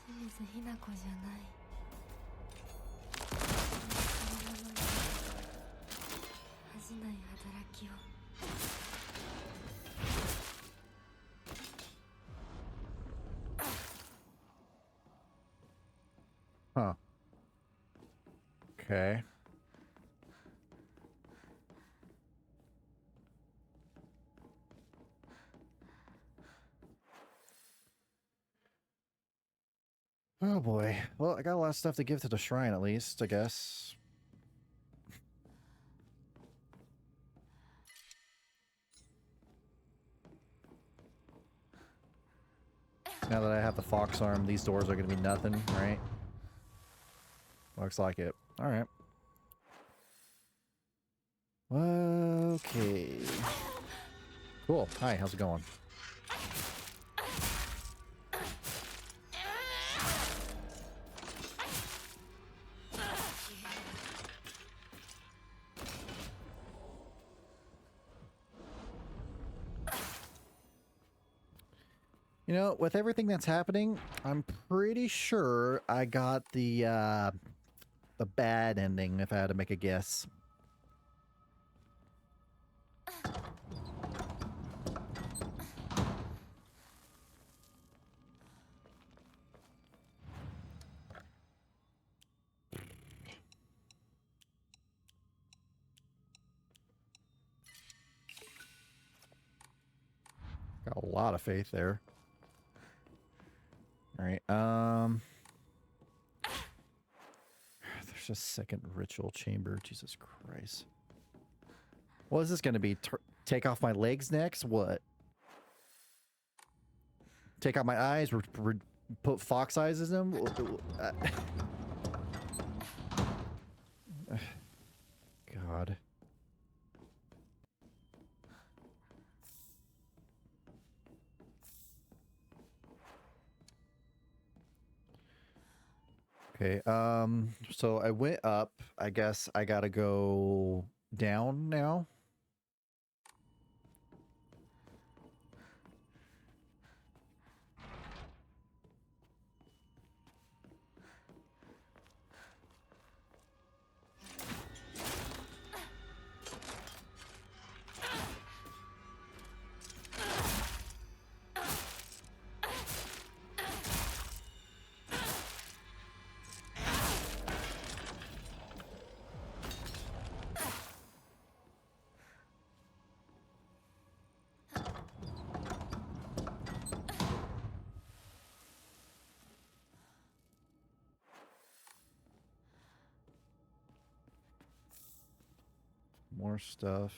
清水ひな子じゃないこの体の恥じない働きを Huh. Okay. Oh boy. Well, I got a lot of stuff to give to the shrine at least, I guess. Now that I have the Fox arm, these doors are going to be nothing, right? Looks like it. All right. Okay. Cool. Hi, how's it going? You know, with everything that's happening, I'm pretty sure I got the bad ending if I had to make a guess. Got a lot of faith there. All right. There's a second ritual chamber. Jesus Christ. What is this going to be? Take off my legs next? What? Take out my eyes? Put fox eyes in them? God. Okay, so I went up. I guess I gotta go down now. More stuff.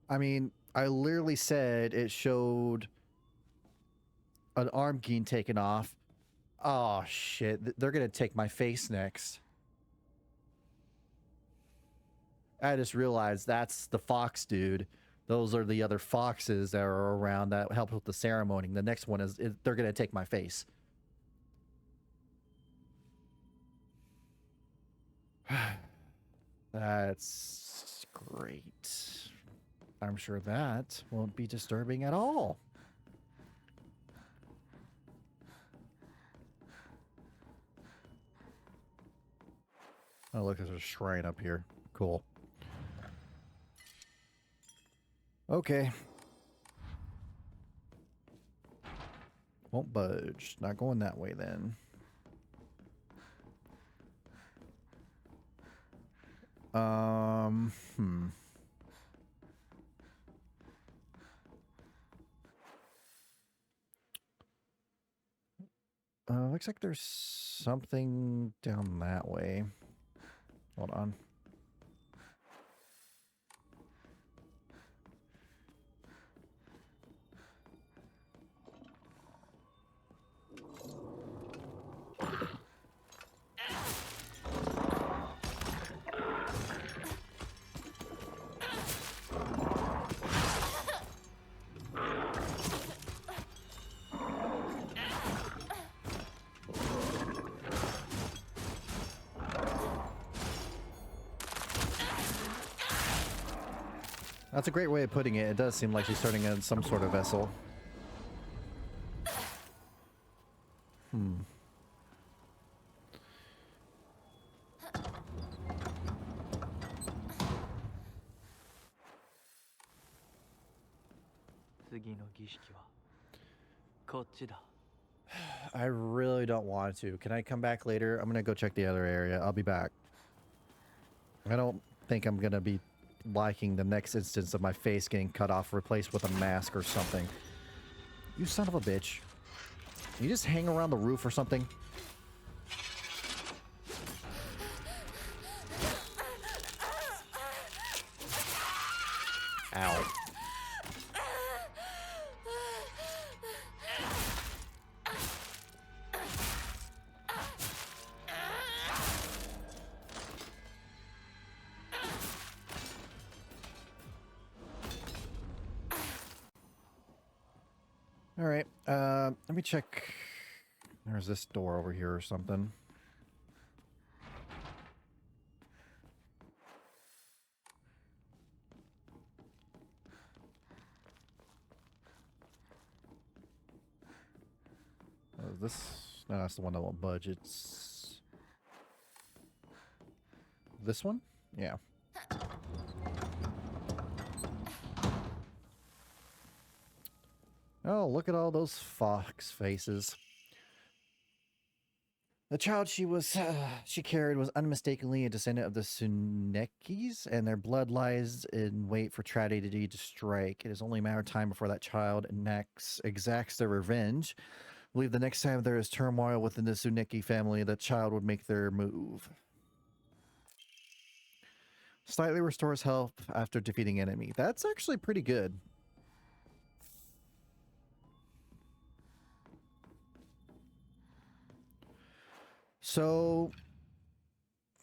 I mean, I literally said it showed an arm getting taken off. Oh shit, they're gonna take my face next. I just realized that's the fox dude. Those are the other foxes that are around that help with the ceremony. The next one is they're gonna take my face. That's great. I'm sure that won't be disturbing at all. Oh, look, there's a shrine up here. Cool. Okay. Won't budge. Not going that way then. Looks like there's something down that way. Hold on. That's a great way of putting it. It does seem like she's starting in some sort of vessel. I really don't want to. Can I come back later? I'm gonna go check the other area. I'll be back. I don't think I'm gonna be liking the next instance of my face getting cut off, replaced with a mask or something. You son of a bitch. You just hang around the roof or something? Ow. All right, let me check. There's this door over here or something. This, no, that's the one that won't budge. It's this one? Yeah. Oh, look at all those fox faces. The child she carried was unmistakably a descendant of the Tsunekis, and their blood lies in wait for tragedy to strike. It is only a matter of time before that child exacts their revenge. I believe the next time there is turmoil within the Tsuneki family, the child would make their move. Slightly restores health after defeating enemy. That's actually pretty good. So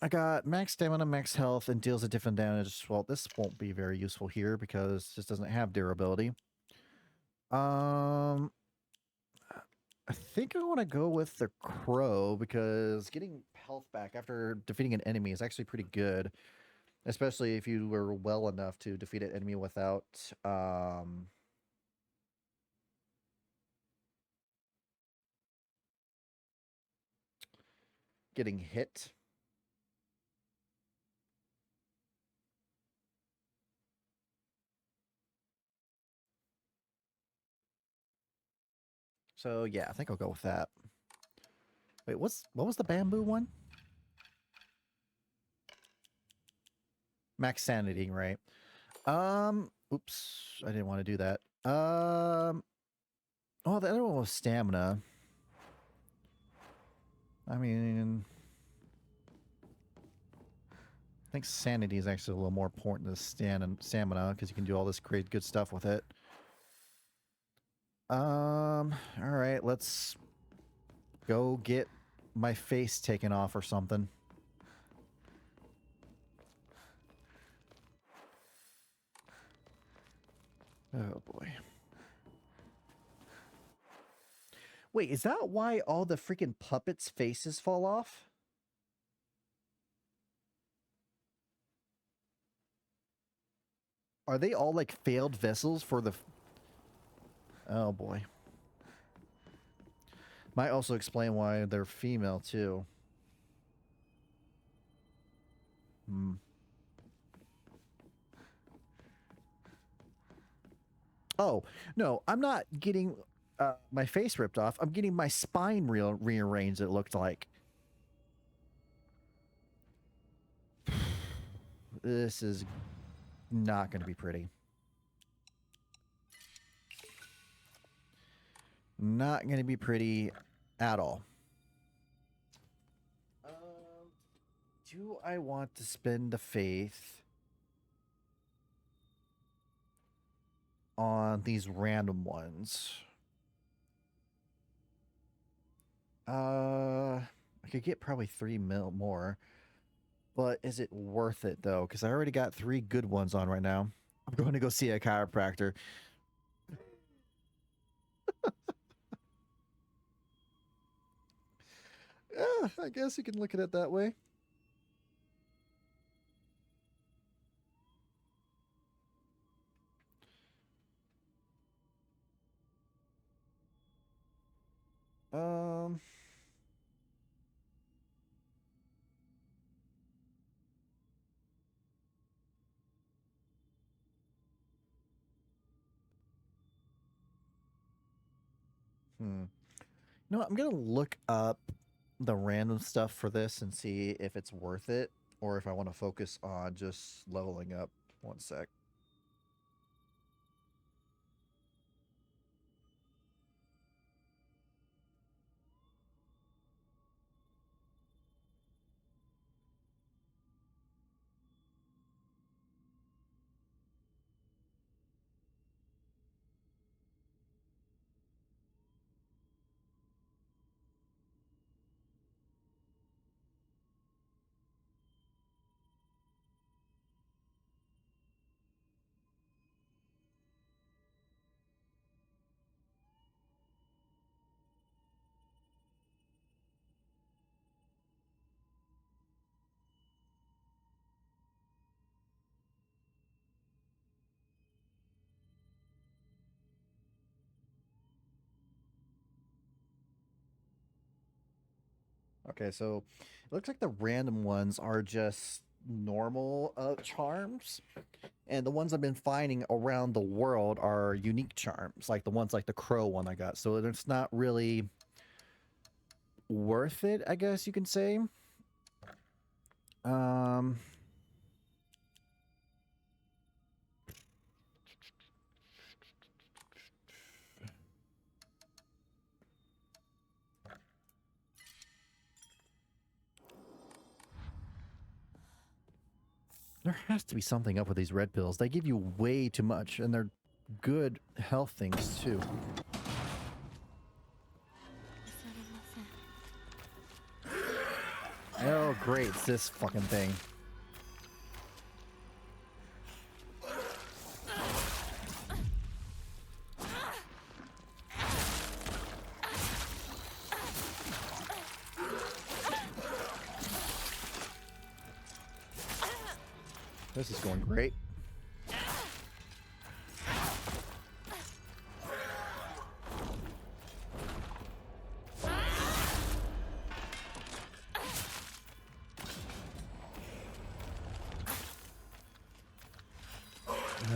I got max stamina, max health, and deals a different damage. Well, this won't be very useful here because this doesn't have durability. I think I want to go with the crow because getting health back after defeating an enemy is actually pretty good, especially if you were well enough to defeat an enemy without getting hit. So yeah, I think I'll go with that. Wait, what was the bamboo one? Max sanity, right? Oops, I didn't want to do that. Oh, the other one was stamina. I mean, I think sanity is actually a little more important than stamina because you can do all this great good stuff with it. All right, let's go get my face taken off or something. Oh boy. Wait, is that why all the freaking puppets' faces fall off? Are they all like failed vessels for the... Oh boy. Might also explain why they're female too. Hmm. Oh, no, I'm not getting my face ripped off. I'm getting my spine rearranged, it looked like. This is not going to be pretty. Not going to be pretty at all. Do I want to spend the faith on these random ones? I could get probably 3 mil more. But is it worth it, though? Because I already got 3 good ones on right now. I'm going to go see a chiropractor. Yeah, I guess you can look at it that way. Um... You know what? I'm going to look up the random stuff for this and see if it's worth it or if I want to focus on just leveling up. One sec. Okay, so it looks like the random ones are just normal charms, and the ones I've been finding around the world are unique charms, like the ones like the crow one I got. So it's not really worth it, I guess you can say. There has to be something up with these red pills. They give you way too much, and they're good health things too. 恐れません Oh, great. It's this fucking thing. This is going great.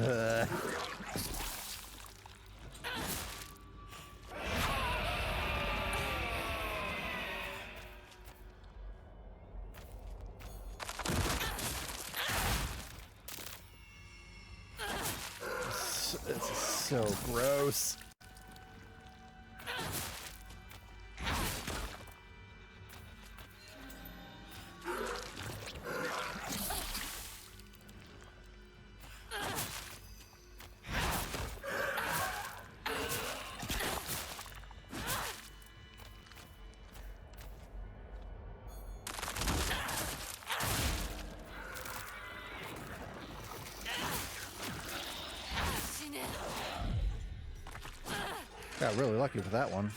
Ugh. This is so gross. Got really lucky with that one.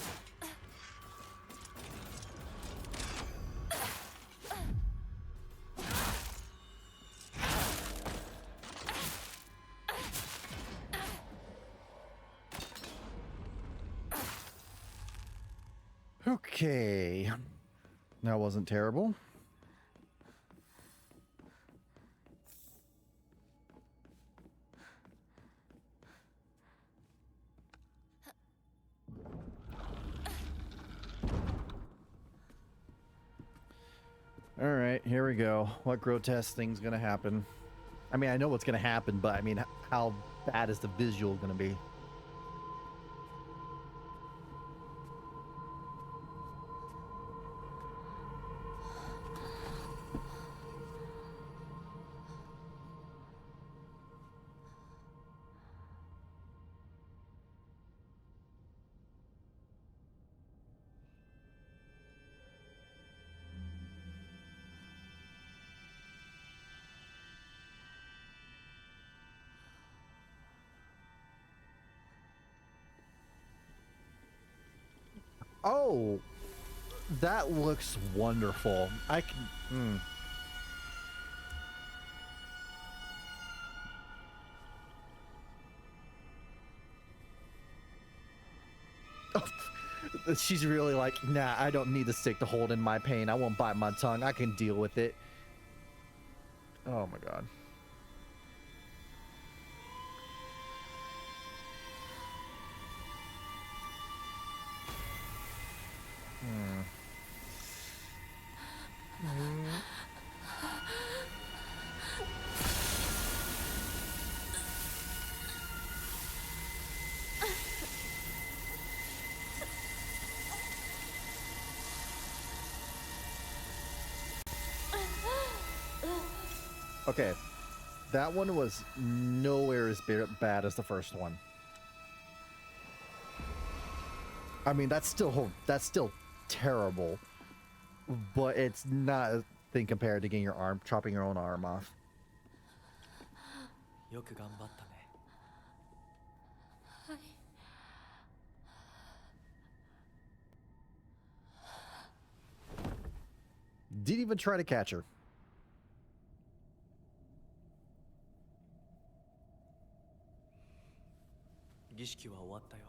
Okay. That wasn't terrible. All right, here we go. What grotesque thing's gonna happen? I mean, I know what's gonna happen, but I mean, how bad is the visual gonna be? Oh, that looks wonderful. I can. Oh, she's really like, nah, I don't need the stick to hold in my pain. I won't bite my tongue. I can deal with it. Oh my god. Okay, that one was nowhere as bad as the first one. I mean, that's still terrible, but it's not a thing compared to getting your arm, chopping your own arm off. よく頑張ったね。はい。 Didn't even try to catch her. 儀式は終わったよ。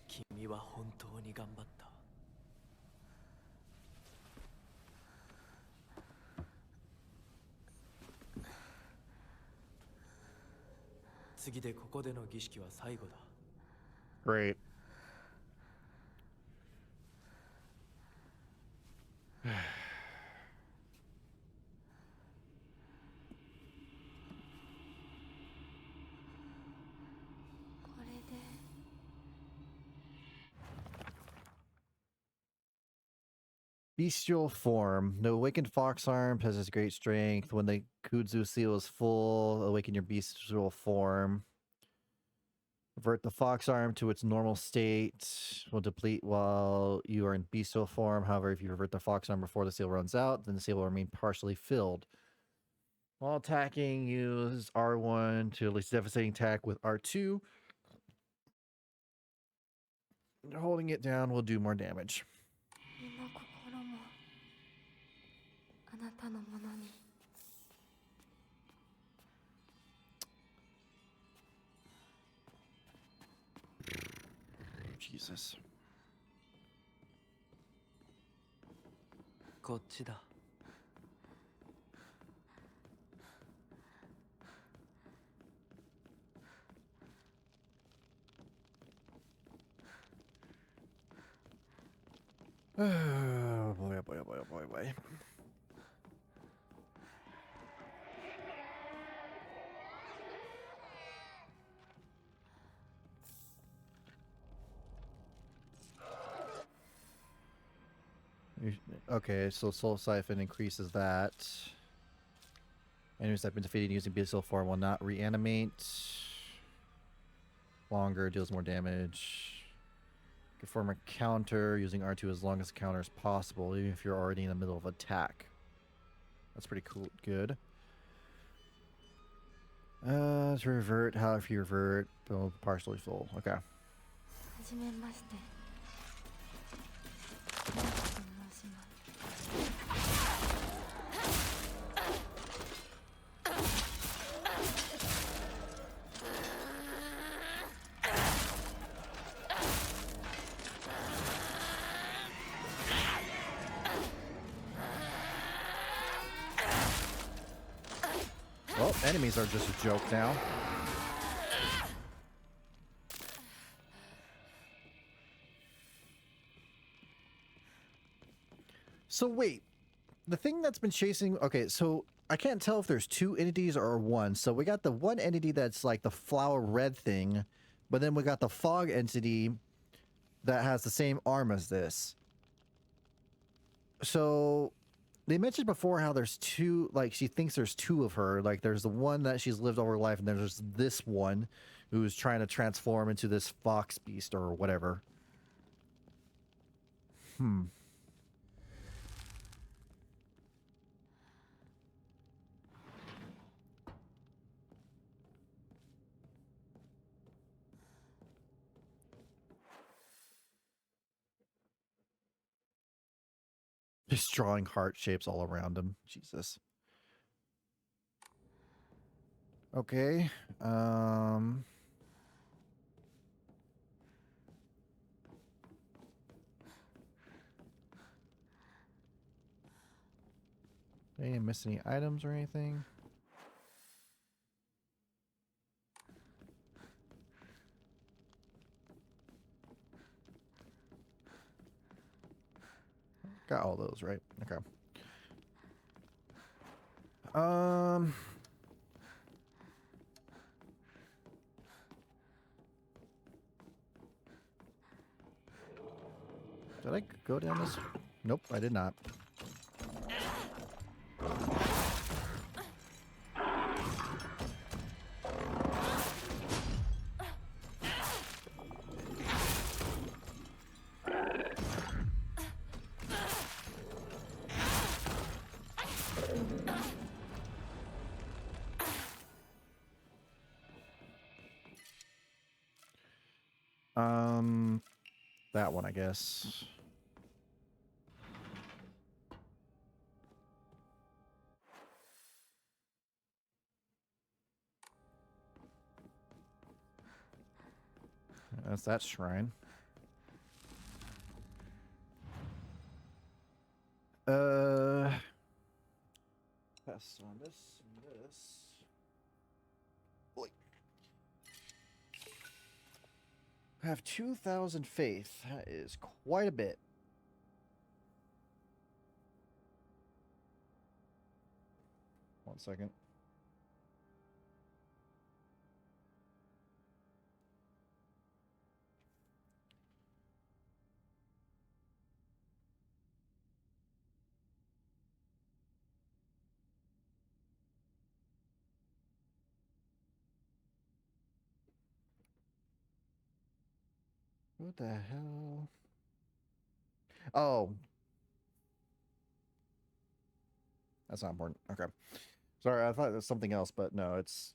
君は本当に頑張った。次でここでの儀式は最後だ。Great. これで Bestial form. The awakened fox arm possesses great strength. When the kudzu seal is full, awaken your bestial form. Revert the fox arm to its normal state. Will deplete while you are in bestial form. However, if you revert the fox arm before the seal runs out, then the seal will remain partially filled. While attacking, use R1 to release devastating attack with R2. Holding it down will do more damage. 身も心もあなたのものに。 Jesus. こっちだ。Oh boy, oh boy, oh boy, oh boy, oh boy. Okay, so Soul Siphon increases that. Enemies that have been defeated using Beastful form will not reanimate. Longer, deals more damage. Perform a counter using R2 as long as the counter is possible, even if you're already in the middle of attack. That's pretty cool. Good. To revert, however you revert, they'll partially full. Okay. はじめまして。と申します。 Well, enemies are just a joke now. So wait, the thing that's been chasing... Okay, so I can't tell if there's two entities or one. So we got the one entity that's like the flower red thing, but then we got the fog entity that has the same arm as this. So they mentioned before how there's two, like she thinks there's two of her. Like there's the one that she's lived all her life, and then there's this one who's trying to transform into this fox beast or whatever. Just drawing heart shapes all around him. Jesus. Okay. Didn't miss any items or anything? Got all those, right? Okay. Did I go down this? Nope, I did not. That one, I guess. That's that shrine. Pass on this and this. Boy. I have 2,000 faith. That is quite a bit. One second. What the hell? Oh. That's not important. Okay. Sorry, I thought it was something else, but no, it's...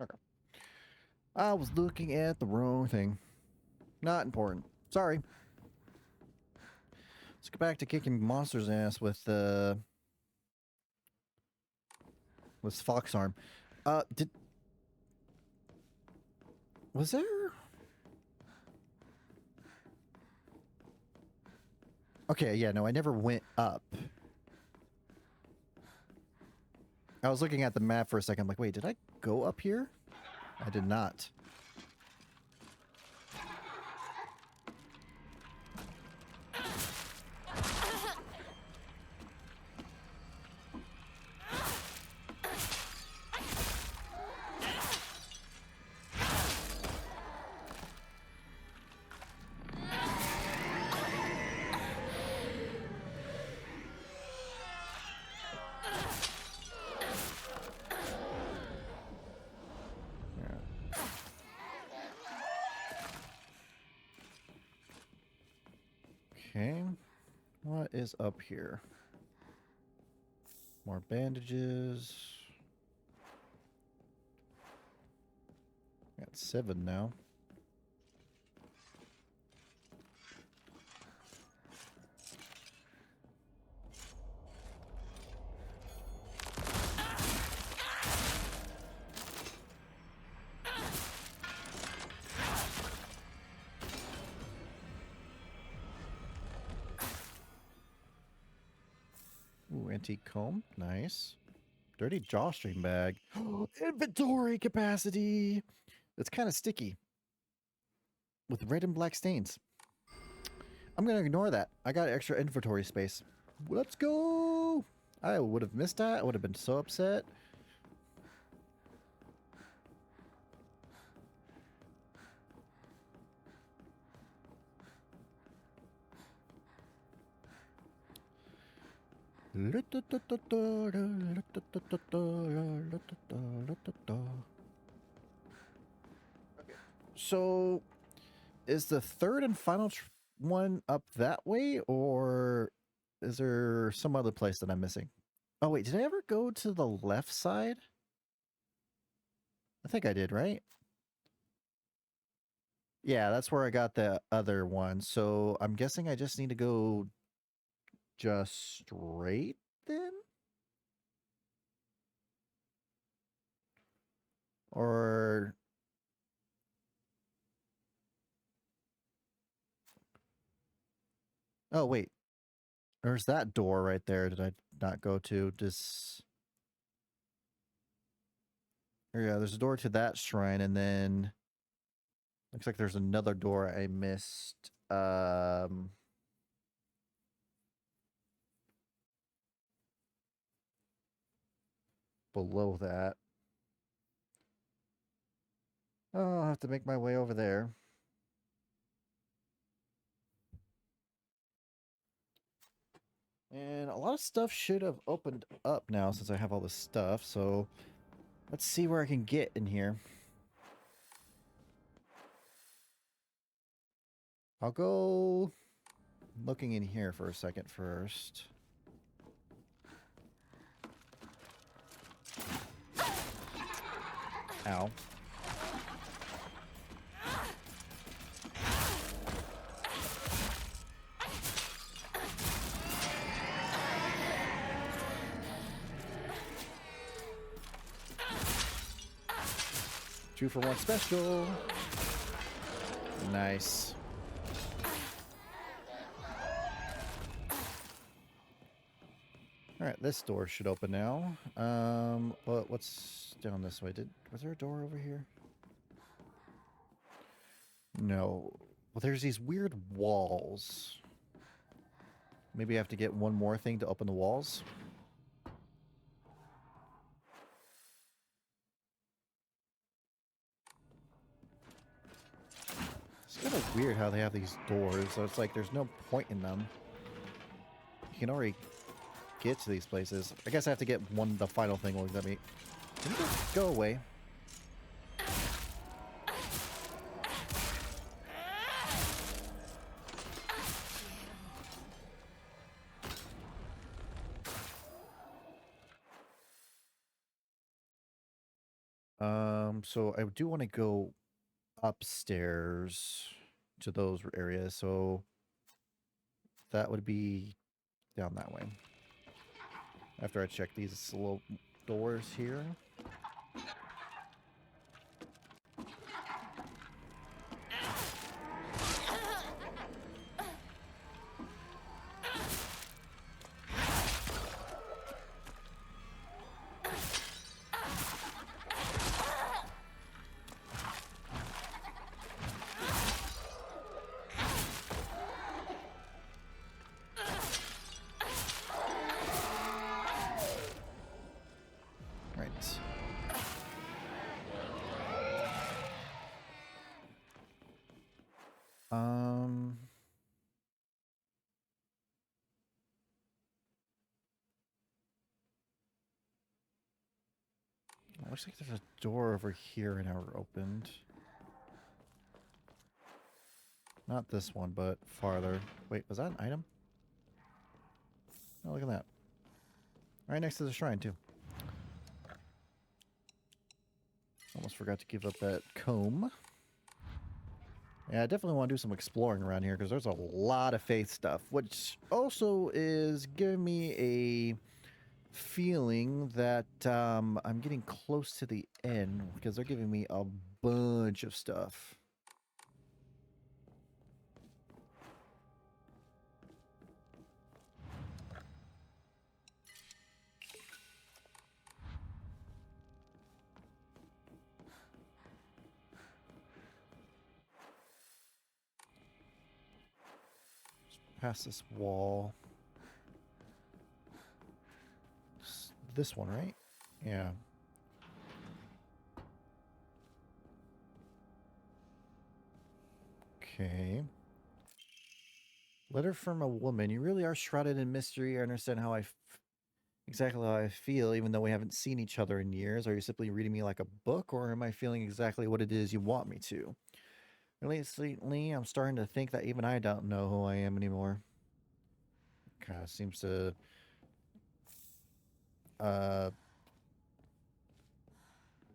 Okay. I was looking at the wrong thing. Not important. Sorry. Let's go back to kicking monsters' ass with Fox Arm. Was there? Okay, yeah, no, I never went up. I was looking at the map for a second, like, wait, did I go up here? I did not. Okay. What is up here? More bandages. Got 7 now. Ooh, antique comb. Nice. Dirty jawstring bag. Inventory capacity. It's kind of sticky. With red and black stains. I'm going to ignore that. I got extra inventory space. Let's go. I would have missed that. I would have been so upset. So, is the third and final one up that way, or is there some other place that I'm missing? Oh, wait, did I ever go to the left side? I think I did, right? Yeah, that's where I got the other one. So I'm guessing I just need to go just straight then? Or... Oh, wait. There's that door right there. Did I not go to? Just... Yeah, there's a door to that shrine, and then... Looks like there's another door I missed. Below that. Oh, I'll have to make my way over there. And a lot of stuff should have opened up now since I have all this stuff, so let's see where I can get in here. I'll go looking in here for a second first. Ow. Two for one special. Nice. All right, this door should open now. But what's down this way? Was there a door over here? No. Well, there's these weird walls. Maybe I have to get one more thing to open the walls. weird how they have these doors. So it's like there's no point in them. You can already get to these places. I guess I have to get the final thing will let me. Can you just go away? So I do want to go upstairs to those areas. So that would be down that way. After I check these little doors here. Right. Looks like there's a door over here I never opened. Not this one, but farther. Wait, was that an item? Oh, look at that. Right next to the shrine, too. Almost forgot to give up that comb. Yeah, I definitely want to do some exploring around here because there's a lot of faith stuff, which also is giving me a feeling that I'm getting close to the end because they're giving me a bunch of stuff. Past this wall. This one, right? Yeah. Okay. Letter from a woman. You really are shrouded in mystery. I understand exactly how I feel, even though we haven't seen each other in years. Are you simply reading me like a book, or am I feeling exactly what it is you want me to? Lately, I'm starting to think that even I don't know who I am anymore. Kind of seems to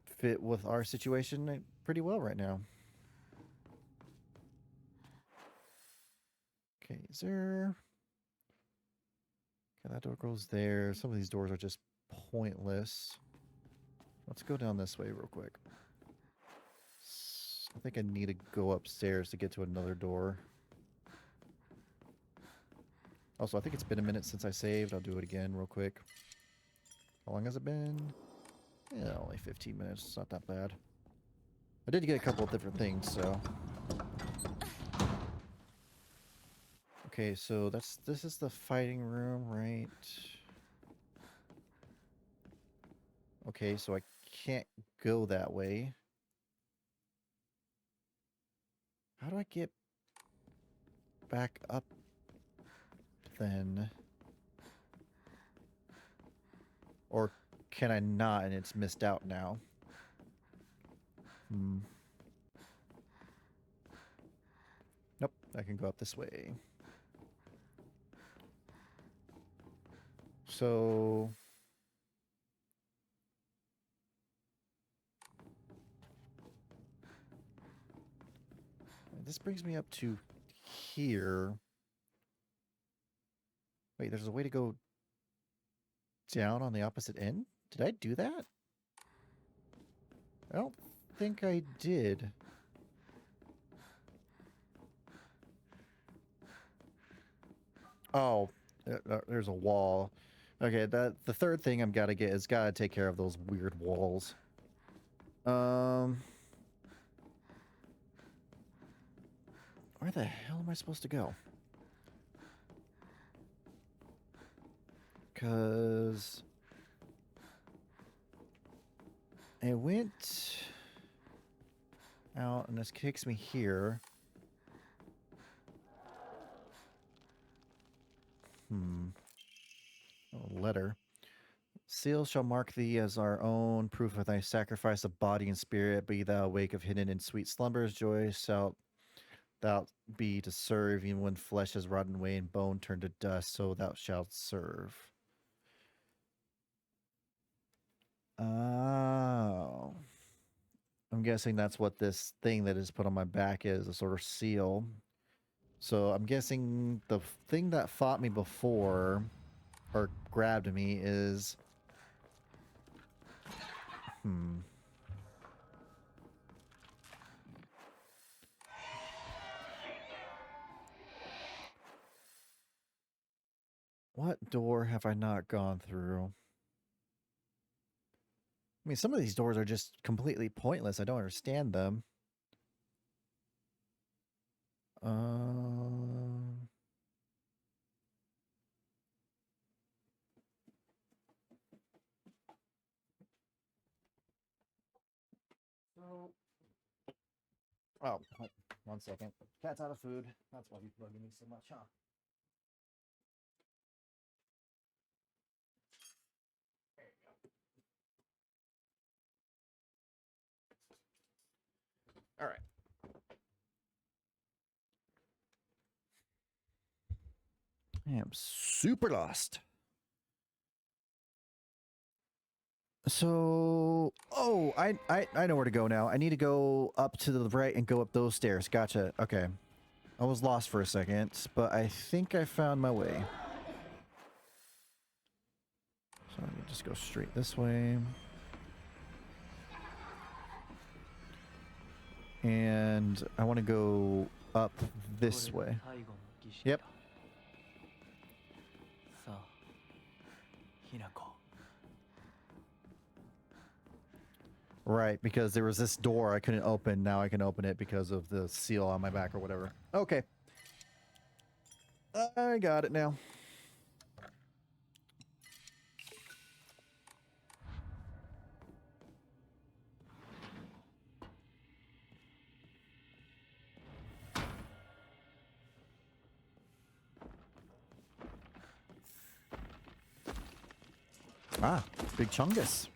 fit with our situation pretty well right now. Okay, is there... Okay, that door goes there. Some of these doors are just pointless. Let's go down this way real quick. I think I need to go upstairs to get to another door. Also, I think it's been a minute since I saved. I'll do it again real quick. How long has it been? Yeah, only 15 minutes. It's not that bad. I did get a couple of different things, so... Okay, so this is the fighting room, right? Okay, so I can't go that way. How do I get back up then? Or can I not and it's missed out now? Nope, I can go up this way. So... This brings me up to here. Wait, there's a way to go down on the opposite end? Did I do that? I don't think I did. Oh, there's a wall. Okay, the third thing I'm gotta get is gotta take care of those weird walls. Where the hell am I supposed to go? Because I went out and this kicks me here. A letter. Seals shall mark thee as our own proof of thy sacrifice of body and spirit. Be thou awake of hidden in sweet slumbers. Joy shalt thou be to serve, even when flesh has rotten away and bone turned to dust, so thou shalt serve. Oh. I'm guessing that's what this thing that is put on my back is, a sort of seal. So I'm guessing the thing that fought me before, or grabbed me, is... What door have I not gone through? I mean, some of these doors are just completely pointless. I don't understand them. Oh, 1 second. Cat's out of food. That's why he's bugging me so much, huh? All right. I am super lost. So, oh, I know where to go now. I need to go up to the right and go up those stairs. Gotcha. Okay. I was lost for a second, but I think I found my way. So let me just go straight this way. And I want to go up this way. Yep. Right, because there was this door I couldn't open. Now I can open it because of the seal on my back or whatever. Okay. I got it now. Ah, big chungus.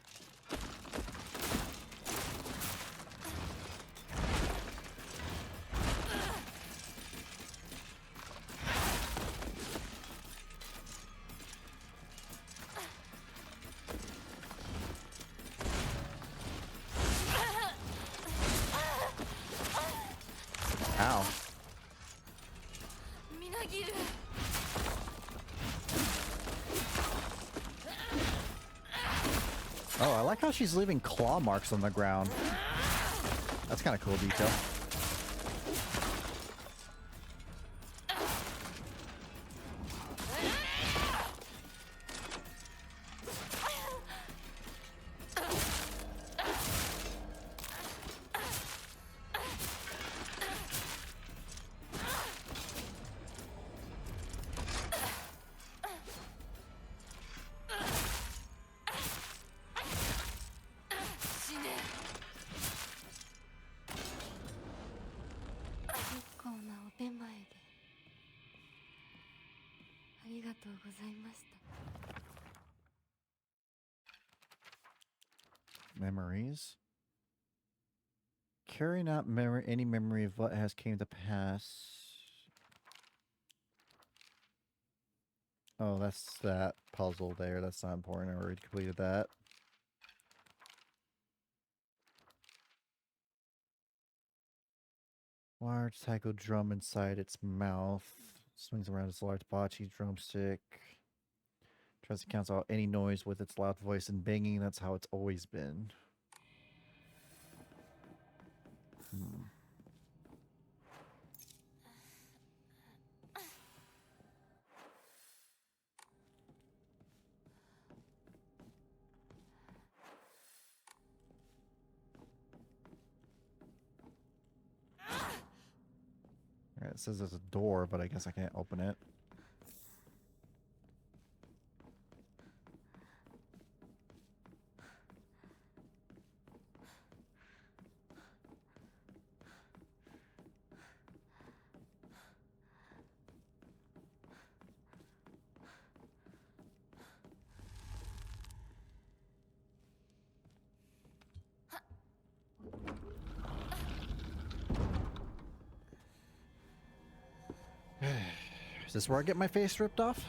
Ow. Oh, I like how she's leaving claw marks on the ground. That's kind of cool detail. Memories. Carry not any memory of what has came to pass. Oh, that's that puzzle there. That's not important. I already completed that. Large taiko drum inside its mouth. Swings around its large bocce drumstick. Tries to cancel out any noise with its loud voice and banging. That's how it's always been. Alright, it says there's a door, but I guess I can't open it. this where I get my face ripped off?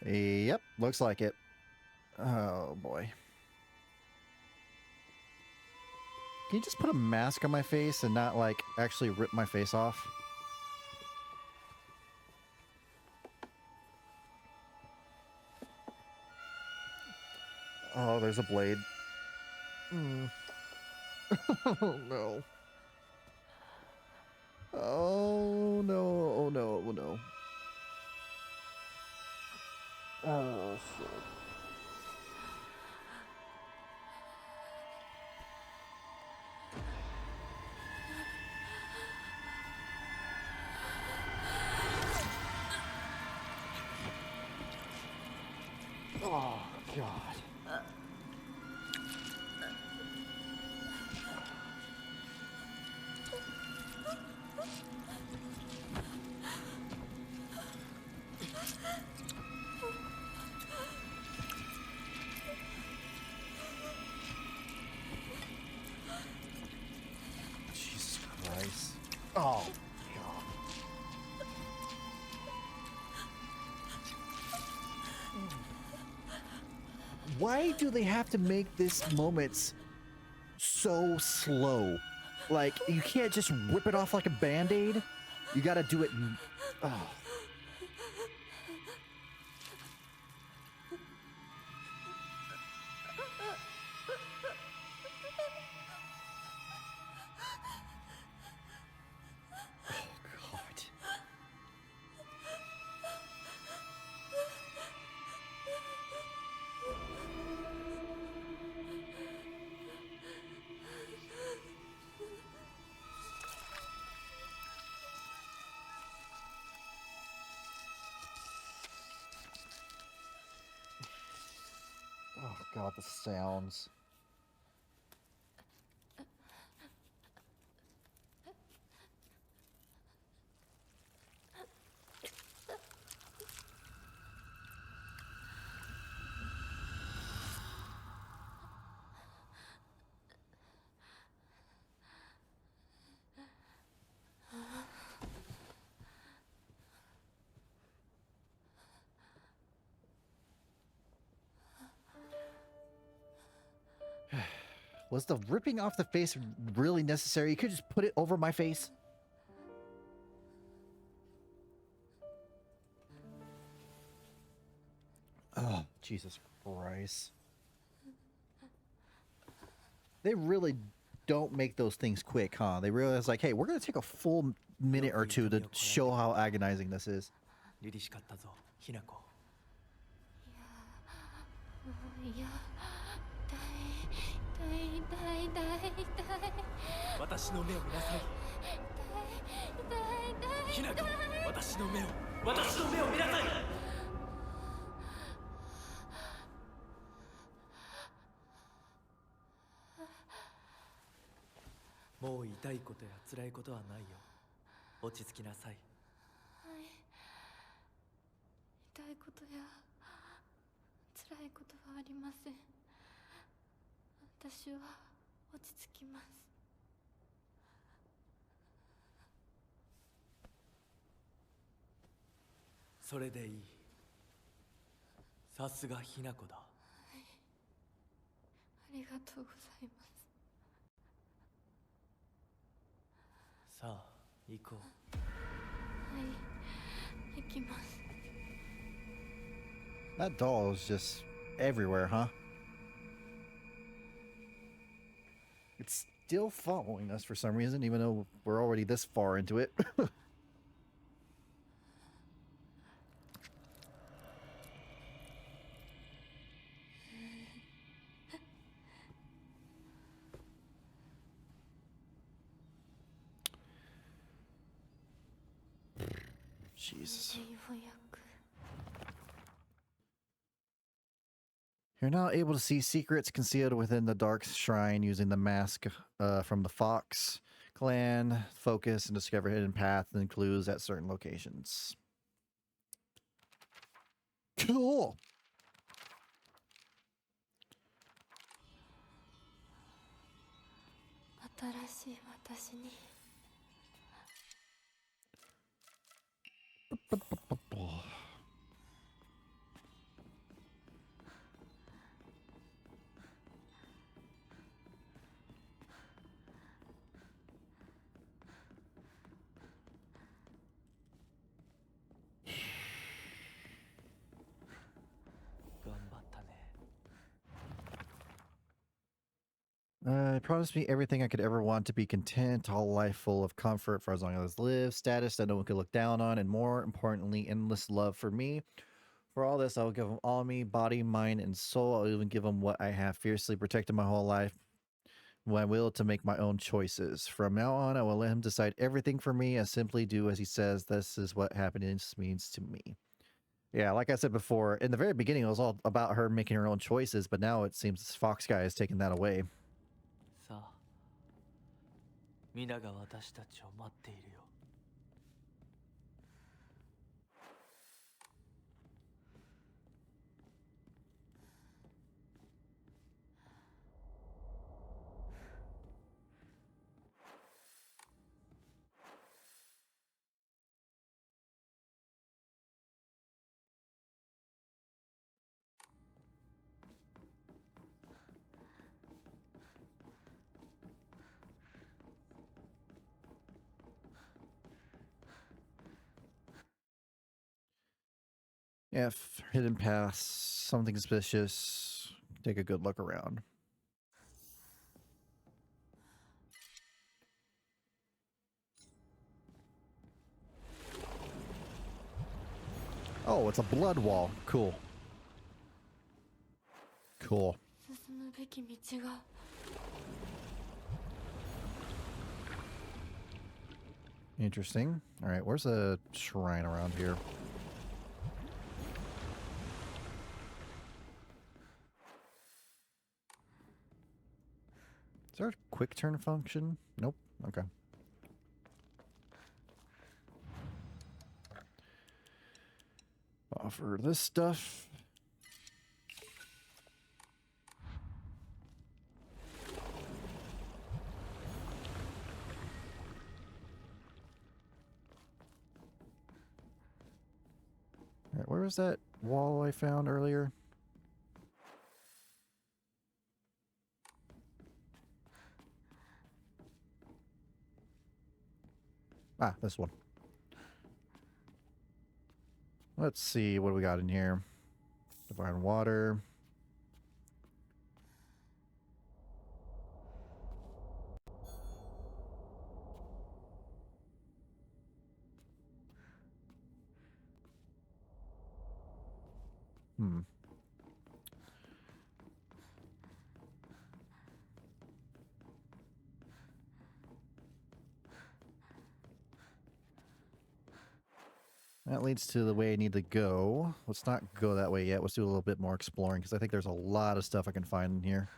Yep, looks like it. Oh boy. Can you just put a mask on my face and not like actually rip my face off? Oh, there's a blade. Oh no. Oh no, oh no, oh no. Oh shit. Oh god. Jesus Christ. Oh god. Why do they have to make this moments so slow? Like, you can't just whip it off like a band-aid. You gotta do it. Oh. Oh, God. Oh god, the sounds. Was the ripping off the face really necessary? You could just put it over my face. Oh, Jesus Christ. They really don't make those things quick, huh? They realize, like, hey, we're going to take a full minute or two to show how agonizing this is. 凛々しかったぞ、ひな子。いや痛い私の目を見なさい。ひな子、私の目を見なさい。もう痛いことや辛いことはないよ。落ち着きなさい。痛いことや辛いことはありません。私は落ち着きます。それでいい。さすがひな子だ。ありがとうございます。さあ、行こう。はい、行きます。That doll is just everywhere, huh? It's still following us for some reason, even though we're already this far into it. Jesus. ようやく You're now able to see secrets concealed within the dark shrine using the mask from the Fox clan. Focus and discover hidden paths and clues at certain locations. Cool. 新しい私に 頑張ったね。 It promised me everything I could ever want to be content, all life full of comfort for as long as I live, status that no one could look down on, and more importantly, endless love for me. For all this, I will give him all me, body, mind, and soul. I'll even give him what I have fiercely protected my whole life, my will to make my own choices. From now on, I will let him decide everything for me. I simply do as he says. This is what happiness means to me. Yeah, like I said before, in the very beginning, it was all about her making her own choices, but now it seems this Fox guy has taken that away. さあ、皆が私たちを待っているよ。 Yeah, hidden paths, something suspicious. Take a good look around. Oh, it's a blood wall. Cool. Cool. 進むべき道が Interesting. All right, where's a shrine around here? Is there a quick turn function? Nope. Okay. Offer this stuff. All right, where was that wall I found earlier? Ah, this one. Let's see what do we got in here. Divine water. Hmm. That leads to the way I need to go. Let's not go that way yet. Let's do a little bit more exploring because I think there's a lot of stuff I can find in here.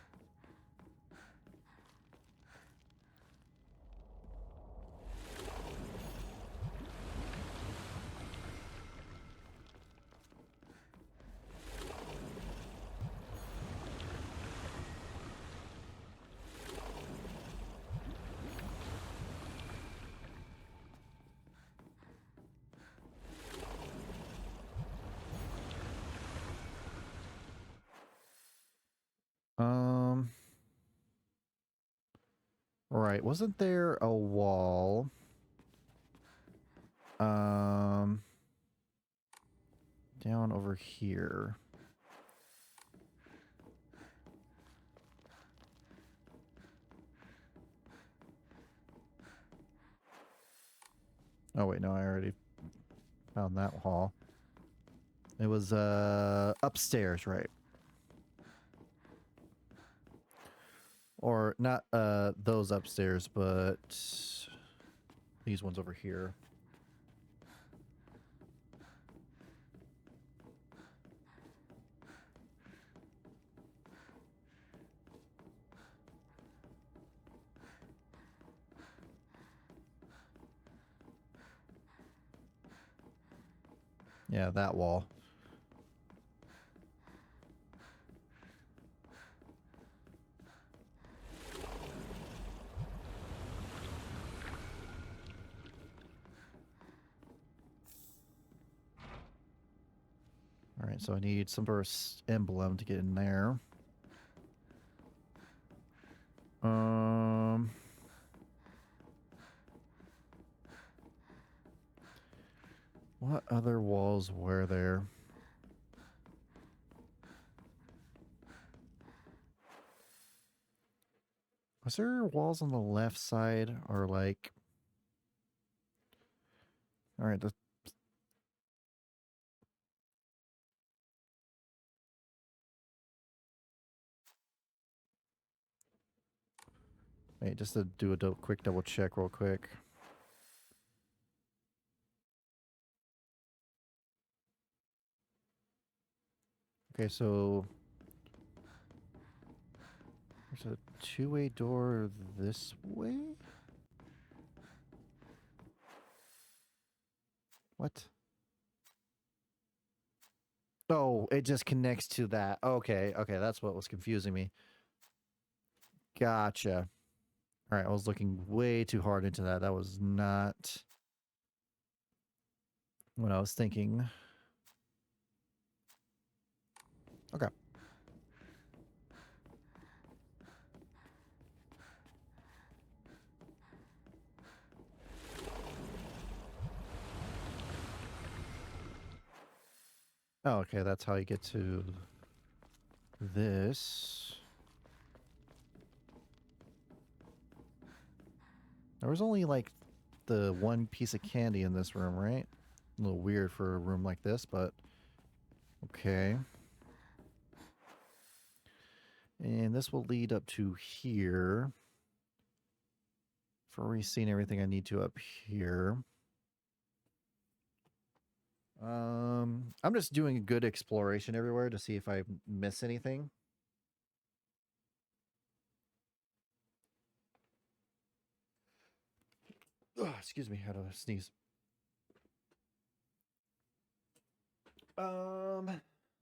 Right, wasn't there a wall? Down over here. Oh wait, no, I already found that hall. It was upstairs, right? Or not those upstairs, but these ones over here. Yeah, that wall. All right, so I need some sort of emblem to get in there. What other walls were there? Was there walls on the left side or like... All right, wait, just to do a quick double check real quick. Okay, so there's a two-way door this way? What? Oh, it just connects to that. Okay, okay, that's what was confusing me. Gotcha. All right, I was looking way too hard into that. That was not what I was thinking. Okay. Oh, okay, that's how you get to this. There was only like the one piece of candy in this room, right? A little weird for a room like this, but okay. And this will lead up to here. For re-seeing everything I need to up here. I'm just doing a good exploration everywhere to see if I miss anything. Ugh, excuse me, I had to sneeze.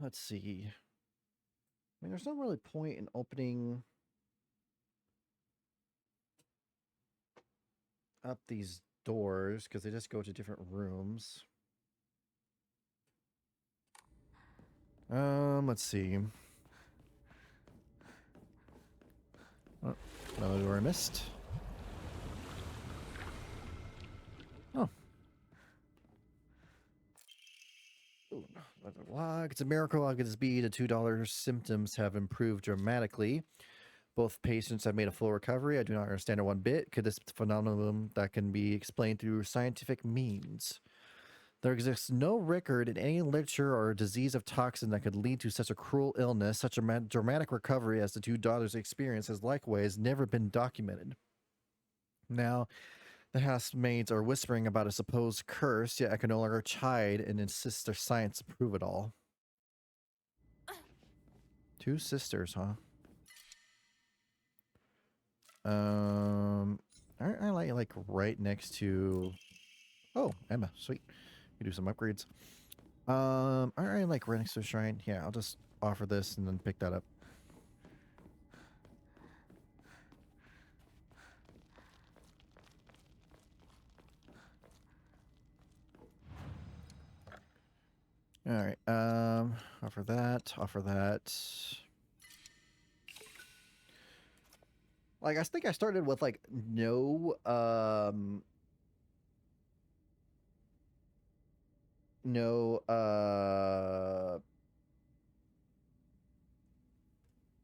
Let's see. I mean, there's no really point in opening up these doors because they just go to different rooms. Let's see. Oh, another door I missed. Oh. Ooh, log. It's a miracle how could this be? The $2 symptoms have improved dramatically. Both patients have made a full recovery. I do not understand it one bit. Could this phenomenon that can be explained through scientific means? There exists no record in any literature or disease of toxin that could lead to such a cruel illness. Such a dramatic recovery as the two daughters experienced has likewise never been documented. Now, the housemaids are whispering about a supposed curse, yet I can no longer chide and insist their science to prove it all. Two sisters, huh? Aren't I like right next to... Oh, Emma, sweet. You do some upgrades. Aren't I like right next to a shrine? Yeah, I'll just offer this and then pick that up. All right. Offer that. Offer that. Like, I think I started with like no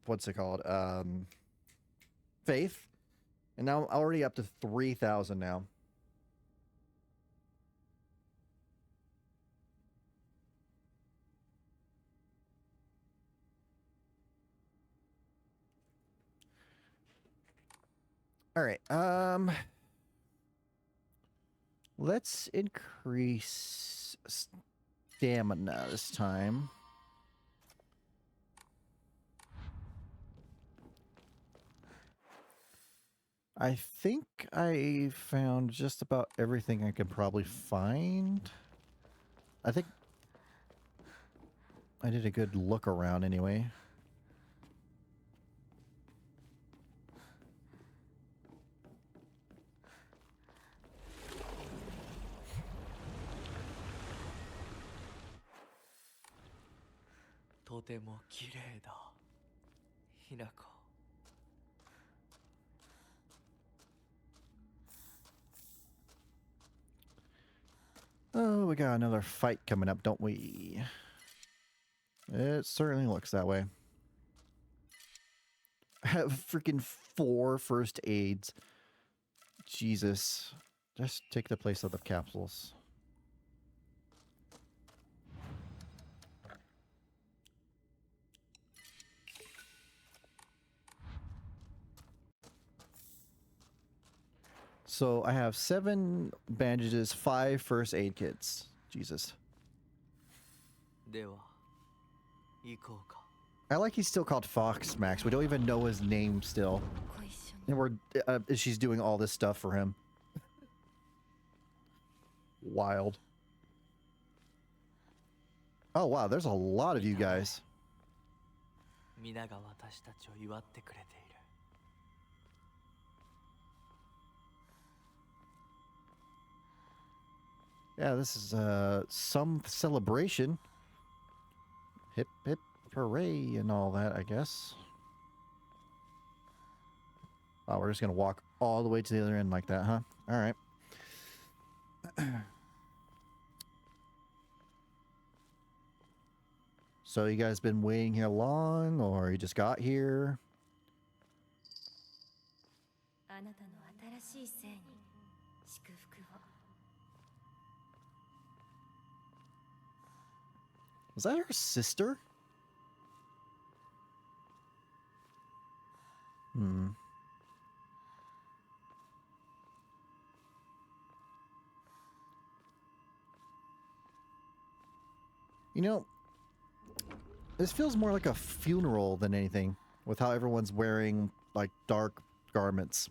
what's it called? Faith. And now I'm already up to 3,000 now. All right. Let's increase stamina this time. I think I found just about everything I could probably find. I think I did a good look around anyway. Toても綺麗だ、ひなこ。Oh, we got another fight coming up, don't we? It certainly looks that way. I have freaking 4 first aids. Jesus. Just take the place of the capsules. So I have 7 bandages, 5 first aid kits. Jesus. では行こうか。 I like he's still called Fox Max. We don't even know his name still. ご一緒に And she's doing all this stuff for him. Wild. Oh wow, there's a lot of you guys. 皆が私たちを祝ってくれている。 Yeah, this is some celebration. Hip hip hooray and all that, I guess. Oh, we're just gonna walk all the way to the other end like that, huh? All right. So you guys been waiting here long, or you just got here? あなたの新しい生に祝福を。 Was that her sister? Hmm. You know, this feels more like a funeral than anything, with how everyone's wearing, like, dark garments.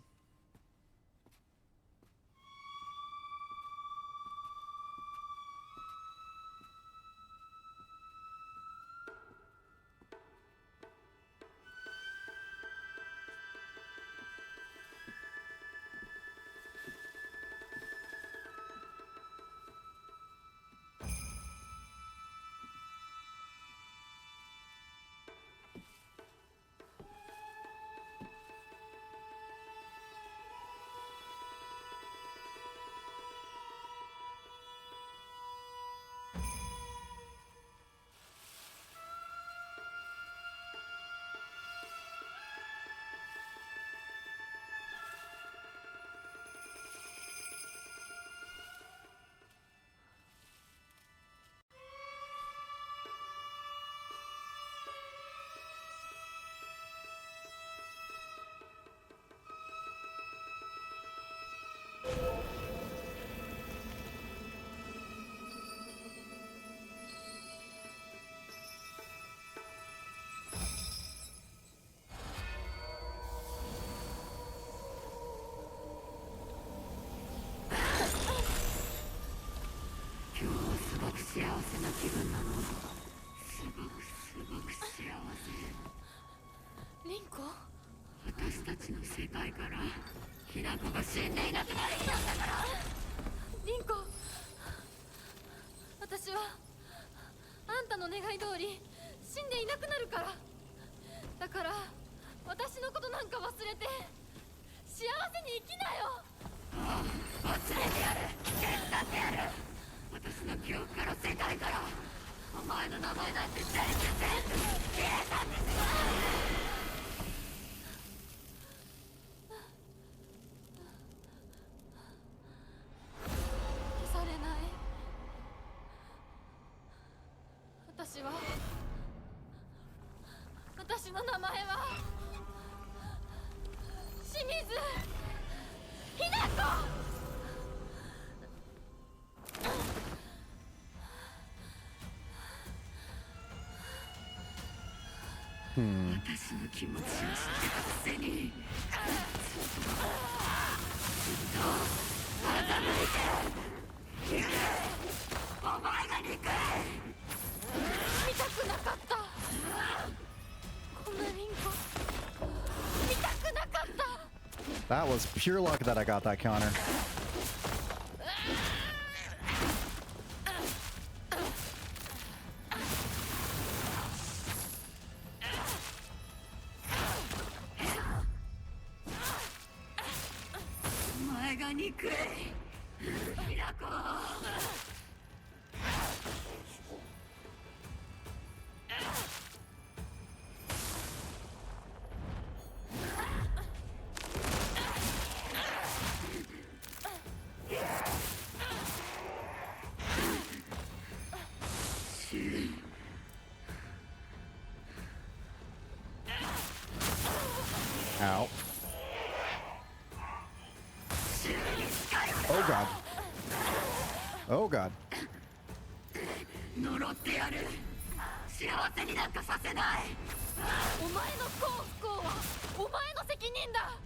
That was pure luck that I got that counter. Ow. Oh god. Oh god. 呪ってやる。幸せになんかさせない。お前の幸不幸はお前の責任だ。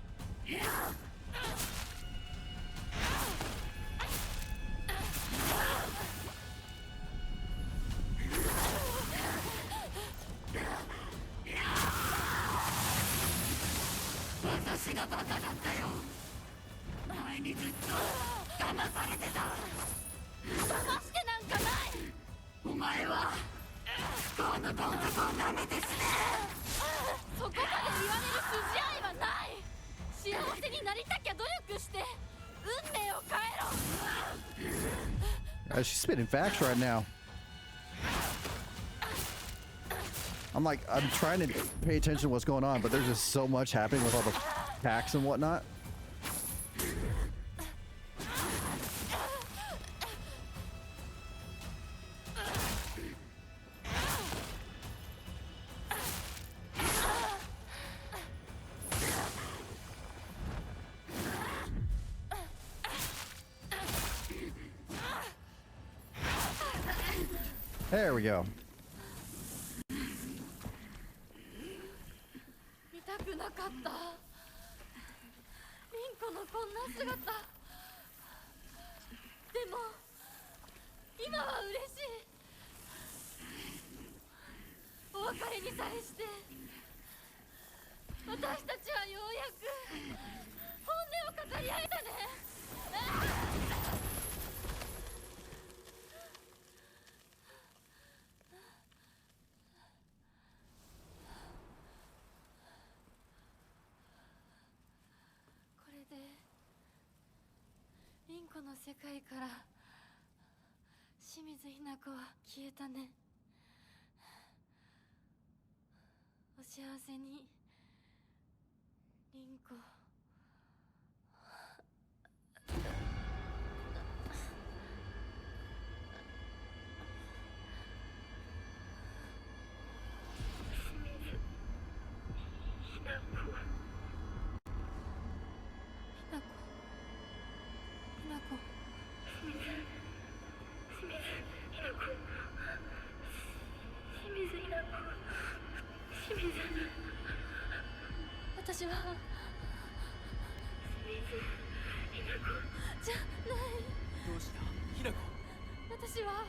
私がバカだったよ。前にずっと騙されてた。騙してなんかない。お前は不幸のどん底を舐めて死ね。そこまで言われる筋合いはない。幸せになりたきゃ努力して運命を変えろ。She's spitting facts right now. I'm trying to pay attention to what's going on, but there's just so much happening with all the packs and whatnot. There we go. 見たくなかった。リンコのこんな姿。でも今は嬉しい。お別れに際して私たちはようやく本音を語り合えたね。これでリンコの世界から清水ひな子は消えたね。お幸せにリンコ。私はじゃない。どうしたひなこ。私は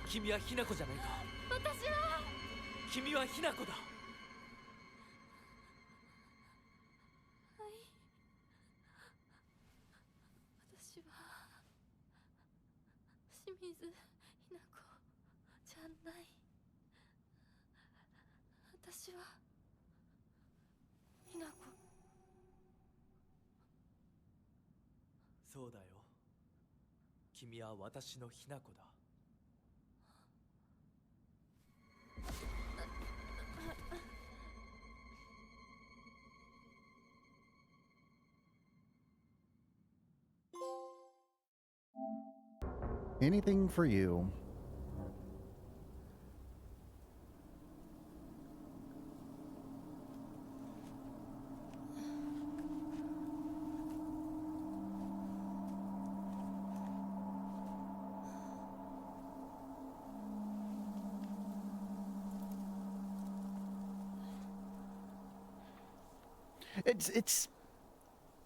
君はひなこじゃないか。私は君はひなこだ。はい。私は清水ひな子じゃない。私はひな子。そうだよ。君は私のひな子だ。Anything for you.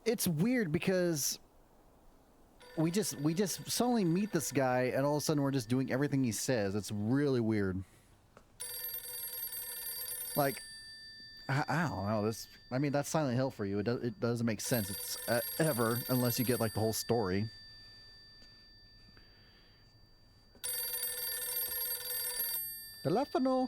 It's weird because we just suddenly meet this guy and all of a sudden we're just doing everything he says. It's really weird. Like I don't know. This, I mean, that's Silent Hill for you. It doesn't make sense. It's ever unless you get like the whole story. Telefono.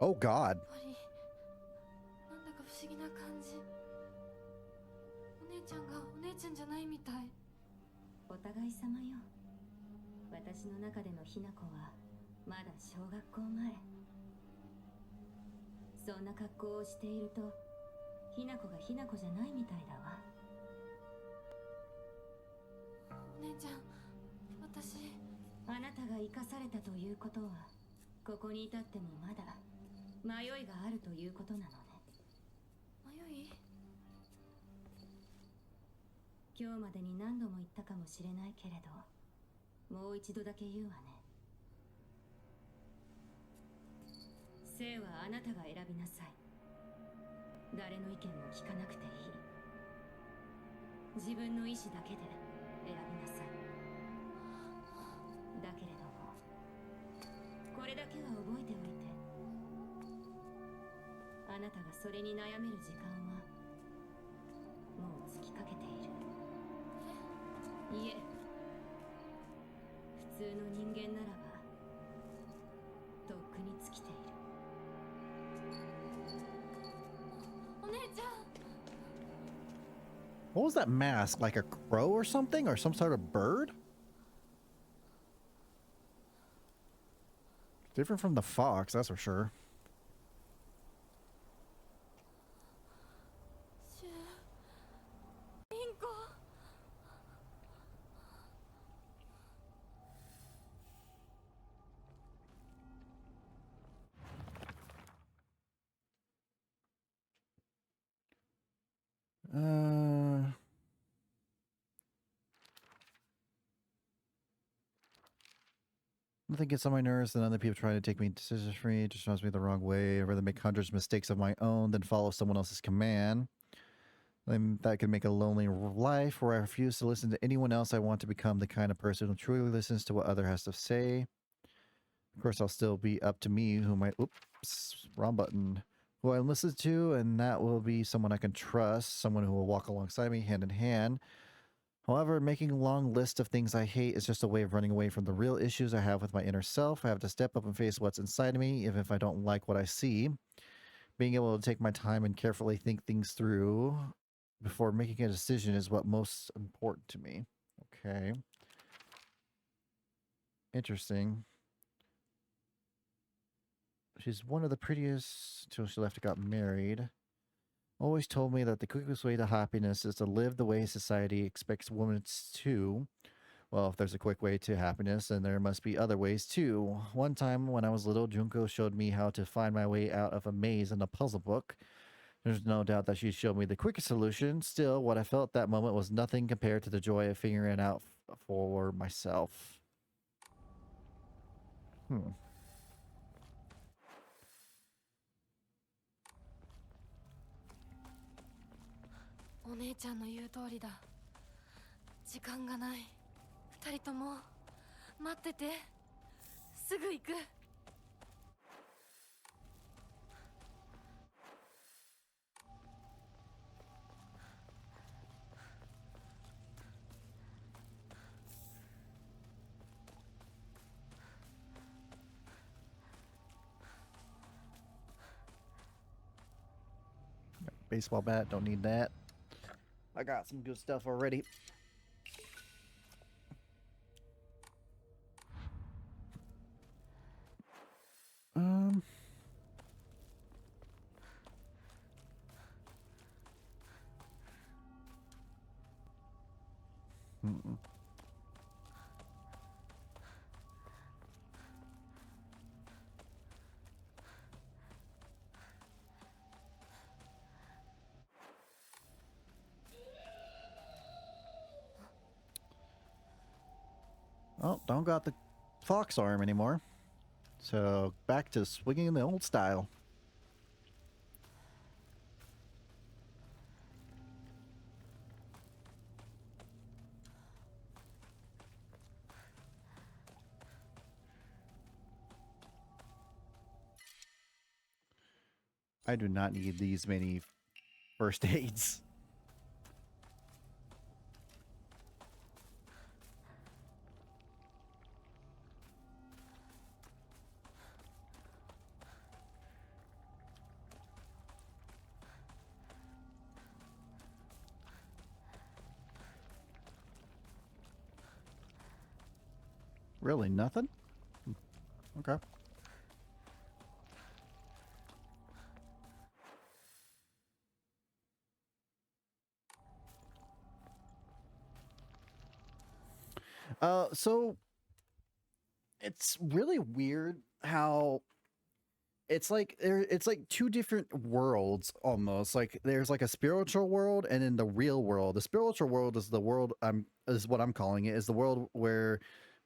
Oh God. なんだか不思議な感じ。お姉ちゃんがお姉ちゃんじゃないみたい。お互い様よ。私の中でのひな子はまだ小学校前。そんな格好をしているとひな子がひな子じゃないみたいだわ。お姉ちゃん、私。あなたが生かされたということは、ここに至ってもまだ迷いがあるということなのね。迷い？今日までに何度も言ったかもしれないけれど、もう一度だけ言うわね。生はあなたが選びなさい。誰の意見も聞かなくていい。自分の意志だけで選びなさい。だけれども、これだけは覚えておいて。あなたがそれに悩める時間はもう尽きかけている。いえ、普通の人間ならばとっくに尽きている。お姉ちゃん。 What was that mask? Like a crow or something? Or some sort of bird? Different from the fox, that's for sure. リンコ。 Nothing gets on my nerves than other people trying to take me decisions for me. It just rubs me the wrong way. I'd rather make hundreds of mistakes of my own than follow someone else's command. That could make a lonely life where I refuse to listen to anyone else. I want to become the kind of person who truly listens to what other has to say. Of course, I'll still be up to me who might, oops, wrong button, who I listen to, and that will be someone I can trust, someone who will walk alongside me hand in hand. However, making a long list of things I hate is just a way of running away from the real issues I have with my inner self. I have to step up and face what's inside of me, even if I don't like what I see. Being able to take my time and carefully think things through before making a decision is what most important to me. Okay. Interesting. She's one of the prettiest till she left and got married. Always told me that the quickest way to happiness is to live the way society expects women to. Well, if there's a quick way to happiness, then there must be other ways too. One time when I was little, Junko showed me how to find my way out of a maze in a puzzle book. There's no doubt that she showed me the quickest solution. Still, what I felt at that moment was nothing compared to the joy of figuring it out for myself. Hmm. お姉ちゃんの言う通りだ。時間がない。二人とも待ってて。すぐ行く。Baseball bat, don't need that. I got some good stuff already. Mm-mm. Oh, don't got the fox arm anymore. So back to swinging in the old style. I do not need these many first aids. Really, nothing? Okay. So it's really weird how it's like two different worlds almost. Like there's like a spiritual world and then the real world. The spiritual world is the world is what I'm calling it, is the world where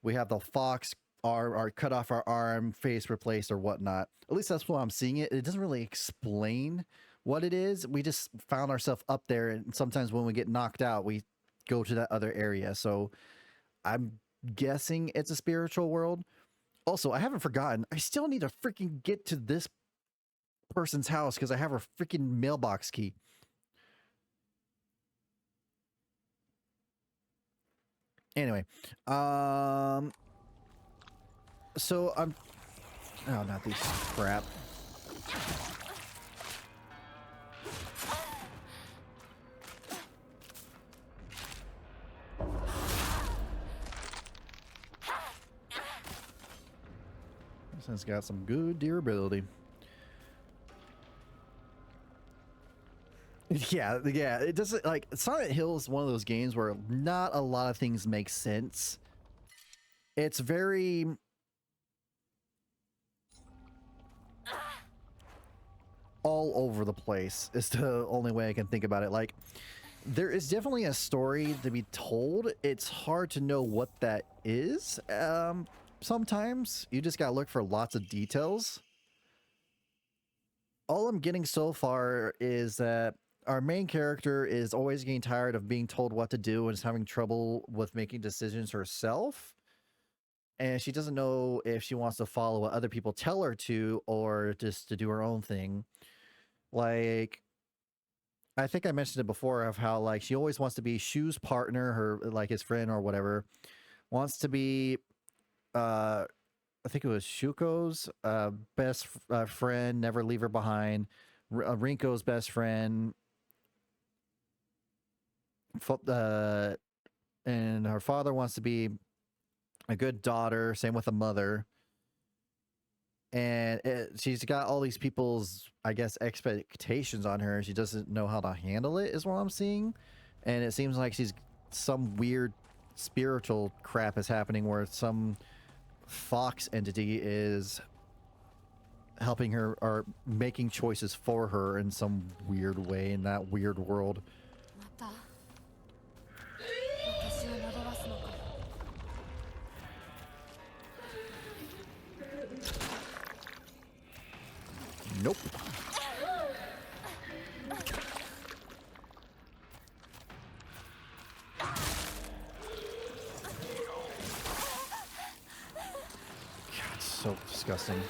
we have the fox our cut off our arm, face replaced or whatnot. At least that's what I'm seeing it. It doesn't really explain what it is. We just found ourselves up there, and sometimes when we get knocked out, we go to that other area. So I'm guessing it's a spiritual world. Also, I haven't forgotten. I still need to freaking get to this person's house because I have her freaking mailbox key. Anyway, so I'm. Oh, not these crap. This one's got some good durability. Yeah, it doesn't, like, Silent Hill is one of those games where not a lot of things make sense. It's very all over the place is the only way I can think about it. Like, there is definitely a story to be told. It's hard to know what that is. Sometimes you just gotta look for lots of details. All I'm getting so far is that our main character is always getting tired of being told what to do and is having trouble with making decisions herself. And she doesn't know if she wants to follow what other people tell her to or just to do her own thing. Like, I think I mentioned it before of how, like, she always wants to be Shu's partner, her, like, his friend or whatever. Wants to be, I think it was Shuko's best friend, never leave her behind. Rinko's best friend. And her father wants to be a good daughter, same with the mother. And she's got all these people's, I guess, expectations on her. She doesn't know how to handle it, is what I'm seeing. And it seems like she's some weird spiritual crap is happening where some fox entity is helping her or making choices for her in some weird way in that weird world. また私を惑わすのか。 Nope. God, it's so disgusting.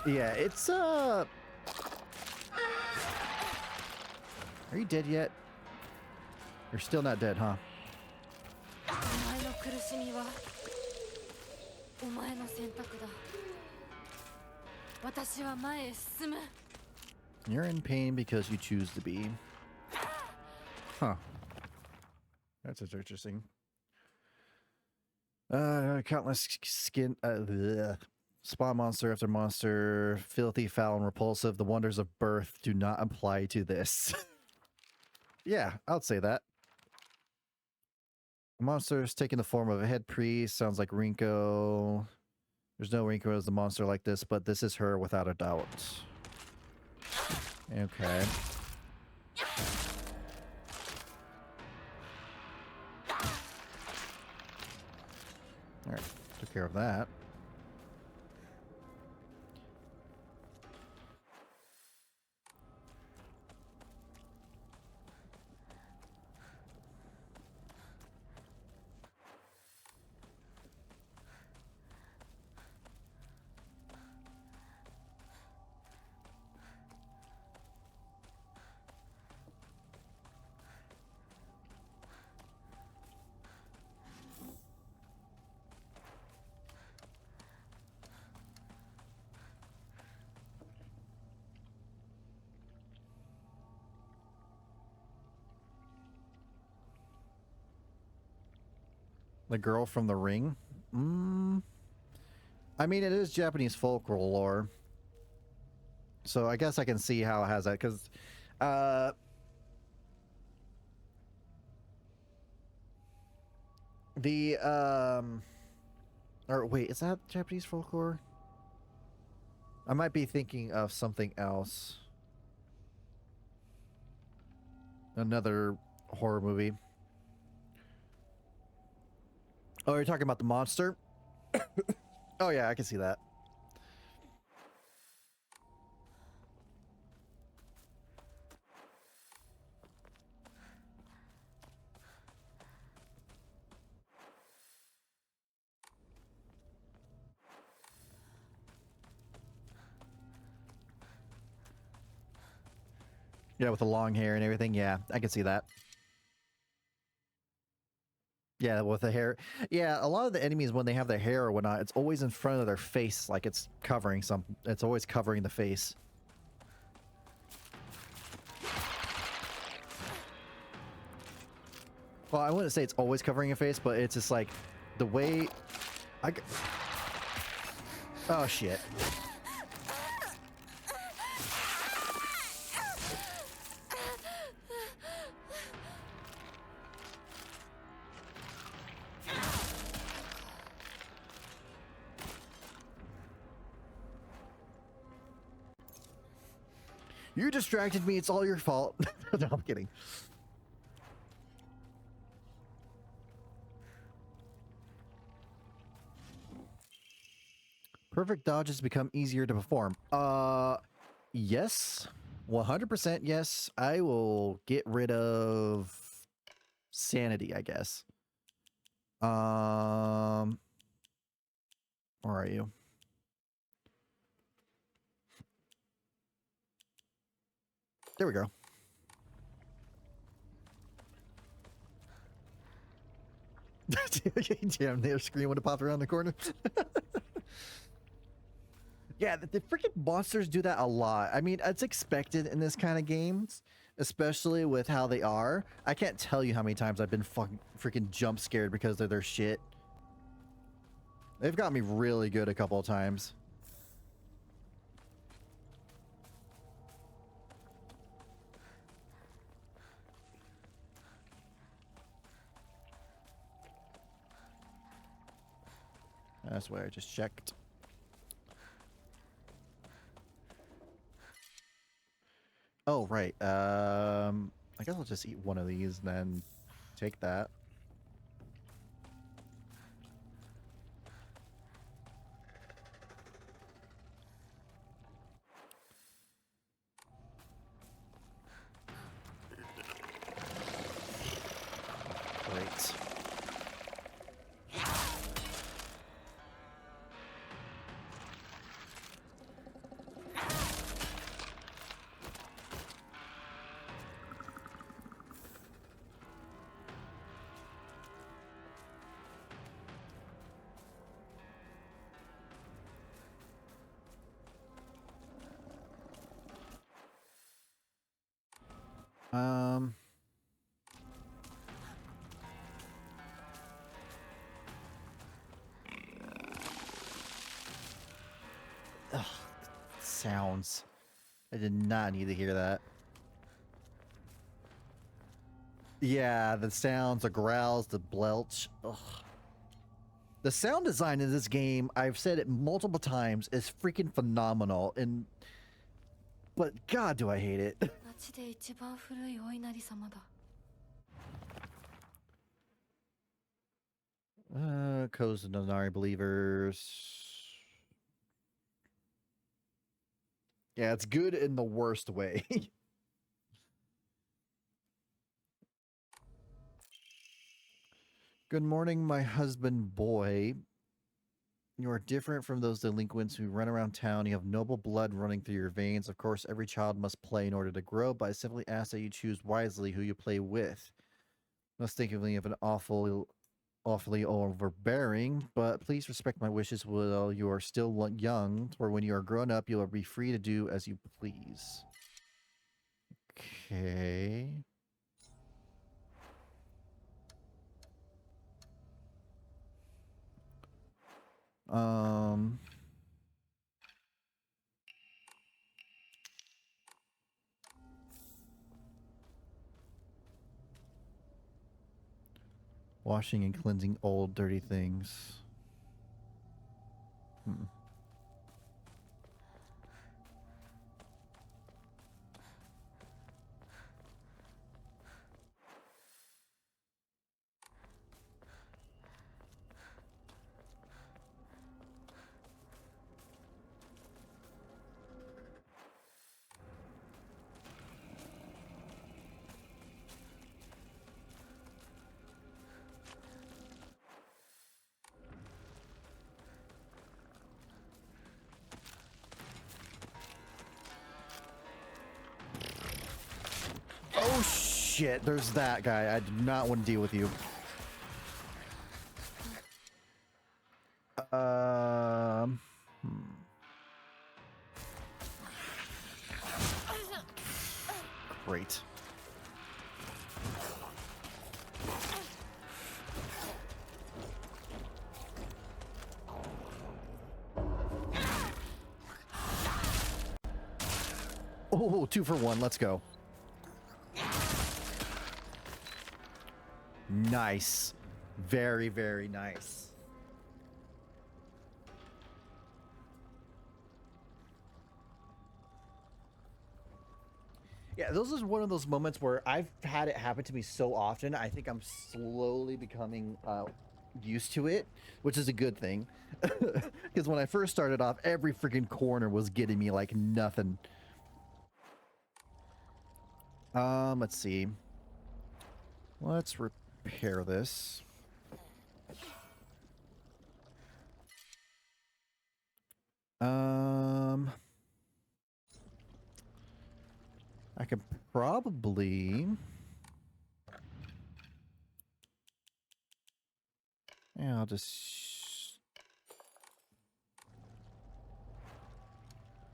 Yeah, it's Are you dead yet? You're still not dead, huh? お前の苦しみはお前の選択だ。私は前へ進む。You're in pain because you choose to be. Huh. That's interesting. Countless spawn monster after monster, filthy, foul, and repulsive. The wonders of birth do not apply to this. Yeah, I'd say that. Monsters taking the form of a head priest. Sounds like Rinko. There's no Rinko as a monster like this, but this is her without a doubt. Okay. Alright, took care of that. The girl from the ring? I mean, it is Japanese folklore. So I guess I can see how it has that, because... Or wait, is that Japanese folklore? I might be thinking of something else. Another horror movie. Oh, you're talking about the monster? Oh yeah, I can see that. Yeah, with the long hair and everything. Yeah, I can see that. Yeah, with the hair. Yeah, a lot of the enemies, when they have their hair or whatnot, it's always in front of their face, like it's covering some. It's always covering the face. Well, I wouldn't say it's always covering your face, but it's just like the way. Oh shit. You distracted me. It's all your fault. No, I'm kidding. Perfect dodges become easier to perform. Yes. 100% yes. I will get rid of sanity, I guess. Where are you? There we go. Damn, their screen would have popped around the corner. Yeah, the freaking monsters do that a lot. I mean, it's expected in this kind of games, especially with how they are. I can't tell you how many times I've been freaking jump scared because of their shit. They've got me really good a couple of times. That's what I just checked. Oh, right. I guess I'll just eat one of these and then take that. Great. Ugh, sounds. I did not need to hear that. Yeah, the sounds, the growls, the belch. Ugh. The sound design in this game, I've said it multiple times, is freaking phenomenal. But God, do I hate it. 町で一番古いお稲荷様だ。Codes of Nonari believers. Yeah, it's good in the worst way. Good morning, my husband boy. You are different from those delinquents who run around town. You have noble blood running through your veins. Of course, every child must play in order to grow, but I simply ask that you choose wisely who you play with. Must think of an awfully overbearing, but please respect my wishes while you are still young, or when you are grown up, you will be free to do as you please. Okay. Washing and cleansing old dirty things. Oh shit, there's that guy. I do not want to deal with you. Great. Oh, 2 for 1. Let's go. Nice. Very, very nice. Yeah, this is one of those moments where I've had it happen to me so often. I think I'm slowly becoming used to it, which is a good thing. Because when I first started off, every freaking corner was getting me like nothing. Let's see. Let's repair this. I could probably... Yeah, I'll just...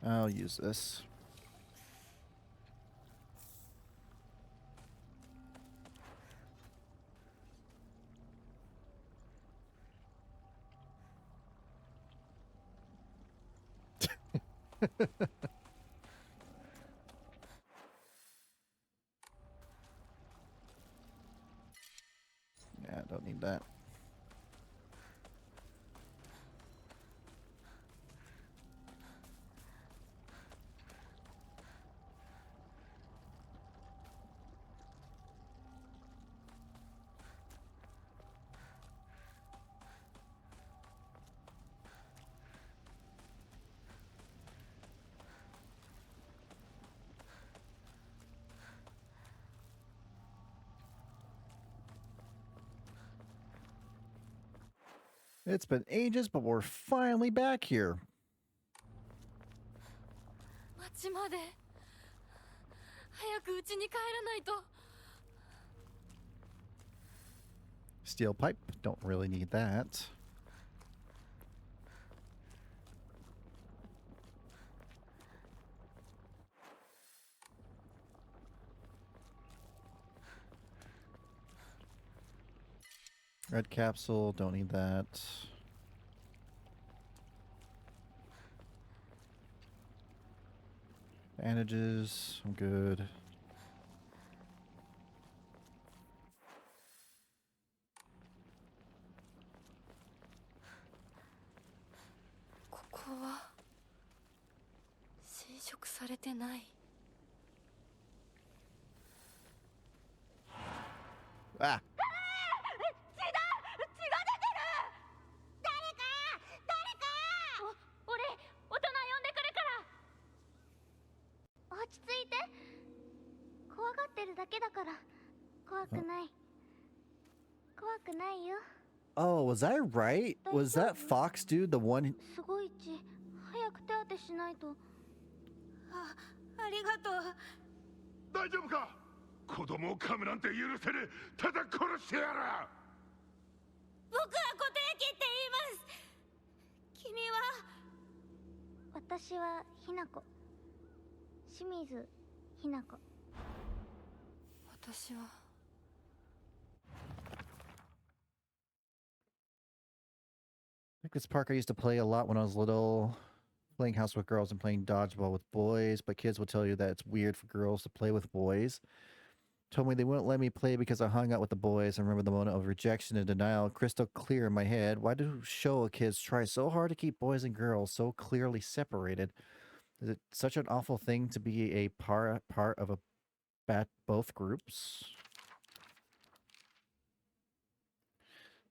I'll use this. Yeah, I don't need that. It's been ages, but we're finally back here. 町まで早く家に帰らないと。 Steel pipe, don't really need that. Red capsule, don't need that. Bandages, I'm good. Ah! 俺大人呼んでくるから落ち着いて怖がってるだけだから怖くない怖くないよ Oh, was I right? Was that Fox dude the one? すごいち早く手当てしないとありがとう大丈夫か子供を噛むなんて許せねえただ殺してやら僕は固定機って言います君は私はひなこ清水ひなこ私は I think this park I used to play a lot when I was little. Playing house with girls and playing dodgeball with boys, but kids will tell you that it's weird for girls to play with boys. Told me they wouldn't let me play because I hung out with the boys. I remember the moment of rejection and denial crystal clear in my head. Why do show kids try so hard to keep boys and girls so clearly separated? Is it such an awful thing to be a part of a both groups?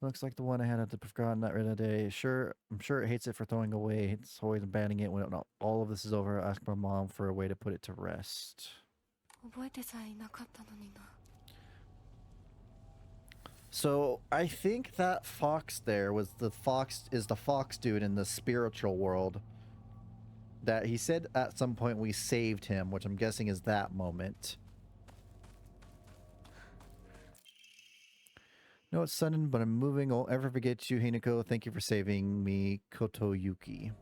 Looks like the one I had at the forgotten that other day. Sure, I'm sure it hates it for throwing away. It's always abandoning it when all of this is over. Ask my mom for a way to put it to rest. 覚えてさえいなかったのにな So I think that fox there is the fox dude in the spiritual world. That he said at some point we saved him, which I'm guessing is that moment. No, it's sudden, but I'm moving. I'll ever forget you, Hinako. Thank you for saving me, Kotoyuki.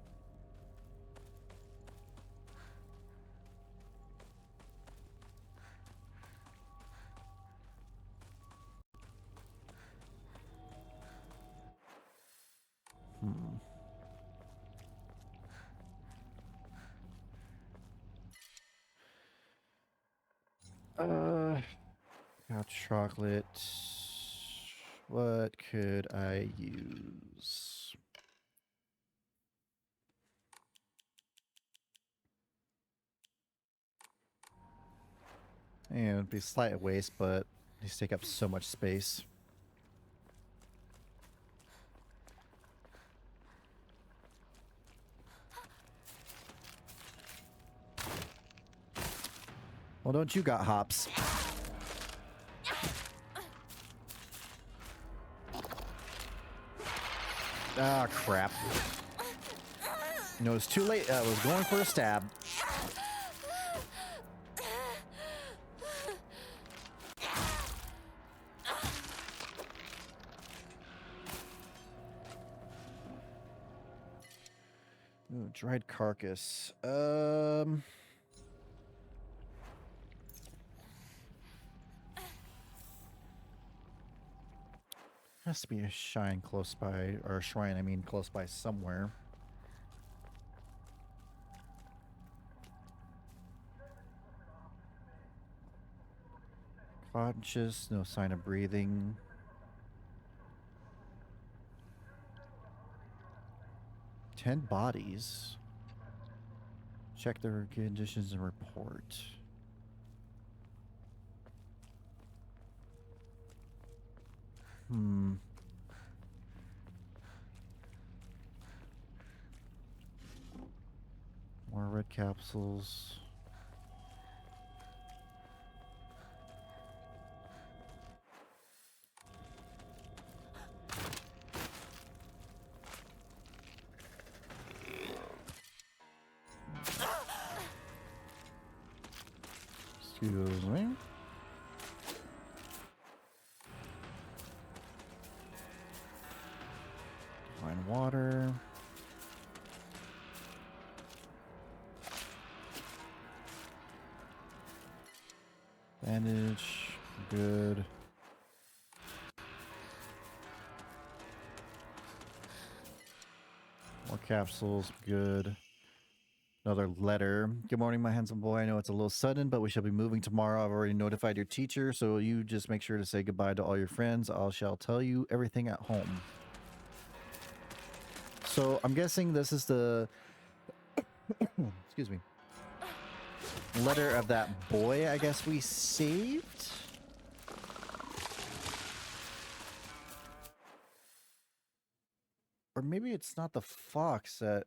Hot chocolate. What could I use? And it'd be a slight waste, but these take up so much space. Well, don't you got hops? Ah, crap. No, it's too late. I was going for a stab. Ooh, dried carcass. Has to be a shrine close by, or a shrine, I mean, close by somewhere. Conscious, no sign of breathing. Ten bodies. Check their conditions and report. More red capsules. Excuse me. Find water. Bandage. Good. More capsules. Good. Another letter. Good morning, my handsome boy. I know it's a little sudden, but we shall be moving tomorrow. I've already notified your teacher, so you just make sure to say goodbye to all your friends. I shall tell you everything at home. So I'm guessing this is the excuse me, letter of that boy I guess we saved. Or maybe it's not the fox that...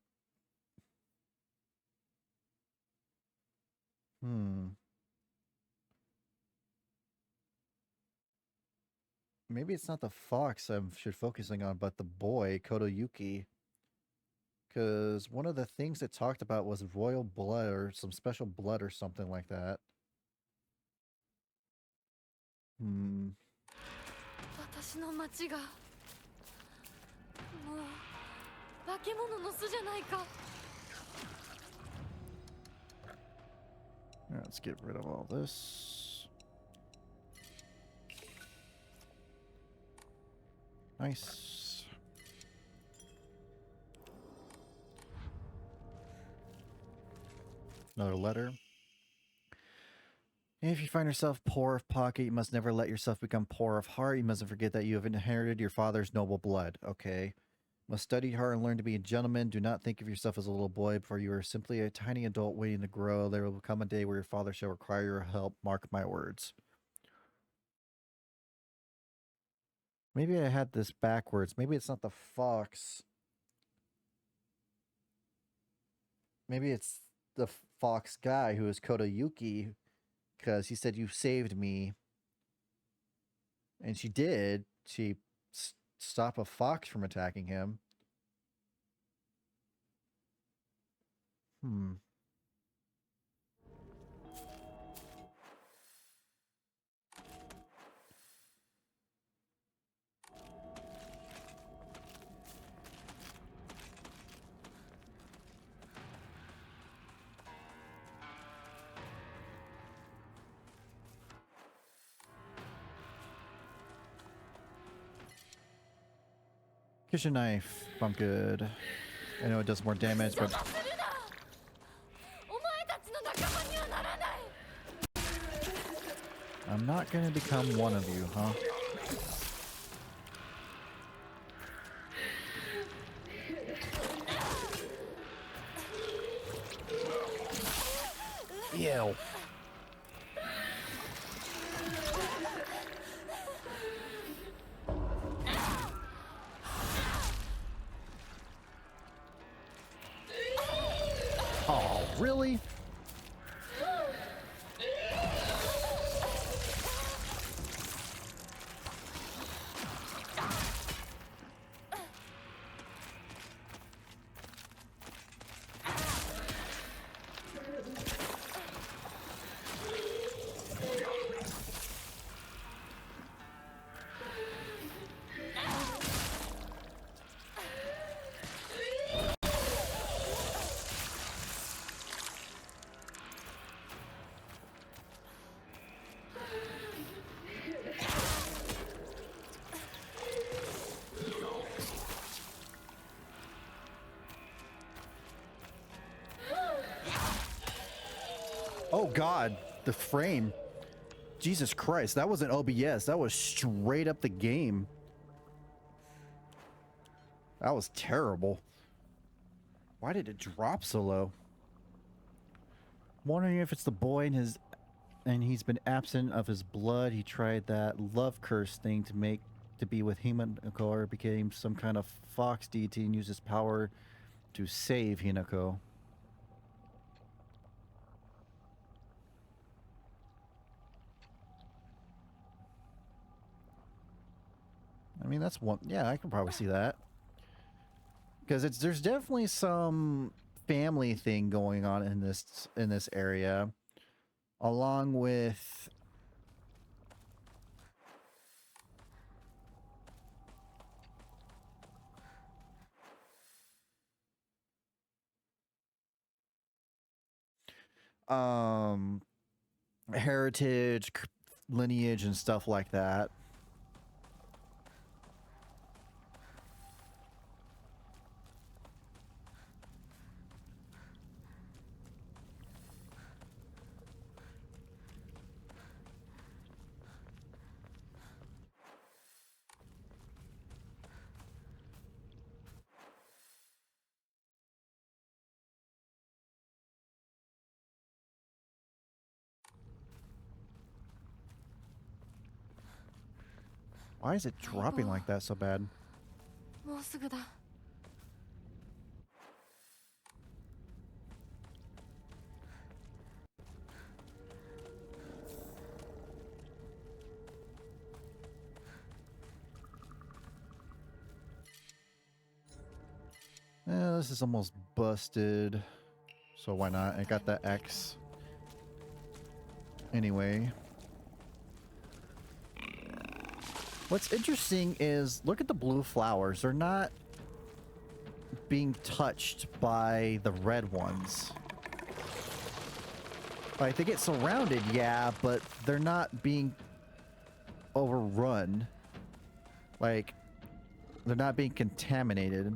Maybe it's not the fox I should focusing on, but the boy, Kotoyuki. Because one of the things it talked about was royal blood or some special blood or something like that. 私の町がもう化け物の巣じゃないか。 Let's get rid of all this. Nice. Another letter. If you find yourself poor of pocket, you must never let yourself become poor of heart. You mustn't forget that you have inherited your father's noble blood. Okay. Must study hard and learn to be a gentleman. Do not think of yourself as a little boy, for you are simply a tiny adult waiting to grow. There will come a day where your father shall require your help. Mark my words. Maybe I had this backwards. Maybe it's not the fox. Maybe it's the fox guy who is Kotoyuki, because he said, you saved me. And she did. She stopped a fox from attacking him. Kitchen knife. I'm good. I know it does more damage, but... I'm not gonna become one of you, huh? Ew. Oh, really? Oh God, the frame. Jesus Christ, that wasn't OBS. That was straight up the game. That was terrible. Why did it drop so low? Wondering if it's the boy and he's been absent of his blood. He tried that love curse thing to be with Hinako, or became some kind of fox deity and used his power to save Hinako. I mean, that's one. Yeah, I can probably see that. Because there's definitely some family thing going on in this area, along with heritage, lineage, and stuff like that. Why is it dropping like that so bad? もうすぐだ。This is almost busted. So why not? I got that X. Anyway. What's interesting is, look at the blue flowers. They're not being touched by the red ones. Like, they get surrounded, yeah, but they're not being overrun. Like, they're not being contaminated.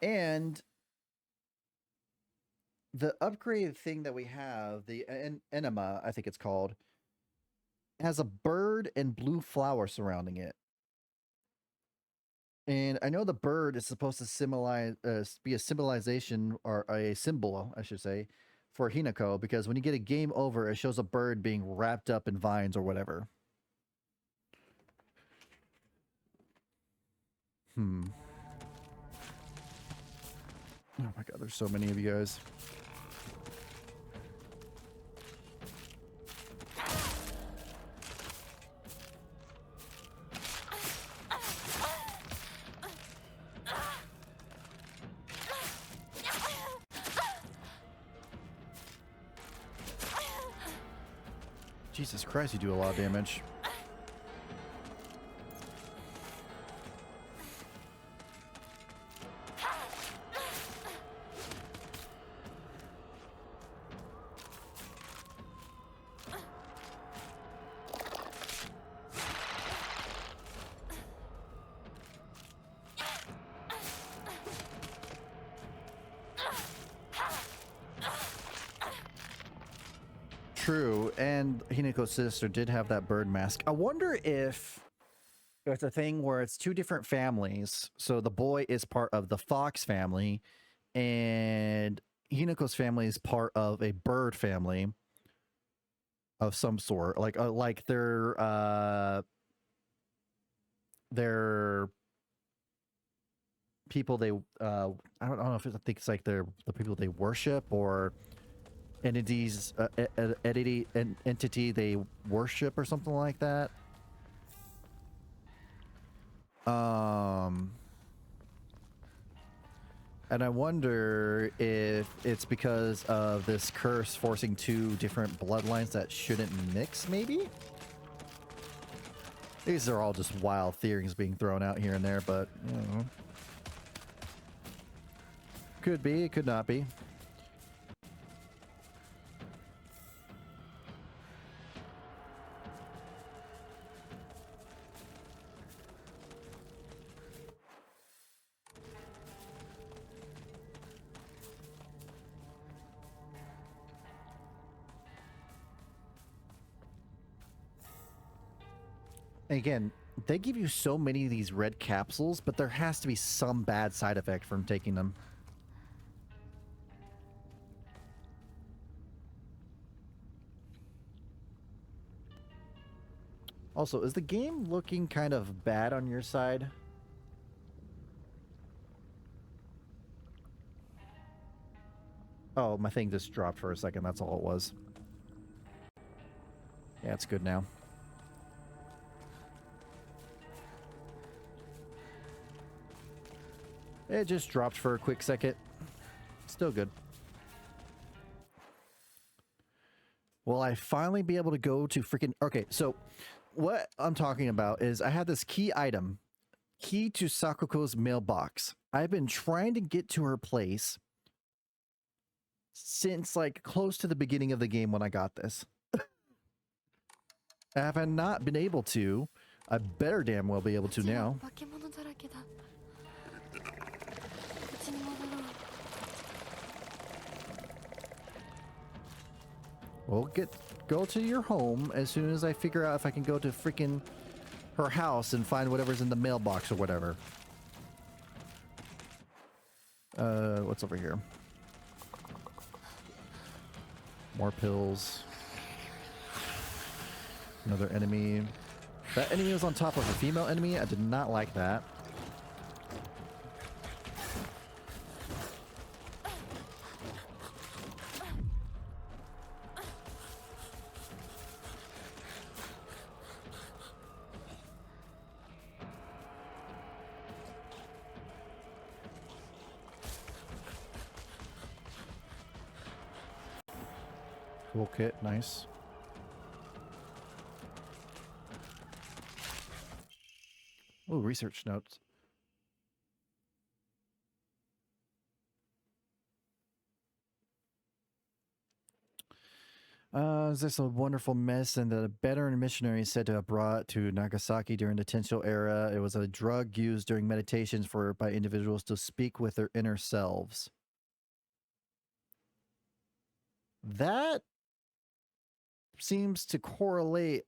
And the upgraded thing that we have, the Enema, I think it's called, has a bird and blue flower surrounding it. And I know the bird is supposed to symbolize, be a symbolization, or a symbol, I should say, for Hinako, because when you get a game over, it shows a bird being wrapped up in vines or whatever. Oh my god, there's so many of you guys. Jesus Christ, you do a lot of damage. True, and Hinako's sister did have that bird mask. I wonder if it's a thing where it's two different families. So the boy is part of the fox family, and Hinako's family is part of a bird family of some sort. Like they're people they I don't know if I think it's like they're the people they worship, or entities, entity they worship, or something like that. And I wonder if it's because of this curse forcing two different bloodlines that shouldn't mix, maybe? These are all just wild theories being thrown out here and there, but, you know. Could be, it could not be. Again, they give you so many of these red capsules, but there has to be some bad side effect from taking them. Also, is the game looking kind of bad on your side? Oh, my thing just dropped for a second. That's all it was. Yeah, it's good now. It just dropped for a quick second. Still good. Will I finally be able to go to freaking... Okay, so what I'm talking about is I have this key item. Key to Sakuko's mailbox. I've been trying to get to her place since like close to the beginning of the game when I got this. Have I not been able to, I better damn well be able to now. We'll go to your home as soon as I figure out if I can go to freaking her house and find whatever's in the mailbox or whatever. What's over here? More pills. Another enemy. That enemy was on top of a female enemy. I did not like that. Cool kit, nice. Oh, research notes. Is this a wonderful medicine that a veteran missionary is said to have brought to Nagasaki during the Tensho era? It was a drug used during meditations by individuals to speak with their inner selves. That seems to correlate.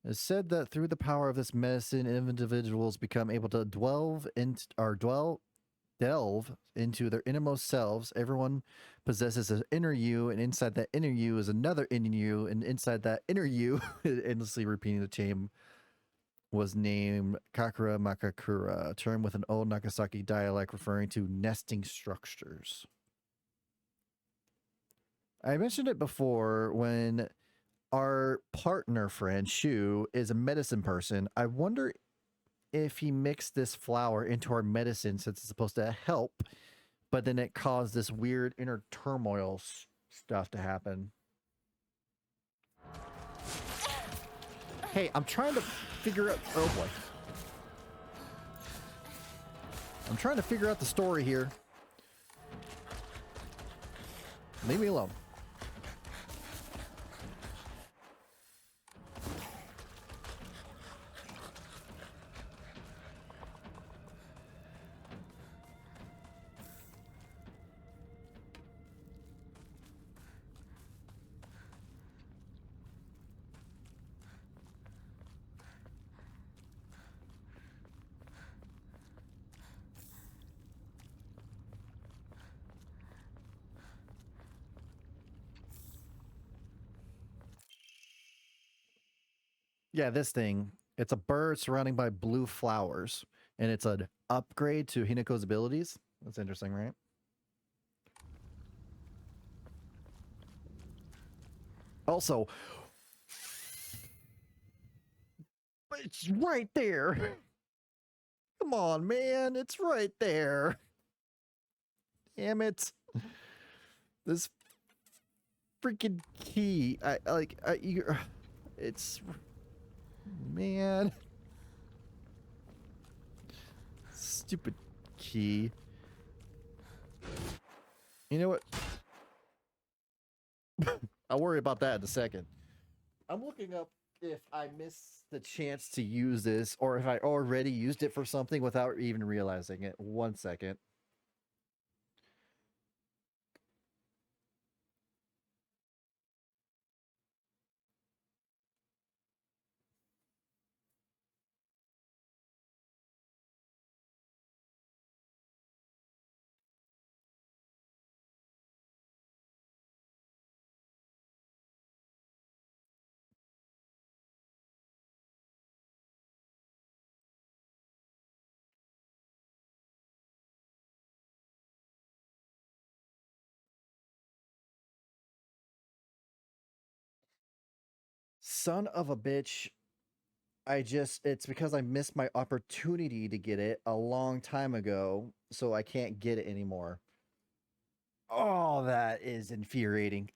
It's said that through the power of this medicine, individuals become able to delve into their innermost selves. Everyone possesses an inner you, and inside that inner you is another inner you, and inside that inner you, endlessly repeating the chain, was named Kakura Makakura, a term with an old Nagasaki dialect referring to nesting structures. I mentioned it before when our partner friend, Shu, is a medicine person. I wonder if he mixed this flower into our medicine since it's supposed to help, but then it caused this weird inner turmoil stuff to happen. Hey, I'm trying to figure out... Oh, boy. I'm trying to figure out the story here. Leave me alone. Yeah, this thing. It's a bird surrounded by blue flowers, and it's an upgrade to Hinako's abilities. That's interesting, right? Also, it's right there. Come on, man. It's right there. Damn it. This freaking key. It's... Man. Stupid key. You know what? I'll worry about that in a second. I'm looking up if I missed the chance to use this or if I already used it for something without even realizing it. 1 second. Son of a bitch. It's because I missed my opportunity to get it a long time ago, so I can't get it anymore. Oh, that is infuriating.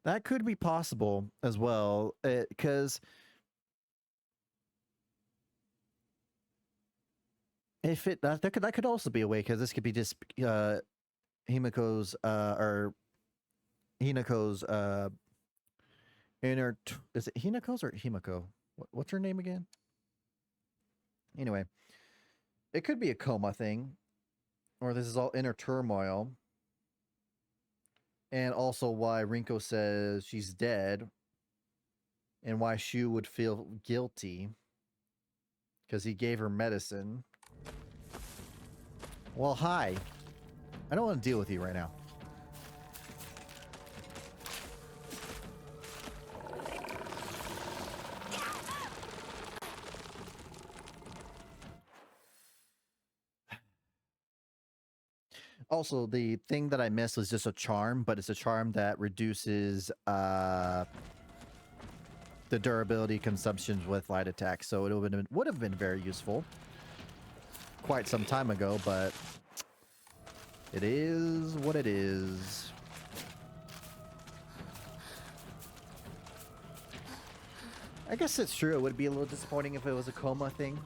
That could be possible as well, because if that could also be a way, because this could be just Hinako's inner. Is it Hinako's or Himiko? What's her name again? Anyway, it could be a coma thing, or this is all inner turmoil. And also why Rinko says she's dead. And why Shu would feel guilty. Because he gave her medicine. Well, hi. I don't want to deal with you right now. Also, the thing that I missed was just a charm, but it's a charm that reduces the durability consumptions with light attack, so it would have been very useful quite some time ago, but it is what it is. I guess it's true. It would be a little disappointing if it was a coma thing.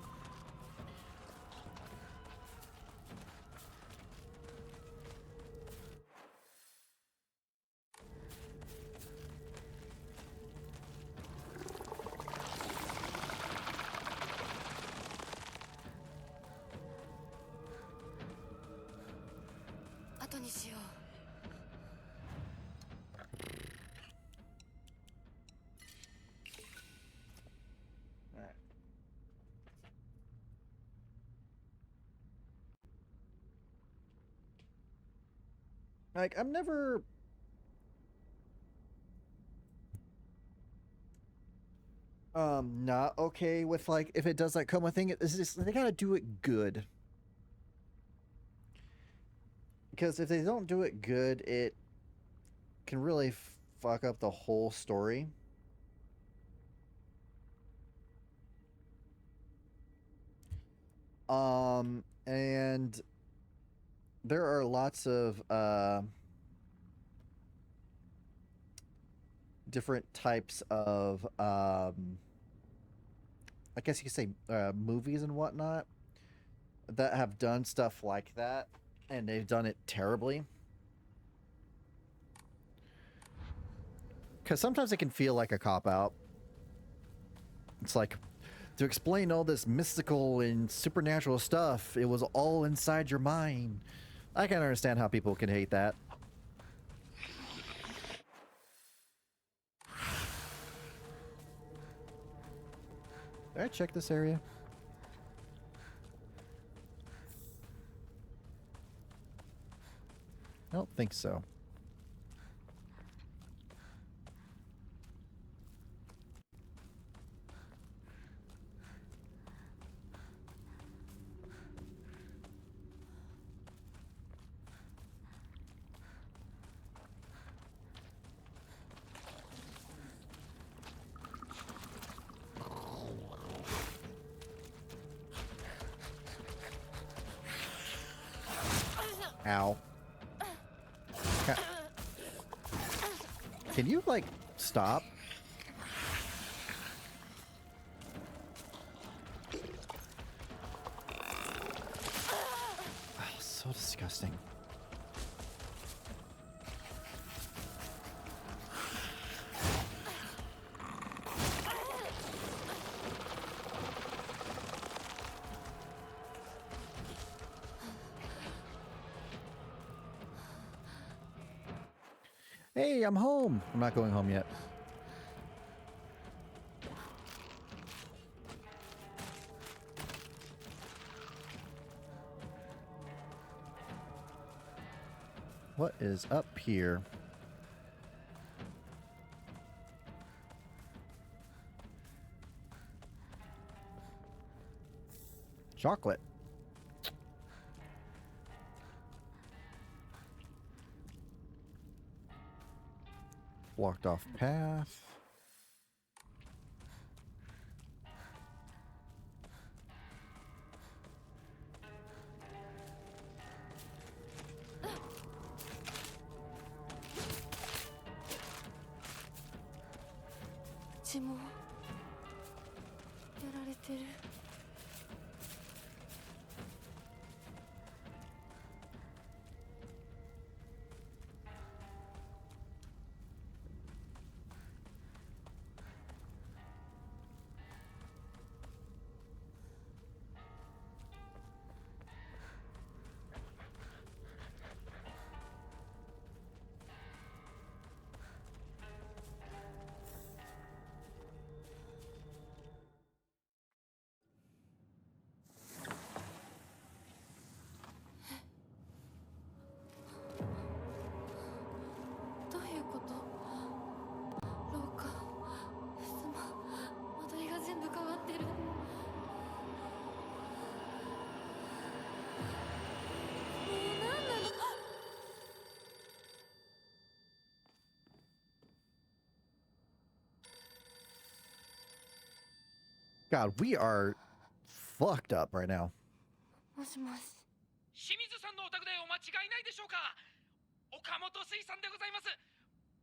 Like, I'm never not okay with, like, if it does that coma thing. It's just, they gotta do it good. Because if they don't do it good, it can really fuck up the whole story. And there are lots of different types of I guess you could say movies and whatnot that have done stuff like that, and they've done it terribly. Because sometimes it can feel like a cop-out. It's like, to explain all this mystical and supernatural stuff, it was all inside your mind. I can understand how people can hate that. Did I check this area? I don't think so. Ow. Can you, like, stop? Oh, so disgusting. Hey, I'm home. I'm not going home yet. What is up here? Chocolate. Walked off path. God, we are fucked up right now. もしもし。清水さんのお宅でお間違いないでしょうか。岡本水産でございます。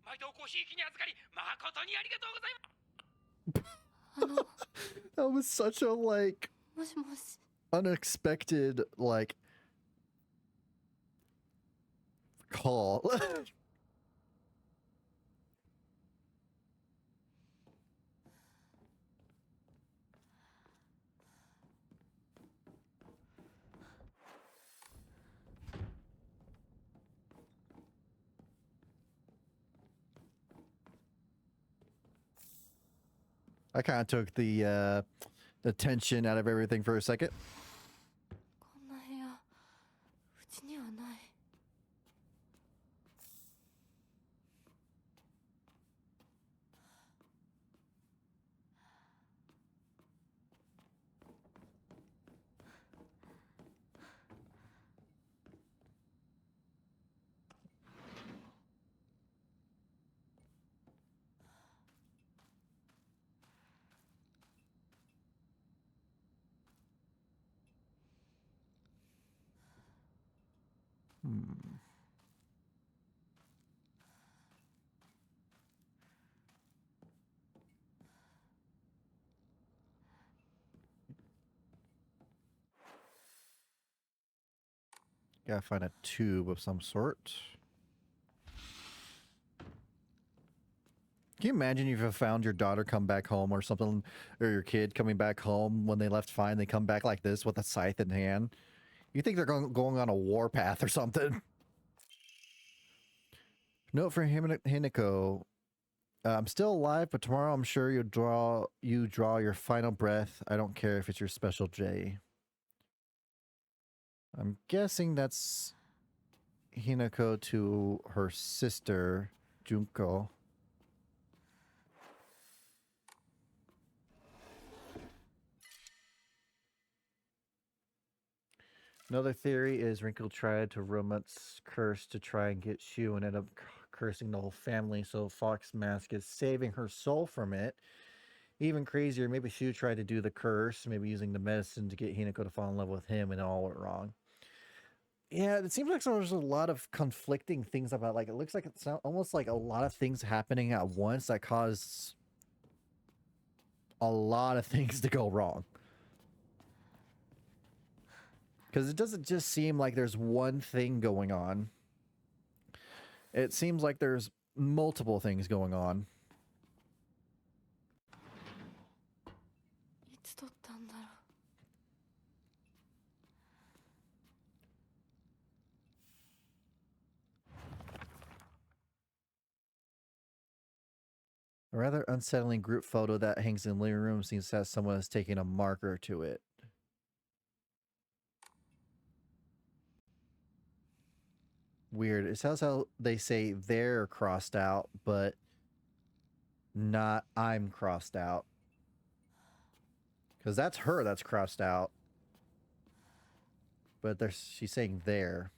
毎度ごひいきに預かり誠にありがとうございます。That was such a like もしもし。 unexpected like call. I kind of took the tension out of everything for a second. こんな部屋うちにはない。Hmm. Gotta find a tube of some sort. Can you imagine if you found your daughter come back home or something, or your kid coming back home when they left fine, they come back like this with a scythe in hand? You think they're going on a warpath or something? Note for Hinako. I'm still alive, but tomorrow I'm sure you draw your final breath. I don't care if it's your special J. I'm guessing that's Hinako to her sister, Junko. Another theory is Rinko tried to romance curse to try and get Shu and end up cursing the whole family, so Fox Mask is saving her soul from it. Even crazier, maybe Shu tried to do the curse, maybe using the medicine to get Hinako to fall in love with him, and it all went wrong. Yeah, it seems like there's a lot of conflicting things about, like, it looks like it's almost like a lot of things happening at once that cause a lot of things to go wrong. Because it doesn't just seem like there's one thing going on. It seems like there's multiple things going on. いつ撮ったんだろう。 A rather unsettling group photo that hangs in the living room seems that someone has taken a marker to it. Weird. It sounds how they say they're crossed out, but not I'm crossed out. Because that's her that's crossed out. But she's saying there.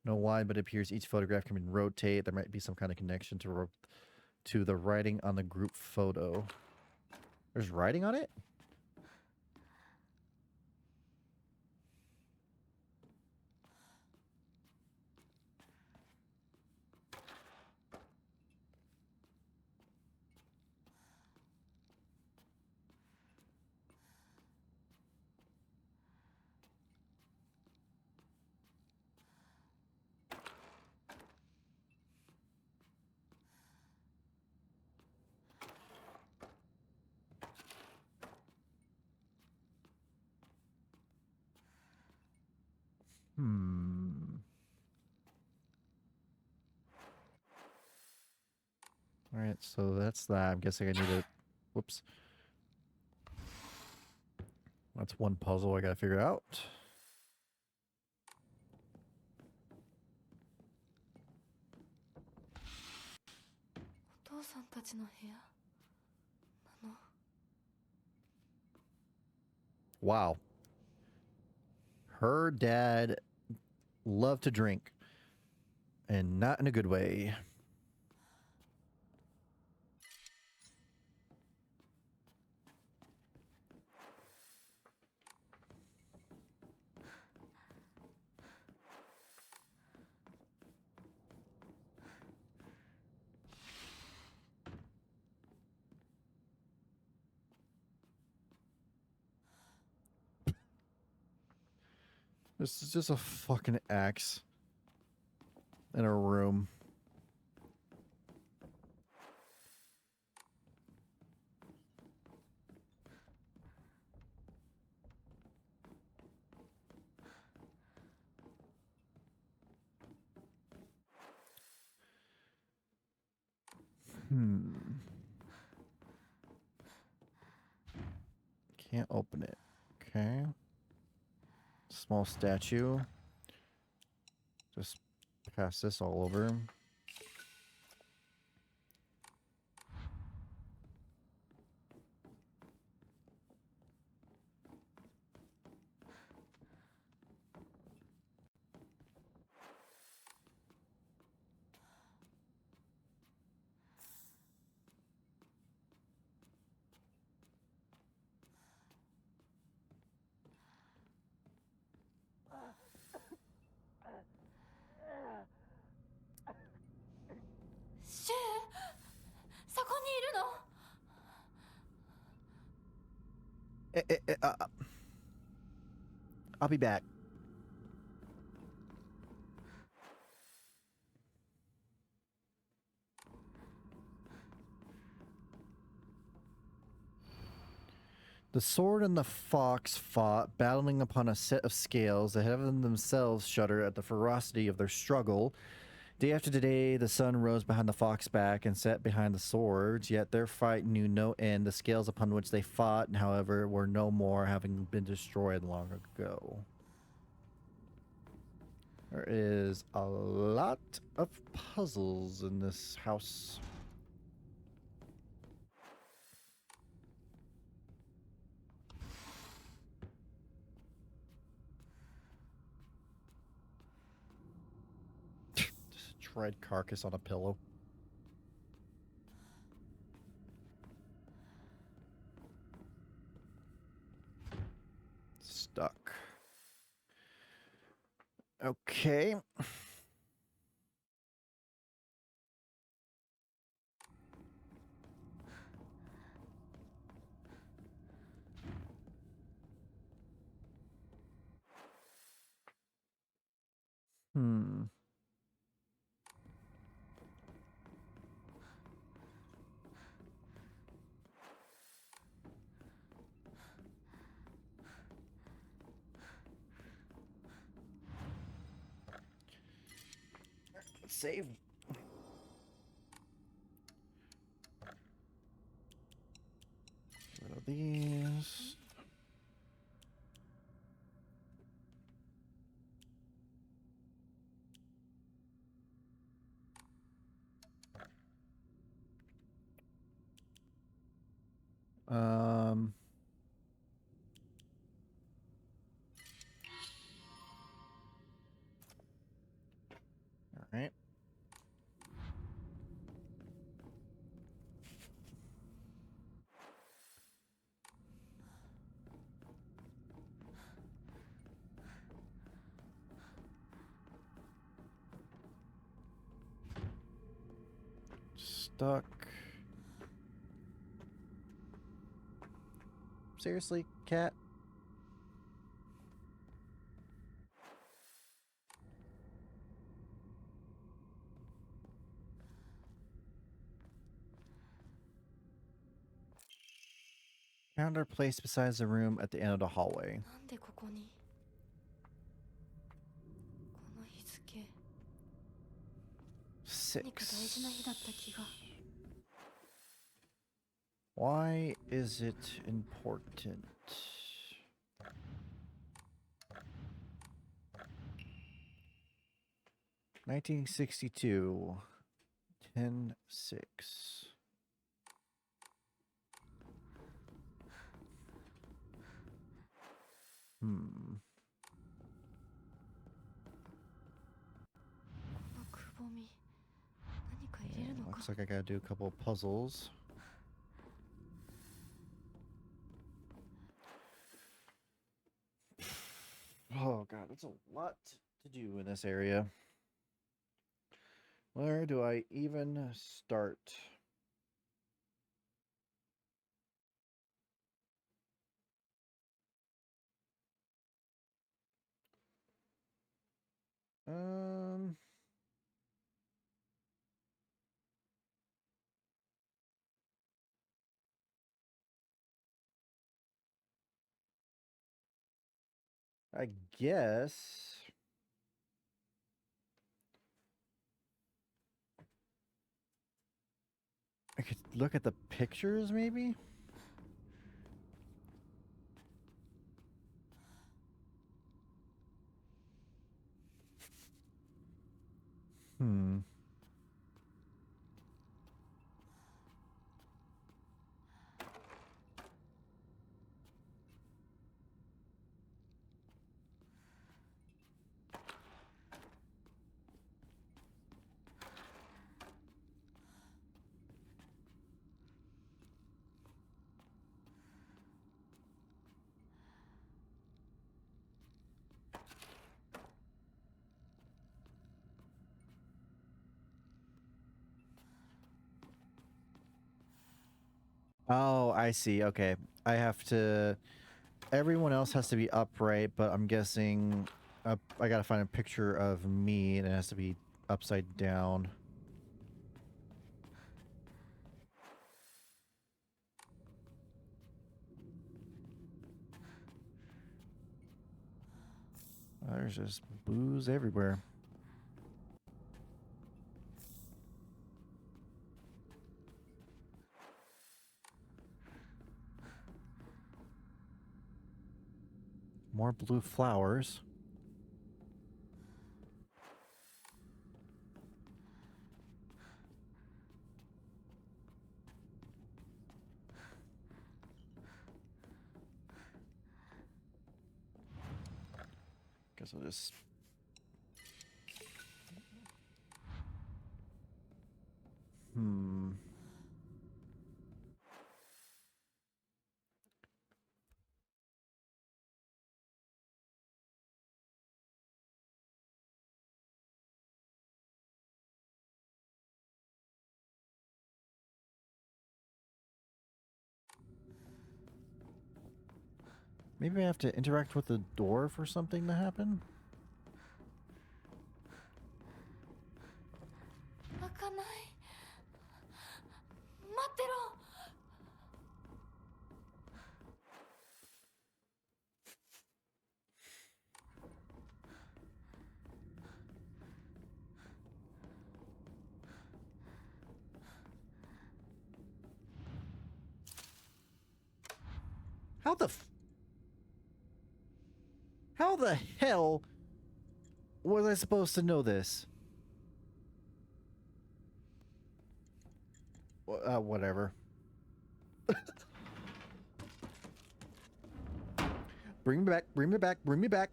No why, but it appears each photograph can rotate. There might be some kind of connection to the writing on the group photo. There's writing on it? Alright, so that's that. I'm guessing I need to... Whoops. That's one puzzle I gotta figure out. お父さんたちの部屋なの。 Wow. Her dad loved to drink. And not in a good way. This is just a fucking axe in a room. Can't open it. Okay. Small statue. Just pass this all over.シュウ、そこにいるの？ I'll be back. The sword and the fox fought, battling upon a set of scales. The heavens themselves shudder at the ferocity of their struggle. Day after day, the sun rose behind the fox back and set behind the swords, yet their fight knew no end. The scales upon which they fought, however, were no more, having been destroyed long ago. There is a lot of puzzles in this house. Red carcass on a pillow. Stuck. Okay. Save. Rid of these. All right. Stuck. Seriously, cat? Found our place beside the room at the end of the hallway. なんでここに？この日付。何か大事な日だった気が。Why is it important? $1962. 10/6. Looks like I gotta do a couple of puzzles. Oh god, that's a lot to do in this area. Where do I even start? I guess I could look at the pictures, maybe? Hmm. Oh, I see. Okay. I have to... Everyone else has to be upright, but I'm guessing I gotta find a picture of me, and it has to be upside down. There's just booze everywhere. More blue flowers. Guess I'll just... Maybe I have to interact with the door for something to happen? 開かない。待ってろ。 How the hell was I supposed to know this? Whatever. Bring me back, bring me back, bring me back.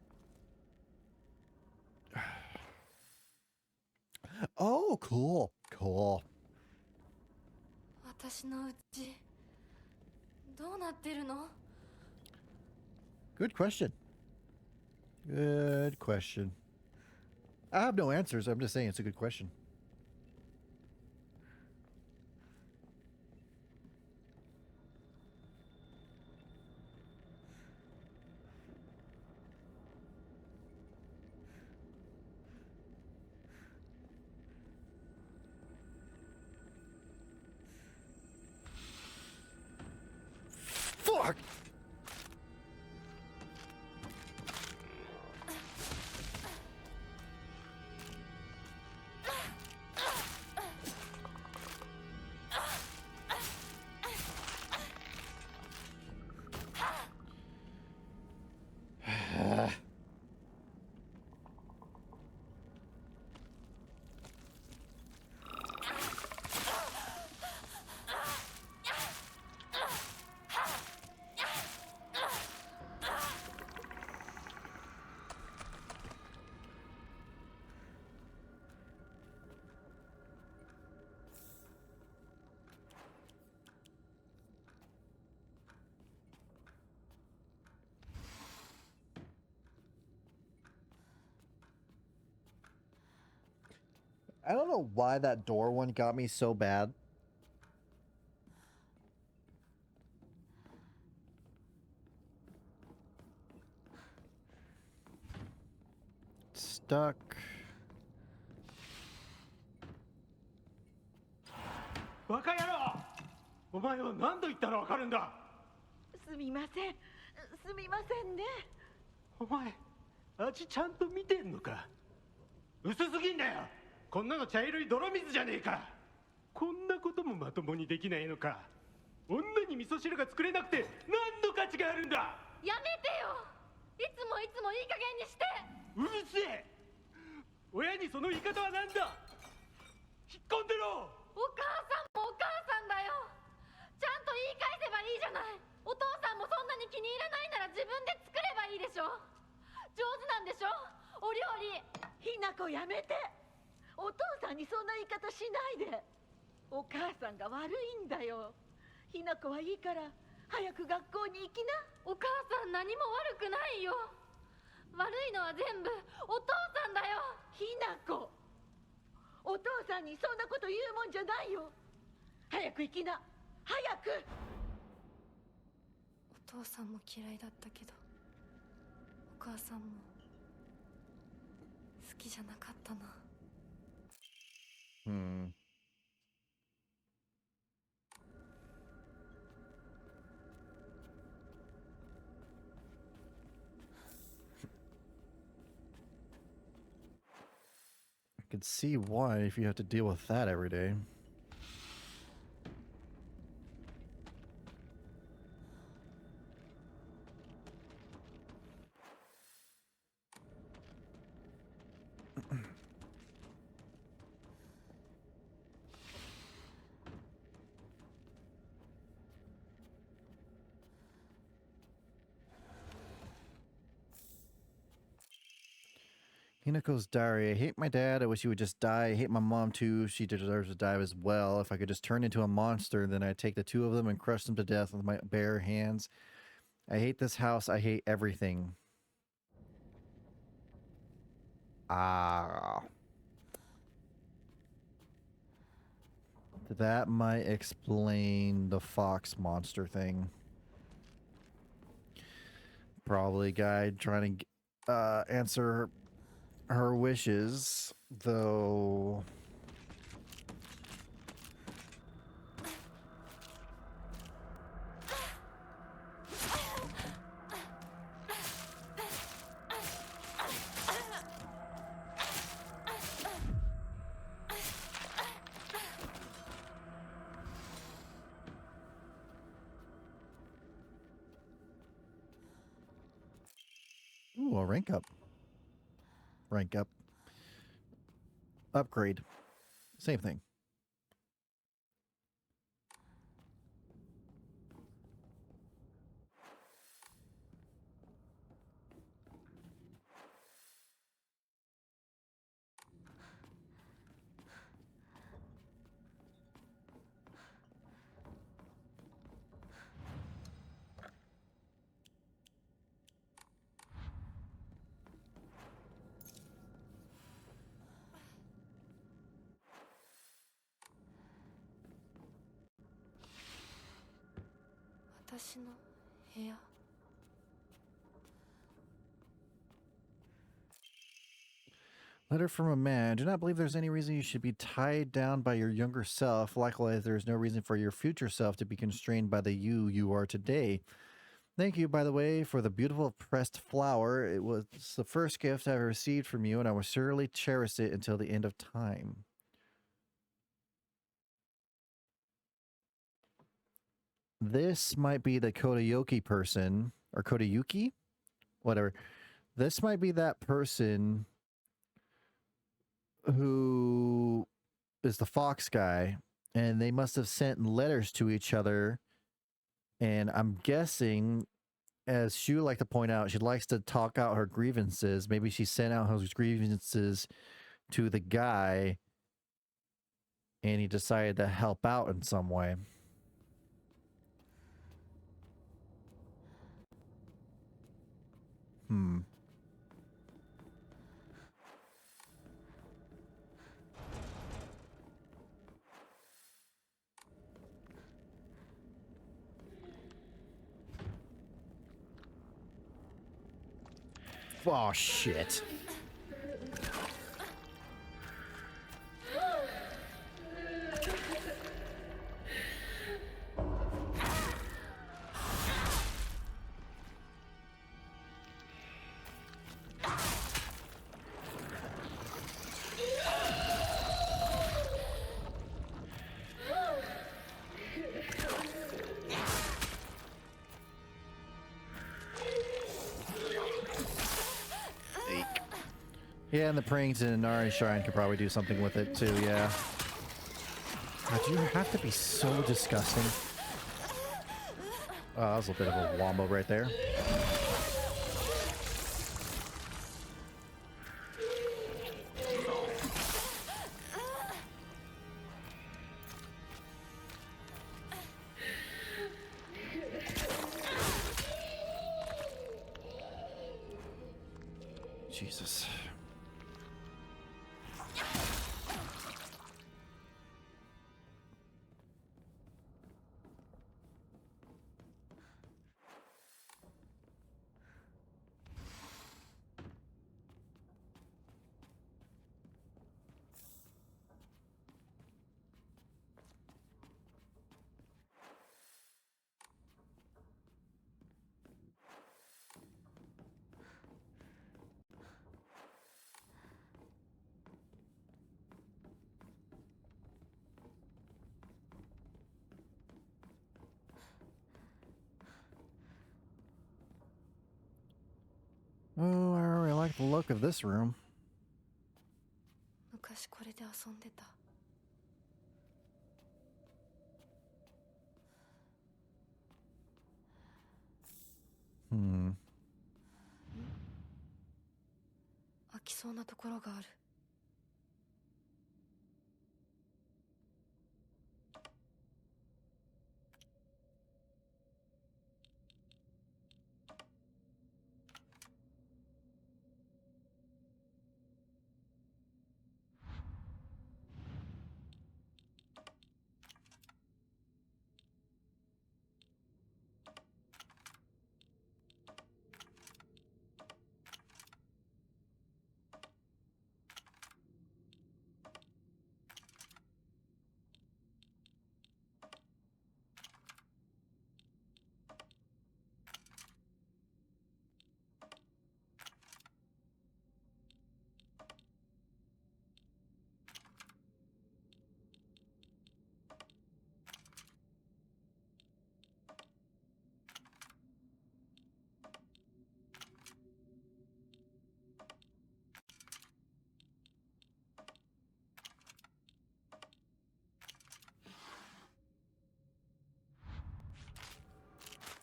Oh, cool, cool. 私の家どうなってるの? Good question. Good question. I have no answers. I'm just saying it's a good question. Fuck! I don't know why that door one got me so bad. Stuck. バカ野郎お前は何度言ったらわかるんだすみませんすみませんねお前味ちゃんと見てんのか薄すぎんだよこんなの茶色い泥水じゃねえかこんなこともまともにできないのか女に味噌汁が作れなくて何の価値があるんだやめてよいつもいつもいい加減にしてうるせえ親にその言い方は何だ引っ込んでろお母さんもお母さんだよちゃんと言い返せばいいじゃないお父さんもそんなに気に入らないなら自分で作ればいいでしょ上手なんでしょお料理ひなこやめてお父さんにそんな言い方しないでお母さんが悪いんだよひなこはいいから早く学校に行きなお母さん何も悪くないよ悪いのは全部お父さんだよひなこお父さんにそんなこと言うもんじゃないよ早く行きな早くお父さんも嫌いだったけどお母さんも好きじゃなかったなI could see why if you have to deal with that every day. Hinako's diary. I hate my dad. I wish he would just die. I hate my mom too. She deserves to die as well. If I could just turn into a monster, then I'd take the two of them and crush them to death with my bare hands. I hate this house. I hate everything. Ah. That might explain the fox monster thing. Probably a guy trying to answer her wishes, though. Ooh, a rank up. Rank up. Upgrade. Same thing. Letter from a man. I do not believe there's any reason you should be tied down by your younger self. Likewise, there is no reason for your future self to be constrained by the you are today. Thank you, by the way, for the beautiful pressed flower. It was the first gift I ever received from you, and I will surely cherish it until the end of time. This might be the Kodayuki person, or Kodayuki? Whatever. This might be that person who is the fox guy, and they must have sent letters to each other. And I'm guessing, as she would like to point out, she likes to talk out her grievances. Maybe she sent out her grievances to the guy, and he decided to help out in some way. Oh, shit. Yeah, and the praying to Inari Shrine could probably do something with it too, yeah. God, you have to be so disgusting. Oh, that was a bit of a wombo right there. Jesus. Oh, I really like the look of this room. 昔これで遊んでた。飽きそうなところがある。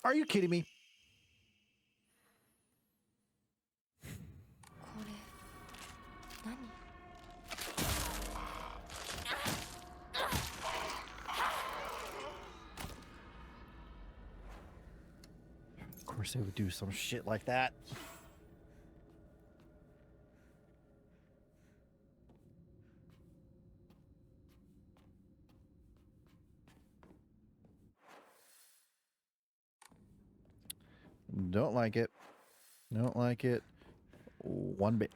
Are you kidding me? これ何？ Of course they would do some shit like that. Don't like it. Don't like it one bit.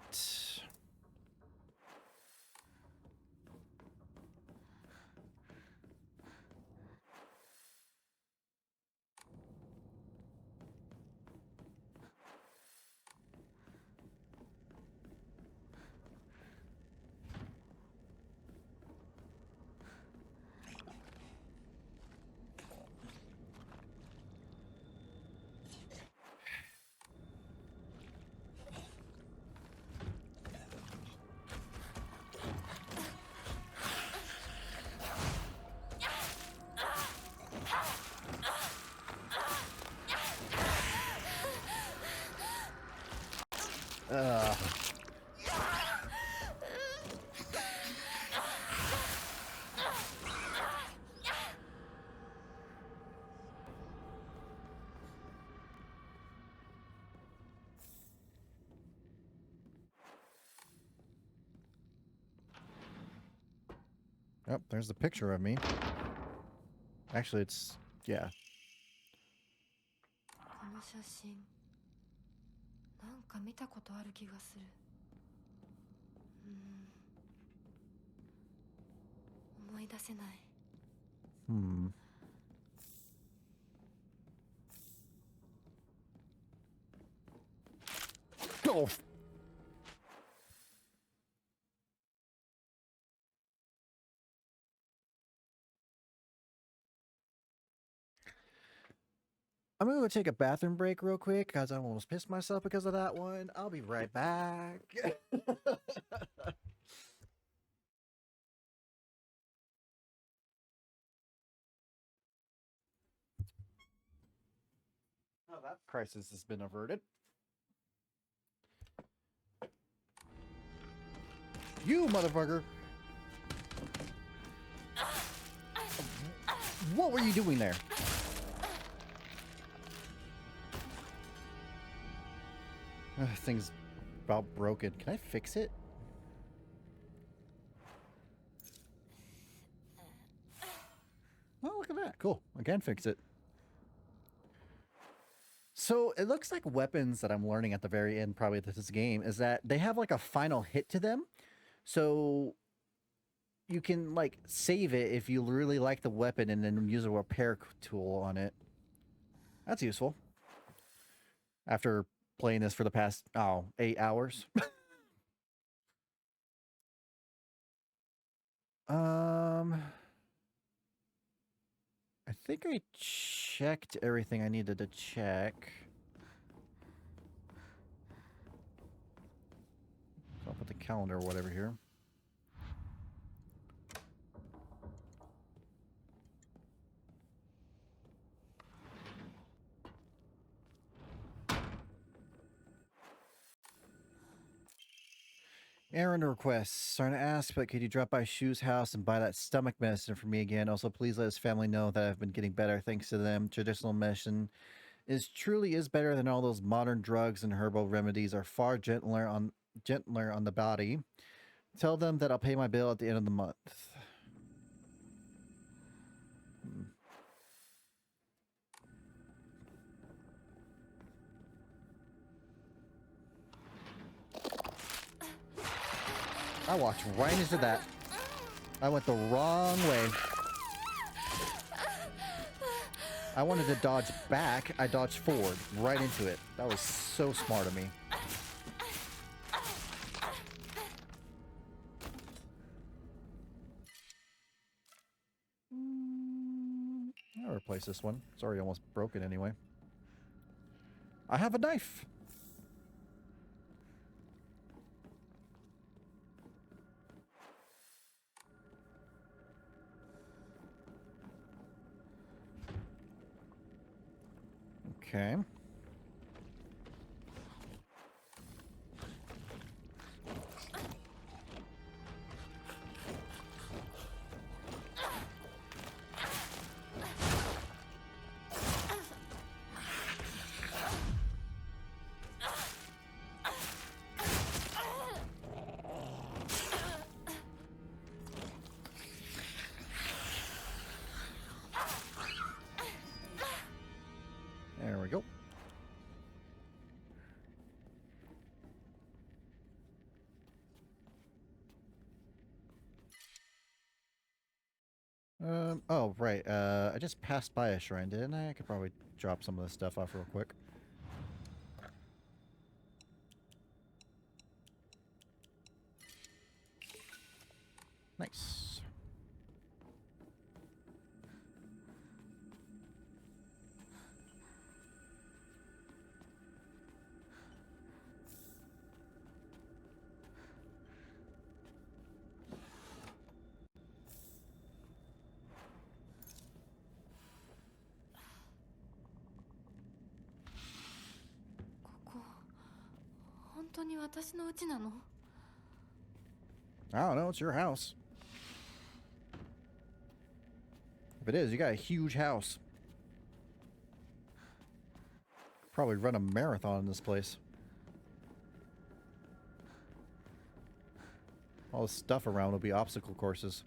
Oh, there's the picture of me. Actually, it's, yeah. この写真なんかか見たことある気がする。思い出せない。Hmm. Go. I'm gonna go take a bathroom break real quick because I almost pissed myself because of that one. I'll be right back. Oh, that crisis has been averted. You motherfucker! What were you doing there? Thing's about broken. Can I fix it? Oh, look at that. Cool. I can fix it. So it looks like weapons that I'm learning at the very end, probably this game, is that they have like a final hit to them. So you can like save it if you really like the weapon and then use a repair tool on it. That's useful. After playing this for the past 8 hours. I think I checked everything I needed to check. So I'll put the calendar or whatever here. Errand requests. Sorry to ask, but could you drop by Shu's house and buy that stomach medicine for me again? Also, please let his family know that I've been getting better thanks to them. Traditional medicine truly is better than all those modern drugs, and herbal remedies are far gentler on the body. Tell them that I'll pay my bill at the end of the month. I walked right into that. I went the wrong way. I wanted to dodge back. I dodged forward, right into it. That was so smart of me. I'll replace this one. It's already almost broken anyway. I have a knife. Okay. There we go. Oh, right. I just passed by a shrine, didn't I? I could probably drop some of this stuff off real quick. Nice. I don't know, it's your house. If it is, you got a huge house. Probably run a marathon in this place. All the stuff around will be obstacle courses.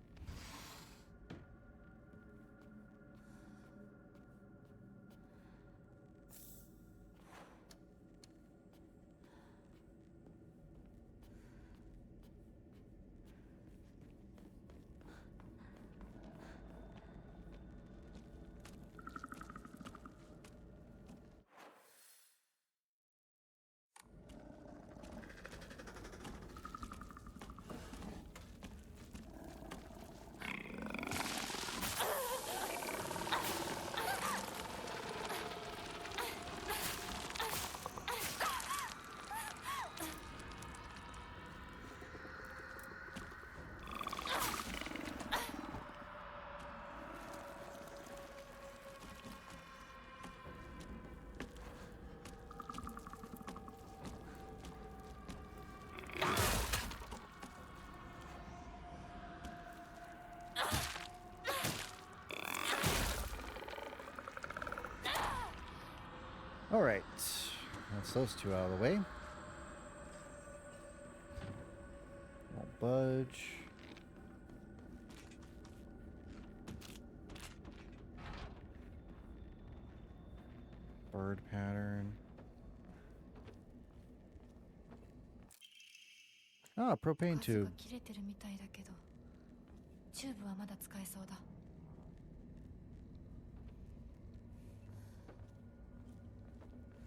All right, that's those two out of the way. Won't budge. Bird pattern. Ah, propane 数が tube. 切れてるみたいだけど、チューブはまだ使えそうだ。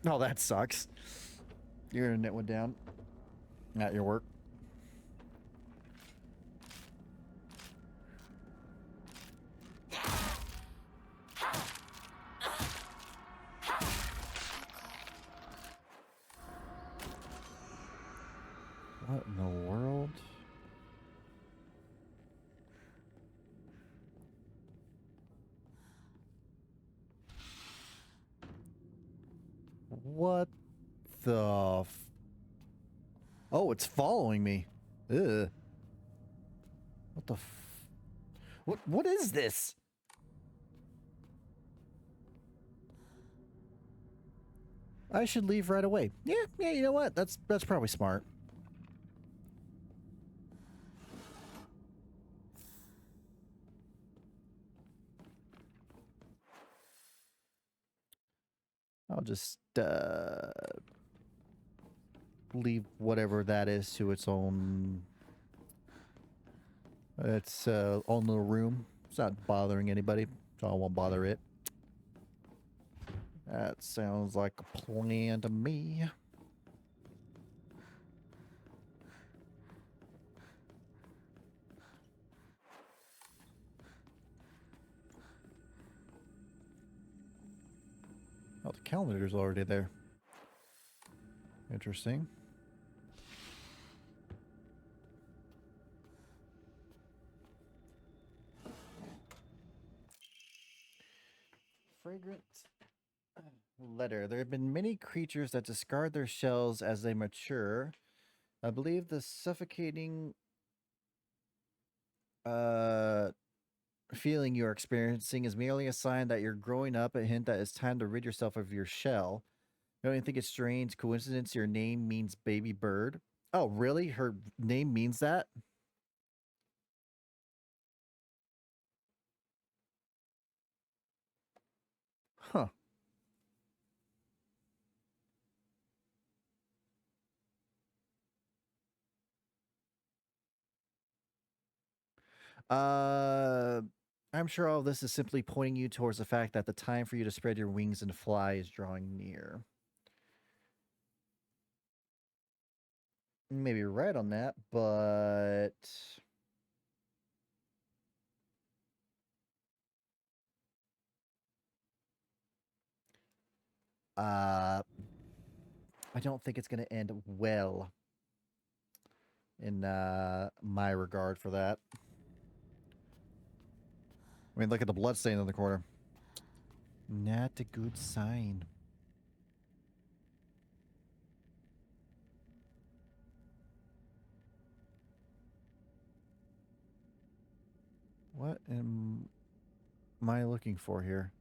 Oh, that sucks. Your internet went down at your work. What in the world? What the Oh, it's following me. Ugh. What the what is this? I should leave right away. Yeah, you know what? That's probably smart. I'll just leave whatever that is to its own own little room. It's not bothering anybody, so I won't bother it. That sounds like a plan to me. Oh, the calendar's already there. Interesting. Fragrant letter. There have been many creatures that discard their shells as they mature. I believe the suffocating feeling you're experiencing is merely a sign that you're growing up, a hint that it's time to rid yourself of your shell. Don't you think it's strange coincidence your name means baby bird? Oh, really? Her name means that? Huh. I'm sure all of this is simply pointing you towards the fact that the time for you to spread your wings and fly is drawing near. Maybe you're right on that, but I don't think it's going to end well in my regard for that. I mean, look at the blood stain in the corner. Not a good sign. What am I looking for here?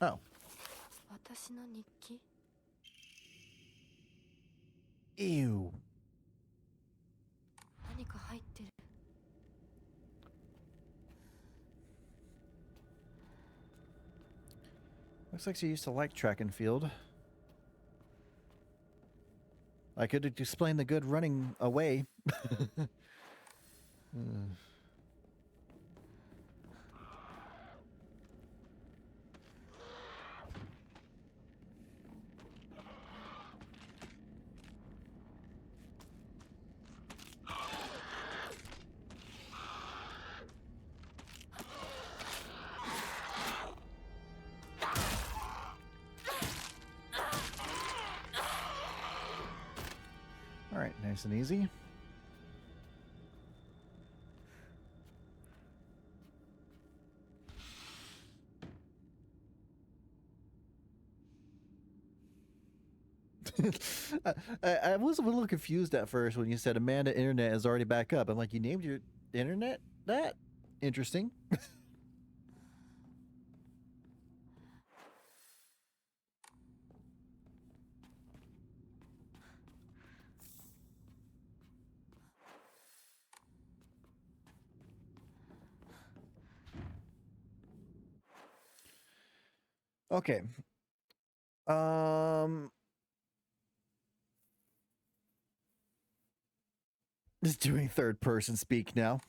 Oh. 私の日記 Ew. 何か入ってる Looks like she used to like track and field. I could explain the good running away. All right, nice and easy. I was a little confused at first when you said Amanda Internet is already back up. I'm like, you named your internet that? Interesting. Okay. Just doing third person speak now.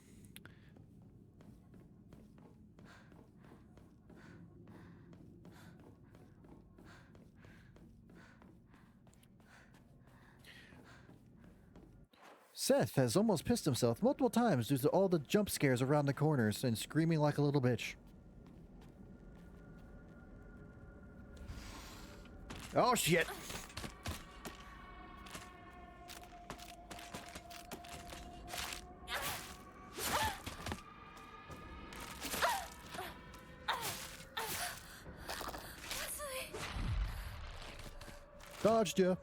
Seth has almost pissed himself multiple times due to all the jump scares around the corners and screaming like a little bitch. Oh shit! Dodged ya.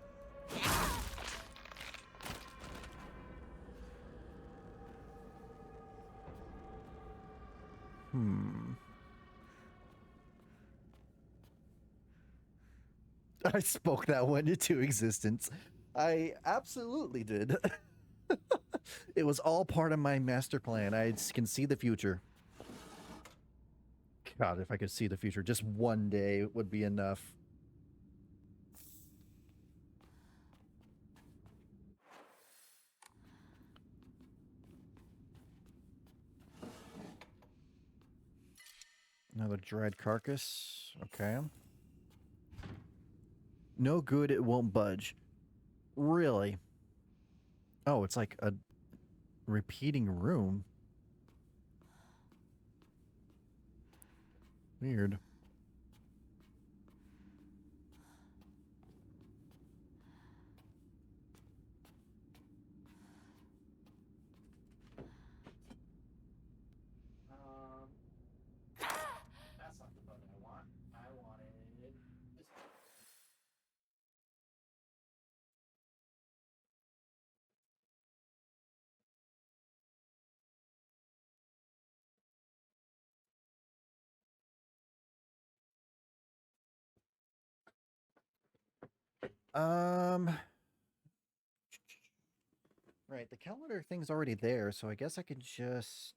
I spoke that one into existence. I absolutely did. It was all part of my master plan. I can see the future. God, if I could see the future, just one day would be enough. Another dried carcass. Okay. No good, it won't budge. Really? Oh, it's like a repeating room. Weird. That's not the button I want. I wanted this. Right, the calendar thing's already there, so I guess I can just...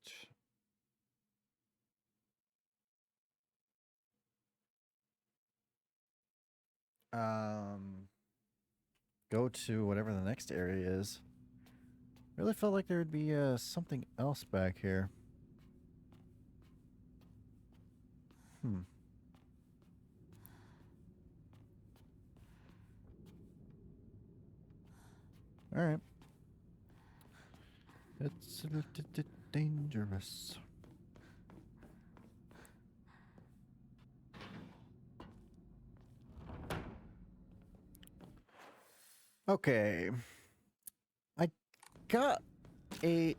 go to whatever the next area is. Really felt like there would be something else back here. All right. It's a little bit dangerous. Okay. I got a...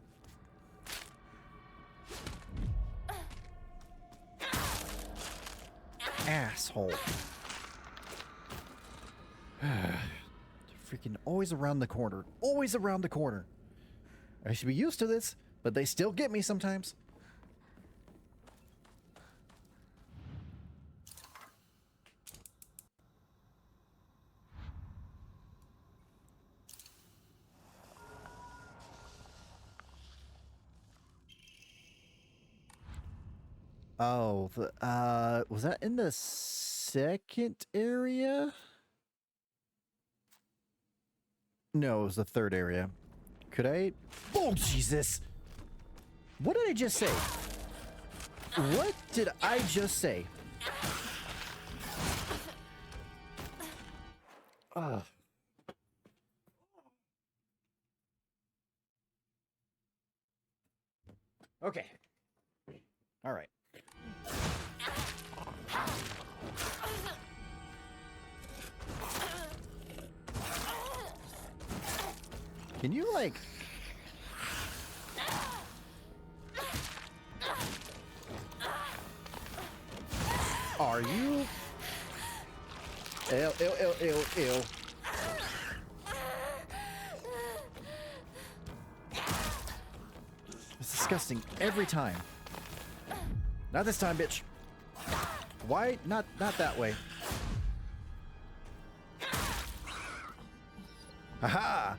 asshole. Freaking always around the corner. Always around the corner. I should be used to this, but they still get me sometimes. Oh, was that in the second area? No, it was the third area. Could I? Oh, Jesus! What did I just say? What did I just say? Ugh. Okay. All right. Can you, like... Are you... Ew, ew, ew, ew, ew. disgusting every time. Not this time, bitch. Why? Not that way. Haha!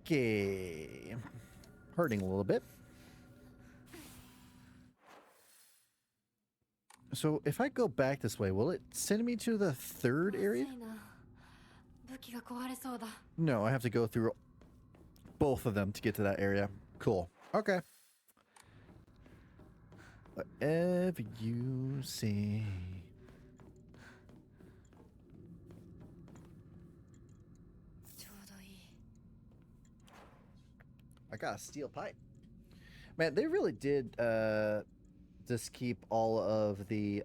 Okay. Hurting a little bit. So if I go back this way, will it send me to the third area? No, I have to go through both of them to get to that area. Cool. Okay. Whatever you say. I got a steel pipe. Man, they really did just keep all of the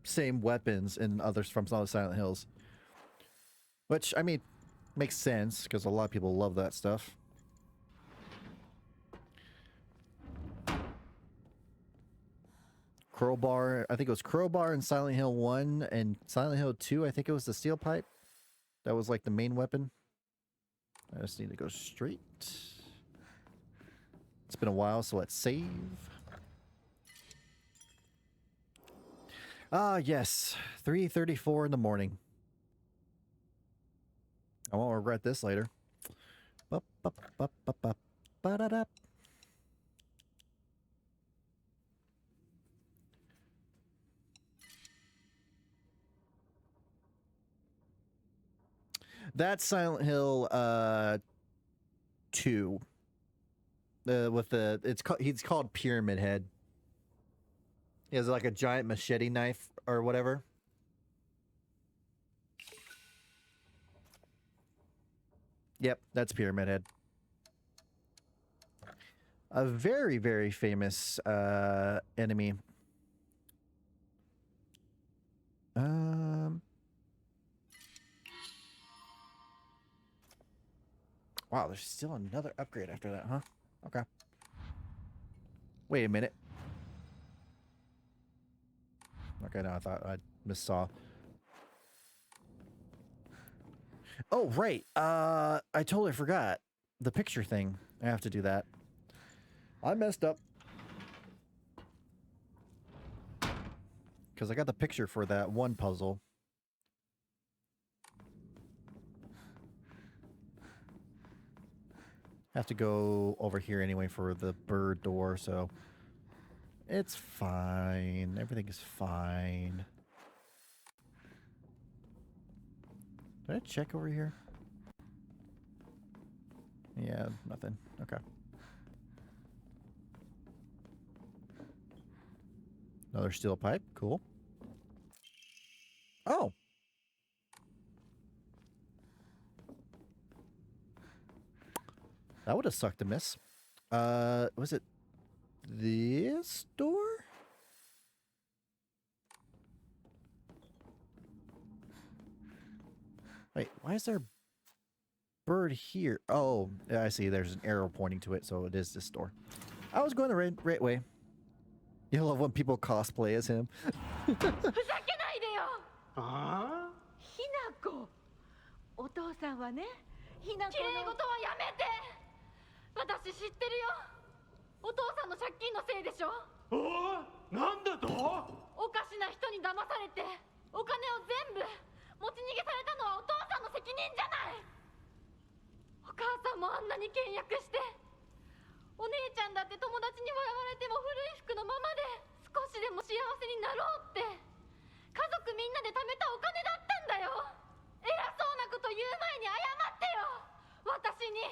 same weapons in others from some of the Silent Hills. Which, I mean, makes sense because a lot of people love that stuff. Crowbar, I think it was Crowbar in Silent Hill 1, and Silent Hill 2, I think it was the steel pipe. That was like the main weapon. I just need to go straight. It's been a while, so let's save. Ah, yes. 3:34 in the morning. I won't regret this later. Ba-da-da. That's Silent Hill 2. With the he's called Pyramid Head. He has like a giant machete knife or whatever. Yep, that's Pyramid Head. A very, very famous enemy. Wow, there's still another upgrade after that, huh? Okay. Wait a minute. Okay, no, I thought I missaw. Oh, right. I totally forgot. The picture thing. I have to do that. I messed up. Because I got the picture for that one puzzle. Have to go over here anyway for the bird door, so it's fine. Everything is fine. Did I check over here? Yeah, nothing. Okay. Another steel pipe. Cool. Oh. That would have sucked to miss. Was it this door? Wait, why is there a bird here? Oh, yeah, I see. There's an arrow pointing to it, so it is this door. I was going the right way. You love when people cosplay as him. ふざけないでよ。ああ？ひなこ。お父さんはね、ひなこの。綺麗事はやめて。私知ってるよ。お父さんの借金のせいでしょ。おお、なんだと？おかしな人に騙されて、お金を全部持ち逃げされたのはお父さんの責任じゃない。お母さんもあんなに倹約して。お姉ちゃんだって友達に笑われても古い服のままで少しでも幸せになろうって家族みんなで貯めたお金だったんだよ。偉そうなこと言う前に謝ってよ。私に、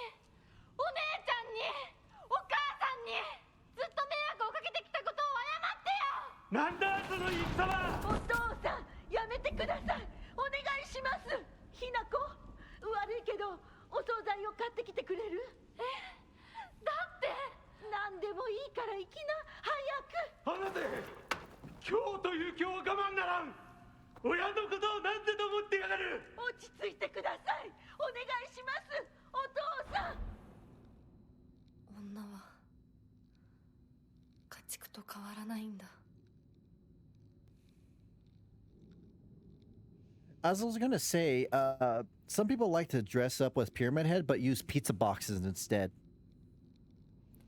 お姉ちゃんに、お母さんにずっと迷惑をかけてきたことを謝ってよ。なんだその言い草は。お父さんやめてください。お願いします。ひなこ、悪いけどお惣菜を買ってきてくれる？だって何でもいいから行きな、早く。離せ。今日という今日は我慢ならん。親のことを何てと思ってやがる。落ち着いてください。お願いします、お父さん。女は勝ちらないんだ。 I was gonna say, some people like to dress up with Pyramid Head, but use pizza boxes instead.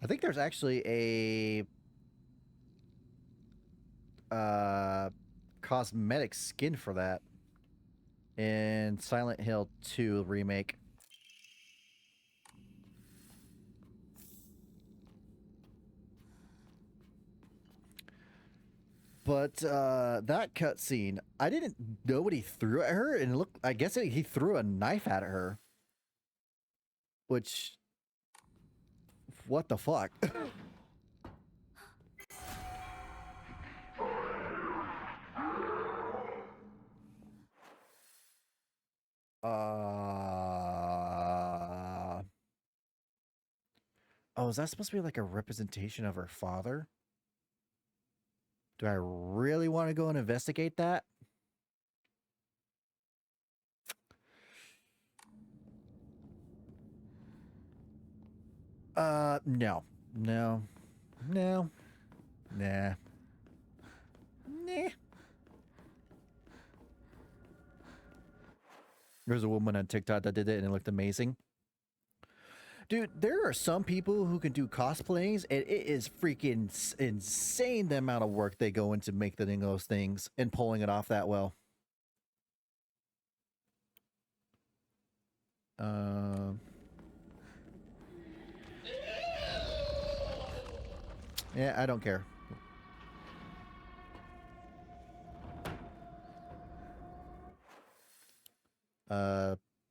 I think there's actually a cosmetic skin for that in Silent Hill 2 remake. But that cutscene, I didn't know what he threw at her, and it looked, I guess he threw a knife at her. Which, what the fuck? Oh, is that supposed to be like a representation of her father? Do I really want to go and investigate that? No. No. No. Nah. Nah. There's a woman on TikTok that did it and it looked amazing. Dude, there are some people who can do cosplays, and it is freaking insane the amount of work they go into making those things and pulling it off that well. Yeah, I don't care.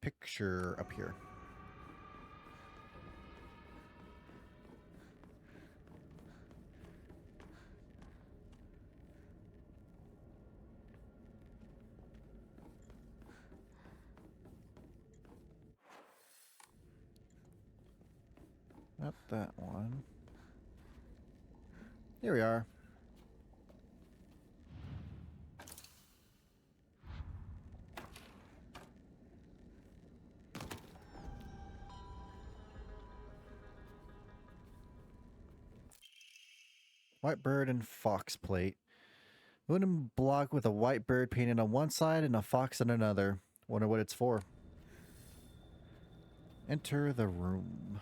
Picture up here. Not that one. Here we are. White bird and fox plate. Wooden block with a white bird painted on one side and a fox on another. Wonder what it's for. Enter the room.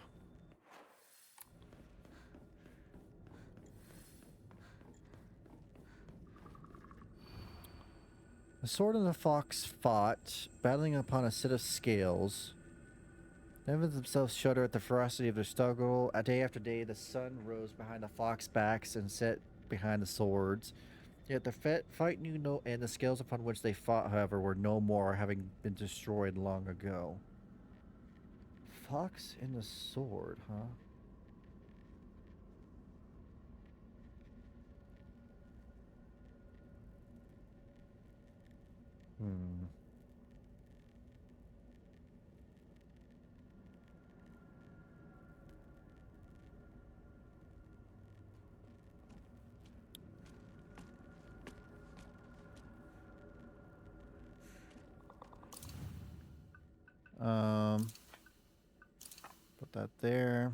The sword and the fox fought, battling upon a set of scales. The heavens themselves shudder at the ferocity of their struggle. Day after day, the sun rose behind the fox backs and set behind the swords. Yet the fight knew no end. The scales upon which they fought, however, were no more, having been destroyed long ago. Fox and the sword, huh? Hmm. Put that there.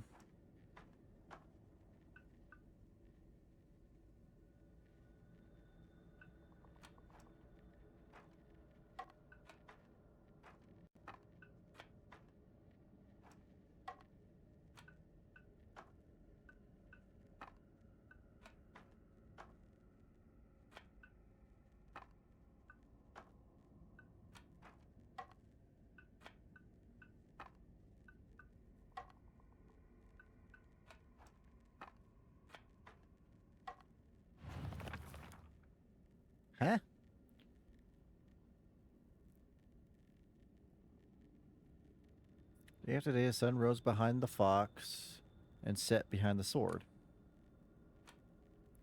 Huh? Day after day, the sun rose behind the fox and set behind the sword.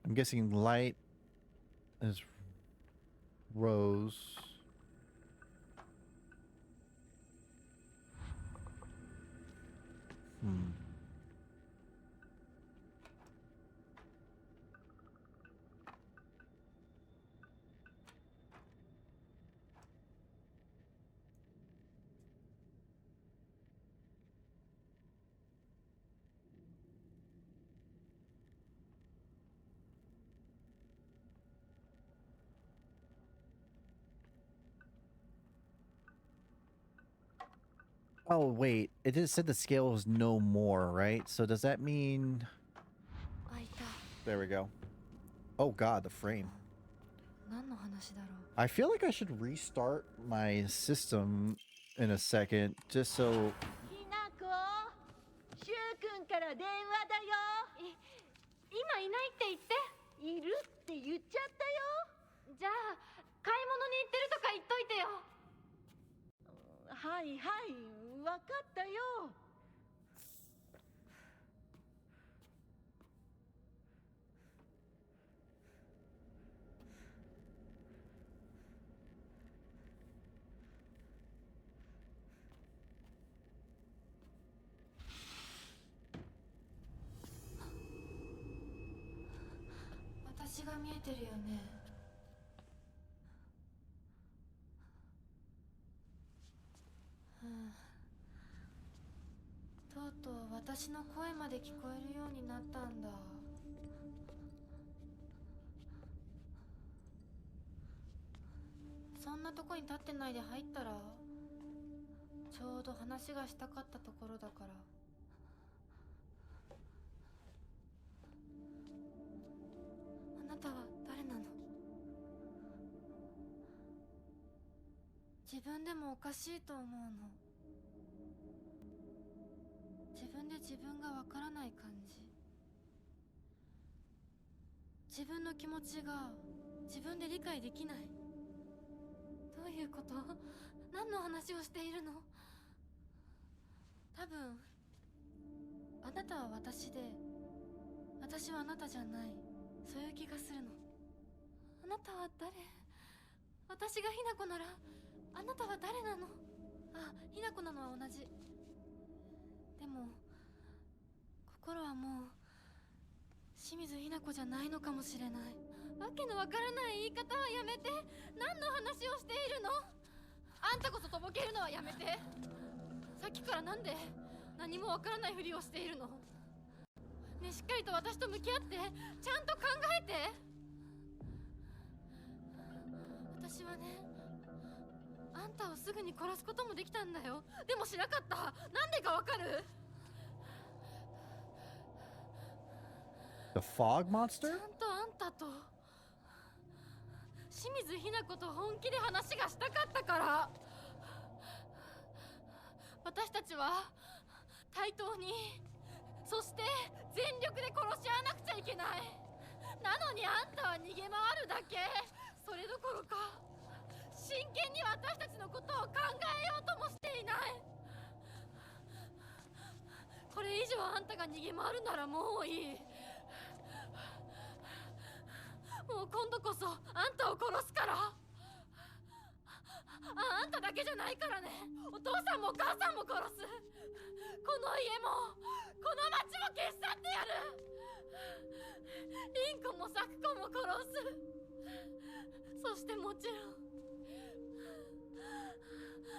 I'm guessing light is rose. Hmm. Oh, wait. It just said the scale was no more, right? So does that mean... 開いた。 There we go. Oh god, the frame. 何の話だろう。 I feel like I should restart my system in a second, just so... ひなこ、しゅうくんから電話だよ。今いないって言って。いるって言っちゃったよ。じゃあ買い物に行ってるとか言っといてよ。はいはい、わかったよ。私が見えてるよね。とうとう私の声まで聞こえるようになったんだ。そんなとこに立ってないで入ったら、ちょうど話がしたかったところだから。あなたは誰なの？自分でもおかしいと思うの。自分で自分がわからない感じ。自分の気持ちが自分で理解できない。どういうこと？何の話をしているの？多分あなたは私で、私はあなたじゃない。そういう気がするの。あなたは誰？私がひなこなら、あなたは誰なの？あ、ひなこなのは同じ。でも心はもう清水ひな子じゃないのかもしれない。わけのわからない言い方はやめて。何の話をしているの？あんたこそとぼけるのはやめて。さっきからなんで何もわからないふりをしているの？ねえ、しっかりと私と向き合って、ちゃんと考えて。私はね、あんたをすぐに殺すこともできたんだよ。でもしなかった。なんでかわかる？ The fog monster? ちゃんとあんたと清水ひな子と本気で話がしたかったから。私たちは対等に、そして全力で殺し合わなくちゃいけない。なのにあんたは逃げ回るだけ。それどころか真剣に私たちのことを考えようともしていない。これ以上あんたが逃げ回るならもういい。もう今度こそあんたを殺すから。あんただけじゃないからね。お父さんもお母さんも殺す。この家もこの町も消し去ってやる。リンコもサクコも殺す。そしてもちろん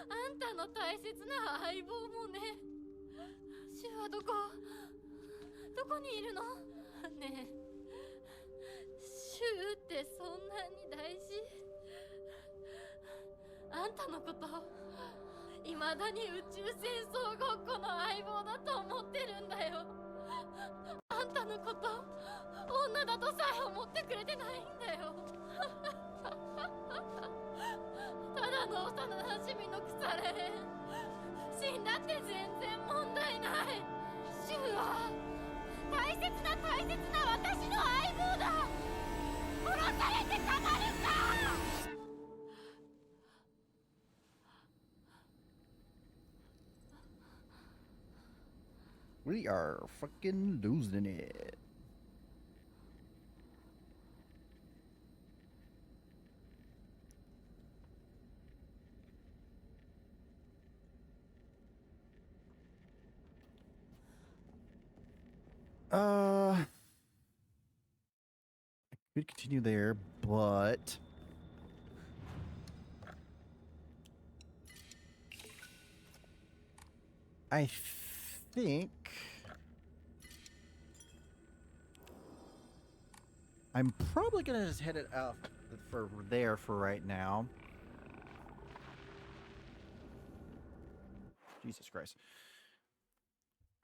あんたの大切な相棒もね。シュウはどこにいるの？ねえ、シュウってそんなに大事？あんたのこと未だに宇宙戦争ごっこの相棒だと思ってるんだよ。あんたのこと女だとさえ思ってくれてないんだよ。ただの幼なじみの腐れ縁。死んだって全然問題ない。シュウは大切な私の相棒だ。殺されてたまるか。We are fucking losing it. I could continue there, but I think I'm probably gonna just head it out for there for right now. Jesus Christ.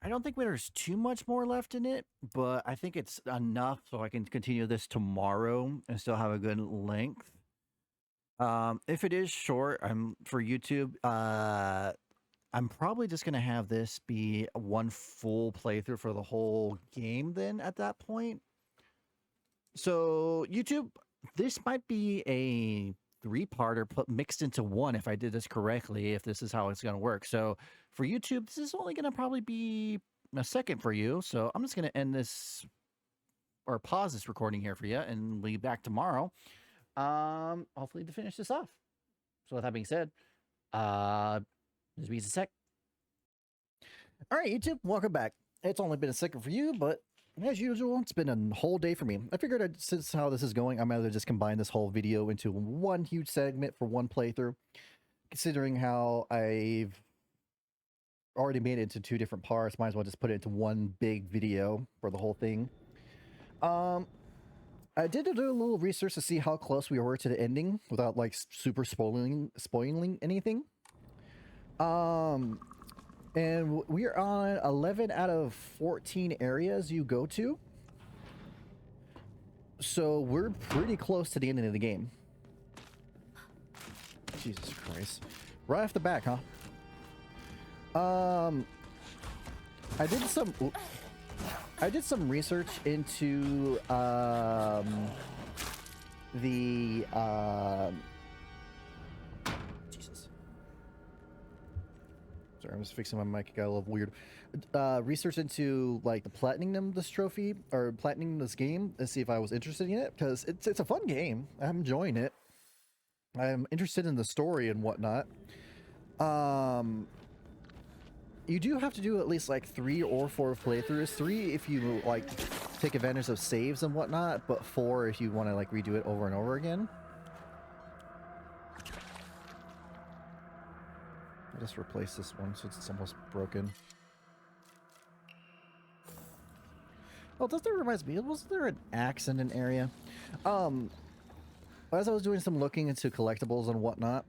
I don't think there's too much more left in it, but I think it's enough so I can continue this tomorrow and still have a good length. If it is short, for YouTube, I'm probably just gonna have this be one full playthrough for the whole game then at that point. So YouTube, this might be a 3-parter mixed into one if I did this correctly, if this is how it's gonna work. So for YouTube, this is only gonna probably be a second for you. So I'm just gonna end this or pause this recording here for you and we'll be back tomorrow. Hopefully to finish this off. So with that being said, just be a sec. All right, YouTube, welcome back. It's only been a second for you, but as usual, it's been a whole day for me. I figured since how this is going, I might as well just combine this whole video into one huge segment for one playthrough. Considering how I've already made it into 2 different parts, might as well just put it into one big video for the whole thing. I did do a little research to see how close we were to the ending without like super spoiling anything. And we're on 11 out of 14 areas you go to. So we're pretty close to the ending of the game. Jesus Christ. Right off the back, huh? I did some research into Jesus. Sorry, I'm just fixing my mic. It got a little weird. Research into like the platinum this trophy or platinum this game and see if I was interested in it because it's a fun game. I'm enjoying it. I'm interested in the story and whatnot. You do have to do at least like 3 or 4 playthroughs. 3 if you like take advantage of saves and whatnot, but 4 if you want to like redo it over and over again. I'll just replace this one since it's almost broken. Oh, does that remind me? Wasn't there an axe in an area? As I was doing some looking into collectibles and whatnot,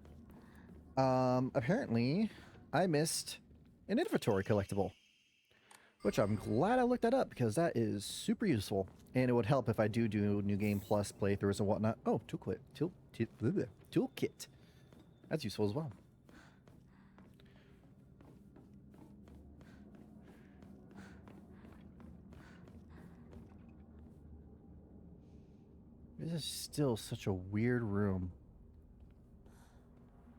apparently I missed an inventory collectible, which I'm glad I looked that up because that is super useful and it would help if I do New Game Plus playthroughs and whatnot. Oh, toolkit. That's useful as well. This is still such a weird room.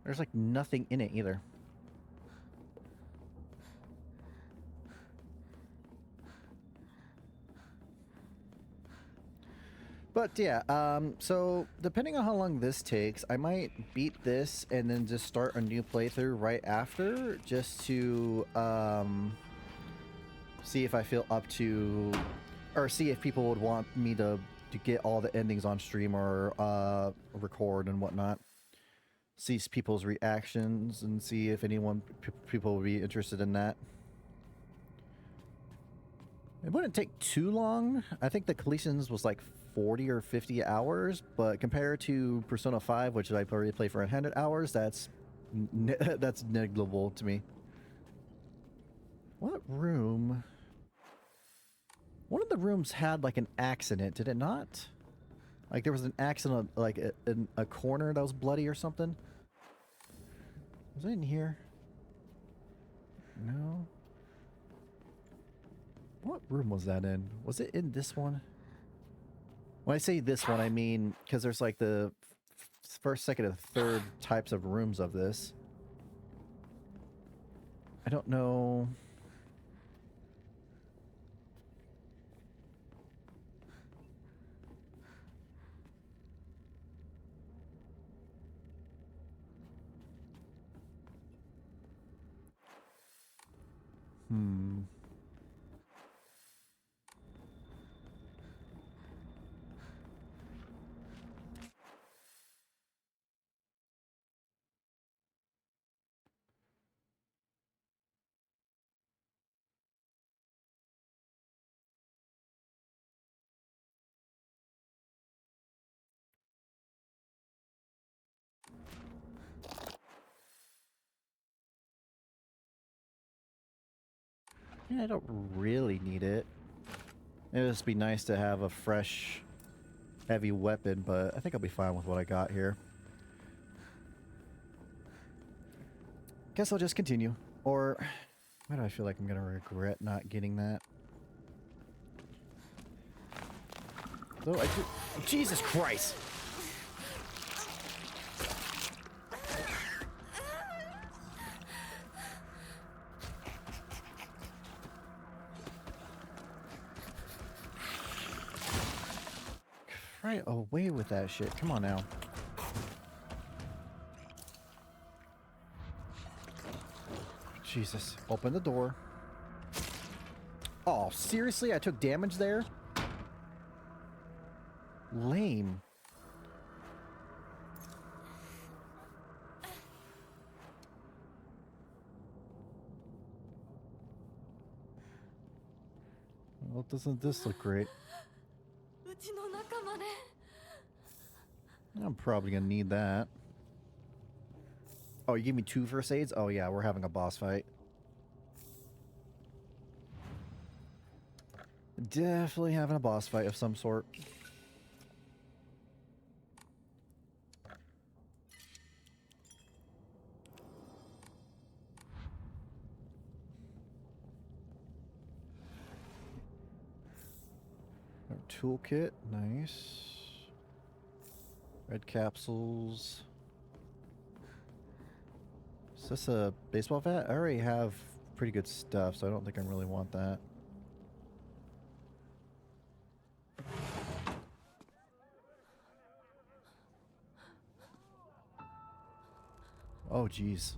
There's like nothing in it either. But yeah, so depending on how long this takes, I might beat this and then just start a new playthrough right after, just to see if I feel up to, or see if people would want me to get all the endings on stream or record and whatnot. See people's reactions and see if people would be interested in that. It wouldn't take too long. I think the completions was like 40 or 50 hours, but compared to Persona 5, which I already played for 100 hours, that's negligible to me. What room? One of the rooms had like an accident, did it not? Like there was an accident, like in a corner that was bloody or something. Was it in here? No. What room was that in? Was it in this one? When I say this one, I mean because there's like the first, second, and third types of rooms of this. I don't know. Yeah, I don't really need it. It would just be nice to have a fresh, heavy weapon, but I think I'll be fine with what I got here. Guess I'll just continue. Or, why do I feel like I'm gonna regret not getting that? Though I do. Jesus Christ! Right away with that shit. Come on now. Jesus. Open the door. Oh, seriously? I took damage there? Lame. Well, doesn't this look great? I'm probably gonna need that. Oh, you give me 2 first aids? Oh yeah, we're having a boss fight. Definitely having a boss fight of some sort. Our toolkit, nice. Red capsules. Is this a baseball bat? I already have pretty good stuff, so I don't think I really want that. Oh, jeez.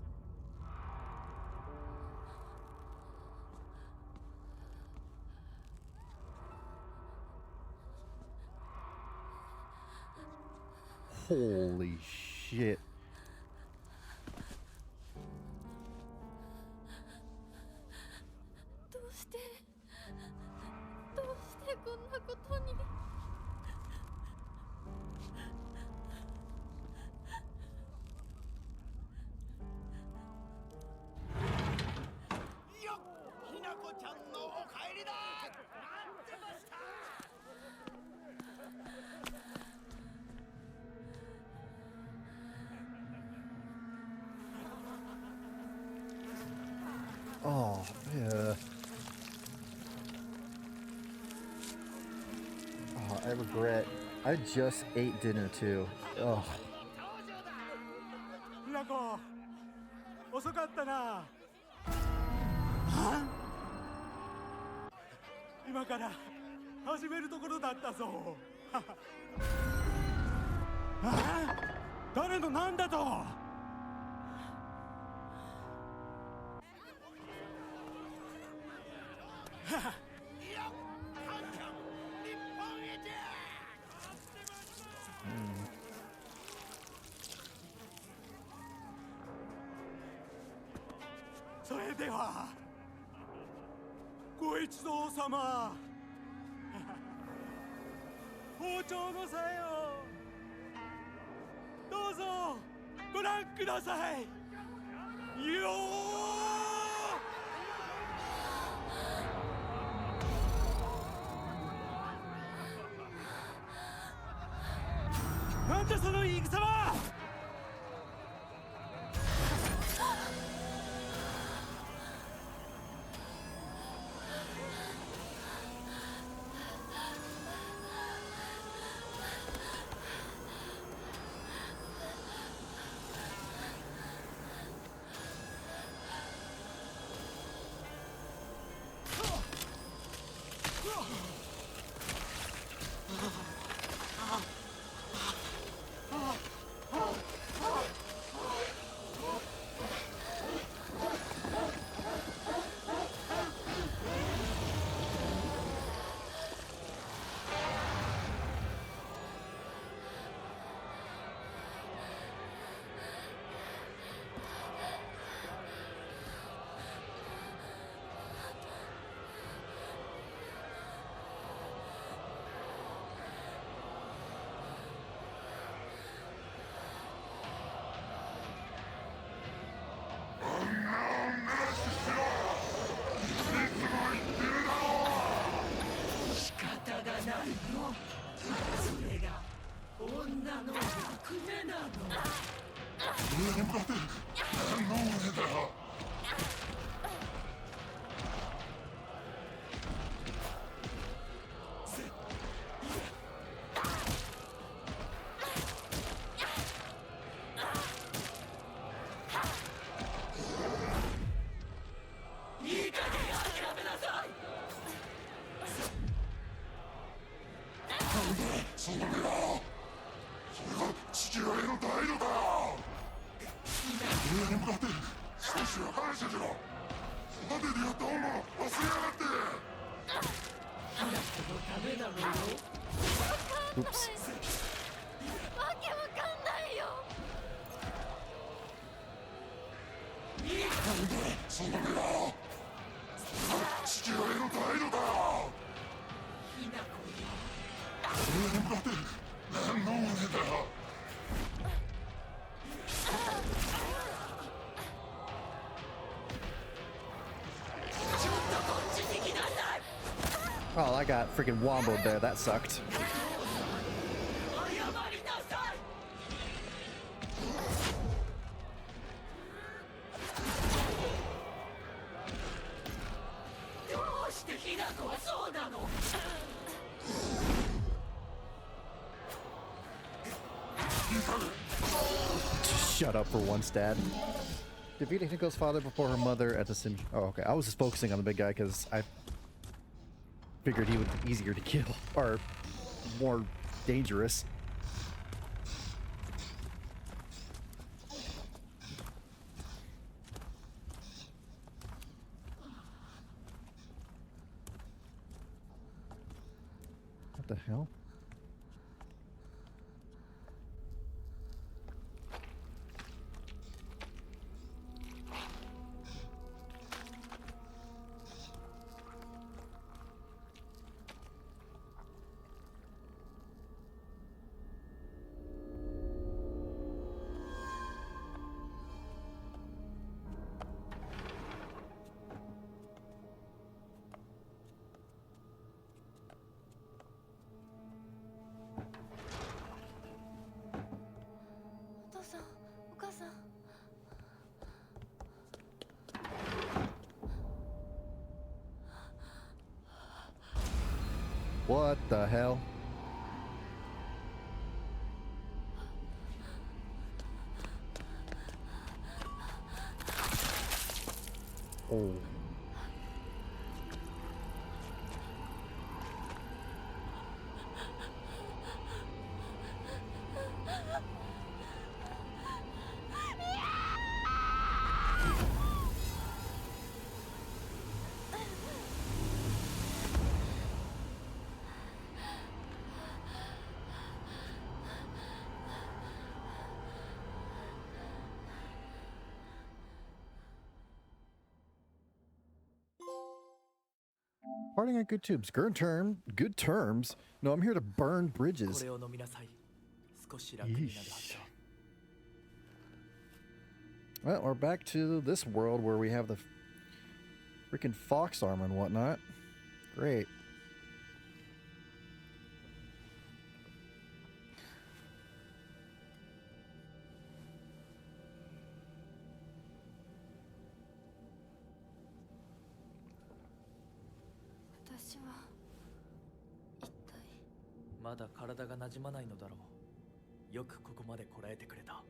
Holy shit. Oh, yeah. Oh, I regret. I just ate dinner too. Oh. ナコ、遅かったな。今から始めるところだったぞ。誰のなんだと。それではご一同様包丁のさえをどうぞご覧くださいよーなんだその言い草は何の腕だ。その目は、それが父親の態度だ。上に向かって少しは感謝しろ。育ててやった恩も忘れやがって。Oops. わけわかんないよ。なんでその目は、それが父親の態度だ。上に向かって何の腕だ。Oh, I got freaking womboed there. That sucked. どうしてヒナコはそうなの。 Shut up for once, Dad. Defeating Hinako's father before her mother at the sim. Oh, okay. I was just focusing on the big guy because I figured he would be easier to kill or more dangerous. What the hell? What the hell? Oh. Parting on good terms. Good terms. No, I'm here to burn bridges. Yeesh. Well, we're back to this world where we have the freaking fox arm and whatnot. Great.私は一体。まだ体が馴染まないのだろう。よくここまでこらえてくれた。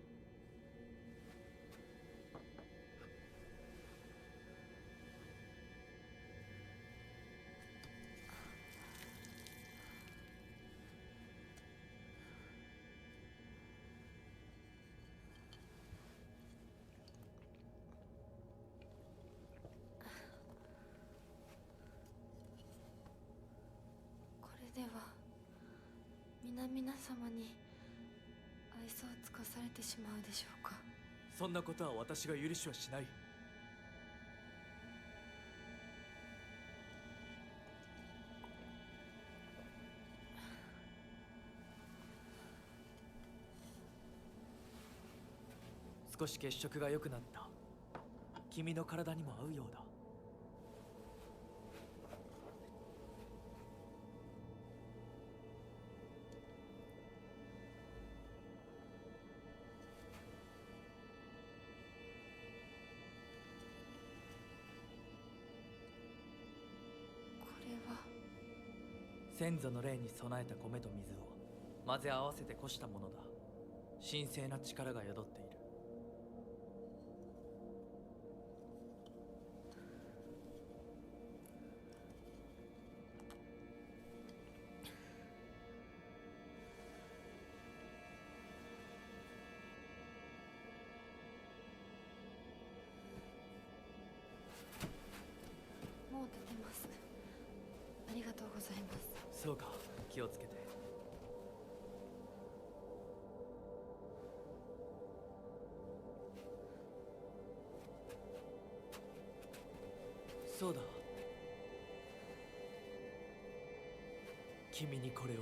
これでは皆々様に愛想を尽かされてしまうでしょうか。そんなことは私が許しはしない。少し血色が良くなった。君の体にも合うようだ。先祖の霊に備えた米と水を混ぜ合わせてこしたものだ。神聖な力が宿っている。もう出てます。ありがとうございます。そうか、気をつけて。そうだ。君にこれを。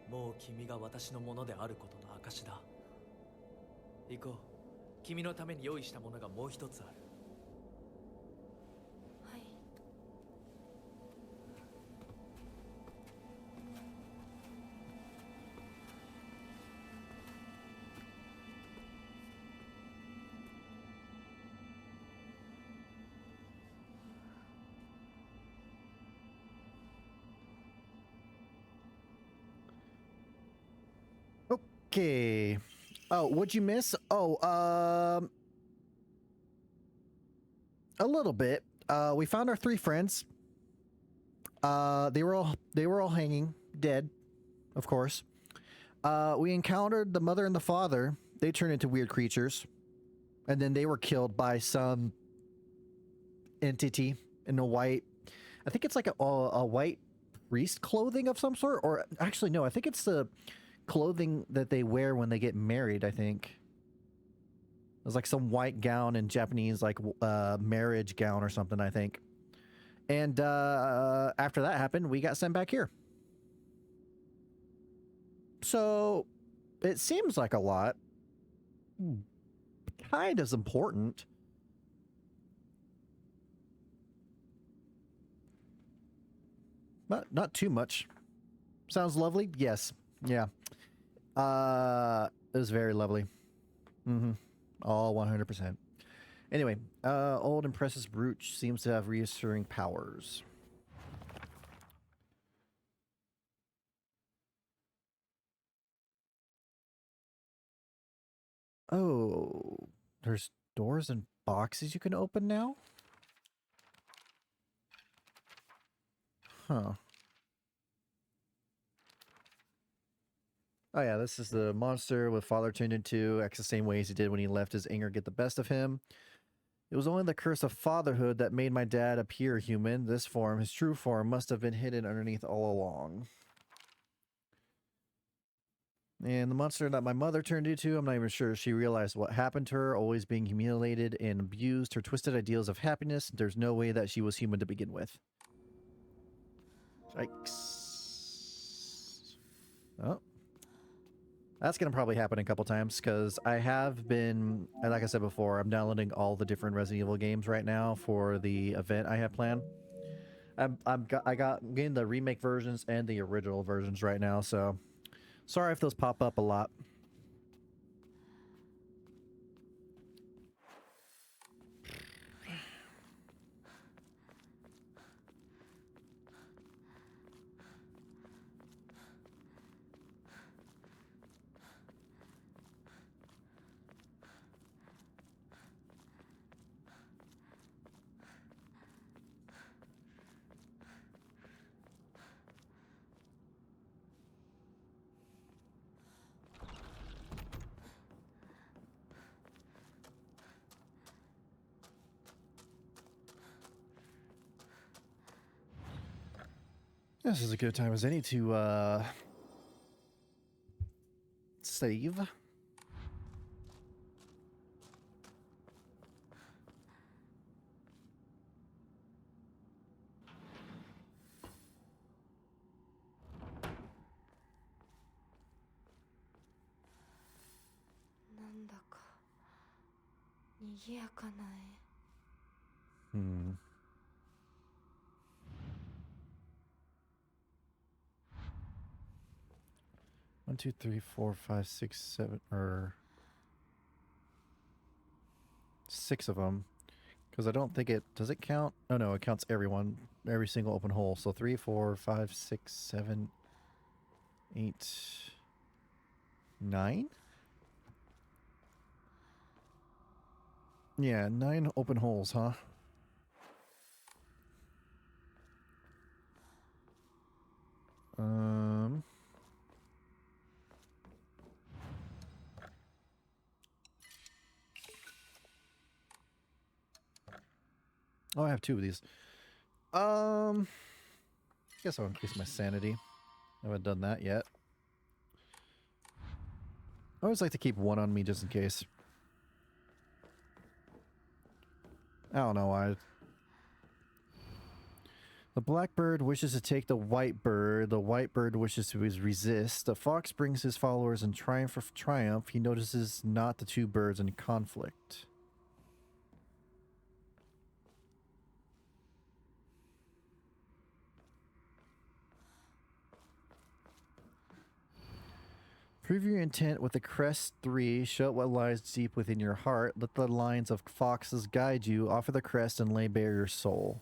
もう君が私のものであることの証だ。行こう。君のために用意したものがもう一つある。はい。Okay. Oh, what'd you miss? Oh, a little bit. We found our 3 friends. They were all hanging, dead, of course. We encountered the mother and the father. They turned into weird creatures, and then they were killed by some entity in a white. I think it's like a white priest clothing of some sort, or actually no, I think it's the clothing that they wear when they get married. I think it was like some white gown in Japanese, like marriage gown or something, I think. And after that happened, we got sent back here. So it seems like a lot. Kind of important. Not too much. Sounds lovely? Yes. Yeah. It was very lovely. All 100%. Anyway, old and precious brooch seems to have reassuring powers. Oh, there's doors and boxes you can open now? Huh. Oh yeah, this is the monster with father turned into, acts the same way as he did when he left his anger get the best of him. It was only the curse of fatherhood that made my dad appear human. This form, his true form, must have been hidden underneath all along. And the monster that my mother turned into, I'm not even sure she realized what happened to her, always being humiliated and abused, her twisted ideals of happiness. There's no way that she was human to begin with. Yikes. Oh. That's going to probably happen a couple times, because I have been, like I said before, I'm downloading all the different Resident Evil games right now for the event I have planned. I'm getting the remake versions and the original versions right now, so sorry if those pop up a lot. This is a good time as any to save. Hmm. 1, 2, 3, 4, 5, 6, 7, or 6 of them. Because I don't think it... Does it count? Oh no, it counts everyone. Every single open hole. So 3, 4, 5, 6, 7, 8, 9? Yeah, 9 open holes, huh? Oh, I have 2 of these. Guess I'll increase my sanity. I haven't done that yet. I always like to keep 1 on me just in case. I don't know why. The blackbird wishes to take the white bird. The white bird wishes to resist. The fox brings his followers in triumph for triumph. He notices not the 2 birds in conflict. Prove your intent with the crest 3. Show what lies deep within your heart. Let the lines of foxes guide you. Offer the crest and lay bare your soul.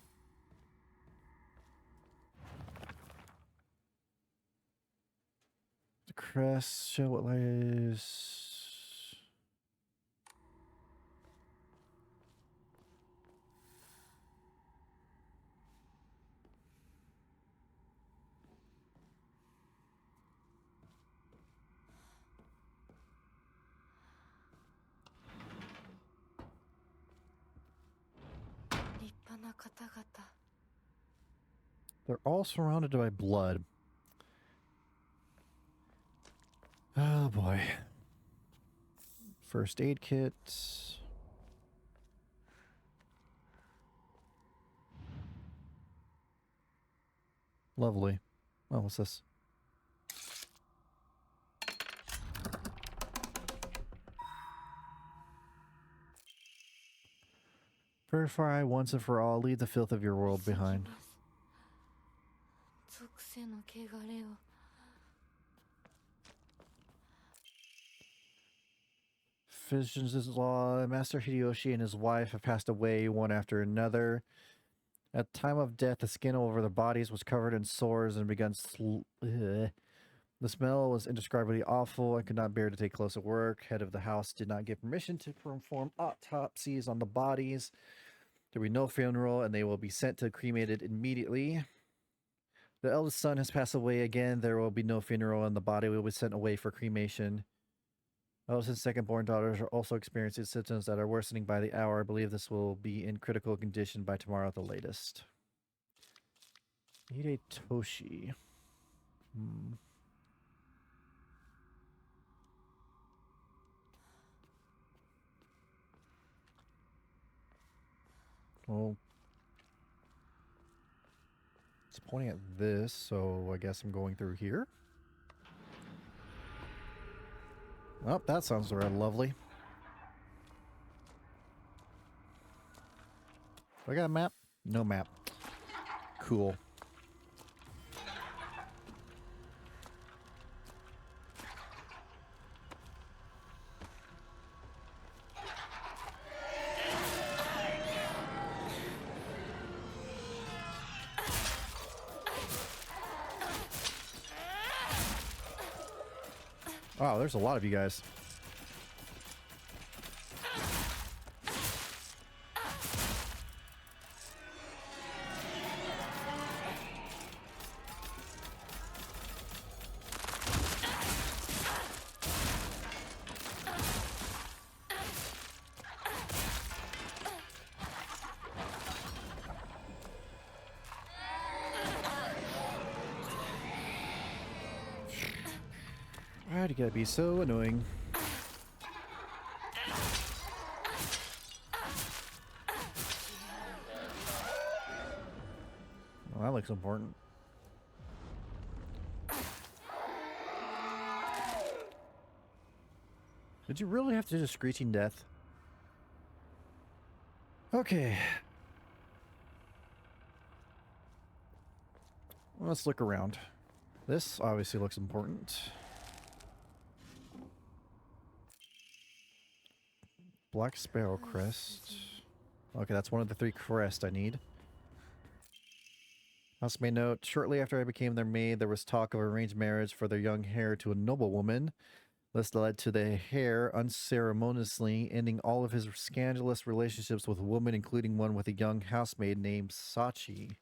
The crest. Show what lies... They're all surrounded by blood. Oh boy. First aid kit. Lovely. Oh, what's this? Purify once and for all. Leave the filth of your world behind. Visions' law. Master Hideyoshi and his wife have passed away one after another. At the time of death, the skin over their bodies was covered in sores and begun the smell was indescribably awful. I could not bear to take closer work. Head of the house did not give permission to perform autopsies on the bodies. There will be no funeral, and they will be sent to cremated immediately. The eldest son has passed away again. There will be no funeral, and the body will be sent away for cremation. Eldest and second-born daughters are also experiencing symptoms that are worsening by the hour. I believe this will be in critical condition by tomorrow at the latest. Hide Toshi. Well, it's pointing at this, so I guess I'm going through here. Oh, that sounds rather lovely. Do I got a map? No map. Cool. Wow, there's a lot of you guys. You gotta be so annoying. Well, that looks important. Did you really have to do a screeching death? Okay. Let's look around. This obviously looks important. Black Sparrow crest. Okay, that's one of the 3 crests I need. Housemaid note, shortly after I became their maid, there was talk of arranged marriage for their young heir to a noblewoman. This led to the heir unceremoniously ending all of his scandalous relationships with women, including one with a young housemaid named Sachi.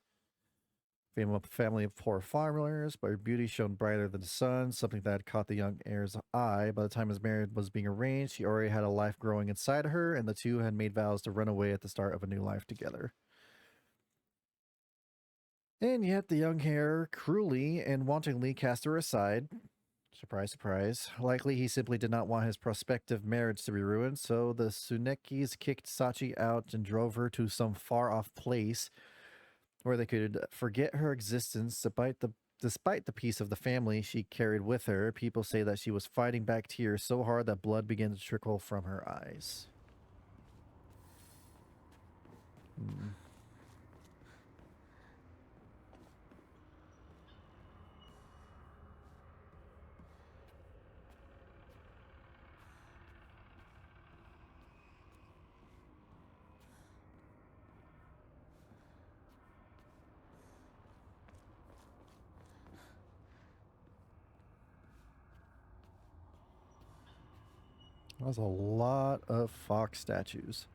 Family of poor farmers, but her beauty shone brighter than the sun, something that had caught the young heir's eye. By the time his marriage was being arranged, she already had a life growing inside her, and the two had made vows to run away at the start of a new life together. And yet the young heir cruelly and wantonly cast her aside. Surprise, surprise. Likely he simply did not want his prospective marriage to be ruined, so the Tsunekis kicked Sachi out and drove her to some far-off place where they could forget her existence. Despite the peace of the family she carried with her, people say that she was fighting back tears so hard that blood began to trickle from her eyes. That was a lot of fox statues.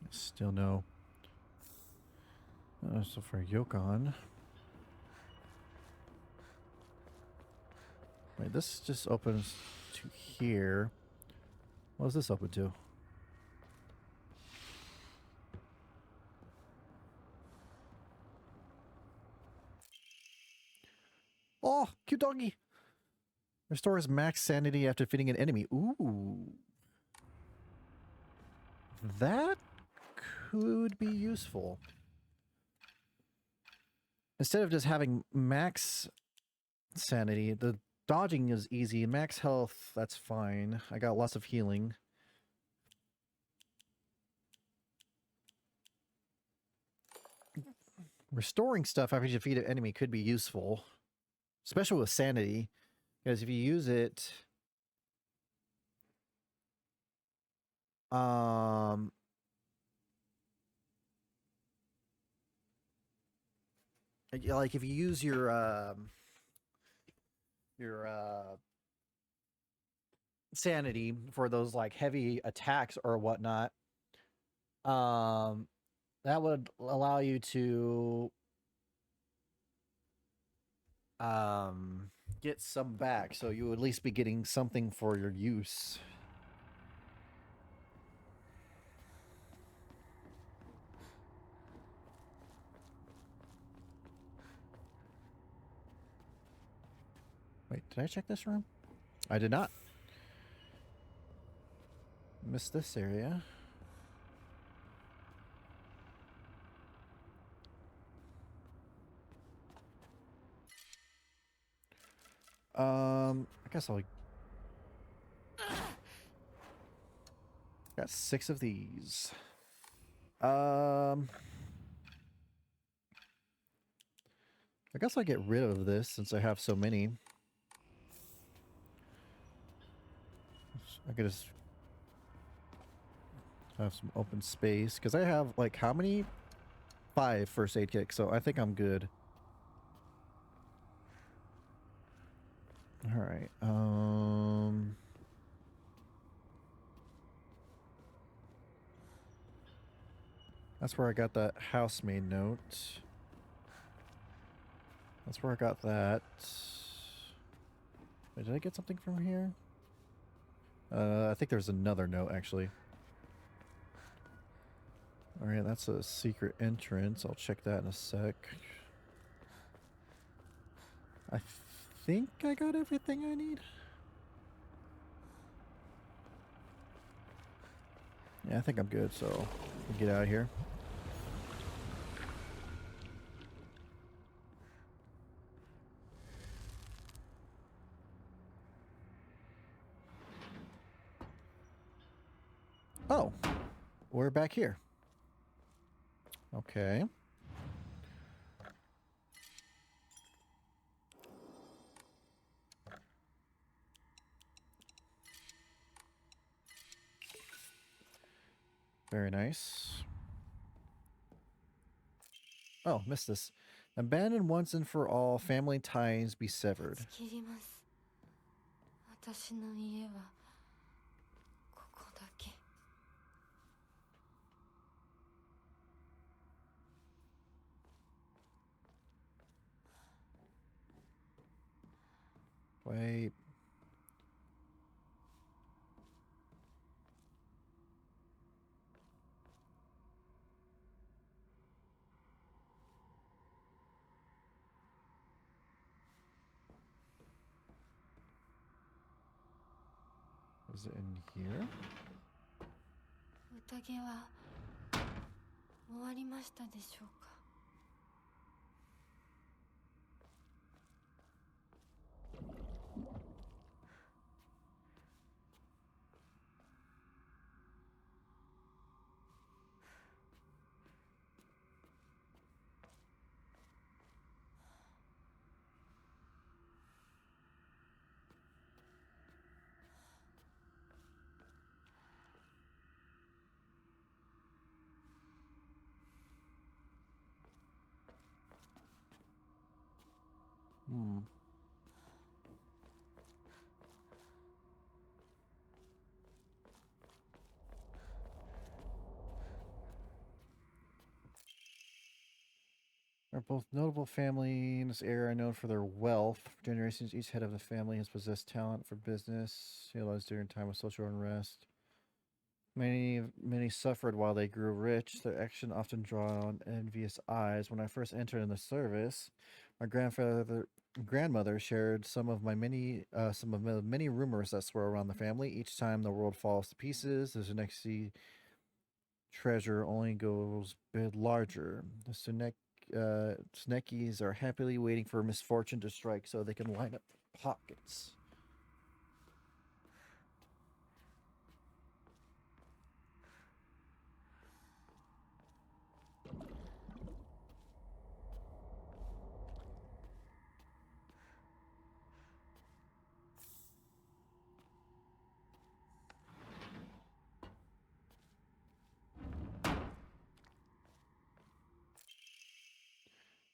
Still no. So for Yokon. Wait, this just opens to here. What is this open to? Oh, cute doggy. Restores max sanity after defeating an enemy. Ooh. That could be useful. Instead of just having max sanity, the dodging is easy. Max health, that's fine. I got lots of healing. Restoring stuff after you defeat an enemy could be useful. Especially with sanity. Because if you use it... like if you use your sanity for those like heavy attacks or whatnot, that would allow you to get some back, so you would at least be getting something for your use. Wait, did I check this room? I did not. Missed this area. I guess I'll... Got 6 of these. I guess I'll get rid of this since I have so many. I could just have some open space because I have like how many? 5 first aid kits, so I think I'm good. All right. That's where I got that housemaid note. That's where I got that. Wait, did I get something from here? I think there's another note, actually. Alright, that's a secret entrance. I'll check that in a sec. I think I got everything I need. Yeah, I think I'm good, so we'll get out of here. Oh. we're back here. Okay. Very nice. Oh, missed this. Abandoned once and for all, family ties be severed. 切ります。私の家はここだけ。Wait. Is it in here? 宴は終わりましたでしょうか。Hmm. Are both notable family in this area are known for their wealth. For generations, each head of the family has possessed talent for business, utilized during time of social unrest. Many suffered while they grew rich. Their action often drawn envious eyes. When I first entered in the service, my grandmother shared some of the many rumors that swirl around the family. Each time the world falls to pieces, the Zuneki treasure only goes a bit larger. The Sunekis are happily waiting for misfortune to strike so they can line up pockets.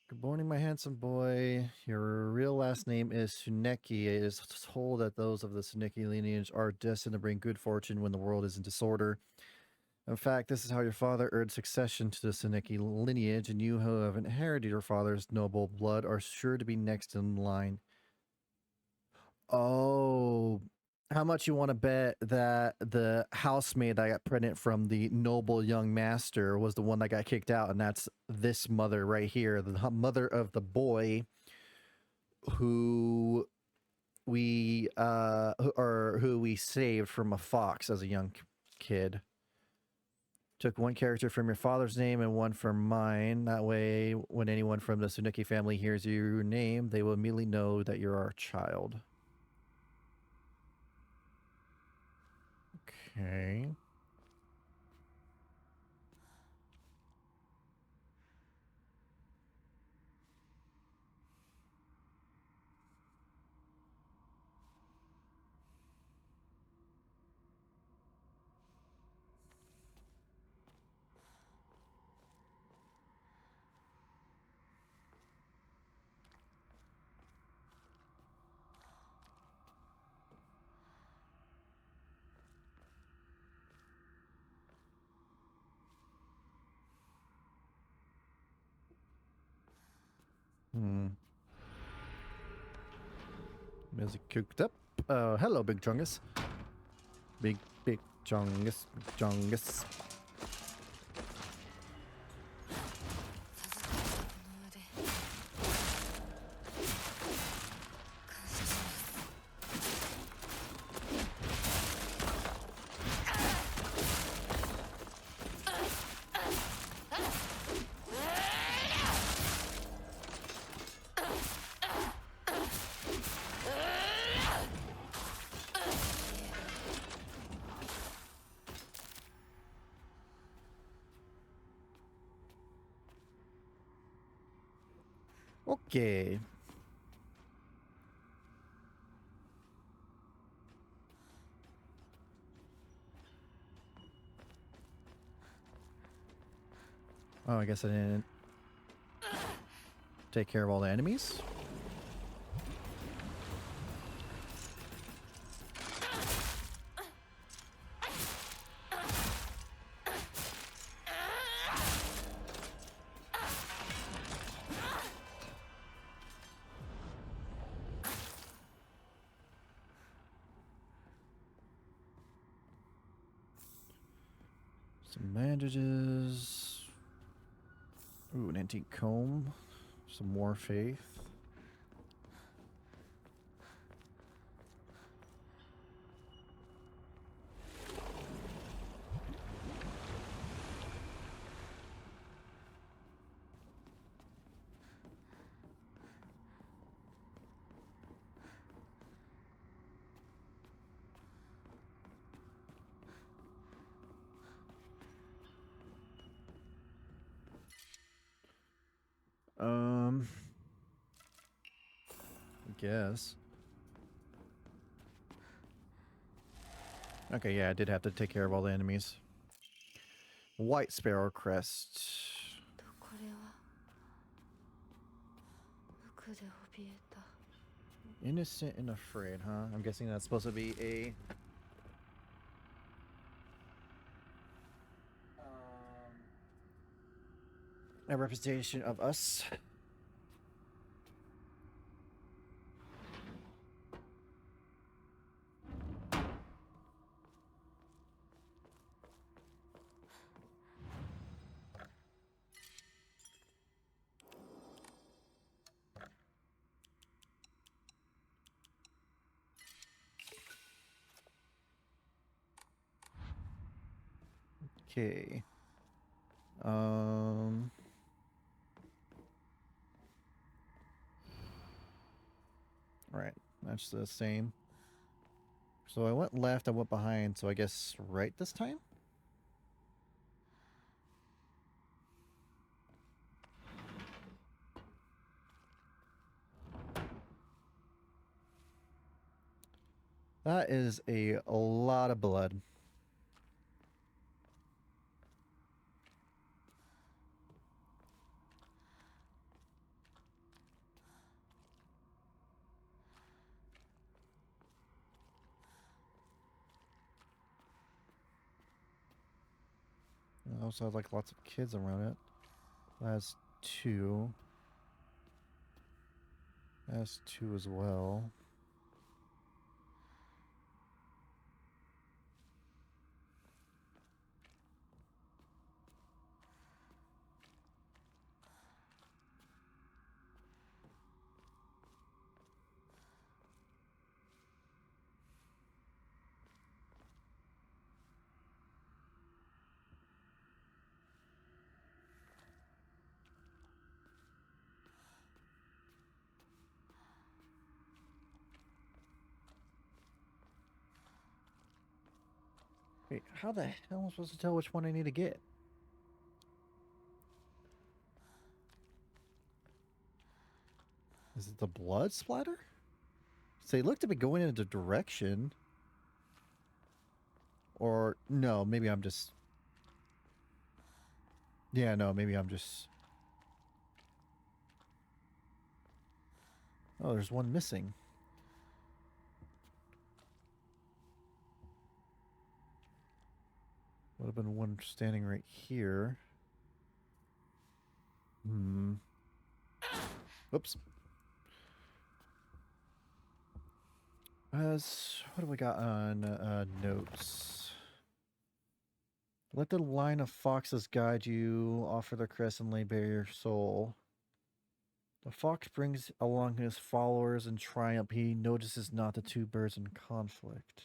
Good morning, my handsome boy. Your real last name is Suneki. It is told that those of the Suneki lineage are destined to bring good fortune when the world is in disorder. In fact, this is how your father earned succession to the Suneki lineage, and you who have inherited your father's noble blood are sure to be next in line. Oh, how much you want to bet that the housemaid that got pregnant from the noble young master was the one that got kicked out, and that's this mother right here, the mother of the boy who we saved from a fox as a young kid. Took one character from your father's name and one from mine. That way, when anyone from the Suneki family hears your name, they will immediately know that you're our child. Okay. Music cooked up. Hello, Big Chungus. Big Chungus. Chungus. Okay. Oh, I guess I didn't take care of all the enemies. Some bandages. Ooh, an antique comb. Some more faith. I guess. Okay, yeah, I did have to take care of all the enemies. White Sparrow Crest. これは無垢で怯えた Innocent and afraid, huh? I'm guessing that's supposed to be a representation of us. Okay. Alright, that's the same. So I went left, I went behind, so I guess right this time? That is a lot of blood. It also has like lots of kids around it. That's 2. That's 2 as well. Wait, how the hell am I supposed to tell which one I need to get? Is it the blood splatter? So they look to be going in a direction. Or, no, maybe I'm just... Yeah, no, maybe I'm just... Oh, there's one missing. Would have been one standing right here. Oops. What do we got on notes? Let the line of foxes guide you. Offer the crest and lay bare your soul. The fox brings along his followers in triumph. He notices not the 2 birds in conflict.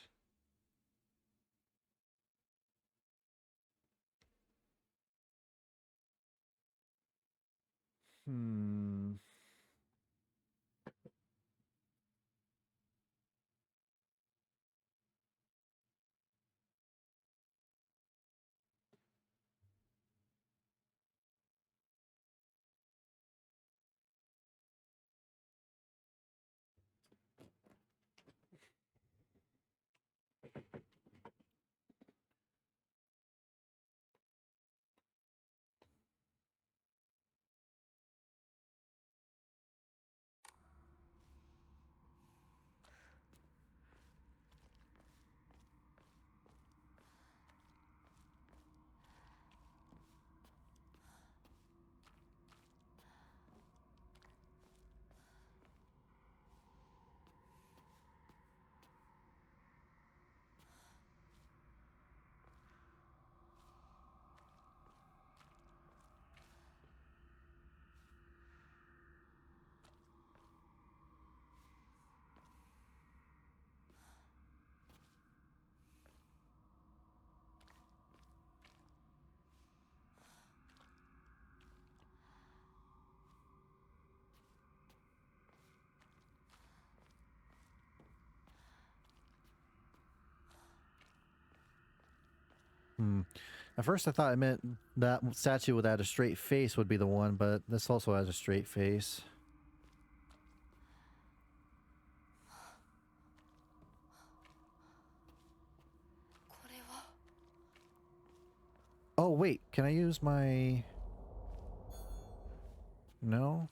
At first I thought it meant that statue with that a straight face would be the one, but this also has a straight face. Oh wait, can I use my... No?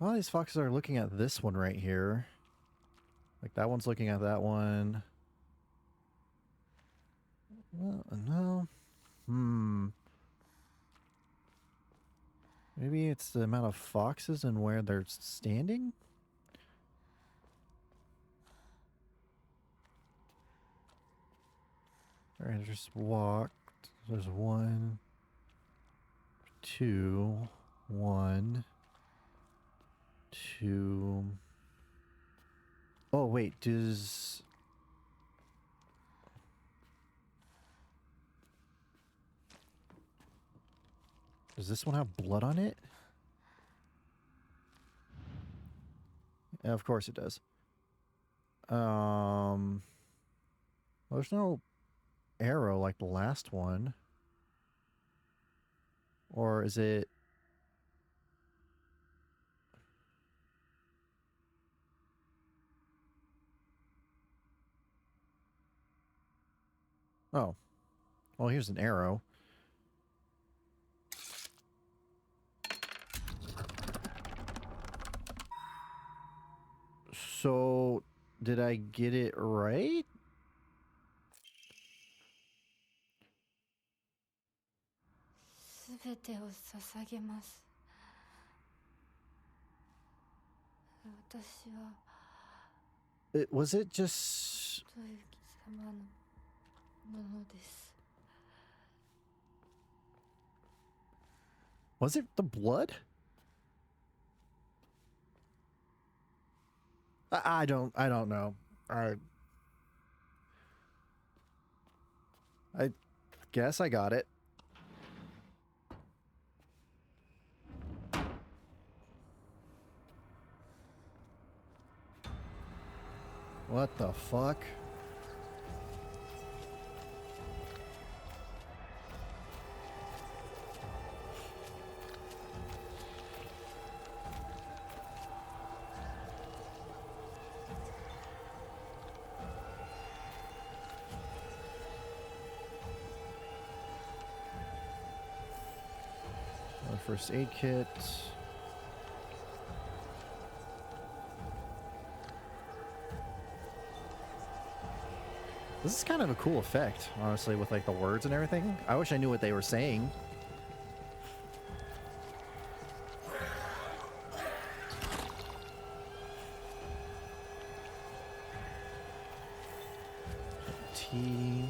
A lot of these foxes are looking at this one right here. Like that one's looking at that one. Well, no. Maybe it's the amount of foxes and where they're standing? Alright, I just walked. There's 1, 2, 1, 2. Oh, wait, does this one have blood on it? Yeah, of course it does. Well, there's no arrow like the last one. Or is it... Oh. Well, here's an arrow. So, did I get it right? Was it just... Was it the blood? I don't know. I guess I got it. What the fuck? First aid kit. This is kind of a cool effect, honestly, with like the words and everything. I wish I knew what they were saying. T.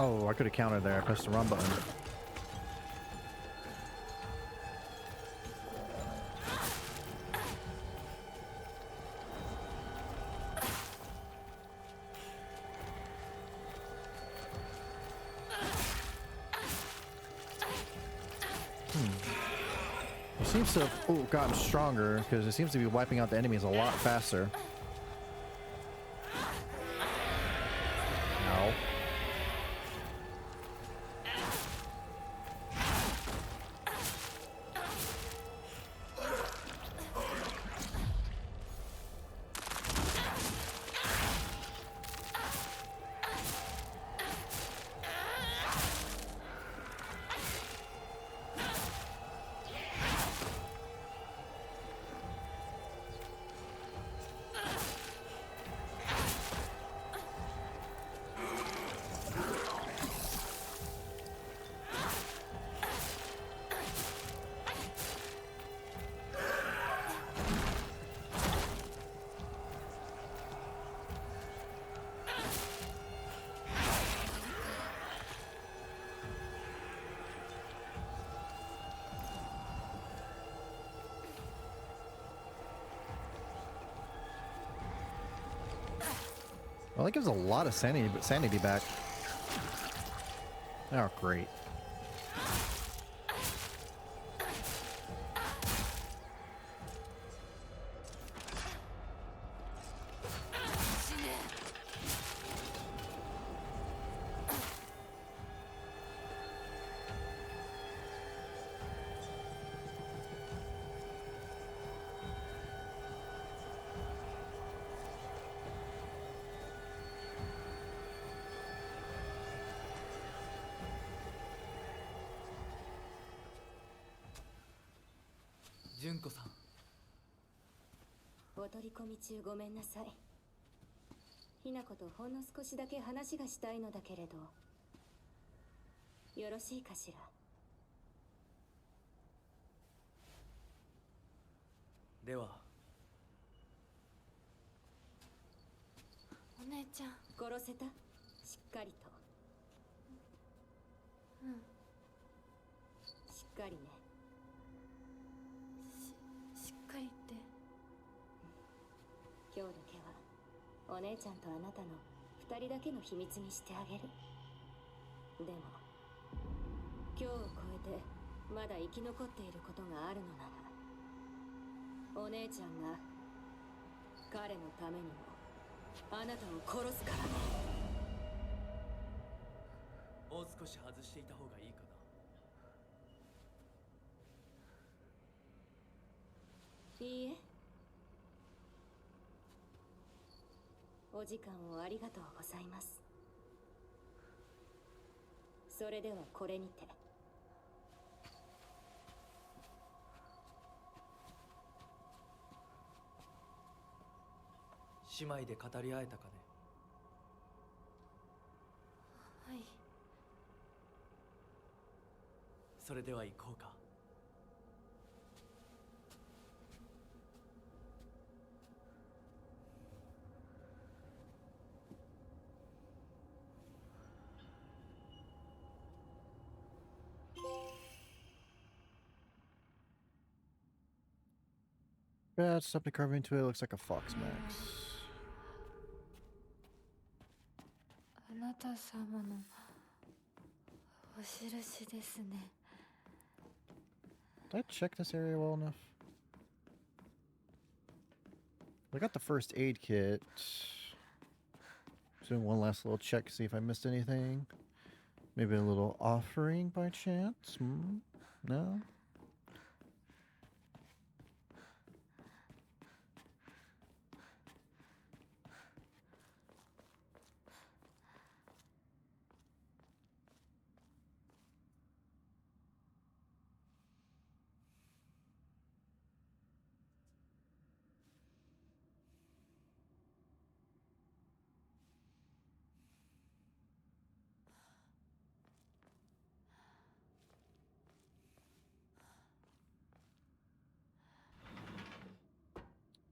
Oh, I could have countered there. I pressed the wrong button. It seems to have gotten stronger because it seems to be wiping out the enemies a lot faster. No. Well, that gives a lot of sanity back. Oh, great.純子さん。お取り込み中ごめんなさい。ひなことほんの少しだけ話がしたいのだけれど、よろしいかしら。では。お姉ちゃん。殺せた？しっかりと。うん。しっかりね。しっかりって。今日だけはお姉ちゃんとあなたの2人だけの秘密にしてあげる。でも今日を超えてまだ生き残っていることがあるのなら、お姉ちゃんが彼のためにもあなたを殺すからね。もう少し外していた方がいいかな。いいえ。お時間をありがとうございます。それではこれにて。姉妹で語り合えたかね。はい。それでは行こうか。Yeah, it's something carved into it. It looks like a fox max. あなた様のお印ですね。Did I check this area well enough? I got the first aid kit. Doing one last little check, see if I missed anything. Maybe a little offering by chance? No?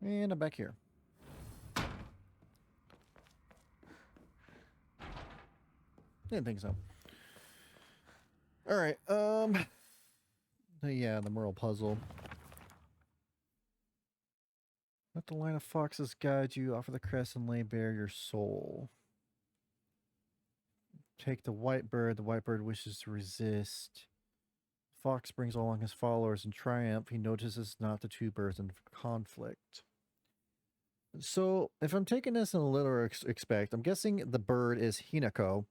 And I'm back here. Didn't think so. Alright, yeah, the Merle puzzle. Let the line of foxes guide you, offer the crest and lay bare your soul. Take the white bird wishes to resist. Fox brings along his followers in triumph. He notices not the two birds in conflict. So, if I'm taking this in a literal expect, I'm guessing the bird is Hinako.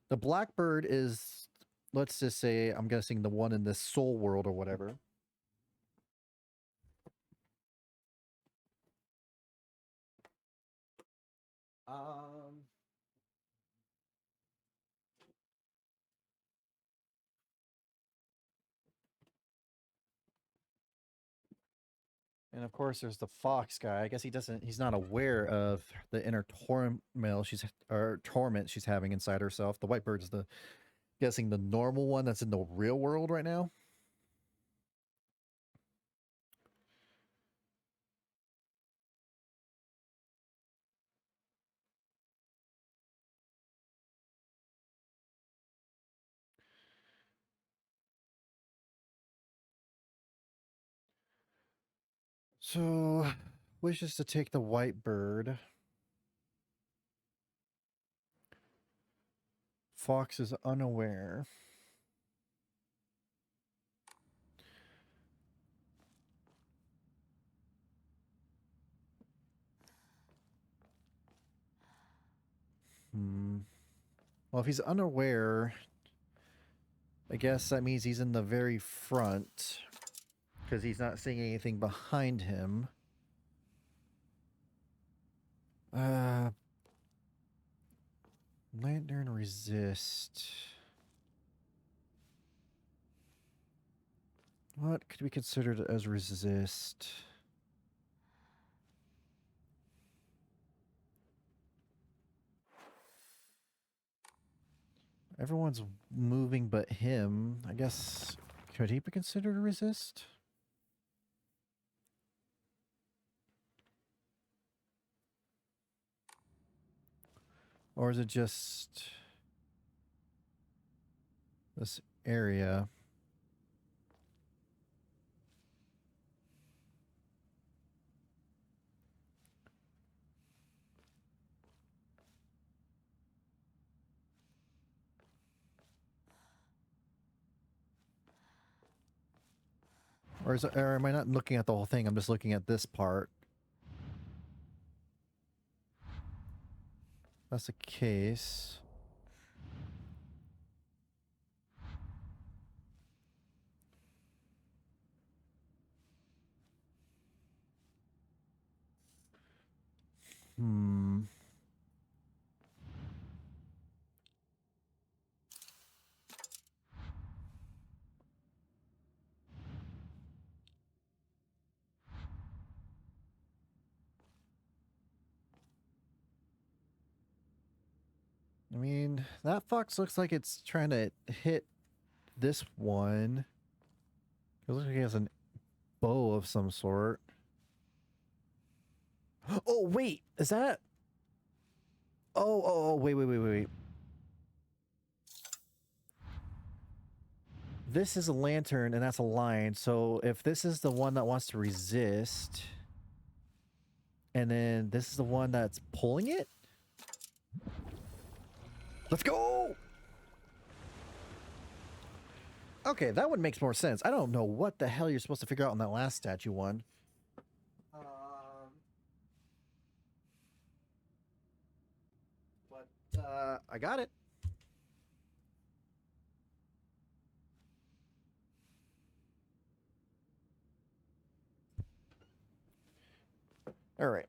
The black bird is, let's just say, I'm guessing the one in this soul world or whatever. And of course, there's the fox guy. I guess he's not aware of the inner torment she's having inside herself. The white bird is guessing the normal one that's in the real world right now. So, wishes to take the white bird. Fox is unaware. Well, if he's unaware, I guess that means he's in the very front because he's not seeing anything behind him. Lantern resist. What could be considered as resist? Everyone's moving but him. I guess, could he be considered a resist? Or is it just this area? Or am I not looking at the whole thing? I'm just looking at this part. That's the case. I mean, that fox looks like it's trying to hit this one. It looks like he has a bow of some sort. Oh, wait! Is that... Oh, wait. This is a lantern, and that's a lion. So if this is the one that wants to resist, and then this is the one that's pulling it? Let's go! Okay, that one makes more sense. I don't know what the hell you're supposed to figure out on that last statue one. But I got it. All right.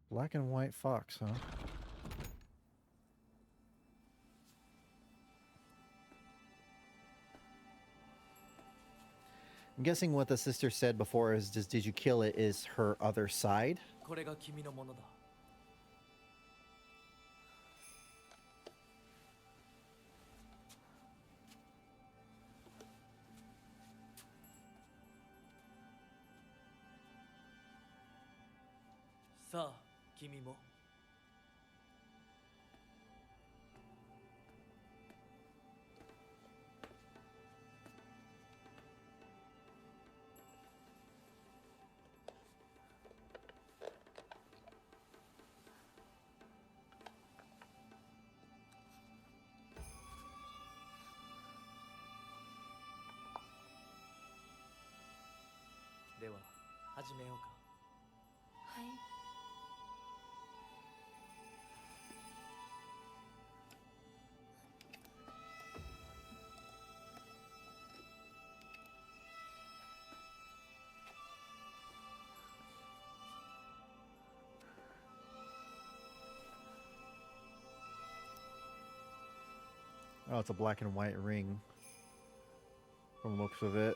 Black and white fox, huh? I'm guessing what the sister said before is just did you kill it is her other side. これが君のものだ。さあ、君も。では、始めようか。はい。Oh, it's a black and white ring. From the looks of it.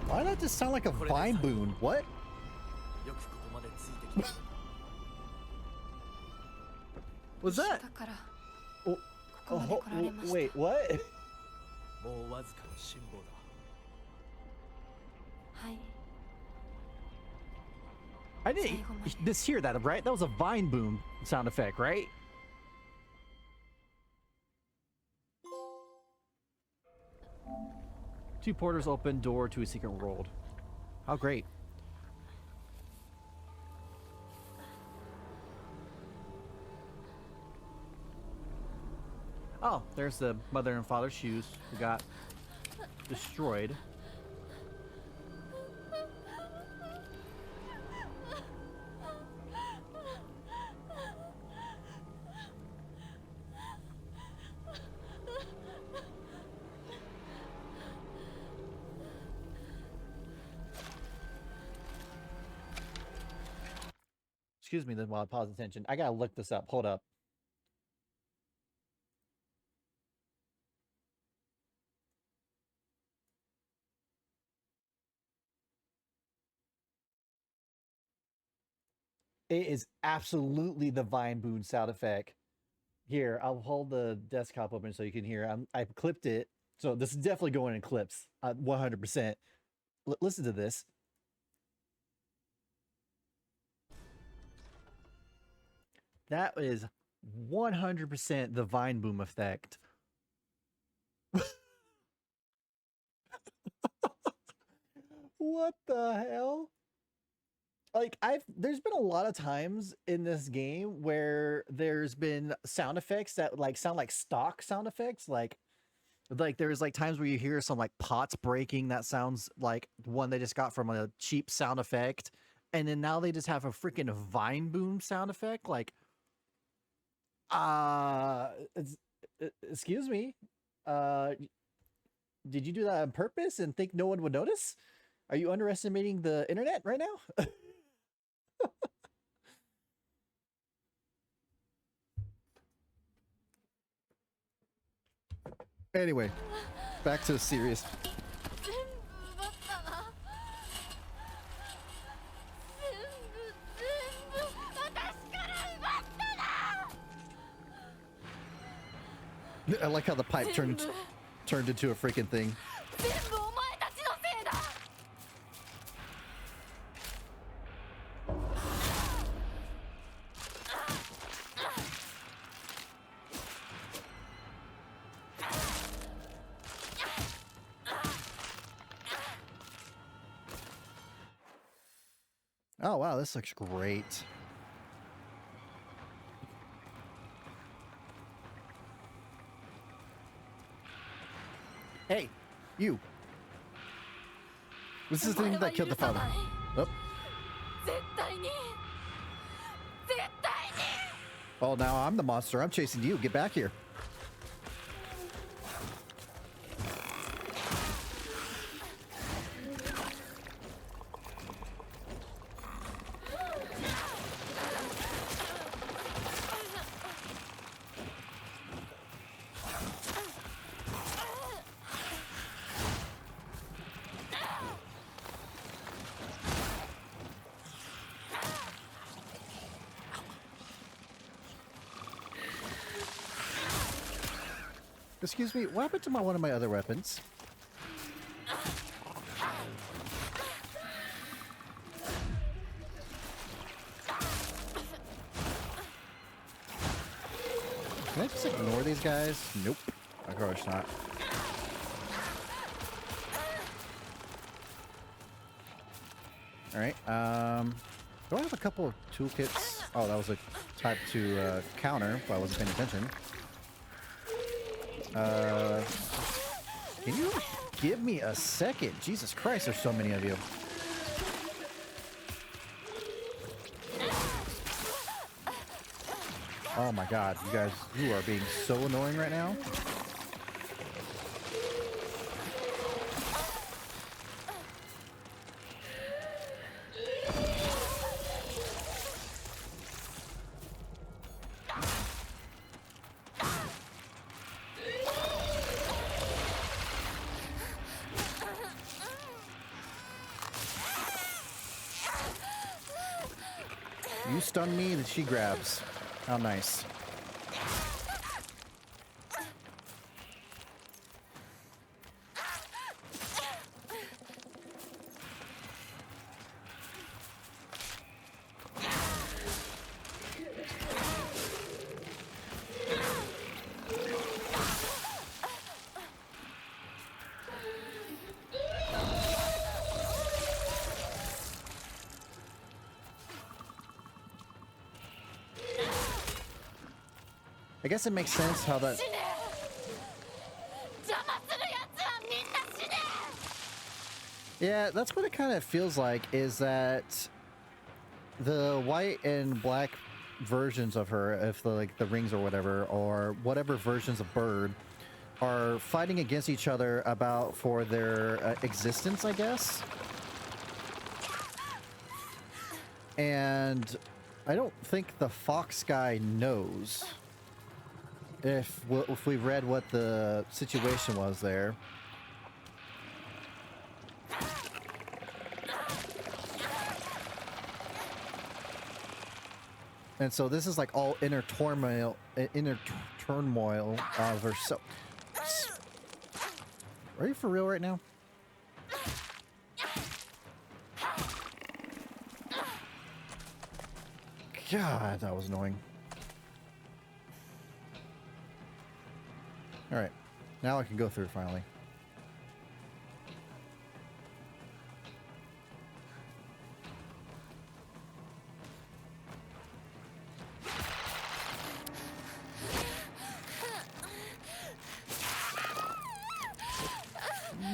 Why did that just sound like a vine boon? What? よくここまでついてきた。Was that? だから Oh, ここまで来られました。 wait, what? もうわずかの辛抱だ。はい I didn't just hear that, right? That was a vine boom sound effect, right? Two porters open door to a secret world. How great. Oh, there's the mother and father's shoes who got destroyed. Excuse me then while I pause attention. I gotta look this up. Hold up. It is absolutely the Vine Boon sound effect. Here, I'll hold the desktop open so you can hear. I've clipped it. So this is definitely going in clips. 100%. Listen to this. That is 100% the Vine Boom effect. What the hell? Like there's been a lot of times in this game where there's been sound effects that like sound like stock sound effects. Like there's like times where you hear some like pots breaking that sounds like one they just got from a cheap sound effect. And then now they just have a freaking Vine Boom sound effect. Like, excuse me. Did you do that on purpose and think no one would notice? Are you underestimating the internet right now? Anyway, back to the serious. I like how the pipe turned into a freaking thing. Oh wow, this looks great. Hey, you. This is the thing that killed the father. Oh. Oh, now I'm the monster. I'm chasing you. Get back here. Excuse me, what happened to one of my other weapons? Can I just ignore these guys? Nope. Of course not. Alright, do I have a couple of toolkits? Oh, that was a type to counter, but I wasn't paying attention. Can you give me a second? Jesus Christ, there's so many of you. Oh my god, you are being so annoying right now. You stun me and she grabs. How nice. I guess it makes sense how that. Yeah, that's what it kind of feels like, is that the white and black versions of her, if the, like the rings or whatever versions of Bird, are fighting against each other for their existence, I guess. And I don't think the fox guy knows if we read what the situation was there. And so this is like all inner turmoil of her. So, are you for real right now? God, that was annoying. All right, now I can go through finally.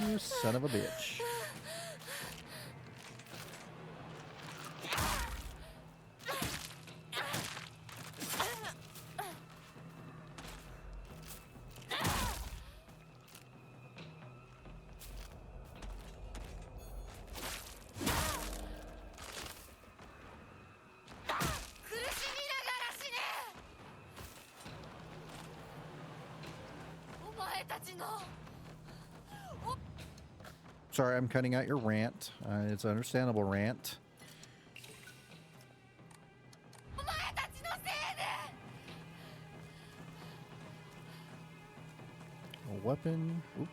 You son of a bitch. Sorry, I'm cutting out your rant. It's an understandable rant. A weapon. Oop.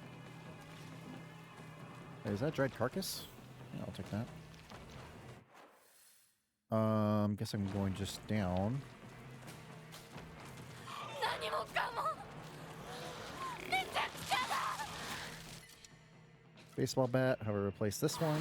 Hey, is that dried carcass? Yeah, I'll take that. Guess I'm going just down. Baseball bat, however, replace this one.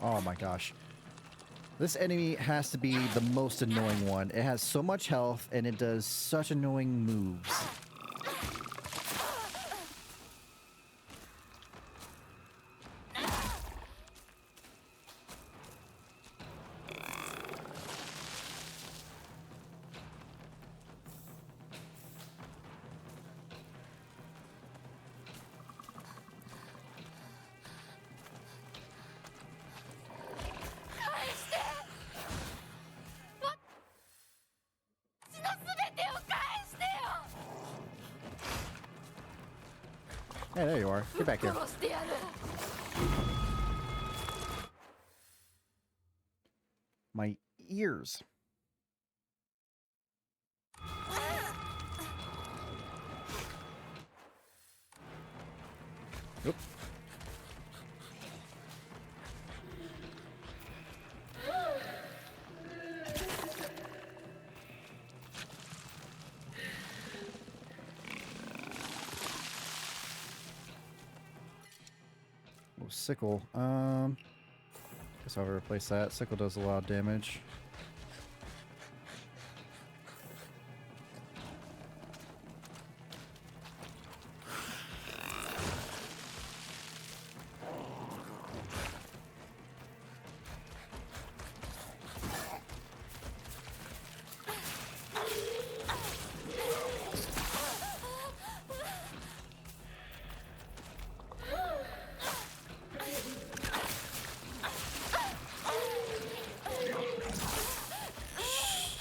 Oh my gosh. This enemy has to be the most annoying one. It has so much health and it does such annoying moves. Hey, there you are. Get back here. My ears. Oop. Sickle. Guess I'll replace that. Sickle does a lot of damage.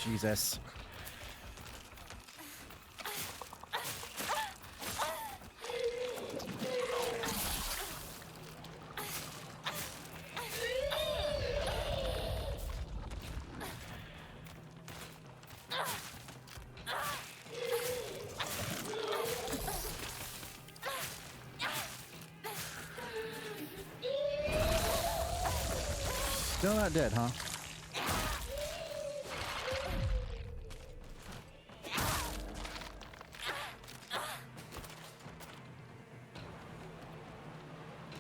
Jesus. Still not dead, huh?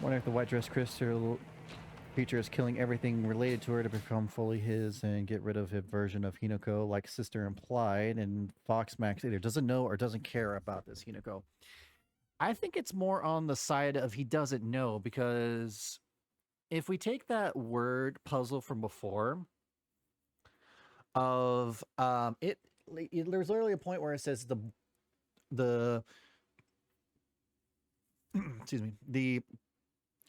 Wonder if the white dress crystal creature is killing everything related to her to become fully his and get rid of his version of Hinako, like Sister implied, and Fox Max either doesn't know or doesn't care about this Hinako. I think it's more on the side of he doesn't know, because if we take that word puzzle from before of there's literally a point where it says the excuse me, the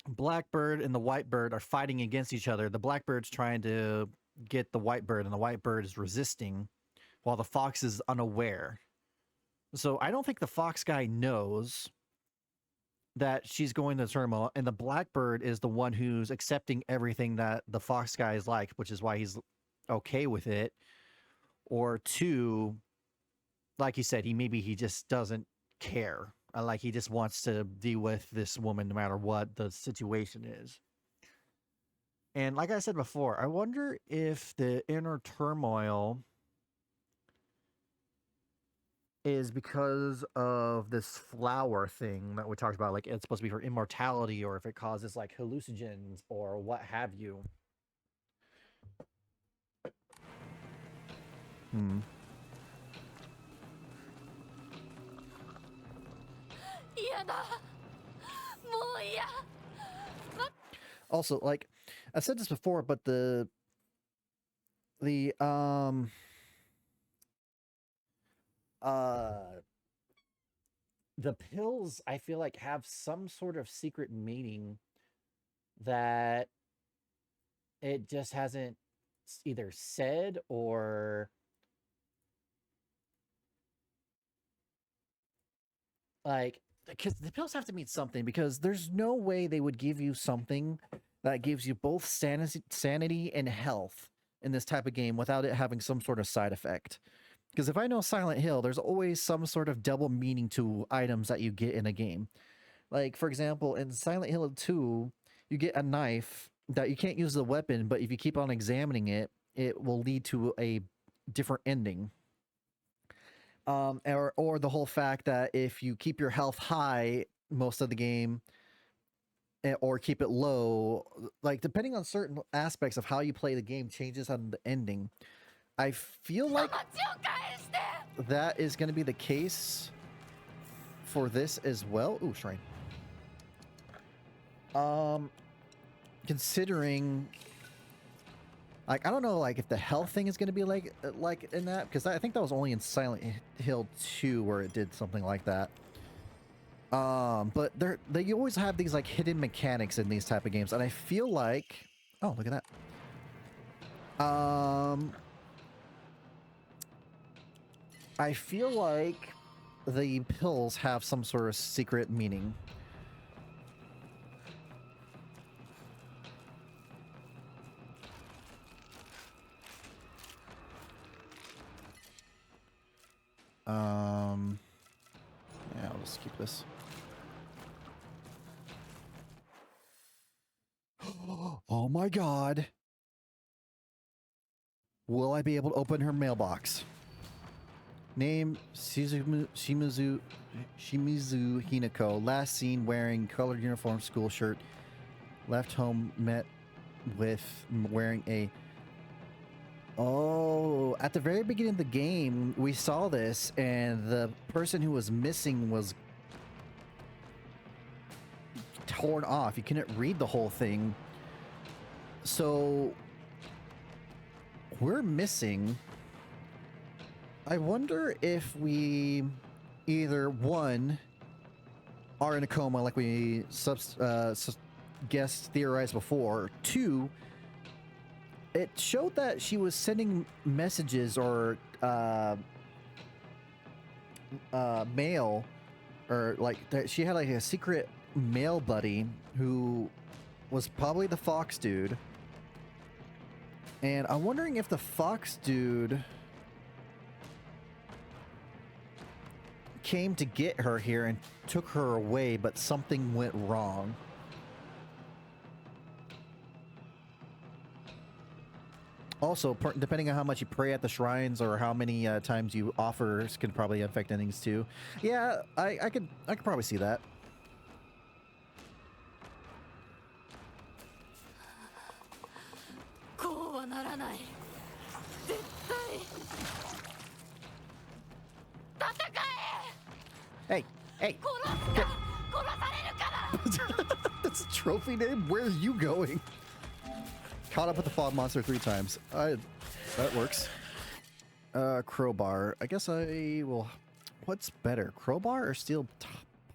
blackbird and the white bird are fighting against each other. The blackbird's trying to get the white bird, and the white bird is resisting while the fox is unaware. So I don't think the fox guy knows that she's going to turmoil, and the blackbird is the one who's accepting everything that the fox guy is like, which is why he's okay with it. Or two, like you said, he just doesn't care. Like he just wants to deal with this woman no matter what the situation is. And like I said before, I wonder if the inner turmoil is because of this flower thing that we talked about. Like it's supposed to be for immortality, or if it causes like hallucinogens or what have you. Also, like I've said this before, but the pills, I feel like, have some sort of secret meaning that it just hasn't either said or like, because the pills have to mean something, because there's no way they would give you something that gives you both sanity and health in this type of game without it having some sort of side effect. Because if I know Silent Hill, there's always some sort of double meaning to items that you get in a game. Like, for example, in Silent Hill 2, you get a knife that you can't use the weapon, but if you keep on examining it, it will lead to a different ending. Or the whole fact that if you keep your health high most of the game, or keep it low, like depending on certain aspects of how you play the game changes on the ending. I feel like that is going to be the case for this as well. Ooh, shrine. Considering, like, I don't know, like if the health thing is going to be like in that, because I think that was only in Silent Hill 2 where it did something like that. But they always have these like hidden mechanics in these type of games, and I feel like, oh, look at that. I feel like the pills have some sort of secret meaning. Yeah, I'll just keep this. Oh my god. Will I be able to open her mailbox? Name Shimizu Hinako. Last seen wearing colored uniform, school shirt. Left home, met with wearing a... Oh, at the very beginning of the game, we saw this, and the person who was missing was torn off. You couldn't read the whole thing. So we're missing. I wonder if we either, one, are in a coma like we guessed theorized before, two, it showed that she was sending messages or mail, or like that she had like a secret mail buddy who was probably the Fox dude. And I'm wondering if the Fox dude came to get her here and took her away, but something went wrong. Also, depending on how much you pray at the shrines or how many times you offer, can probably affect endings too. Yeah, I could probably see that. こうはならない。絶対。戦え。 Hey, hey. 殺すな。殺されるから。 That's a trophy name? Where are you going? Caught up with the fog monster 3 times. That works. Crowbar. I guess I will... What's better? Crowbar or steel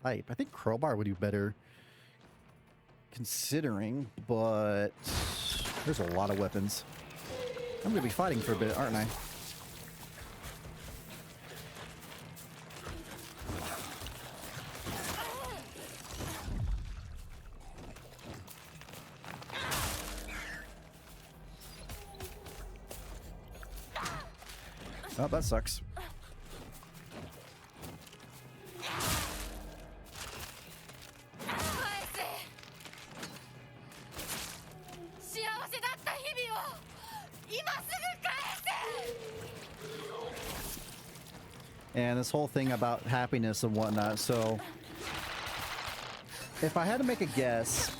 pipe? I think crowbar would do better considering, but there's a lot of weapons. I'm going to be fighting for a bit, aren't I? Oh, that sucks. 幸せだった日々を今すぐ返せ。 And this whole thing about happiness and whatnot. So, if I had to make a guess,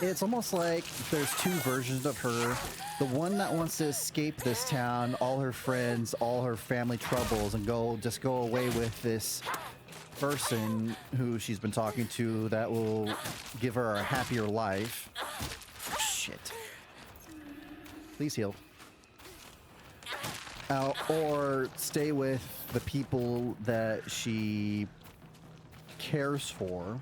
it's almost like there's 2 versions of her. The one that wants to escape this town, all her friends, all her family troubles, and just go away with this person who she's been talking to that will give her a happier life. Shit. Please heal. Or stay with the people that she cares for.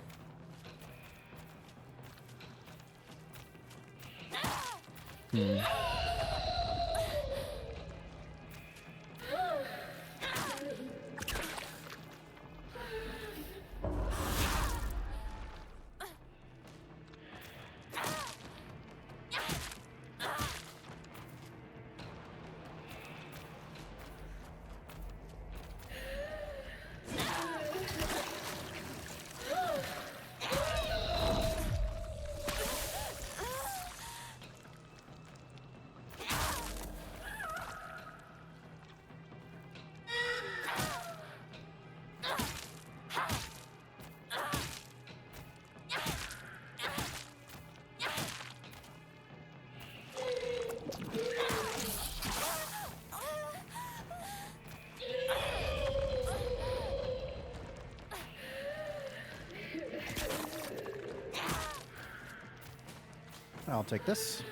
I'll take this.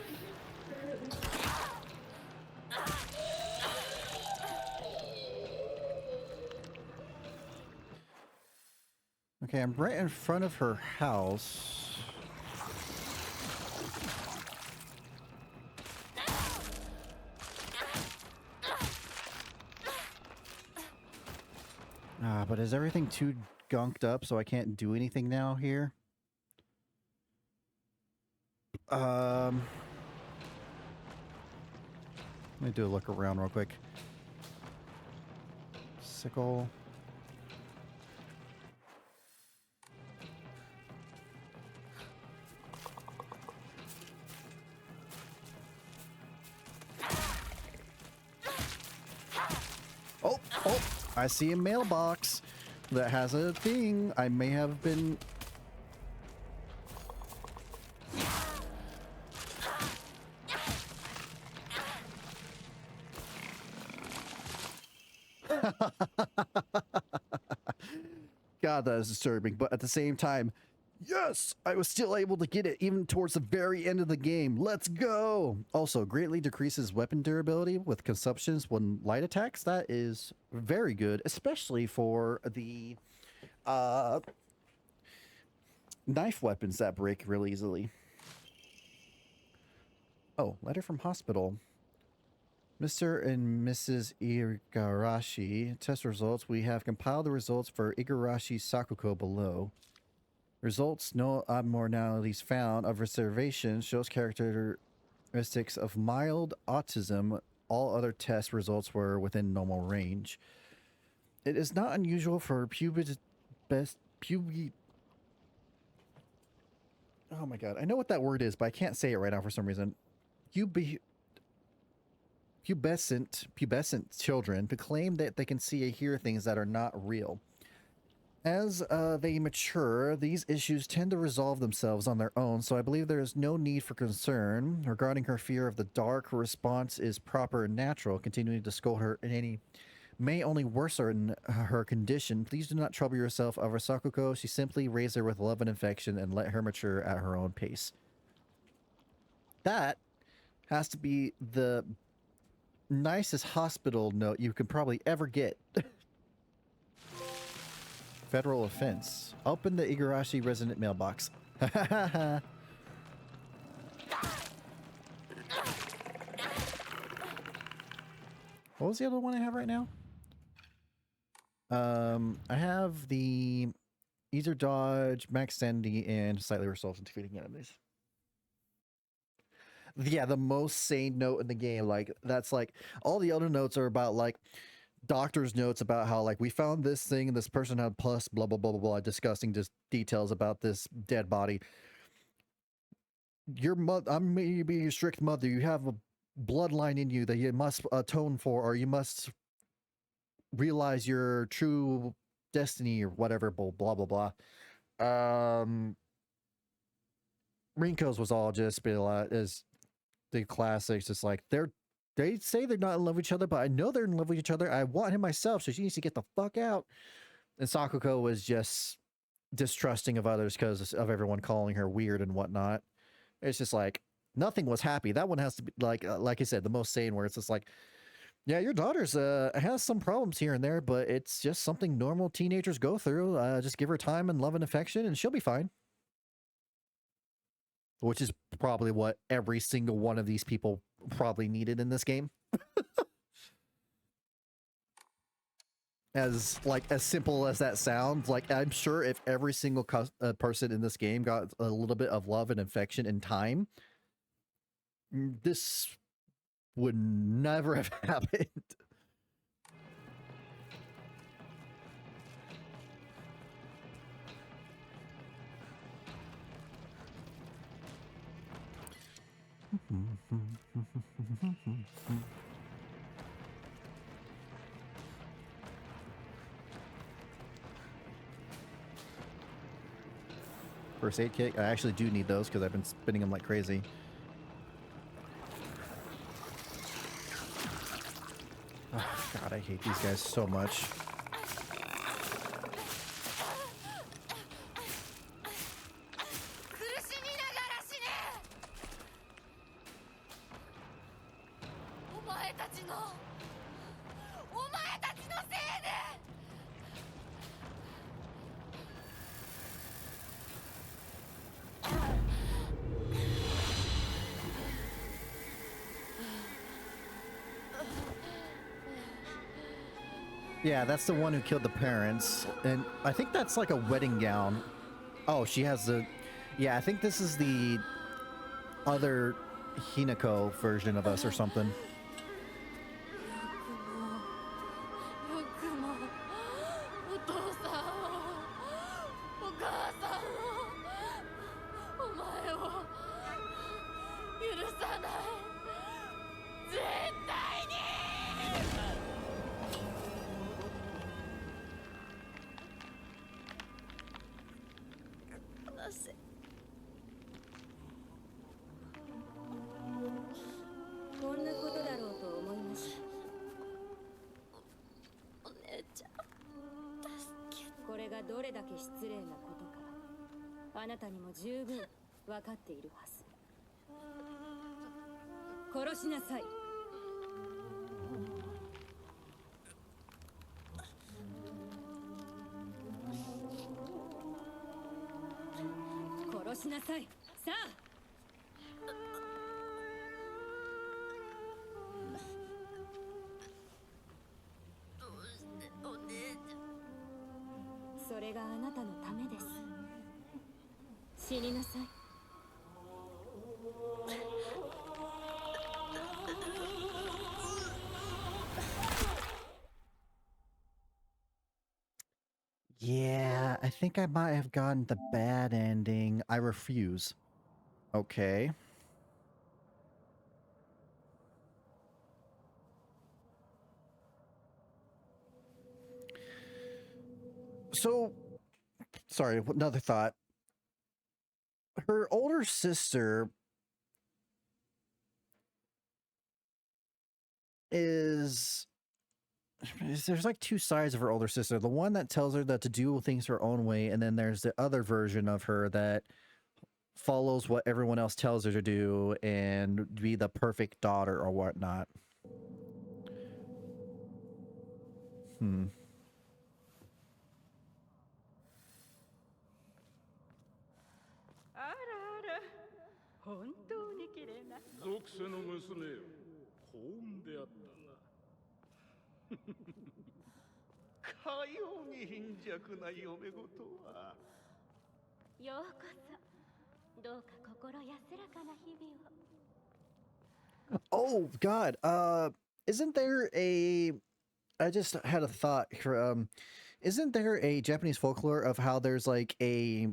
Okay, I'm right in front of her house. But is everything too gunked up so I can't do anything now here? Let me do a look around real quick. Sickle. Oh, I see a mailbox that has a thing. I may have been... God, that is disturbing. But at the same time, yes, I was still able to get it even towards the very end of the game. Let's go. Also, greatly decreases weapon durability with consumptions when light attacks. That is very good, especially for the knife weapons that break really easily. Oh, letter from hospital. Mr. and Mrs. Igarashi, test results. We have compiled the results for Igarashi Sakuko below. Results, no abnormalities found. Of reservation, shows characteristics of mild autism. All other test results were within normal range. It is not unusual for oh my god, I know what that word is, but I can't say it right now for some reason. pubescent children to claim that they can see and hear things that are not real. As they mature, these issues tend to resolve themselves on their own, so I believe there is no need for concern. Regarding her fear of the dark, her response is proper and natural. Continuing to scold her in any may only worsen her condition. Please do not trouble yourself over Sakuko. She simply raised her with love and affection and let her mature at her own pace. That has to be the nicest hospital note you could probably ever get. Federal offense. Open the Igarashi resident mailbox. What was the other one I have right now? I have the easier dodge, max sanity, and slightly resolve in defeating enemies. Yeah, the most sane note in the game. Like, that's like, all the other notes are about like doctor's notes about how like we found this thing and this person had plus blah blah blah blah blah, discussing just details about this dead body. Your mother, I'm maybe your strict mother. You have a bloodline in you that you must atone for, or you must realize your true destiny, or whatever. Blah blah blah. Rinko's was all just be like is the classics. It's like they say they're not in love with each other, but I know they're in love with each other. I want him myself, so she needs to get the fuck out. And Sakuko was just distrusting of others because of everyone calling her weird and whatnot. It's just like nothing was happy. That one has to be like I said, the most sane, where it's just like, yeah, your daughter's has some problems here and there, but it's just something normal teenagers go through. Just give her time and love and affection, and she'll be fine. Which is probably what every single one of these people probably needed in this game. As simple as that sounds, like I'm sure if every single person in this game got a little bit of love and affection and time, this would never have happened. First aid kit. I actually do need those because I've been spinning them like crazy. Oh, God, I hate these guys so much. Yeah, that's the one who killed the parents, and I think that's like a wedding gown. Oh, she has the... Yeah, I think this is the other Hinako version of us or something. Yeah, I think I might have gotten the bad ending. I refuse. Okay. So, sorry, another thought. Her older sister is there's like two sides of her older sister. The one that tells her that to do things her own way, and then there's the other version of her that follows what everyone else tells her to do and be the perfect daughter or whatnot. Hmm. あらあら、本当に綺麗な。属性の娘よ、幸運であったな。かように貧弱な嫁ごとは。ようこそ。どうか心安らかな日々を。 Oh God! Isn't there a? I just had a thought. Isn't there a Japanese folklore of how there's like a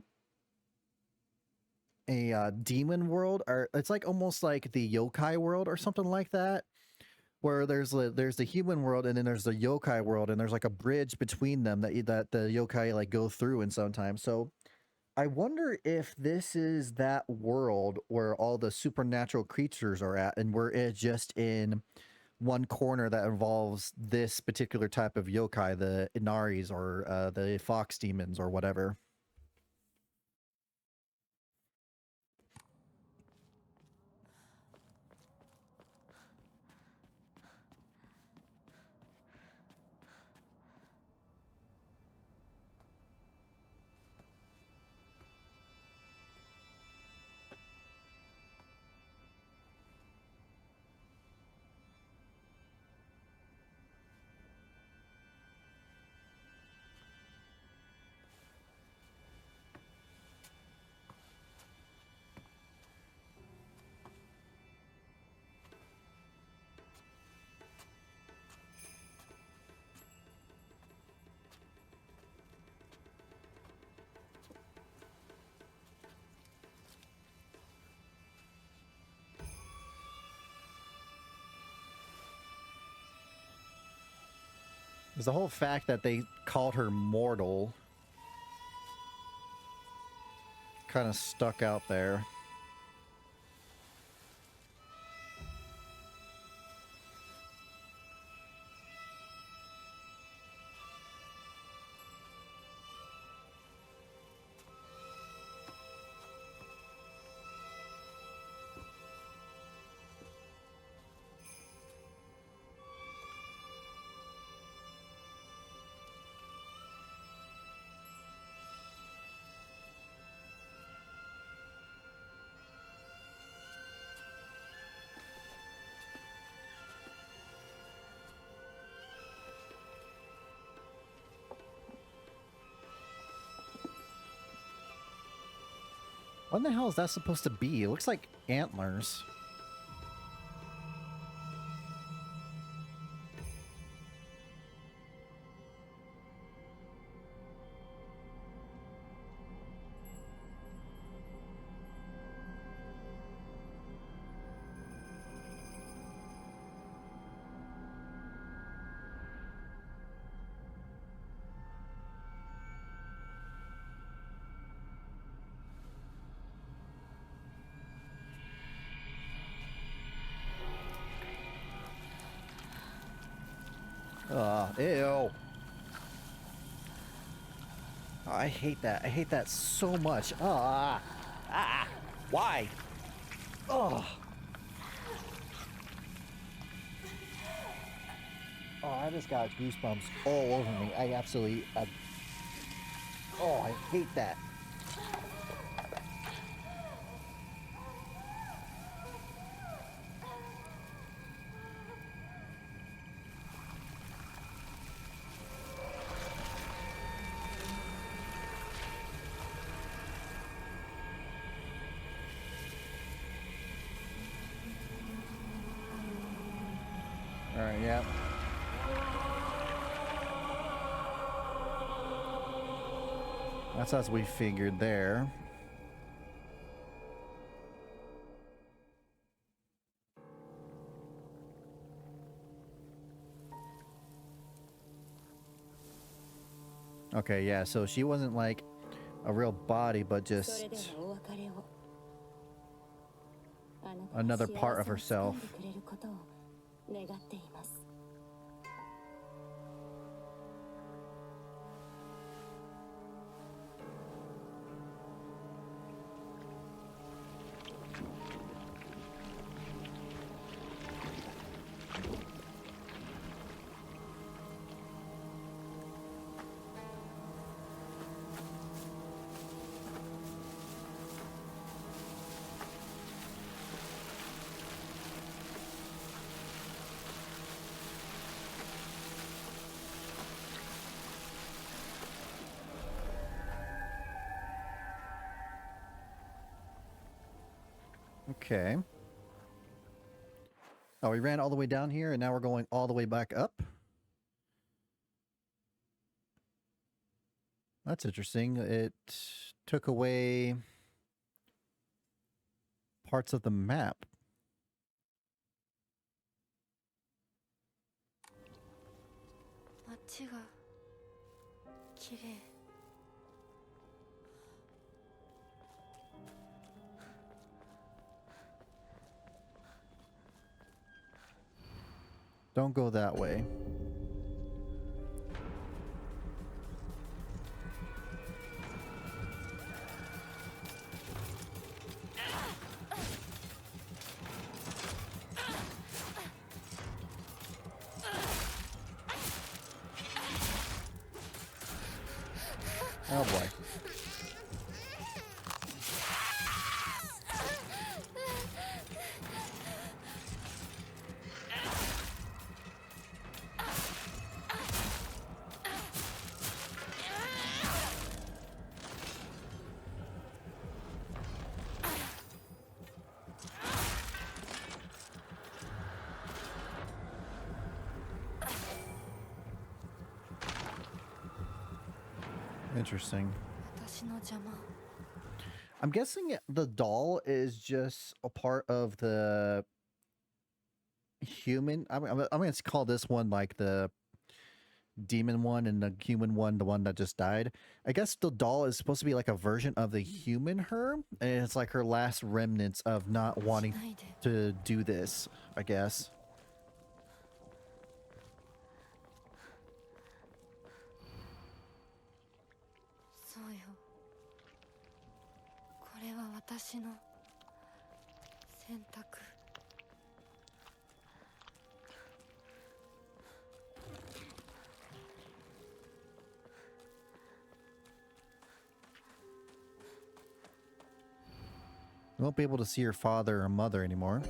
demon world, or it's like almost like the yokai world or something like that, where there's the human world and then there's the yokai world, and there's like a bridge between them that the yokai like go through in sometimes. So I wonder if this is that world where all the supernatural creatures are at, and we're just in one corner that involves this particular type of yokai, the Inaris or the fox demons or whatever. There's the whole fact that they called her mortal kind of stuck out there. What the hell is that supposed to be? It looks like antlers. Ew. Oh, I hate that. I hate that so much. Why? Oh. Oh, I just got goosebumps all over me. I absolutely... oh, I hate that. Alright, yeah. That's as we figured there. Okay, yeah, so she wasn't like a real body, but それ just ではお別れを。あなたが another 幸 part of せを掴 herself. んでくれることを願っています。Okay. Oh, we ran all the way down here, and now we're going all the way back up. That's interesting. It took away parts of the map. Don't go that way. Oh boy. Interesting. I'm guessing the doll is just a part of the human. I'm going to call this one like the demon one and the human one, the one that just died. I guess the doll is supposed to be like a version of the human her, and it's like her last remnants of not wanting to do this, I guess. You won't be able to see your father or mother anymore.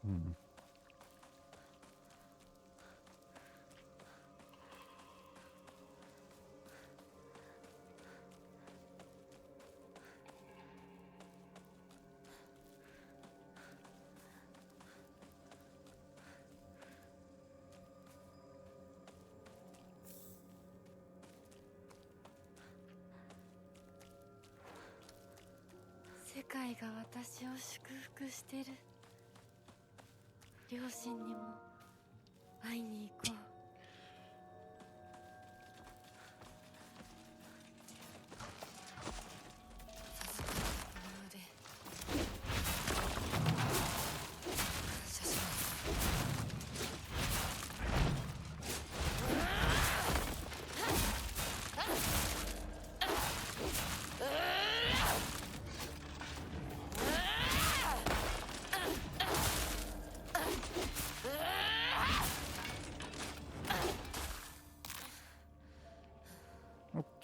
Hmm. 世界が私を祝福してる。両親にも会いに行こう。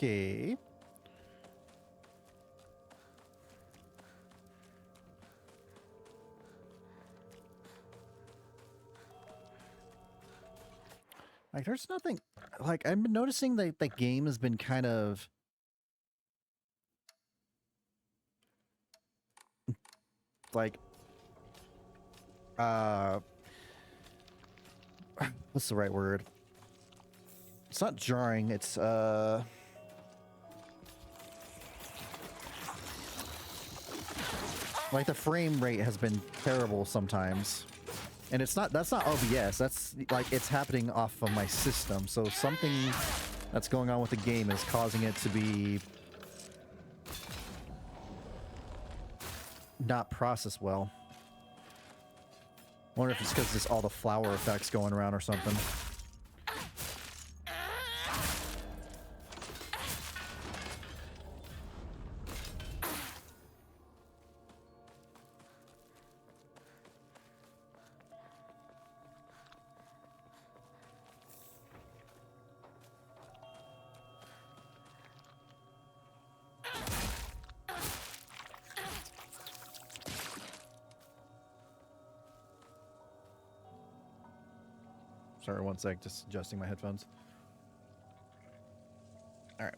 Okay. Like, there's nothing. Like, I've been noticing that the game has been kind of like, what's the right word? It's not jarring. It's like the frame rate has been terrible sometimes. And it's not, that's not OBS, that's like, it's happening off of my system. So something that's going on with the game is causing it to be not processed well. Wonder if it's because there's all the flower effects going around or something. Sorry, one sec, just adjusting my headphones. All right.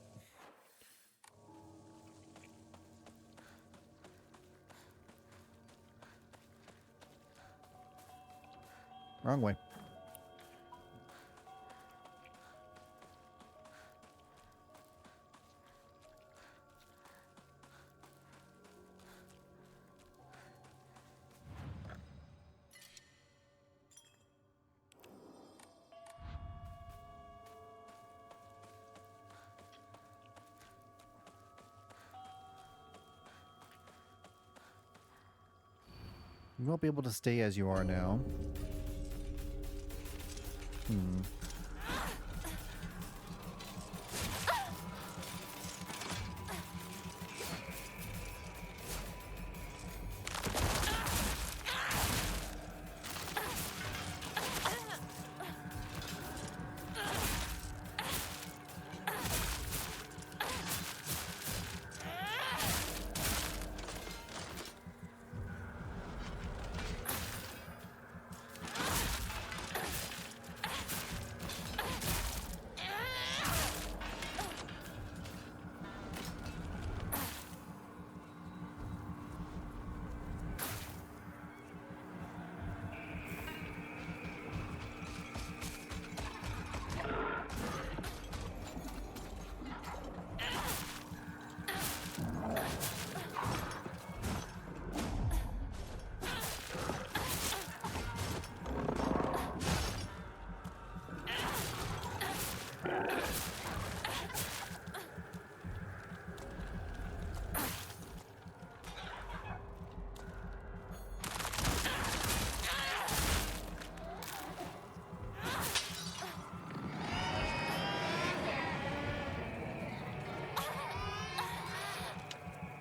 Wrong way. You won't be able to stay as you are now.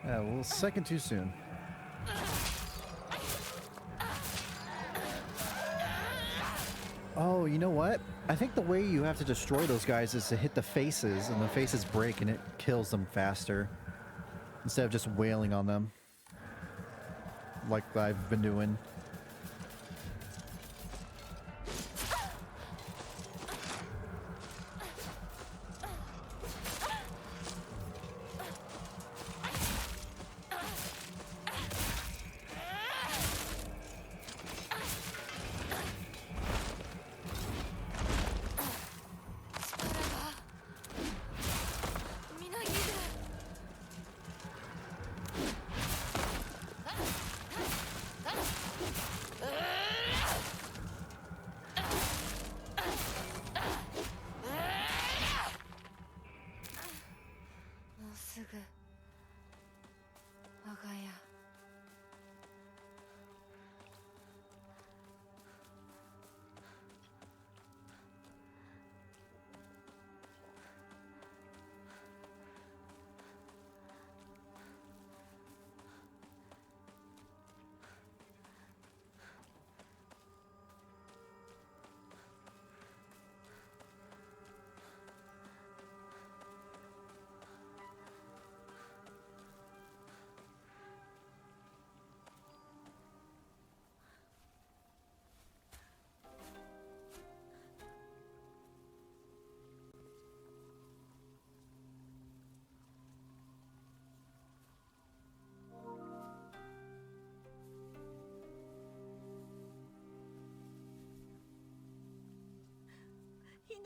Yeah, well, a second too soon. Oh, you know what? I think the way you have to destroy those guys is to hit the faces, and the faces break and it kills them faster. Instead of just wailing on them. Like I've been doing.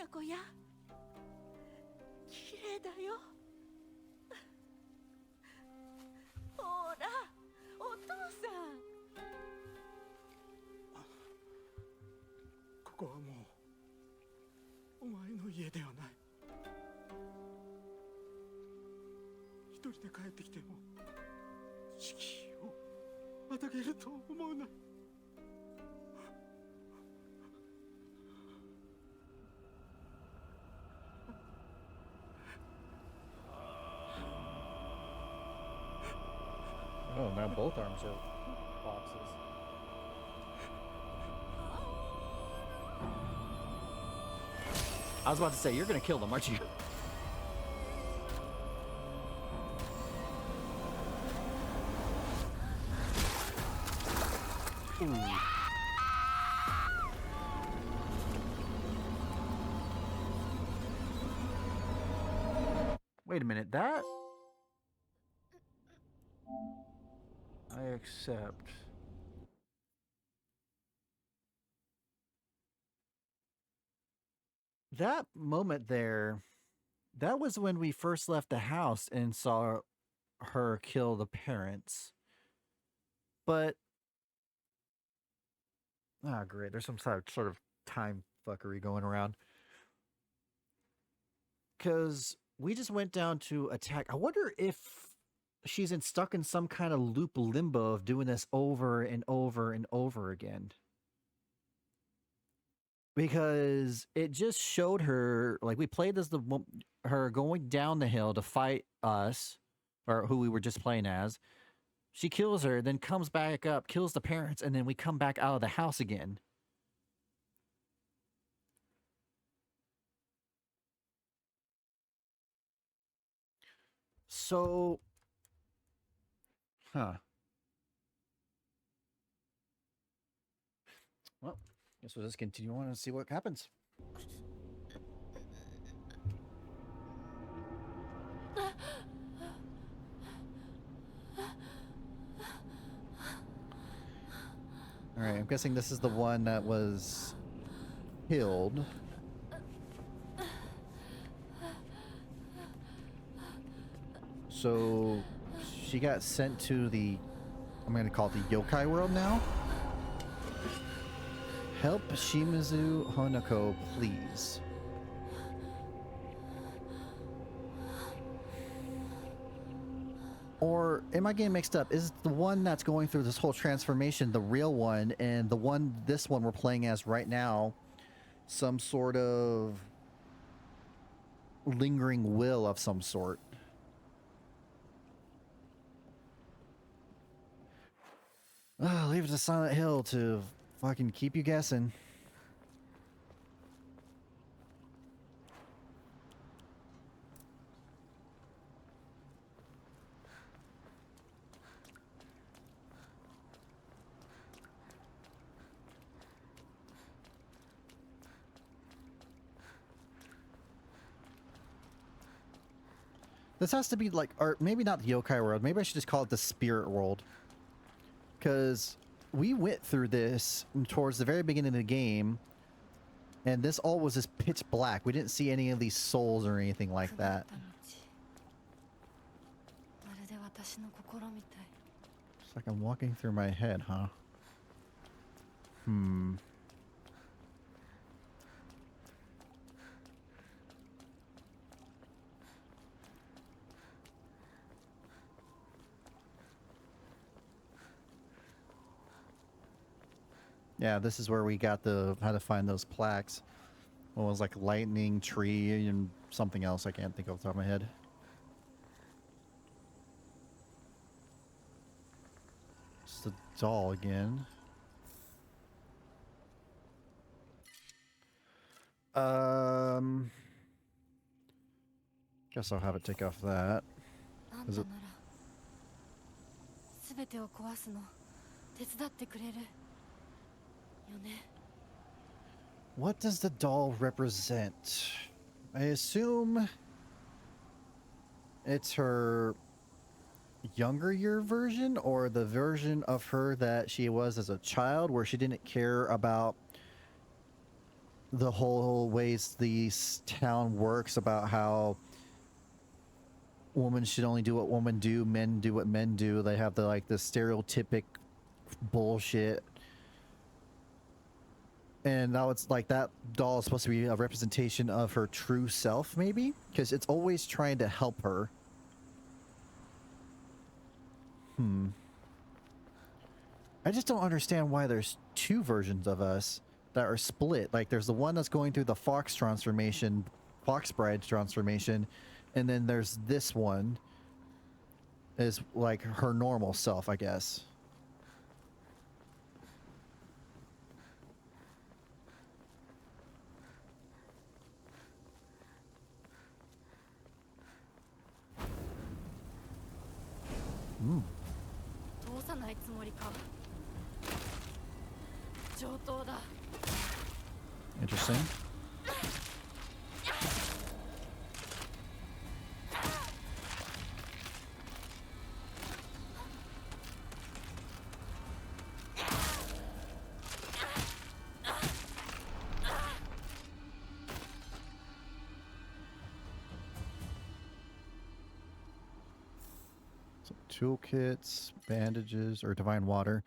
な子や。綺麗だよ。ほら、お父さん。ここはもうお前の家ではない。一人で帰ってきても敷居をまたげると思うな。Oh, now both arms are boxes. I was about to say, you're gonna kill them, aren't you? Ooh. Wait a minute, that? I accept. That moment there, that was when we first left the house and saw her kill the parents. But great. There's some sort of time fuckery going around. Because we just went down to attack. I wonder if she's stuck in some kind of loop limbo of doing this over and over and over again. Because it just showed her, like, we played as her going down the hill to fight us, or who we were just playing as. She kills her, then comes back up, kills the parents, and then we come back out of the house again. So, well, guess we'll just continue on and see what happens. Alright, I'm guessing this is the one that was killed. So, she got sent to the, I'm going to call it the yokai world now. Help Shimizu Honoko, please. Or am I getting mixed up? Is the one that's going through this whole transformation the real one, and this one we're playing as right now, some sort of lingering will of some sort? Leave it to Silent Hill to fucking keep you guessing. This has to be like, or maybe not the yokai world. Maybe I should just call it the spirit world. Because we went through this towards the very beginning of the game, and this all was just pitch black. We didn't see any of these souls or anything like that. It's like I'm walking through my head, huh? Yeah, this is where we got how to find those plaques. What was like lightning, tree, and something else I can't think off the top of my head. It's the doll again. Guess I'll have it take off that. Is it? What does the doll represent? I assume it's her younger year version, or the version of her that she was as a child, where she didn't care about the whole ways the town works about how women should only do what women do, men do what men do. They have the like the stereotypic bullshit. And now it's like that doll is supposed to be a representation of her true self, maybe? Because it's always trying to help her. I just don't understand why there's two versions of us that are split. Like, there's the one that's going through the Fox transformation, Fox Bride transformation, and then there's this one is like her normal self, I guess. Hmm. 通さないつもりか。上等だ。 Interesting. So, toolkits, bandages, or divine water.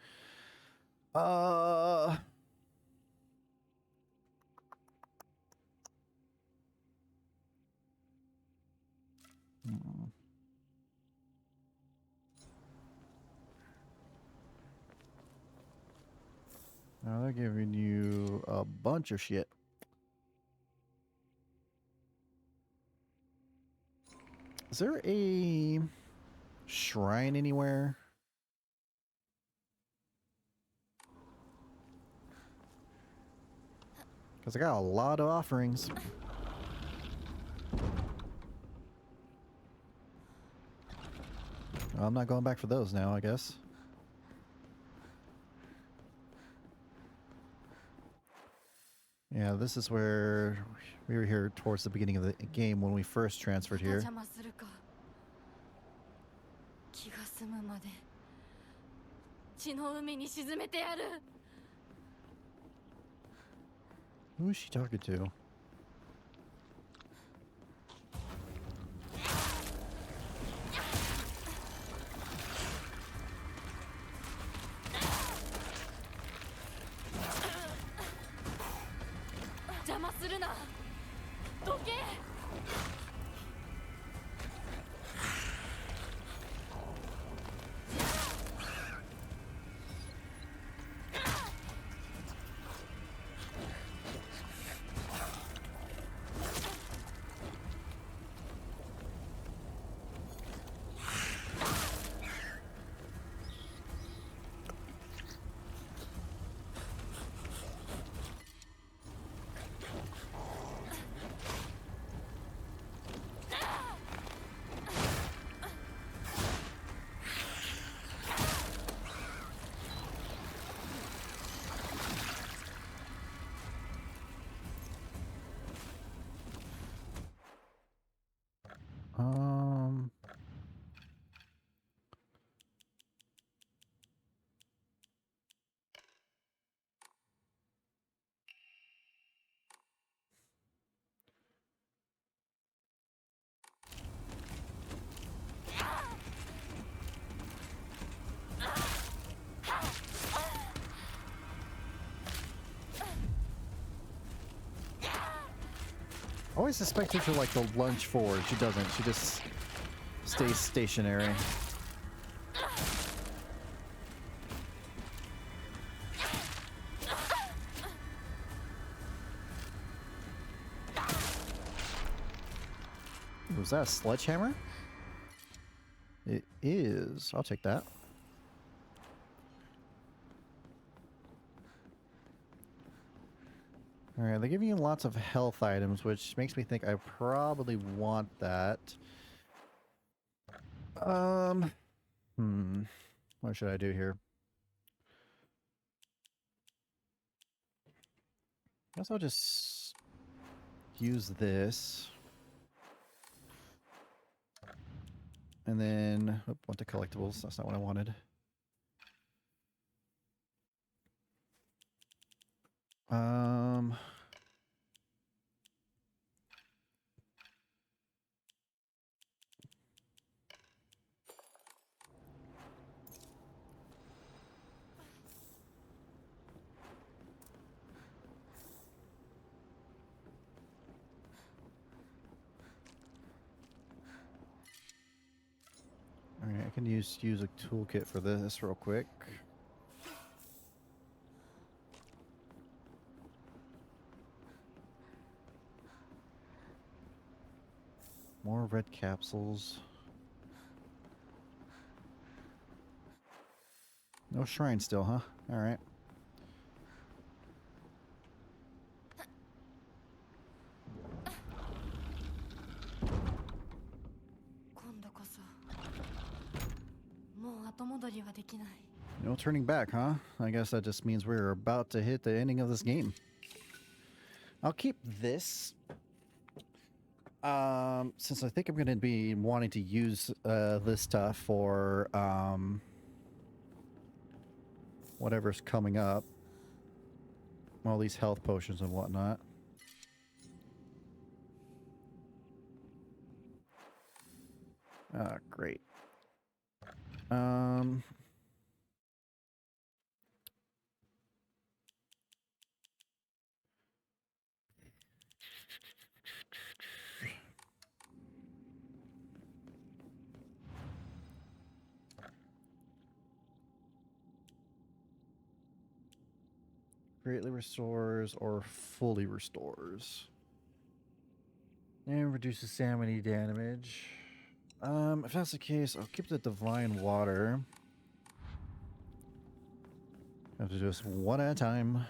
Now they're giving you a bunch of shit. Is there a shrine anywhere? Because I got a lot of offerings. Well, I'm not going back for those now, I guess. Yeah, this is where we were here towards the beginning of the game when we first transferred here. 邪魔するか。気が済むまで血の海に沈めてやる。 Who is she talking to? I always suspected her like the lunge forward. She doesn't. She just stays stationary. Was that a sledgehammer? It is. I'll take that. Alright, they're giving you lots of health items, which makes me think I probably want that. What should I do here? I guess I'll just use this. And then, want the collectibles, that's not what I wanted. I can use a toolkit for this real quick. More red capsules. No shrine still, huh? All right. No turning back, huh? I guess that just means we're about to hit the ending of this game. I'll keep this. Since I think I'm going to be wanting to use this stuff for whatever's coming up. All these health potions and whatnot. Ah, great. Greatly restores or fully restores. And reduces stamina damage. If that's the case, I'll keep the divine water. Have to do this one at a time.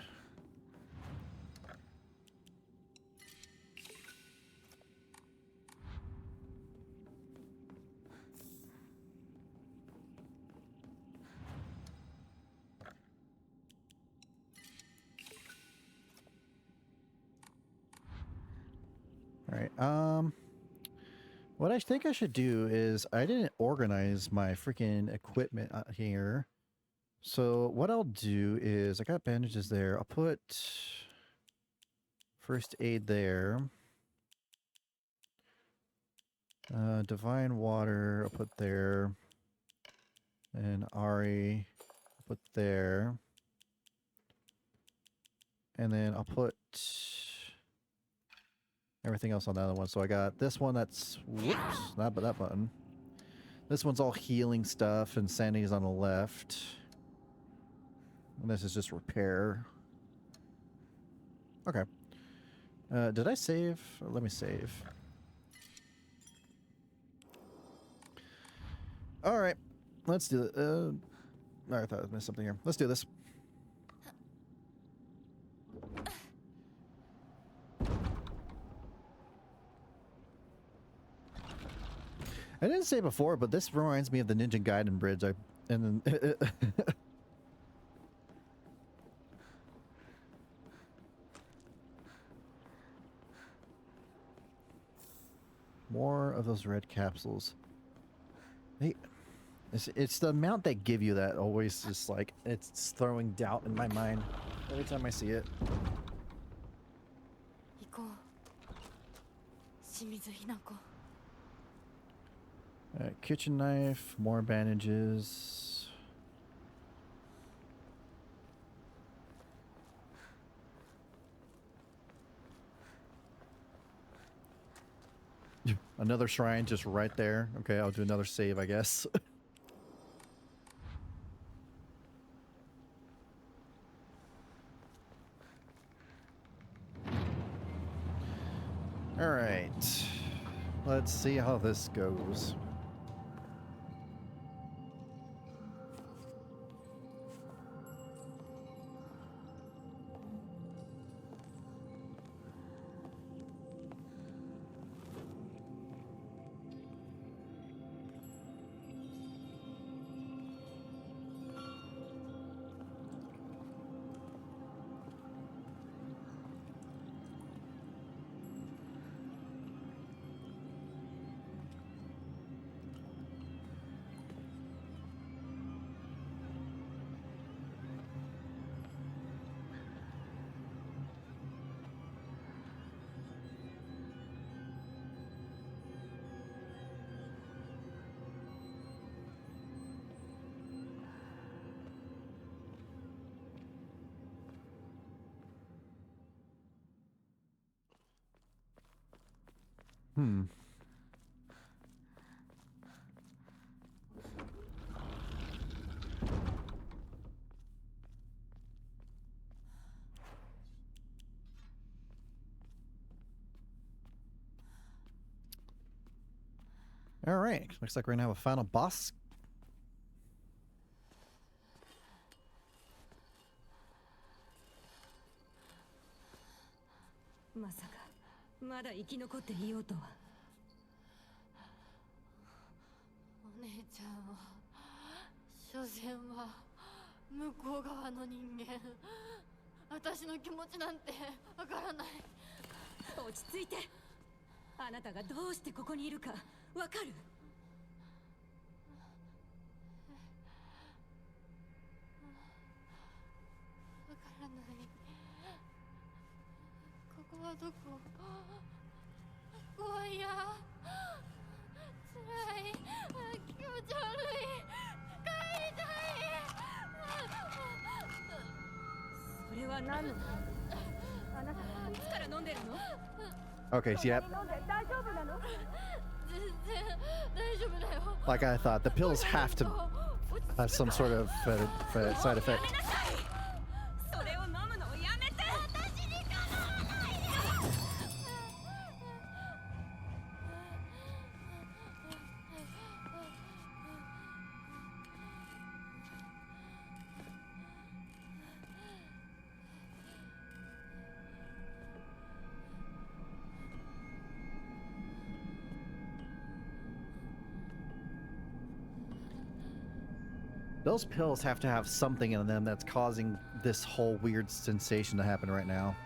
All right. What I think I should do is I didn't organize my freaking equipment out here. So what I'll do is I got bandages there. I'll put first aid there. Divine water I'll put there. And Ari I'll put there. And then I'll put everything else on the other one. So I got this one that's, whoops, not but that button. This one's all healing stuff and sanity's on the left. And this is just repair. Okay. Did I save? Let me save. All right. Let's do it. I thought I missed something here. Let's do this. I didn't say before, but this reminds me of the Ninja Gaiden bridge. And then more of those red capsules. It's the amount they give you that always just like it's throwing doubt in my mind every time I see it. Kitchen knife, more bandages. Another shrine just right there. Okay, I'll do another save, I guess. All right. Let's see how this goes. All right, looks like we're gonna have a final boss. まさかまだ生き残っていようとは。お姉ちゃんは所詮は向こう側の人間。私の気持ちなんてわからない。落ち着いて。あなたがどうしてここにいるかわかる？わからない。ここはどこ？怖いや。辛い。気持ち悪い。帰りたい。それは何の？あなたいつから飲んでるの？ Okay, so yeah. Like I thought, the pills have to have some sort of side effect. Those pills have to have something in them that's causing this whole weird sensation to happen right now.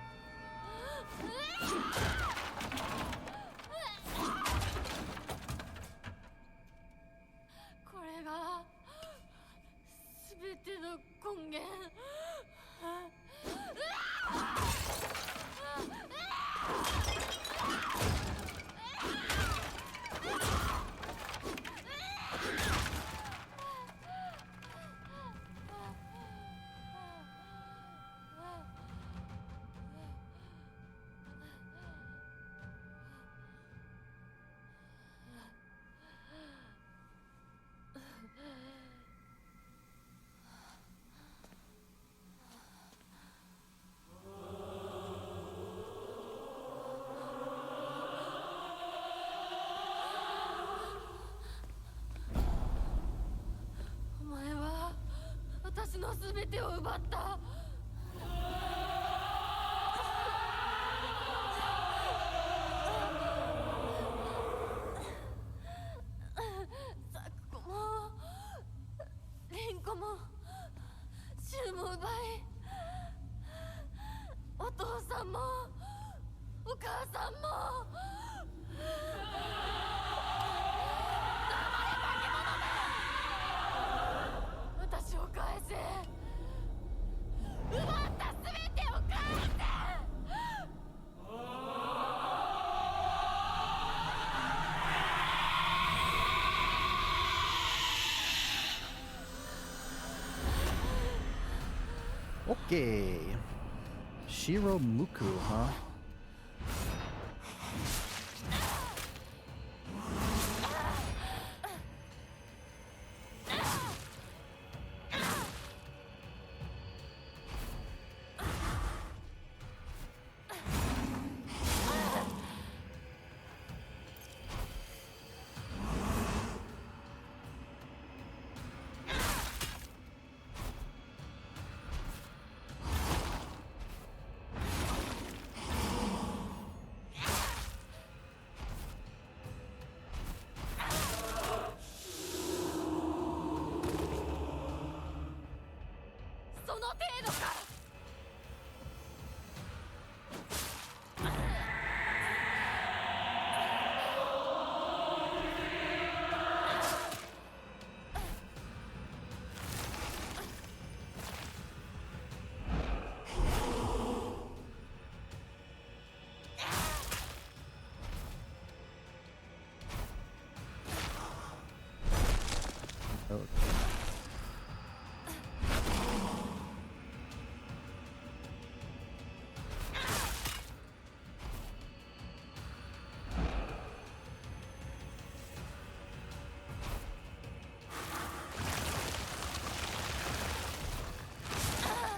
Okay. Shiromuku, huh?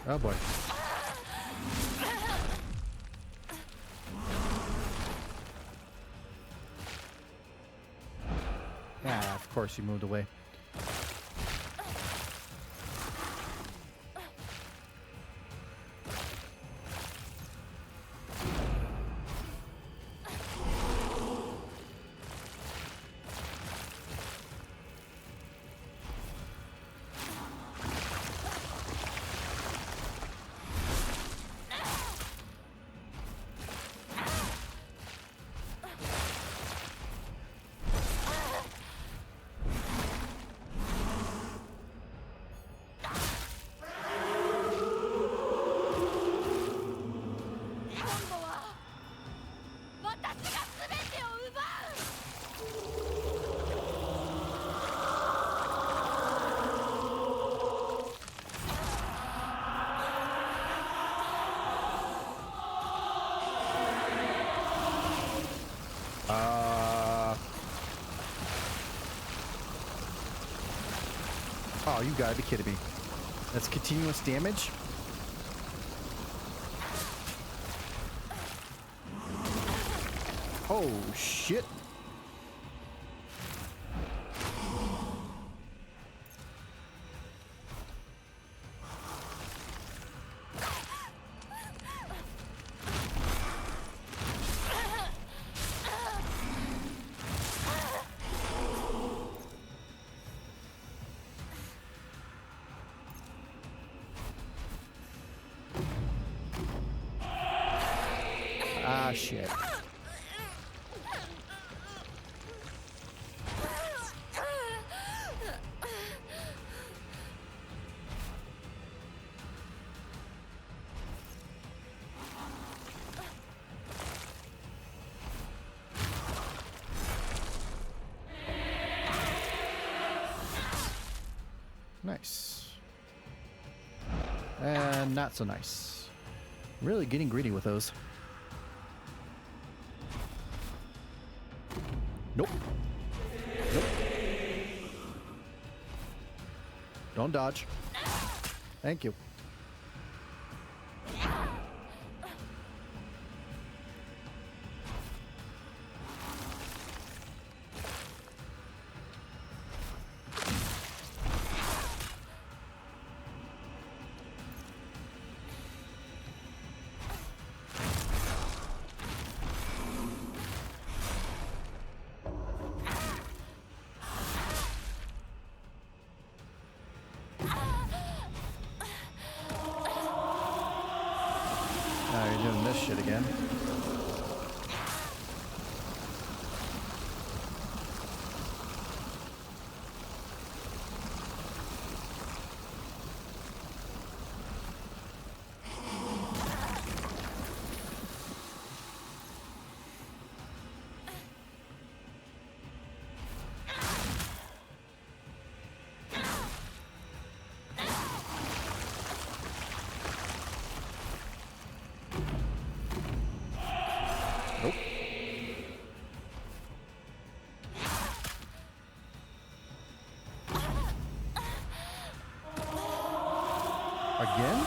Oh boy. course, you moved away. Oh, you gotta be kidding me. That's continuous damage? Oh, shit. Ah, shit. Nice. And not so nice. Really getting greedy with those. Nope. Nope. Don't dodge. Thank you. Now you're doing this shit again. Nope. Again?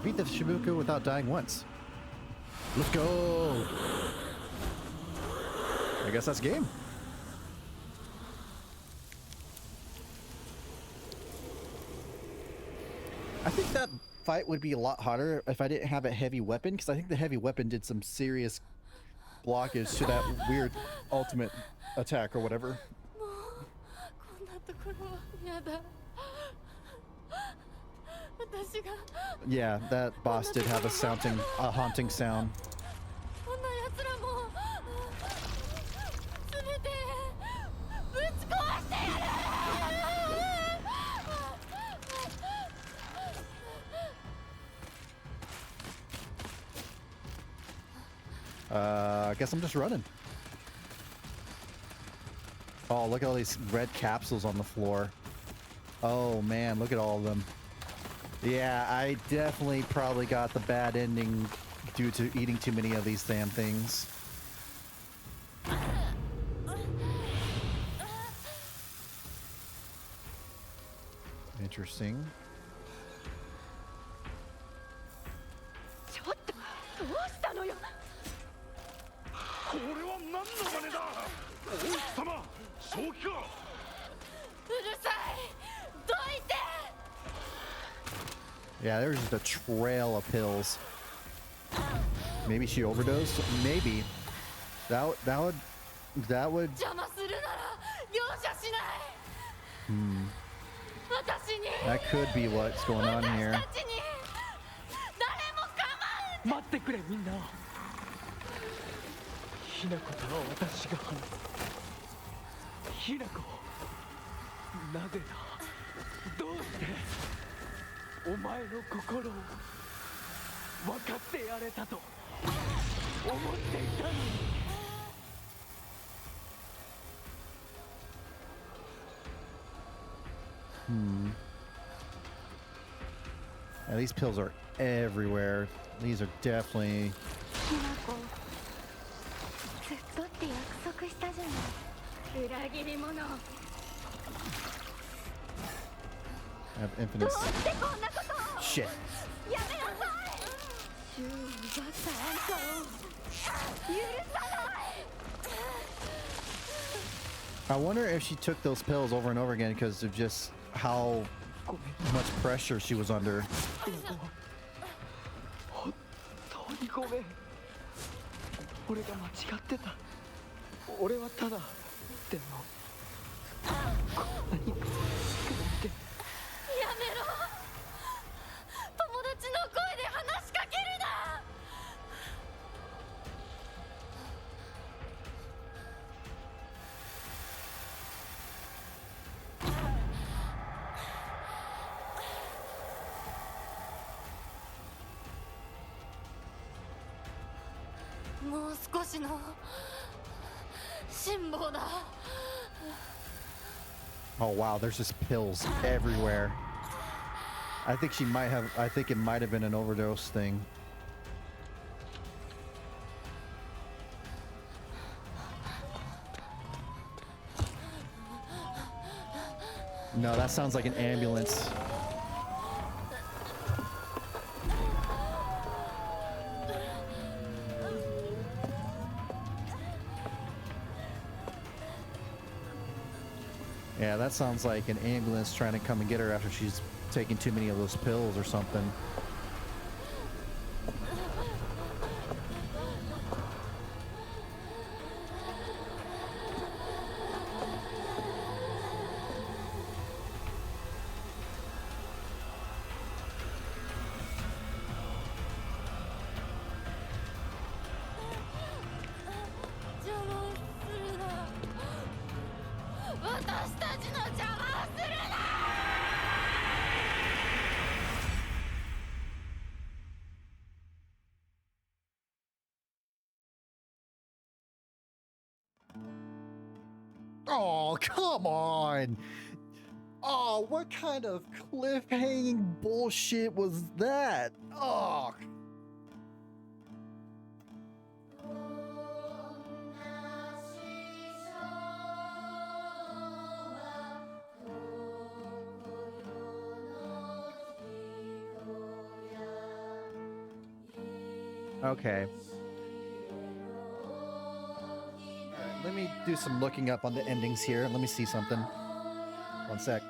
Beat the Shibuku without dying once. Let's go. I guess that's game. I think that fight would be a lot harder if I didn't have a heavy weapon, because I think the heavy weapon did some serious blockage to that weird ultimate attack or whatever. こんなところは嫌だ。私私が Yeah, that boss did have a haunting sound. こんな奴らも全てぶち壊してやる。 I guess I'm just running. Oh, look at all these red capsules on the floor. Oh man, look at all of them. Yeah, I definitely probably got the bad ending due to eating too many of these damn things. Interesting. ちょっとどうしたのよ。これは何の真似だ。王様、正気か。うるさい。どいて。 Yeah, there's just a trail of pills. Maybe she overdosed. Maybe that would. 邪魔するなら容赦しない。 Hmm. 私に。 That could be what's going on here. 私たちに誰も構う。待ってくれみんな。ひな子とは私が話す。ひな子、なぜだ。どうして。お前の心を分かってやれたと思っていたのに。 Hmm. Yeah, these pills are everywhere. These are definitely. ひなこずっとって約束したじゃない。裏切り者。 I have ど infinite. うしてこんなことを。 Shit. やめなさい。銃を奪ったあんたを許さない。 I wonder if she took those pills over and over again because of just how much pressure she was under. 本当にごめん。俺が間違ってた。俺はただ。でもこんなに苦しくなって。 やめろ。友達の声で話しかけるな。 もう少しの辛抱だ。 Oh wow, there's just pills everywhere. I think she might have. I think it might have been an overdose thing. No, that sounds like an ambulance. Yeah, that sounds like an ambulance trying to come and get her after she's taking too many of those pills or something. Oh, come on. Oh, what kind of cliffhanging bullshit was that? Oh. Okay. Let me do some looking up on the endings here. Let me see something. One sec.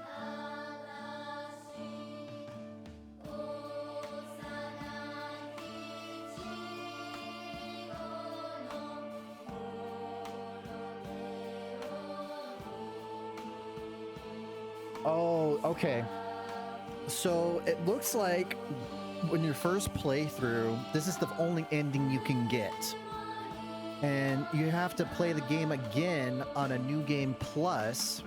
Oh, okay. So it looks like when your first playthrough, this is the only ending you can get. And you have to play the game again on a New Game Plus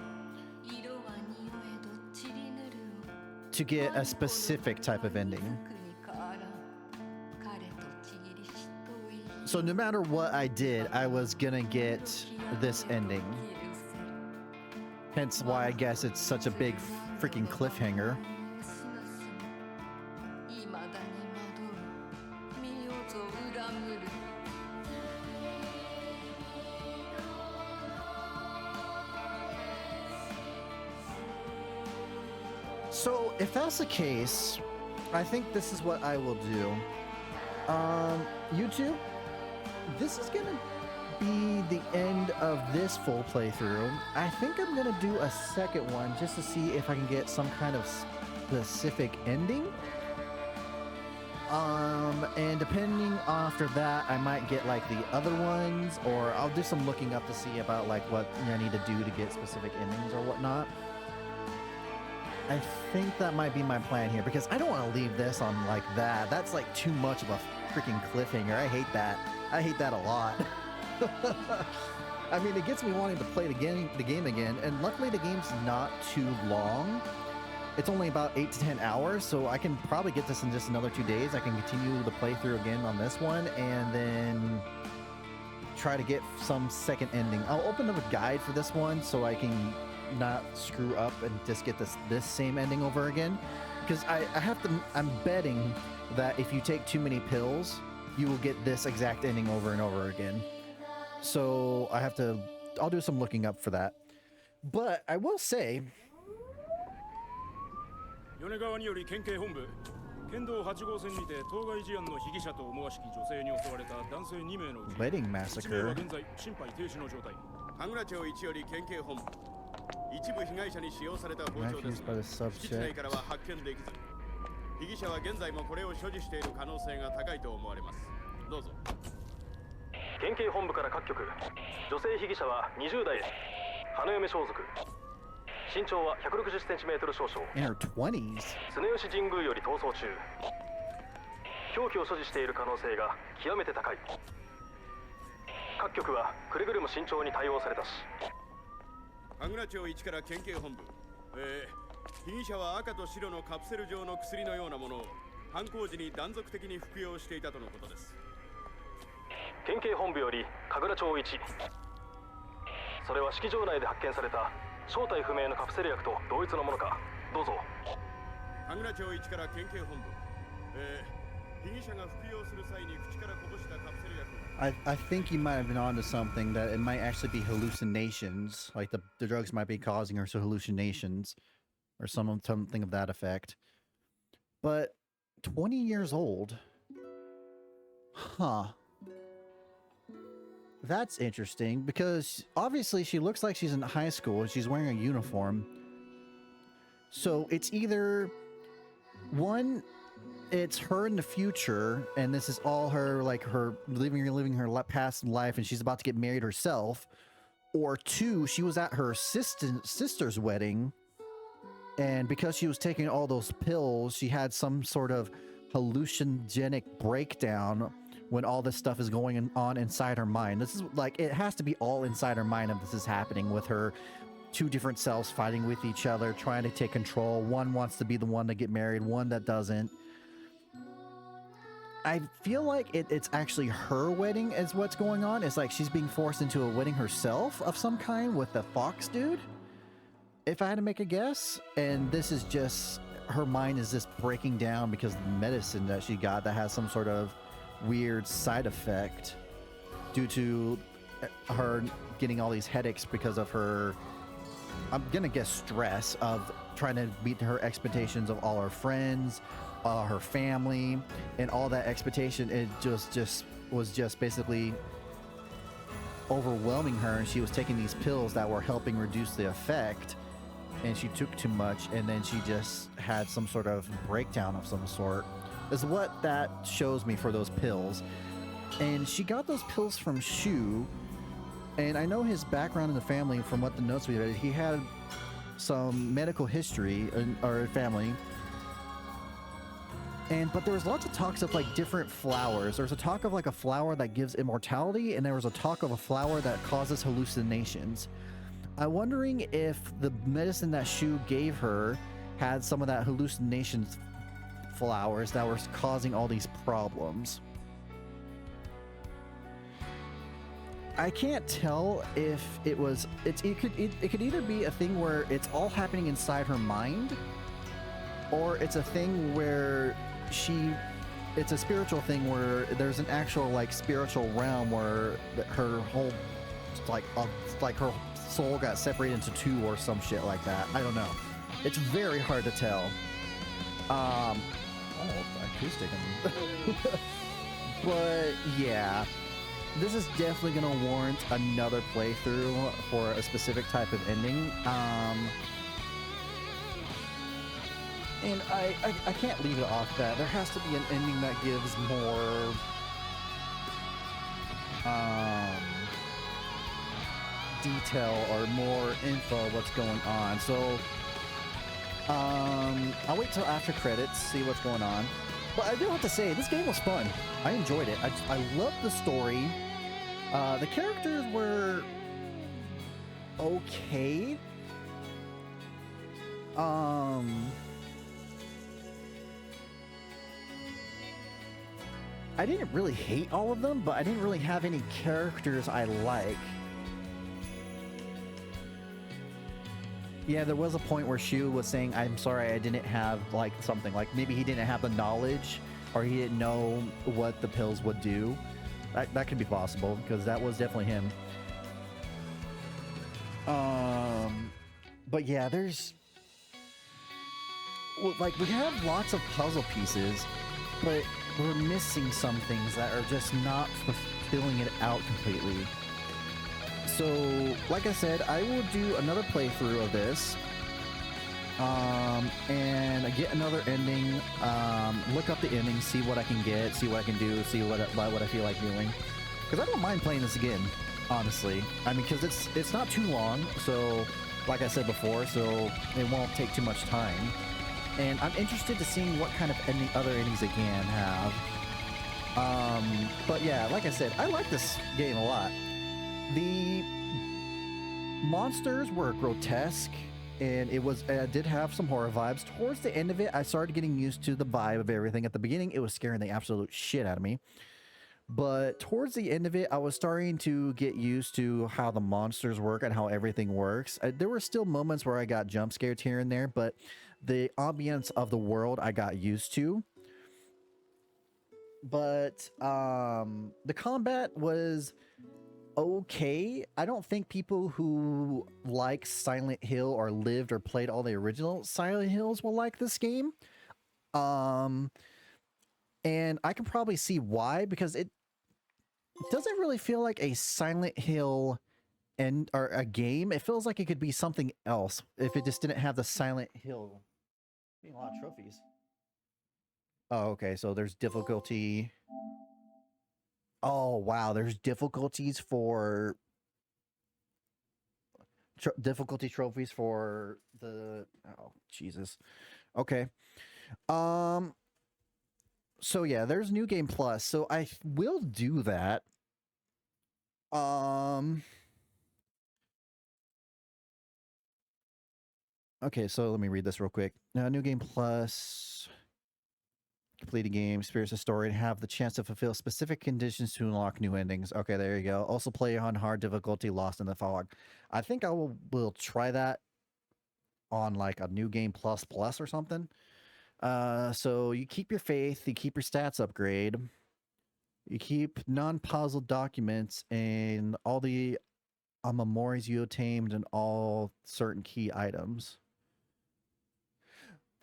to get a specific type of ending. So no matter what I did, I was gonna get this ending. Hence why I guess it's such a big freaking cliffhanger. So if that's the case, I think this is what I will do. YouTube, this is gonna be the end of this full playthrough. I think I'm gonna do a second one just to see if I can get some kind of specific ending. And depending after that, I might get like the other ones, or I'll do some looking up to see about like what I need to do to get specific endings or whatnot. I think that might be my plan here, because I don't want to leave this on like that. That's like too much of a freaking cliffhanger. I hate that. I hate that a lot. I mean, it gets me wanting to play the game again, and luckily the game's not too long. It's only about 8 to 10 hours, so I can probably get this in just another 2 days. I can continue the playthrough again on this one, and then try to get some second ending. I'll open up a guide for this one so I can not screw up and just get this same ending over again, because I'm betting that if you take too many pills, you will get this exact ending over and over again. So I'll do some looking up for that. But I will say, 米川により県警本部県道8号線にて当該事案の被疑者と思わしき女性に襲われた男性2名のうち wedding 1名は massacre. 現在心肺停止の状態。神楽町一より県警本部一部被害者に使用された包丁です Accused by が the 敷地内 subject. からは発見できず被疑者は現在もこれを所持している可能性が高いと思われます。どうぞ。県警本部から各局、女性被疑者は20代です。花嫁装束、身長は 160cm 少々、 In her 20s. 常吉神宮より逃走中。凶器を所持している可能性が極めて高い。各局はくれぐれも慎重に対応されたし。神楽町一から県警本部、被疑者は赤と白のカプセル状の薬のようなものを犯行時に断続的に服用していたとのことです。県警本部より神楽町一。それは式場内で発見された正体不明のカプセル薬と同一のものか。どうぞ。神楽町一から県警本部、被疑者が服用する際に口からこぼしたカプセル薬。I think you might have been onto something, that it might actually be hallucinations, like the drugs might be causing her hallucinations or something of that effect. But 20 years old? Huh. That's interesting, because obviously she looks like she's in high school and she's wearing a uniform. So it's either one, it's her in the future, and this is all her, like her living her past life, and she's about to get married herself. Or two, she was at her sister's wedding, and because she was taking all those pills, she had some sort of hallucinogenic breakdown when all this stuff is going on inside her mind. This is like, it has to be all inside her mind, and this is happening with her two different selves fighting with each other, trying to take control. One wants to be the one to get married, one that doesn't. I feel like it's actually her wedding is what's going on. It's like she's being forced into a wedding herself of some kind with the Fox dude, if I had to make a guess. And this is just, her mind is just breaking down because of the medicine that she got that has some sort of weird side effect due to her getting all these headaches because of her, I'm gonna guess, stress of trying to meet her expectations of all her friends, her family, and all that expectation. It just was basically overwhelming her, and she was taking these pills that were helping reduce the effect, and she took too much, and then she just had some sort of breakdown of some sort, is what that shows me for those pills. And she got those pills from Shu, and I know his background in the family from what the notes we read. He had some medical history in our family, But there was lots of talks of like different flowers. There was a talk of like a flower that gives immortality, and there was a talk of a flower that causes hallucinations. I'm wondering if the medicine that Shu gave her had some of that hallucinations flowers that were causing all these problems. I can't tell if it was. It could either be a thing where it's all happening inside her mind, or it's a thing where it's a spiritual thing where there's an actual like spiritual realm where her whole like her soul got separated into two or some shit like that. I don't know. It's very hard to tell. Acoustic. But yeah, this is definitely gonna warrant another playthrough for a specific type of ending. And I can't leave it off that. There has to be an ending that gives more detail or more info what's going on. So I'll wait till after credits, see what's going on. But I do have to say, this game was fun. I enjoyed it. I loved the story. The characters were okay. I didn't really hate all of them, but I didn't really have any characters I like. Yeah, there was a point where Shu was saying, I'm sorry I didn't have, like, something. Like, maybe he didn't have the knowledge, or he didn't know what the pills would do. That could be possible, because that was definitely him. But yeah, there's... Well, like, we have lots of puzzle pieces, but we're missing some things that are just not fulfilling it out completely. So, like I said, I will do another playthrough of this, and get another ending, look up the ending, see what I can get, see what I can do, see what I feel like doing. Because I don't mind playing this again, honestly. I mean, because it's not too long, so, like I said before, so it won't take too much time. And I'm interested to seeing what kind of other endings they can have. But yeah, like I said, I like this game a lot. The monsters were grotesque, and it did have some horror vibes. Towards the end of it, I started getting used to the vibe of everything. At the beginning, it was scaring the absolute shit out of me. But towards the end of it, I was starting to get used to how the monsters work and how everything works. There were still moments where I got jump scared here and there, but the ambience of the world I got used to. But the combat was okay. I don't think people who like Silent Hill or lived or played all the original Silent Hills will like this game. And I can probably see why, because it doesn't really feel like a Silent Hill or a game. It feels like it could be something else if it just didn't have the Silent Hill. Getting a lot of trophies. Oh, okay. So there's difficulty. Oh, wow. There's difficulties for difficulty trophies for the. Oh, Jesus. Okay. So yeah, there's New Game Plus. So I will do that. Okay, so let me read this real quick. New Game Plus. Complete a game, experience a story, and have the chance to fulfill specific conditions to unlock new endings. Okay, there you go. Also play on hard difficulty, Lost in the Fog. I think I will try that on like a New Game Plus or something. So you keep your faith, you keep your stats upgrade, you keep non-puzzle documents and all the memories you obtained and all certain key items.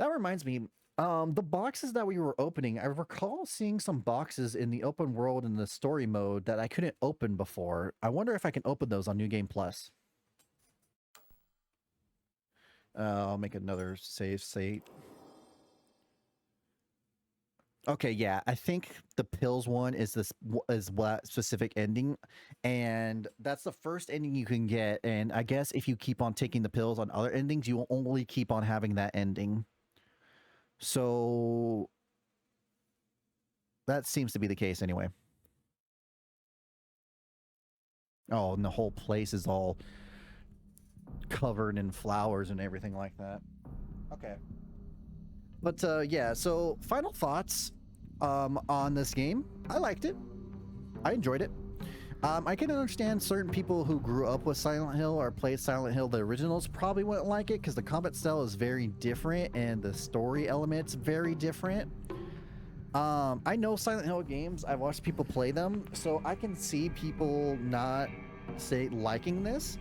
That reminds me, the boxes that we were opening, I recall seeing some boxes in the open world in the story mode that I couldn't open before. I wonder if I can open those on New Game Plus. I'll make another save state. Okay, yeah, I think the pills one is what specific ending, and that's the first ending you can get. And I guess if you keep on taking the pills on other endings, you will only keep on having that ending. So That seems to be the case anyway. Oh, and the whole place is all covered in flowers and everything like that. Okay. But yeah, so final thoughts on this game. I liked it. I enjoyed it. I can understand certain people who grew up with Silent Hill or played Silent Hill, the originals, probably wouldn't like it because the combat style is very different and the story elements very different. I know Silent Hill games. I've watched people play them, so I can see people not liking this.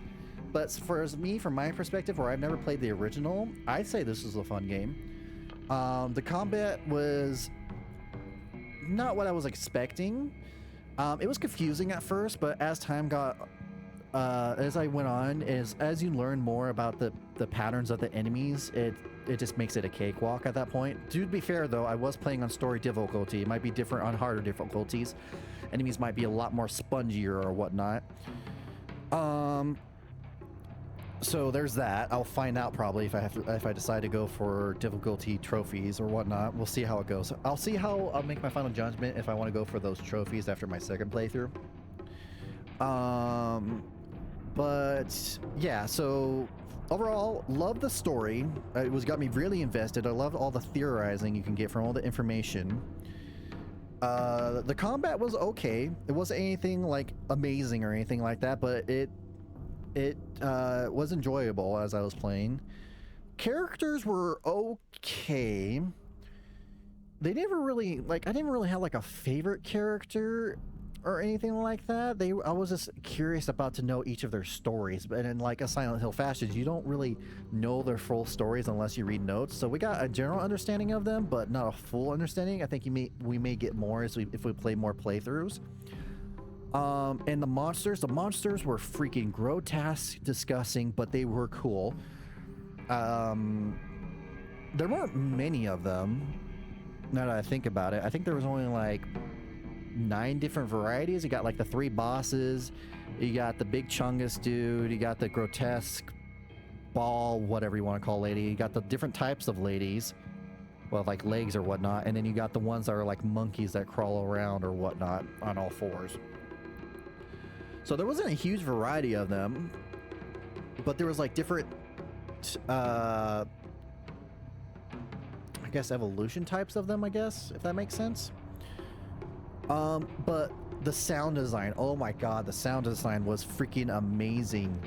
But for me, from my perspective, where I've never played the original, I'd say this was a fun game. The combat was not what I was expecting. It was confusing at first, but as time got, as I went on, as you learn more about the patterns of the enemies, it just makes it a cakewalk at that point. To be fair, though, I was playing on story difficulty. It might be different on harder difficulties. Enemies might be a lot more spongier or whatnot. So there's that. I'll find out probably if I decide to go for difficulty trophies or whatnot. We'll see how it goes. I'll see how I'll make my final judgment if I want to go for those trophies after my second playthrough. But yeah, so overall, love the story. It got me really invested. I loved all the theorizing you can get from all the information. The combat was okay. It wasn't anything like amazing or anything like that, but it was enjoyable as I was playing. Characters were okay. They never really, I didn't really have like a favorite character or anything like that. I was just curious about to know each of their stories, but in like a Silent Hill fashion, you don't really know their full stories unless you read notes. So we got a general understanding of them, but not a full understanding. I think we may get more if we play more playthroughs. And the monsters were freaking grotesque, disgusting, but they were cool. There weren't many of them, now that I think about it. I think there was only like 9 different varieties. You got like the 3 bosses, you got the big Chungus dude, you got the grotesque ball, whatever you want to call lady, you got the different types of ladies, well, like legs or whatnot, and then you got the ones that are like monkeys that crawl around or whatnot on all fours. So there wasn't a huge variety of them, but there was like different, I guess, evolution types of them, I guess, if that makes sense. But the sound design, oh my god, the sound design was freaking amazing.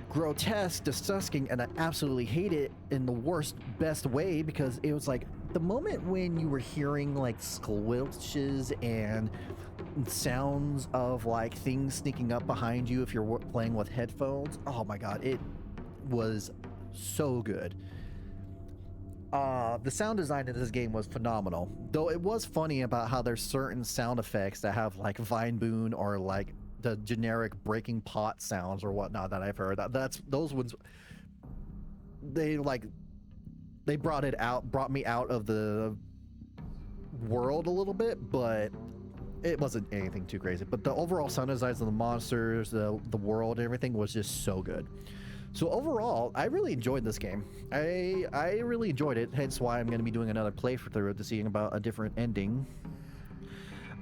Grotesque, disgusting, and I absolutely hate it in the best way, because it was like the moment when you were hearing like squelches and sounds of like things sneaking up behind you if you're playing with headphones. Oh my god, it was so good. The sound design in this game was phenomenal, though it was funny about how there's certain sound effects that have like Vine Boon or like the generic breaking pot sounds or whatnot that I've heard. Those ones, they brought me out of the world a little bit, but it wasn't anything too crazy. But the overall sound designs of the monsters, the world, and everything was just so good. So overall, I really enjoyed this game. I really enjoyed it, hence why I'm going to be doing another playthrough to see about a different ending.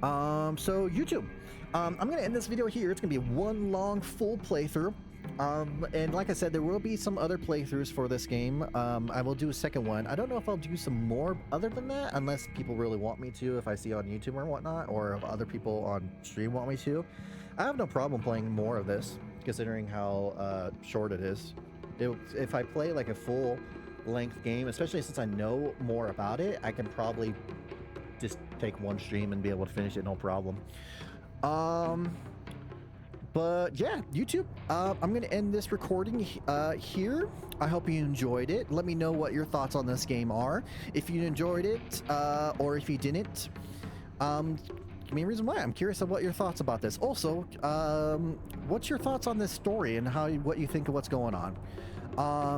So YouTube, I'm going to end this video here. It's going to be one long full playthrough. And like I said, there will be some other playthroughs for this game. I will do a second one. I don't know if I'll do some more other than that, unless people really want me to, if I see on YouTube or whatnot, or if other people on stream want me to. I have no problem playing more of this, considering how short it is. If I play like a full length game, especially since I know more about it, I can probably just take one stream and be able to finish it, no problem. But yeah, YouTube, I'm going to end this recording here. I hope you enjoyed it. Let me know what your thoughts on this game are. If you enjoyed it, or if you didn't, give me a reason why. I'm curious of what your thoughts about this. Also, what's your thoughts on this story and what you think of what's going on?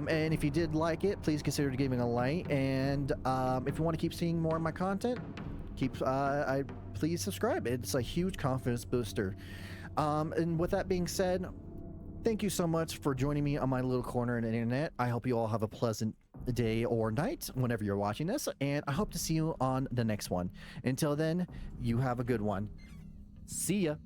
And if you did like it, please consider giving a like. And if you want to keep seeing more of my content, please subscribe. It's a huge confidence booster. And with that being said, thank you so much for joining me on my little corner in the internet. I hope you all have a pleasant day or night, whenever you're watching this, and I hope to see you on the next one. Until then, you have a good one. See ya.